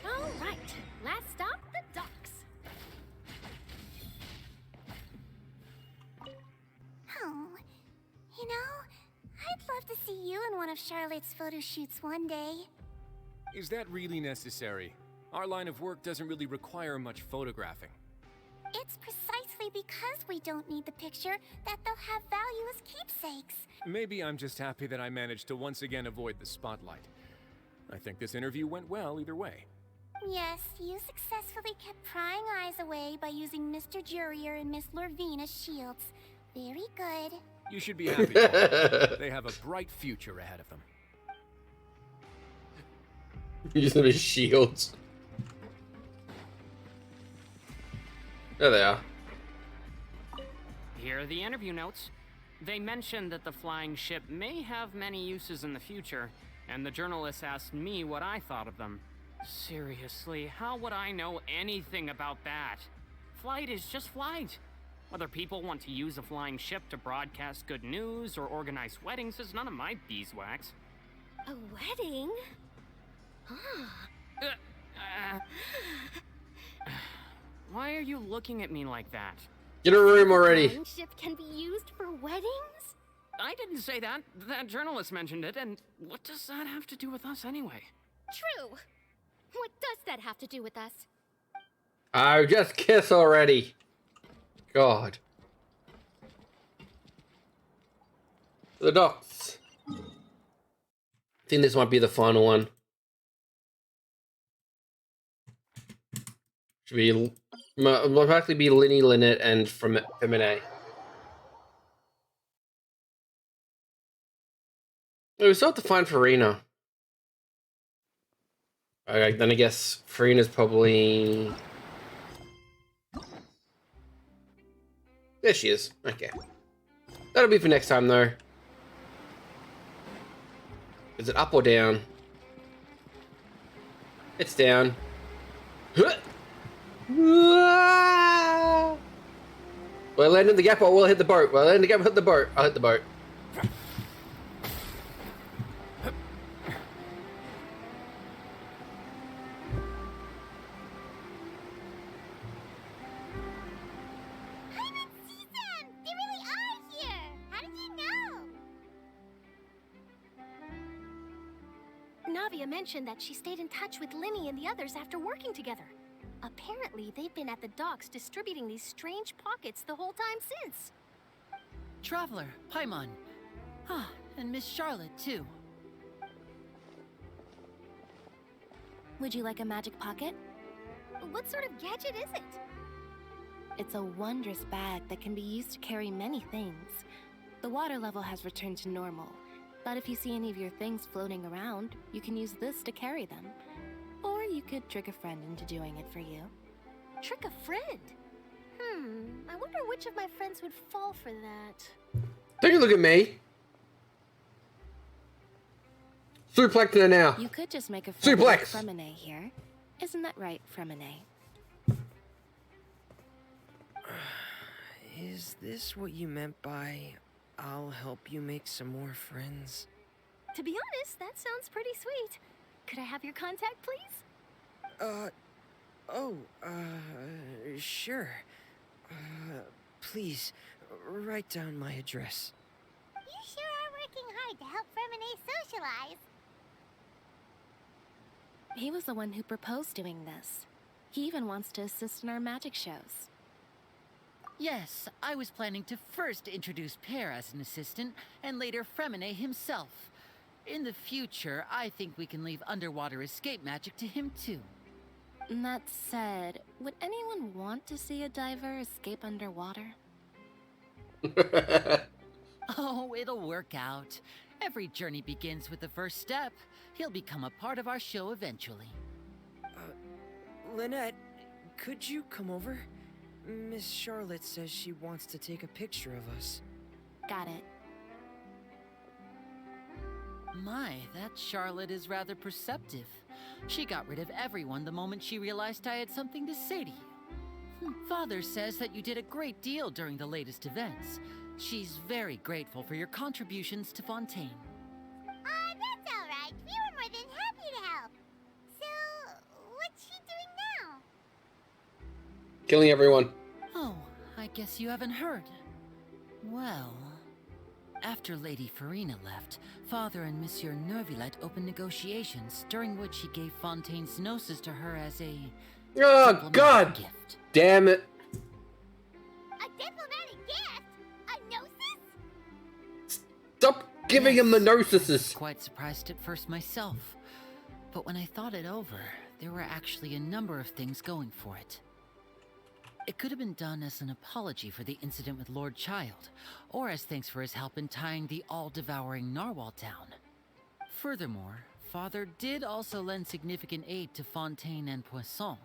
All right. Last stop, the docks. Oh, you know, I'd love to see you in one of Charlotte's photo shoots one day. Is that really necessary? Our line of work doesn't really require much photographing. It's precisely because we don't need the picture that they'll have value as keepsakes. Maybe I'm just happy that I managed to once again avoid the spotlight. I think this interview went well either way. Yes, you successfully kept prying eyes away by using Mr. Jurier and Miss Lorvina as shields. Very good. You should be happy, Paul. They have a bright future ahead of them. Use them as shields. There they are. Here are the interview notes. They mentioned that the flying ship may have many uses in the future, and the journalist asked me what I thought of them. Seriously, how would I know anything about that? Flight is just flight. Whether people want to use a flying ship to broadcast good news or organize weddings is none of my beeswax. A wedding? Why are you looking at me like that? Get a room already. Flying ship can be used for weddings? I didn't say that. That journalist mentioned it, and what does that have to do with us anyway? True. What does that have to do with us? Oh, just kiss already. God. The docks. I think this might be the final one. Should be most likely be Linny, Lynette, and Femine. Oh, we still have to find Farina. Okay, then I guess Farina's probably... There she is. Okay. That'll be for next time, though. Is it up or down? It's down. Well, I landed in the gap, or we'll hit the boat. Well, I landed in the gap, hit the boat. I'll hit the boat. Navia mentioned that she stayed in touch with Linny and the others after working together. Apparently, they've been at the docks distributing these strange pockets the whole time since. Traveler, Paimon. Ah, and Miss Charlotte, too. Would you like a magic pocket? What sort of gadget is it? It's a wondrous bag that can be used to carry many things. The water level has returned to normal, but if you see any of your things floating around, you can use this to carry them. Or you could trick a friend into doing it for you. Trick a friend? I wonder which of my friends would fall for that. Take a look at me. Suplex now. You could just make a friend Suplex. with Fremine here. Isn't that right, Fremine? Is this what you meant by, I'll help you make some more friends? To be honest, that sounds pretty sweet. Could I have your contact, please? Sure. Please, write down my address. You sure are working hard to help Fremine socialize. He was the one who proposed doing this. He even wants to assist in our magic shows. Yes, I was planning to first introduce Pear as an assistant, and later Fremine himself. In the future, I think we can leave underwater escape magic to him too. That said, would anyone want to see a diver escape underwater? Oh, it'll work out. Every journey begins with the first step. He'll become a part of our show eventually. Lynette, could you come over? Miss Charlotte says she wants to take a picture of us. Got it. My, that Charlotte is rather perceptive. She got rid of everyone the moment she realized I had something to say to you. Father says that you did a great deal during the latest events. She's very grateful for your contributions to Fontaine. That's all right. We were more than happy to help. So, what's she doing now? Killing everyone. Oh, I guess you haven't heard. Well, After Lady Farina left, Father and Monsieur Nervilette opened negotiations, during which he gave Fontaine's gnosis to her as a Oh, God gift. damn it. A diplomatic gift? A gnosis? Stop giving him the gnosis. I was quite surprised at first myself. But when I thought it over, there were actually a number of things going for it. It could have been done as an apology for the incident with Lord Child, or as thanks for his help in tying the all-devouring narwhal down. Furthermore, Father did also lend significant aid to Fontaine and Poisson.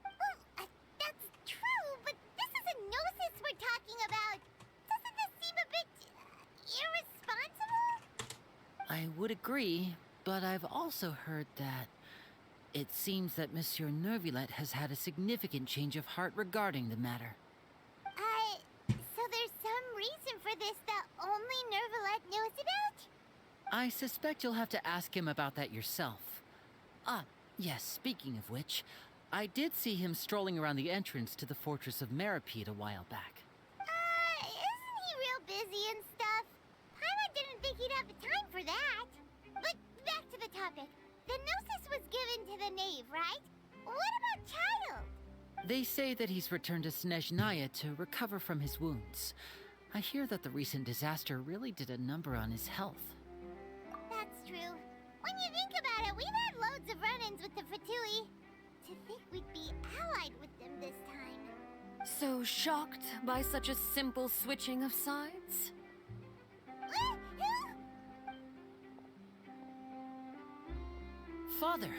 Well, that's true, but this is a gnosis we're talking about. Doesn't this seem a bit irresponsible? I would agree, but I've also heard that it seems that Monsieur Nervilette has had a significant change of heart regarding the matter. So there's some reason for this that only Nervilette knows about? I suspect you'll have to ask him about that yourself. Ah, yes, speaking of which, I did see him strolling around the entrance to the Fortress of Meripede a while back. Isn't he real busy and stuff? Paimon didn't think he'd have the time for that. But back to the topic. The gnosis was given to the knave, right? What about Child? They say that he's returned to Snezhnaya to recover from his wounds. I hear that the recent disaster really did a number on his health. That's true. When you think about it, we've had loads of run-ins with the Fatui. To think we'd be allied with them this time. So shocked by such a simple switching of sides? Father!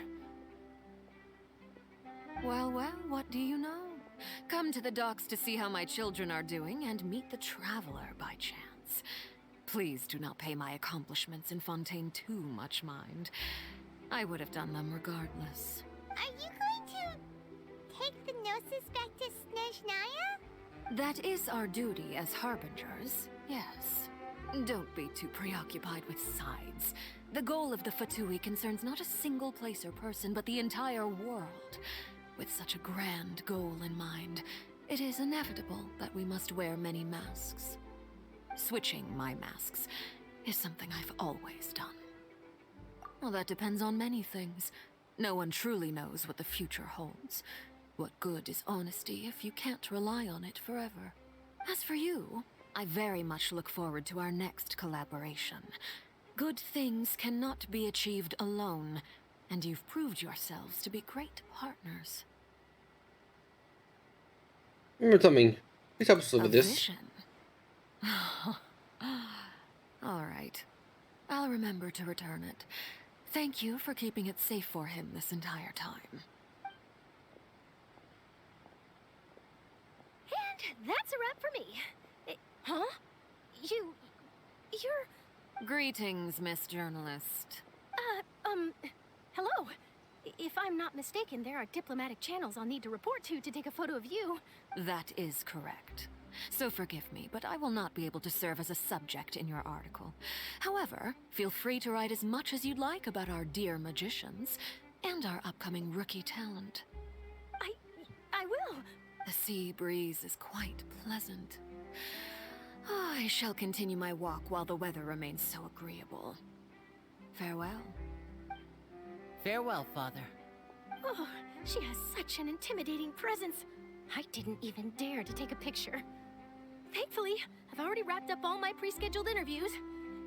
Well, what do you know? Come to the docks to see how my children are doing and meet the Traveler by chance. Please do not pay my accomplishments in Fontaine too much mind. I would have done them regardless. Are you going to take the gnosis back to Snezhnaya? That is our duty as harbingers, yes. Don't be too preoccupied with sides. The goal of the Fatui concerns not a single place or person, but the entire world. With such a grand goal in mind, it is inevitable that we must wear many masks. Switching my masks is something I've always done. Well, that depends on many things. No one truly knows what the future holds. What good is honesty if you can't rely on it forever? As for you, I very much look forward to our next collaboration. Good things cannot be achieved alone, and you've proved yourselves to be great partners. Remember something. Please help us with this. Vision. All right. I'll remember to return it. Thank you for keeping it safe for him this entire time. And that's a wrap for me. Huh? You're... Greetings, Miss Journalist. Hello. If I'm not mistaken, there are diplomatic channels I'll need to report to take a photo of you. That is correct. So forgive me, but I will not be able to serve as a subject in your article. However, feel free to write as much as you'd like about our dear magicians and our upcoming rookie talent. I will. The sea breeze is quite pleasant. I shall continue my walk while the weather remains so agreeable. Farewell. Farewell, Father. Oh, she has such an intimidating presence. I didn't even dare to take a picture. Thankfully, I've already wrapped up all my pre-scheduled interviews.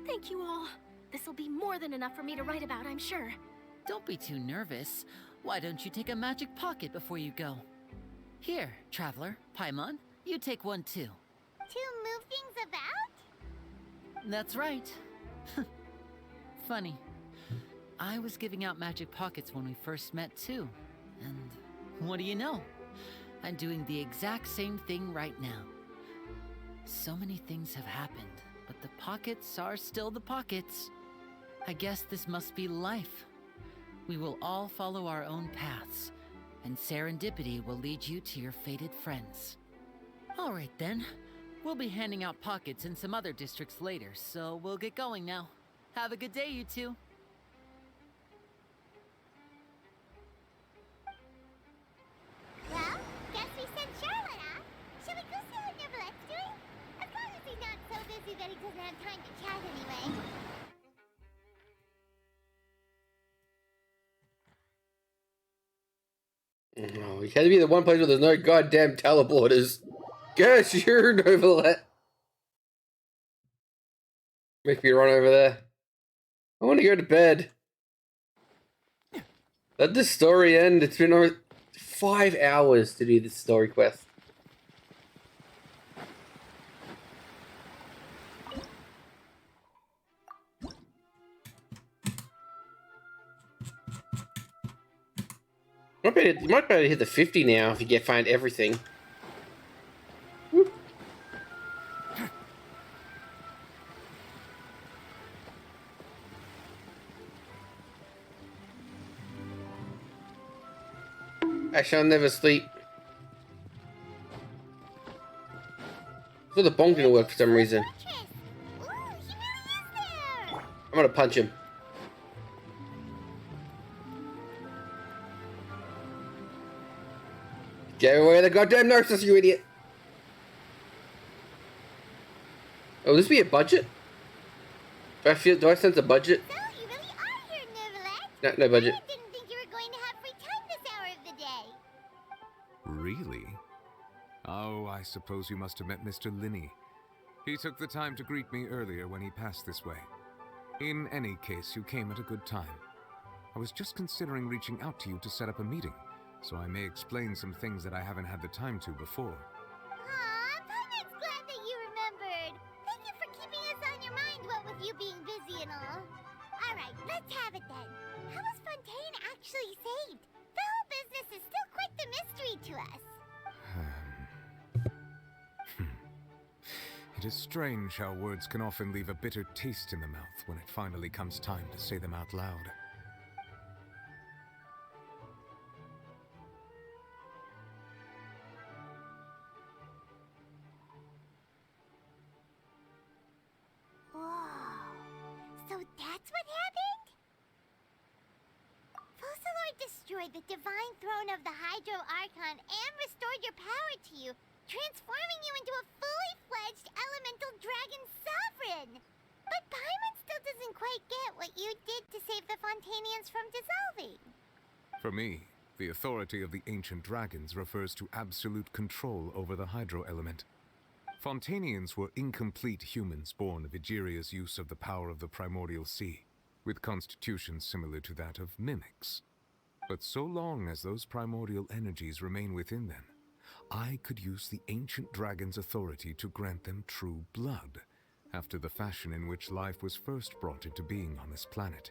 Thank you all. This'll be more than enough for me to write about, I'm sure. Don't be too nervous. Why don't you take a magic pocket before you go? Here, Traveler, Paimon, you take one too. To move things about? That's right. Funny. I was giving out magic pockets when we first met too. And what do you know? I'm doing the exact same thing right now. So many things have happened, but the pockets are still the pockets. I guess this must be life. We will all follow our own paths, and serendipity will lead you to your fated friends. All right then. We'll be handing out pockets in some other districts later, so we'll get going now. Have a good day, you two. Well, guess we sent Charlotte off. Shall we go see what Nervilette's doing? As long as he's not so busy that he doesn't have time to chat anyway. Oh, you had to be the one place where there's no goddamn teleporters. Gosh, you're over that. Make me run over there. I want to go to bed. Let this story end. It's been over 5 hours to do this story quest. You might be able to hit the 50 now if you find everything. Whoop. I shall never sleep. I thought the bong didn't work for some reason. I'm gonna punch him. Get away the goddamn nurses, you idiot! Oh, this be a budget? Do I sense a budget? So, you really are here, Neverland. No budget. I didn't think you were going to have free time this hour of the day. Really? Oh, I suppose you must have met Mr. Linney. He took the time to greet me earlier when he passed this way. In any case, you came at a good time. I was just considering reaching out to you to set up a meeting, so I may explain some things that I haven't had the time to before. Aw, Paimon's glad that you remembered. Thank you for keeping us on your mind, what with you being busy and all. Alright, let's have it then. How was Fontaine actually saved? The whole business is still quite the mystery to us. It is strange how words can often leave a bitter taste in the mouth when it finally comes time to say them out loud. Whoa. So that's what happened? Fossilor destroyed the divine throne of the Hydro Archon and restored your power to you, transforming you into a fully fledged elemental dragon sovereign. But Paimon still doesn't quite get what you did to save the Fontainians from dissolving. For me, the authority of the ancient dragons refers to absolute control over the hydro element. Fontainians were incomplete humans born of Egeria's use of the power of the primordial sea, with constitutions similar to that of mimics. But so long as those primordial energies remain within them, I could use the ancient dragon's authority to grant them true blood, after the fashion in which life was first brought into being on this planet.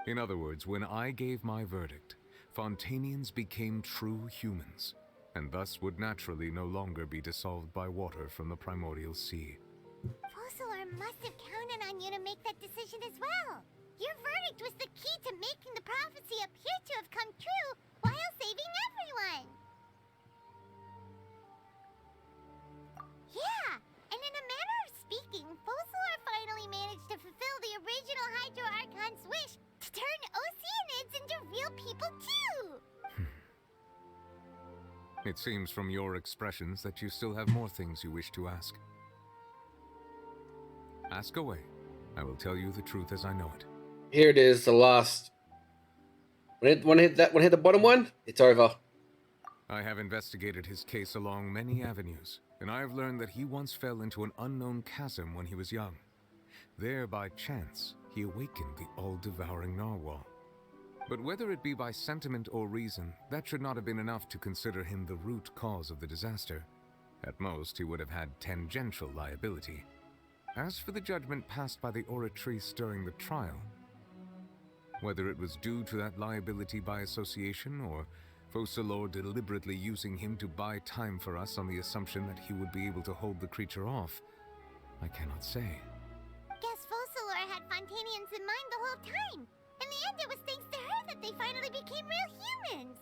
In other words, when I gave my verdict, Fontainians became true humans, and thus would naturally no longer be dissolved by water from the primordial sea. Fossilor must have counted on you to make that decision as well. Your verdict was the key to making the prophecy appear to have come true while saving everyone. Yeah, and in a manner of speaking, Fossilor finally managed to fulfill the original Hydro Archon's wish to turn Oceanids into real people too! It seems from your expressions that you still have more things you wish to ask. Ask away. I will tell you the truth as I know it. Here it is, the last. When I hit the bottom one, it's over. I have investigated his case along many avenues, and I have learned that he once fell into an unknown chasm when he was young. There, by chance, he awakened the all-devouring narwhal. But whether it be by sentiment or reason, that should not have been enough to consider him the root cause of the disaster. At most, he would have had tangential liability. As for the judgment passed by the oratrice during the trial, whether it was due to that liability by association, or Fossilor deliberately using him to buy time for us on the assumption that he would be able to hold the creature off, I cannot say. Guess Fossilor had Fontainians in mind the whole time. In the end, it was thanks to her that they finally became real humans.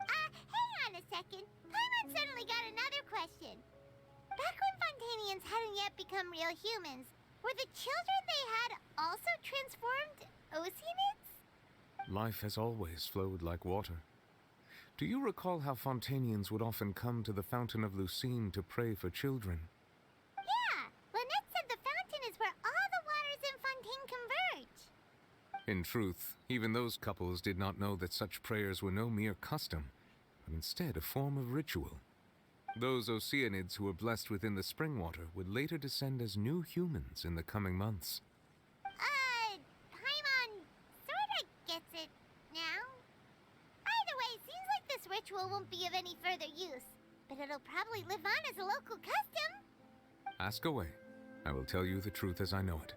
Hang on a second. Paimon suddenly got another question. Back when Fontainians hadn't yet become real humans, were the children they had also transformed Oceanids? Life has always flowed like water. Do you recall how Fontainians would often come to the Fountain of Lucine to pray for children? Yeah, Lynette said the In truth, even those couples did not know that such prayers were no mere custom, but instead a form of ritual. Those Oceanids who were blessed within the spring water would later descend as new humans in the coming months. Paimon sorta gets it now. Either way, seems like this ritual won't be of any further use, but it'll probably live on as a local custom. Ask away. I will tell you the truth as I know it.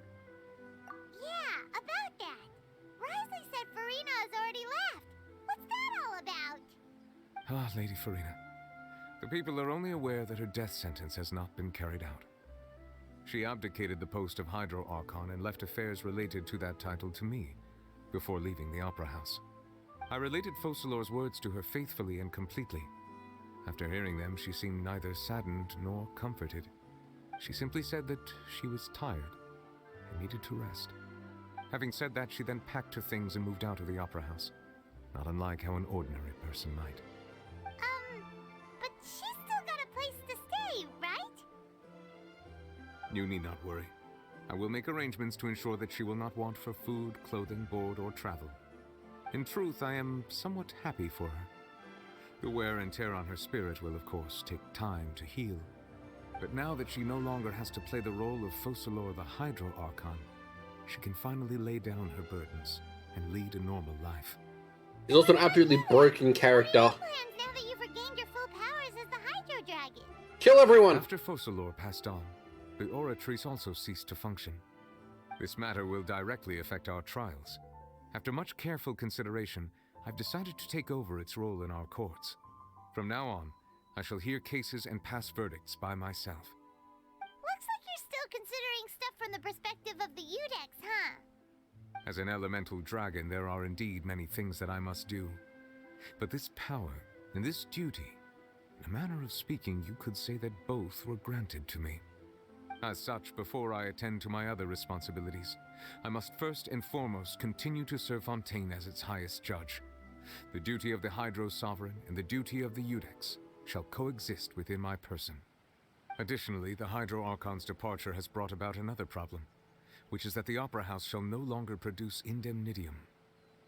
Yeah, about that. Risley said Farina has already left. What's that all about? Ah, Lady Farina. The people are only aware that her death sentence has not been carried out. She abdicated the post of Hydro Archon and left affairs related to that title to me, before leaving the Opera House. I related Focalor's words to her faithfully and completely. After hearing them, she seemed neither saddened nor comforted. She simply said that she was tired and needed to rest. Having said that, she then packed her things and moved out of the Opera House, not unlike how an ordinary person might. But she's still got a place to stay, right? You need not worry. I will make arrangements to ensure that she will not want for food, clothing, board, or travel. In truth, I am somewhat happy for her. The wear and tear on her spirit will, of course, take time to heal. But now that she no longer has to play the role of Focalor the Hydro Archon, she can finally lay down her burdens and lead a normal life. He's also an absolutely broken character. Now that you've regained your full powers as the Hydro Dragon. Kill everyone! After Focalor passed on, the Oratrice also ceased to function. This matter will directly affect our trials. After much careful consideration, I've decided to take over its role in our courts. From now on, I shall hear cases and pass verdicts by myself. Looks like you're still considering stuff from the perspective of the Udex, huh? As an elemental dragon, there are indeed many things that I must do. But this power and this duty, in a manner of speaking, you could say that both were granted to me. As such, before I attend to my other responsibilities, I must first and foremost continue to serve Fontaine as its highest judge. The duty of the Hydro Sovereign and the duty of the Udex shall coexist within my person. Additionally, the Hydro Archon's departure has brought about another problem, which is that the Opera House shall no longer produce indemnitium.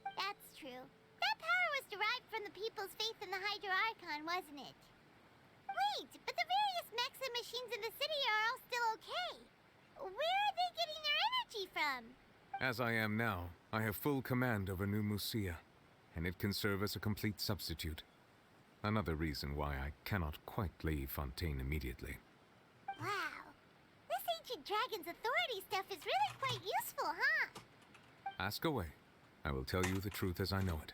That's true. That power was derived from the people's faith in the Hydro Archon, wasn't it? Wait, but the various mechs and machines in the city are all still okay. Where are they getting their energy from? As I am now, I have full command over New Musia, and it can serve as a complete substitute. Another reason why I cannot quite leave Fontaine immediately. Wow. This ancient dragon's authority stuff is really quite useful, huh? Ask away. I will tell you the truth as I know it.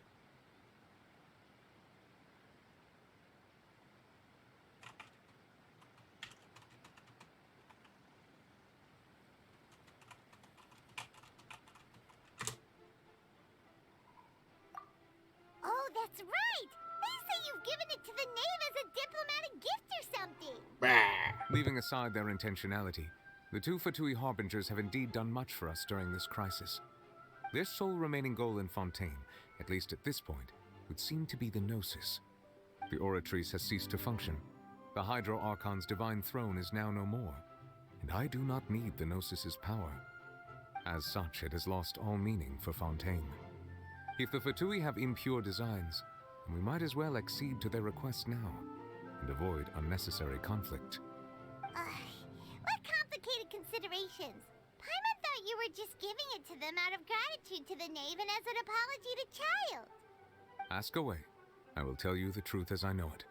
Oh, that's right! They say you've given it to the knave as a diplomatic gift or something! Leaving aside their intentionality, the two Fatui Harbingers have indeed done much for us during this crisis. Their sole remaining goal in Fontaine, at least at this point, would seem to be the Gnosis. The Oratrice has ceased to function. The Hydro Archon's divine throne is now no more, and I do not need the Gnosis's power. As such, it has lost all meaning for Fontaine. If the Fatui have impure designs, then we might as well accede to their request now, and avoid unnecessary conflict. What complicated considerations? Paimon thought you were just giving it to them out of gratitude to the knave and as an apology to Child. Ask away. I will tell you the truth as I know it.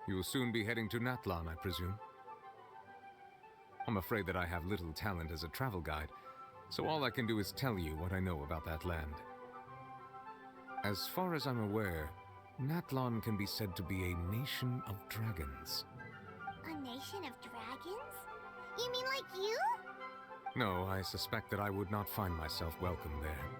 You will soon be heading to Natlan, I presume? I'm afraid that I have little talent as a travel guide, so all I can do is tell you what I know about that land. As far as I'm aware, Natlan can be said to be a nation of dragons. A nation of dragons? You mean like you? No, I suspect that I would not find myself welcome there.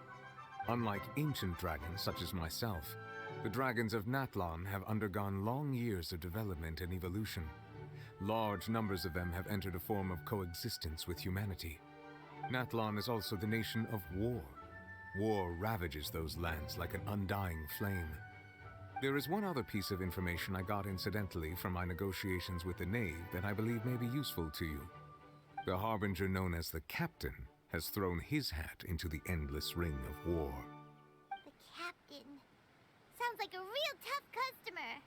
Unlike ancient dragons such as myself, the dragons of Natlan have undergone long years of development and evolution. Large numbers of them have entered a form of coexistence with humanity. Natlan is also the nation of war. War ravages those lands like an undying flame. There is one other piece of information I got incidentally from my negotiations with the Knave that I believe may be useful to you. The Harbinger known as the Captain has thrown his hat into the endless ring of war. The captain. Sounds like a real tough customer.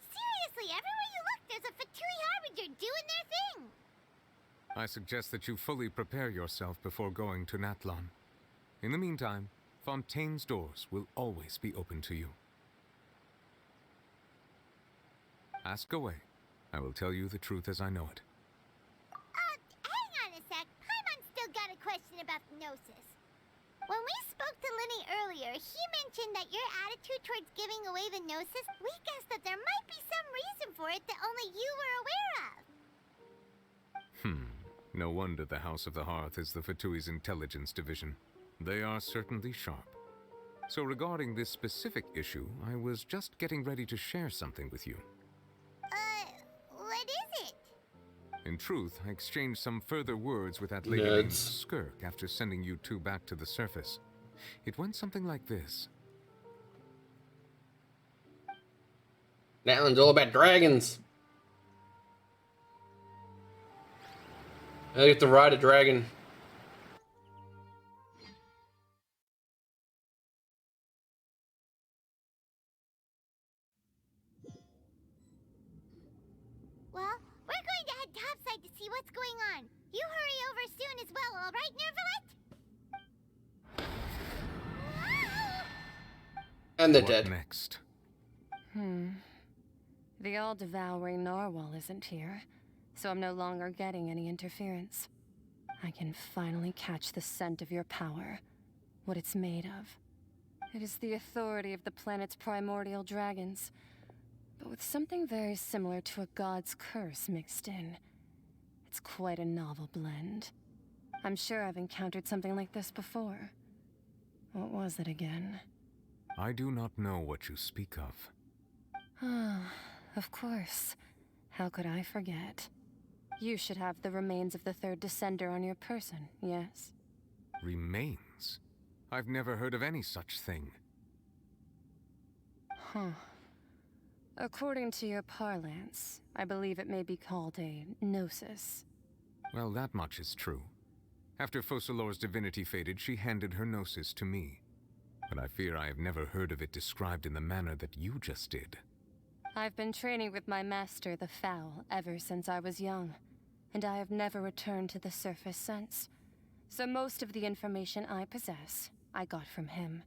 Seriously, everywhere you look, there's a Fatui Harbinger doing their thing. I suggest that you fully prepare yourself before going to Natlan. In the meantime, Fontaine's doors will always be open to you. Ask away. I will tell you the truth as I know it. Hang on a sec. Paimon's still got a question about the Gnosis. When we spoke to Linny earlier, he mentioned that your attitude towards giving away the Gnosis, we guessed that there might be some reason for it that only you were aware of. No wonder the House of the Hearth is the Fatui's intelligence division. They are certainly sharp. So regarding this specific issue, I was just getting ready to share something with you. What is it? In truth, I exchanged some further words with that lady named Skirk after sending you two back to the surface. It went something like this. Natlan's all about dragons. I get to ride a dragon. Well, we're going to head topside to see what's going on. You hurry over soon as well, all right, Nervalet? And they're What dead. Next? The all-devouring narwhal isn't here, so I'm no longer getting any interference. I can finally catch the scent of your power, what it's made of. It is the authority of the planet's primordial dragons, but with something very similar to a god's curse mixed in. It's quite a novel blend. I'm sure I've encountered something like this before. What was it again? I do not know what you speak of. Ah, of course. How could I forget? You should have the remains of the third Descender on your person, yes? Remains? I've never heard of any such thing. Huh. According to your parlance, I believe it may be called a gnosis. Well, that much is true. After Focalor's divinity faded, she handed her gnosis to me. But I fear I have never heard of it described in the manner that you just did. I've been training with my master, the Foul, ever since I was young, and I have never returned to the surface since. So most of the information I possess, I got from him.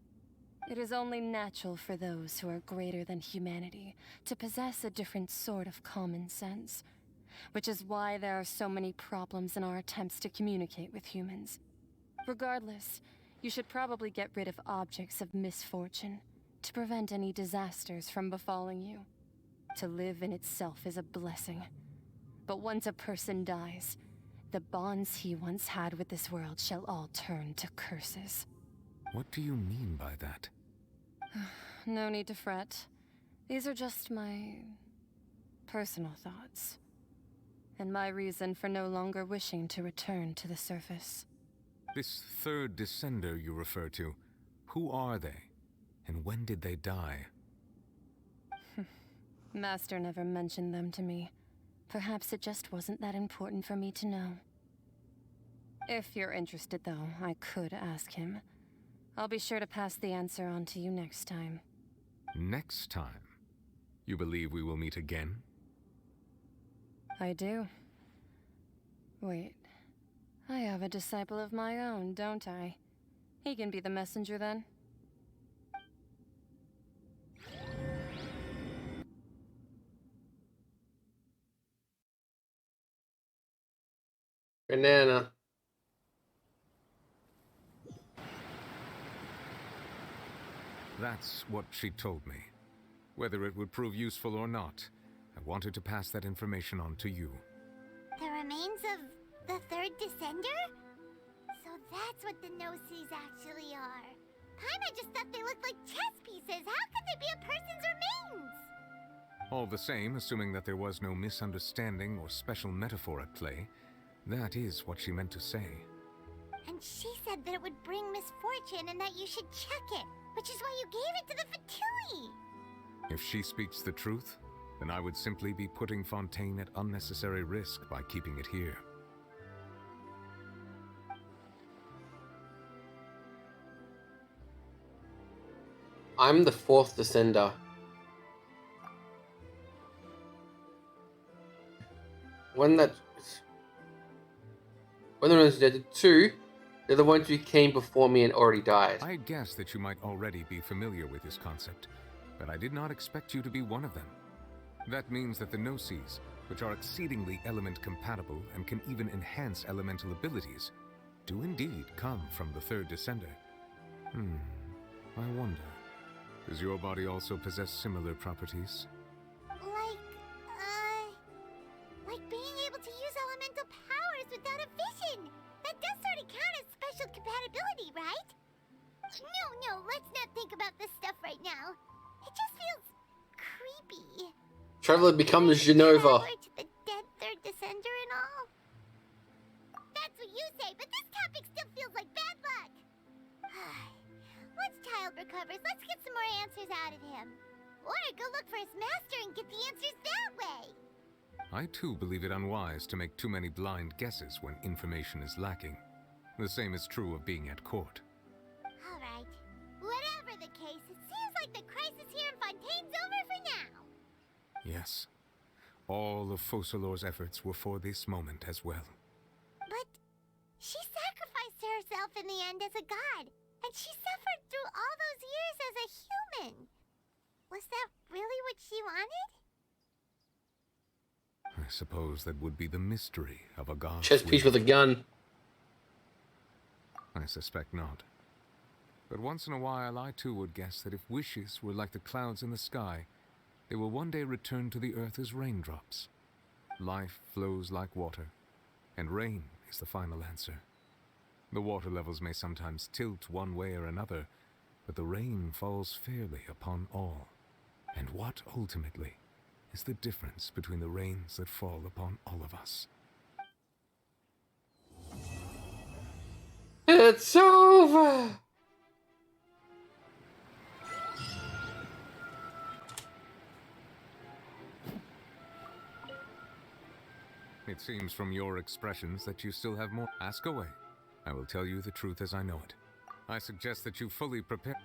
It is only natural for those who are greater than humanity to possess a different sort of common sense, which is why there are so many problems in our attempts to communicate with humans. Regardless, you should probably get rid of objects of misfortune to prevent any disasters from befalling you. To live in itself is a blessing. But once a person dies, the bonds he once had with this world shall all turn to curses. What do you mean by that? No need to fret. These are just my personal thoughts, and my reason for no longer wishing to return to the surface. This third Descender you refer to, who are they? And when did they die? Master never mentioned them to me. Perhaps it just wasn't that important for me to know. If you're interested, though, I could ask him. I'll be sure to pass the answer on to you next time. Next time? You believe we will meet again? I do. Wait. I have a disciple of my own, don't I? He can be the messenger then. Banana. That's what she told me. Whether it would prove useful or not, I wanted to pass that information on to you. The remains of the third Descender? So that's what the Gnosis actually are. Paimon just thought they looked like chess pieces. How could they be a person's remains? All the same, assuming that there was no misunderstanding or special metaphor at play, that is what she meant to say. And she said that it would bring misfortune and that you should check it, which is why you gave it to the Fatui. If she speaks the truth, then I would simply be putting Fontaine at unnecessary risk by keeping it here. I'm the fourth descender. When the ones that did two, they're the ones who came before me and already died. I guess that you might already be familiar with this concept, but I did not expect you to be one of them. That means that the Gnosis, which are exceedingly element compatible and can even enhance elemental abilities, do indeed come from the third descender. I wonder, does your body also possess similar properties? Like being able to use elemental powers without a vision. That does sort of count as special compatibility, right? No, let's not think about this stuff right now. It just feels creepy. Traveler becomes Genova. Traveler to the dead third descender and all? That's what you say, but this topic still feels like bad luck. Once Child recovers, let's get some more answers out of him. Or go look for his master and get the answers that way. I too believe it unwise to make too many blind guesses when information is lacking. The same is true of being at court. Alright. Whatever the case, it seems like the crisis here in Fontaine's over for now. Yes. All of Focalor's efforts were for this moment as well. But she sacrificed herself in the end as a god, and she suffered through all those years as a human. Was that really what she wanted? I suppose that would be the mystery of a god's Chest piece with a gun. I suspect not. But once in a while, I too would guess that if wishes were like the clouds in the sky, they will one day return to the earth as raindrops. Life flows like water, and rain is the final answer. The water levels may sometimes tilt one way or another, but the rain falls fairly upon all. And what, ultimately, is the difference between the rains that fall upon all of us? It's over! It seems from your expressions that you still have more. Ask away. I will tell you the truth as I know it. I suggest that you fully prepare.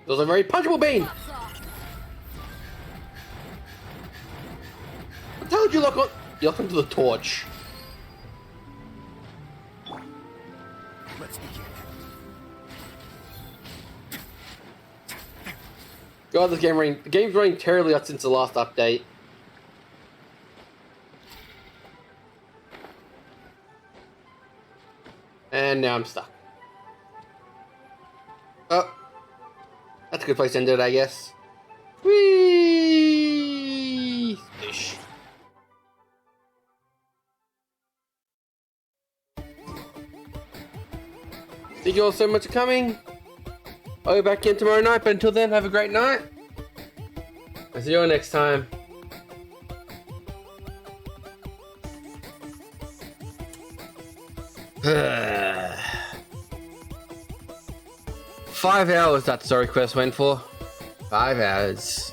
Those are very punchable beam! I told you look into the torch. Let's begin. God, the game's running terribly out since the last update. And now I'm stuck. Oh. That's a good place to end it, I guess. Whee! Ish. Thank you all so much for coming. I'll be back in tomorrow night, but until then, have a great night. I'll see you all next time. $5 that story quest went for. 5 hours.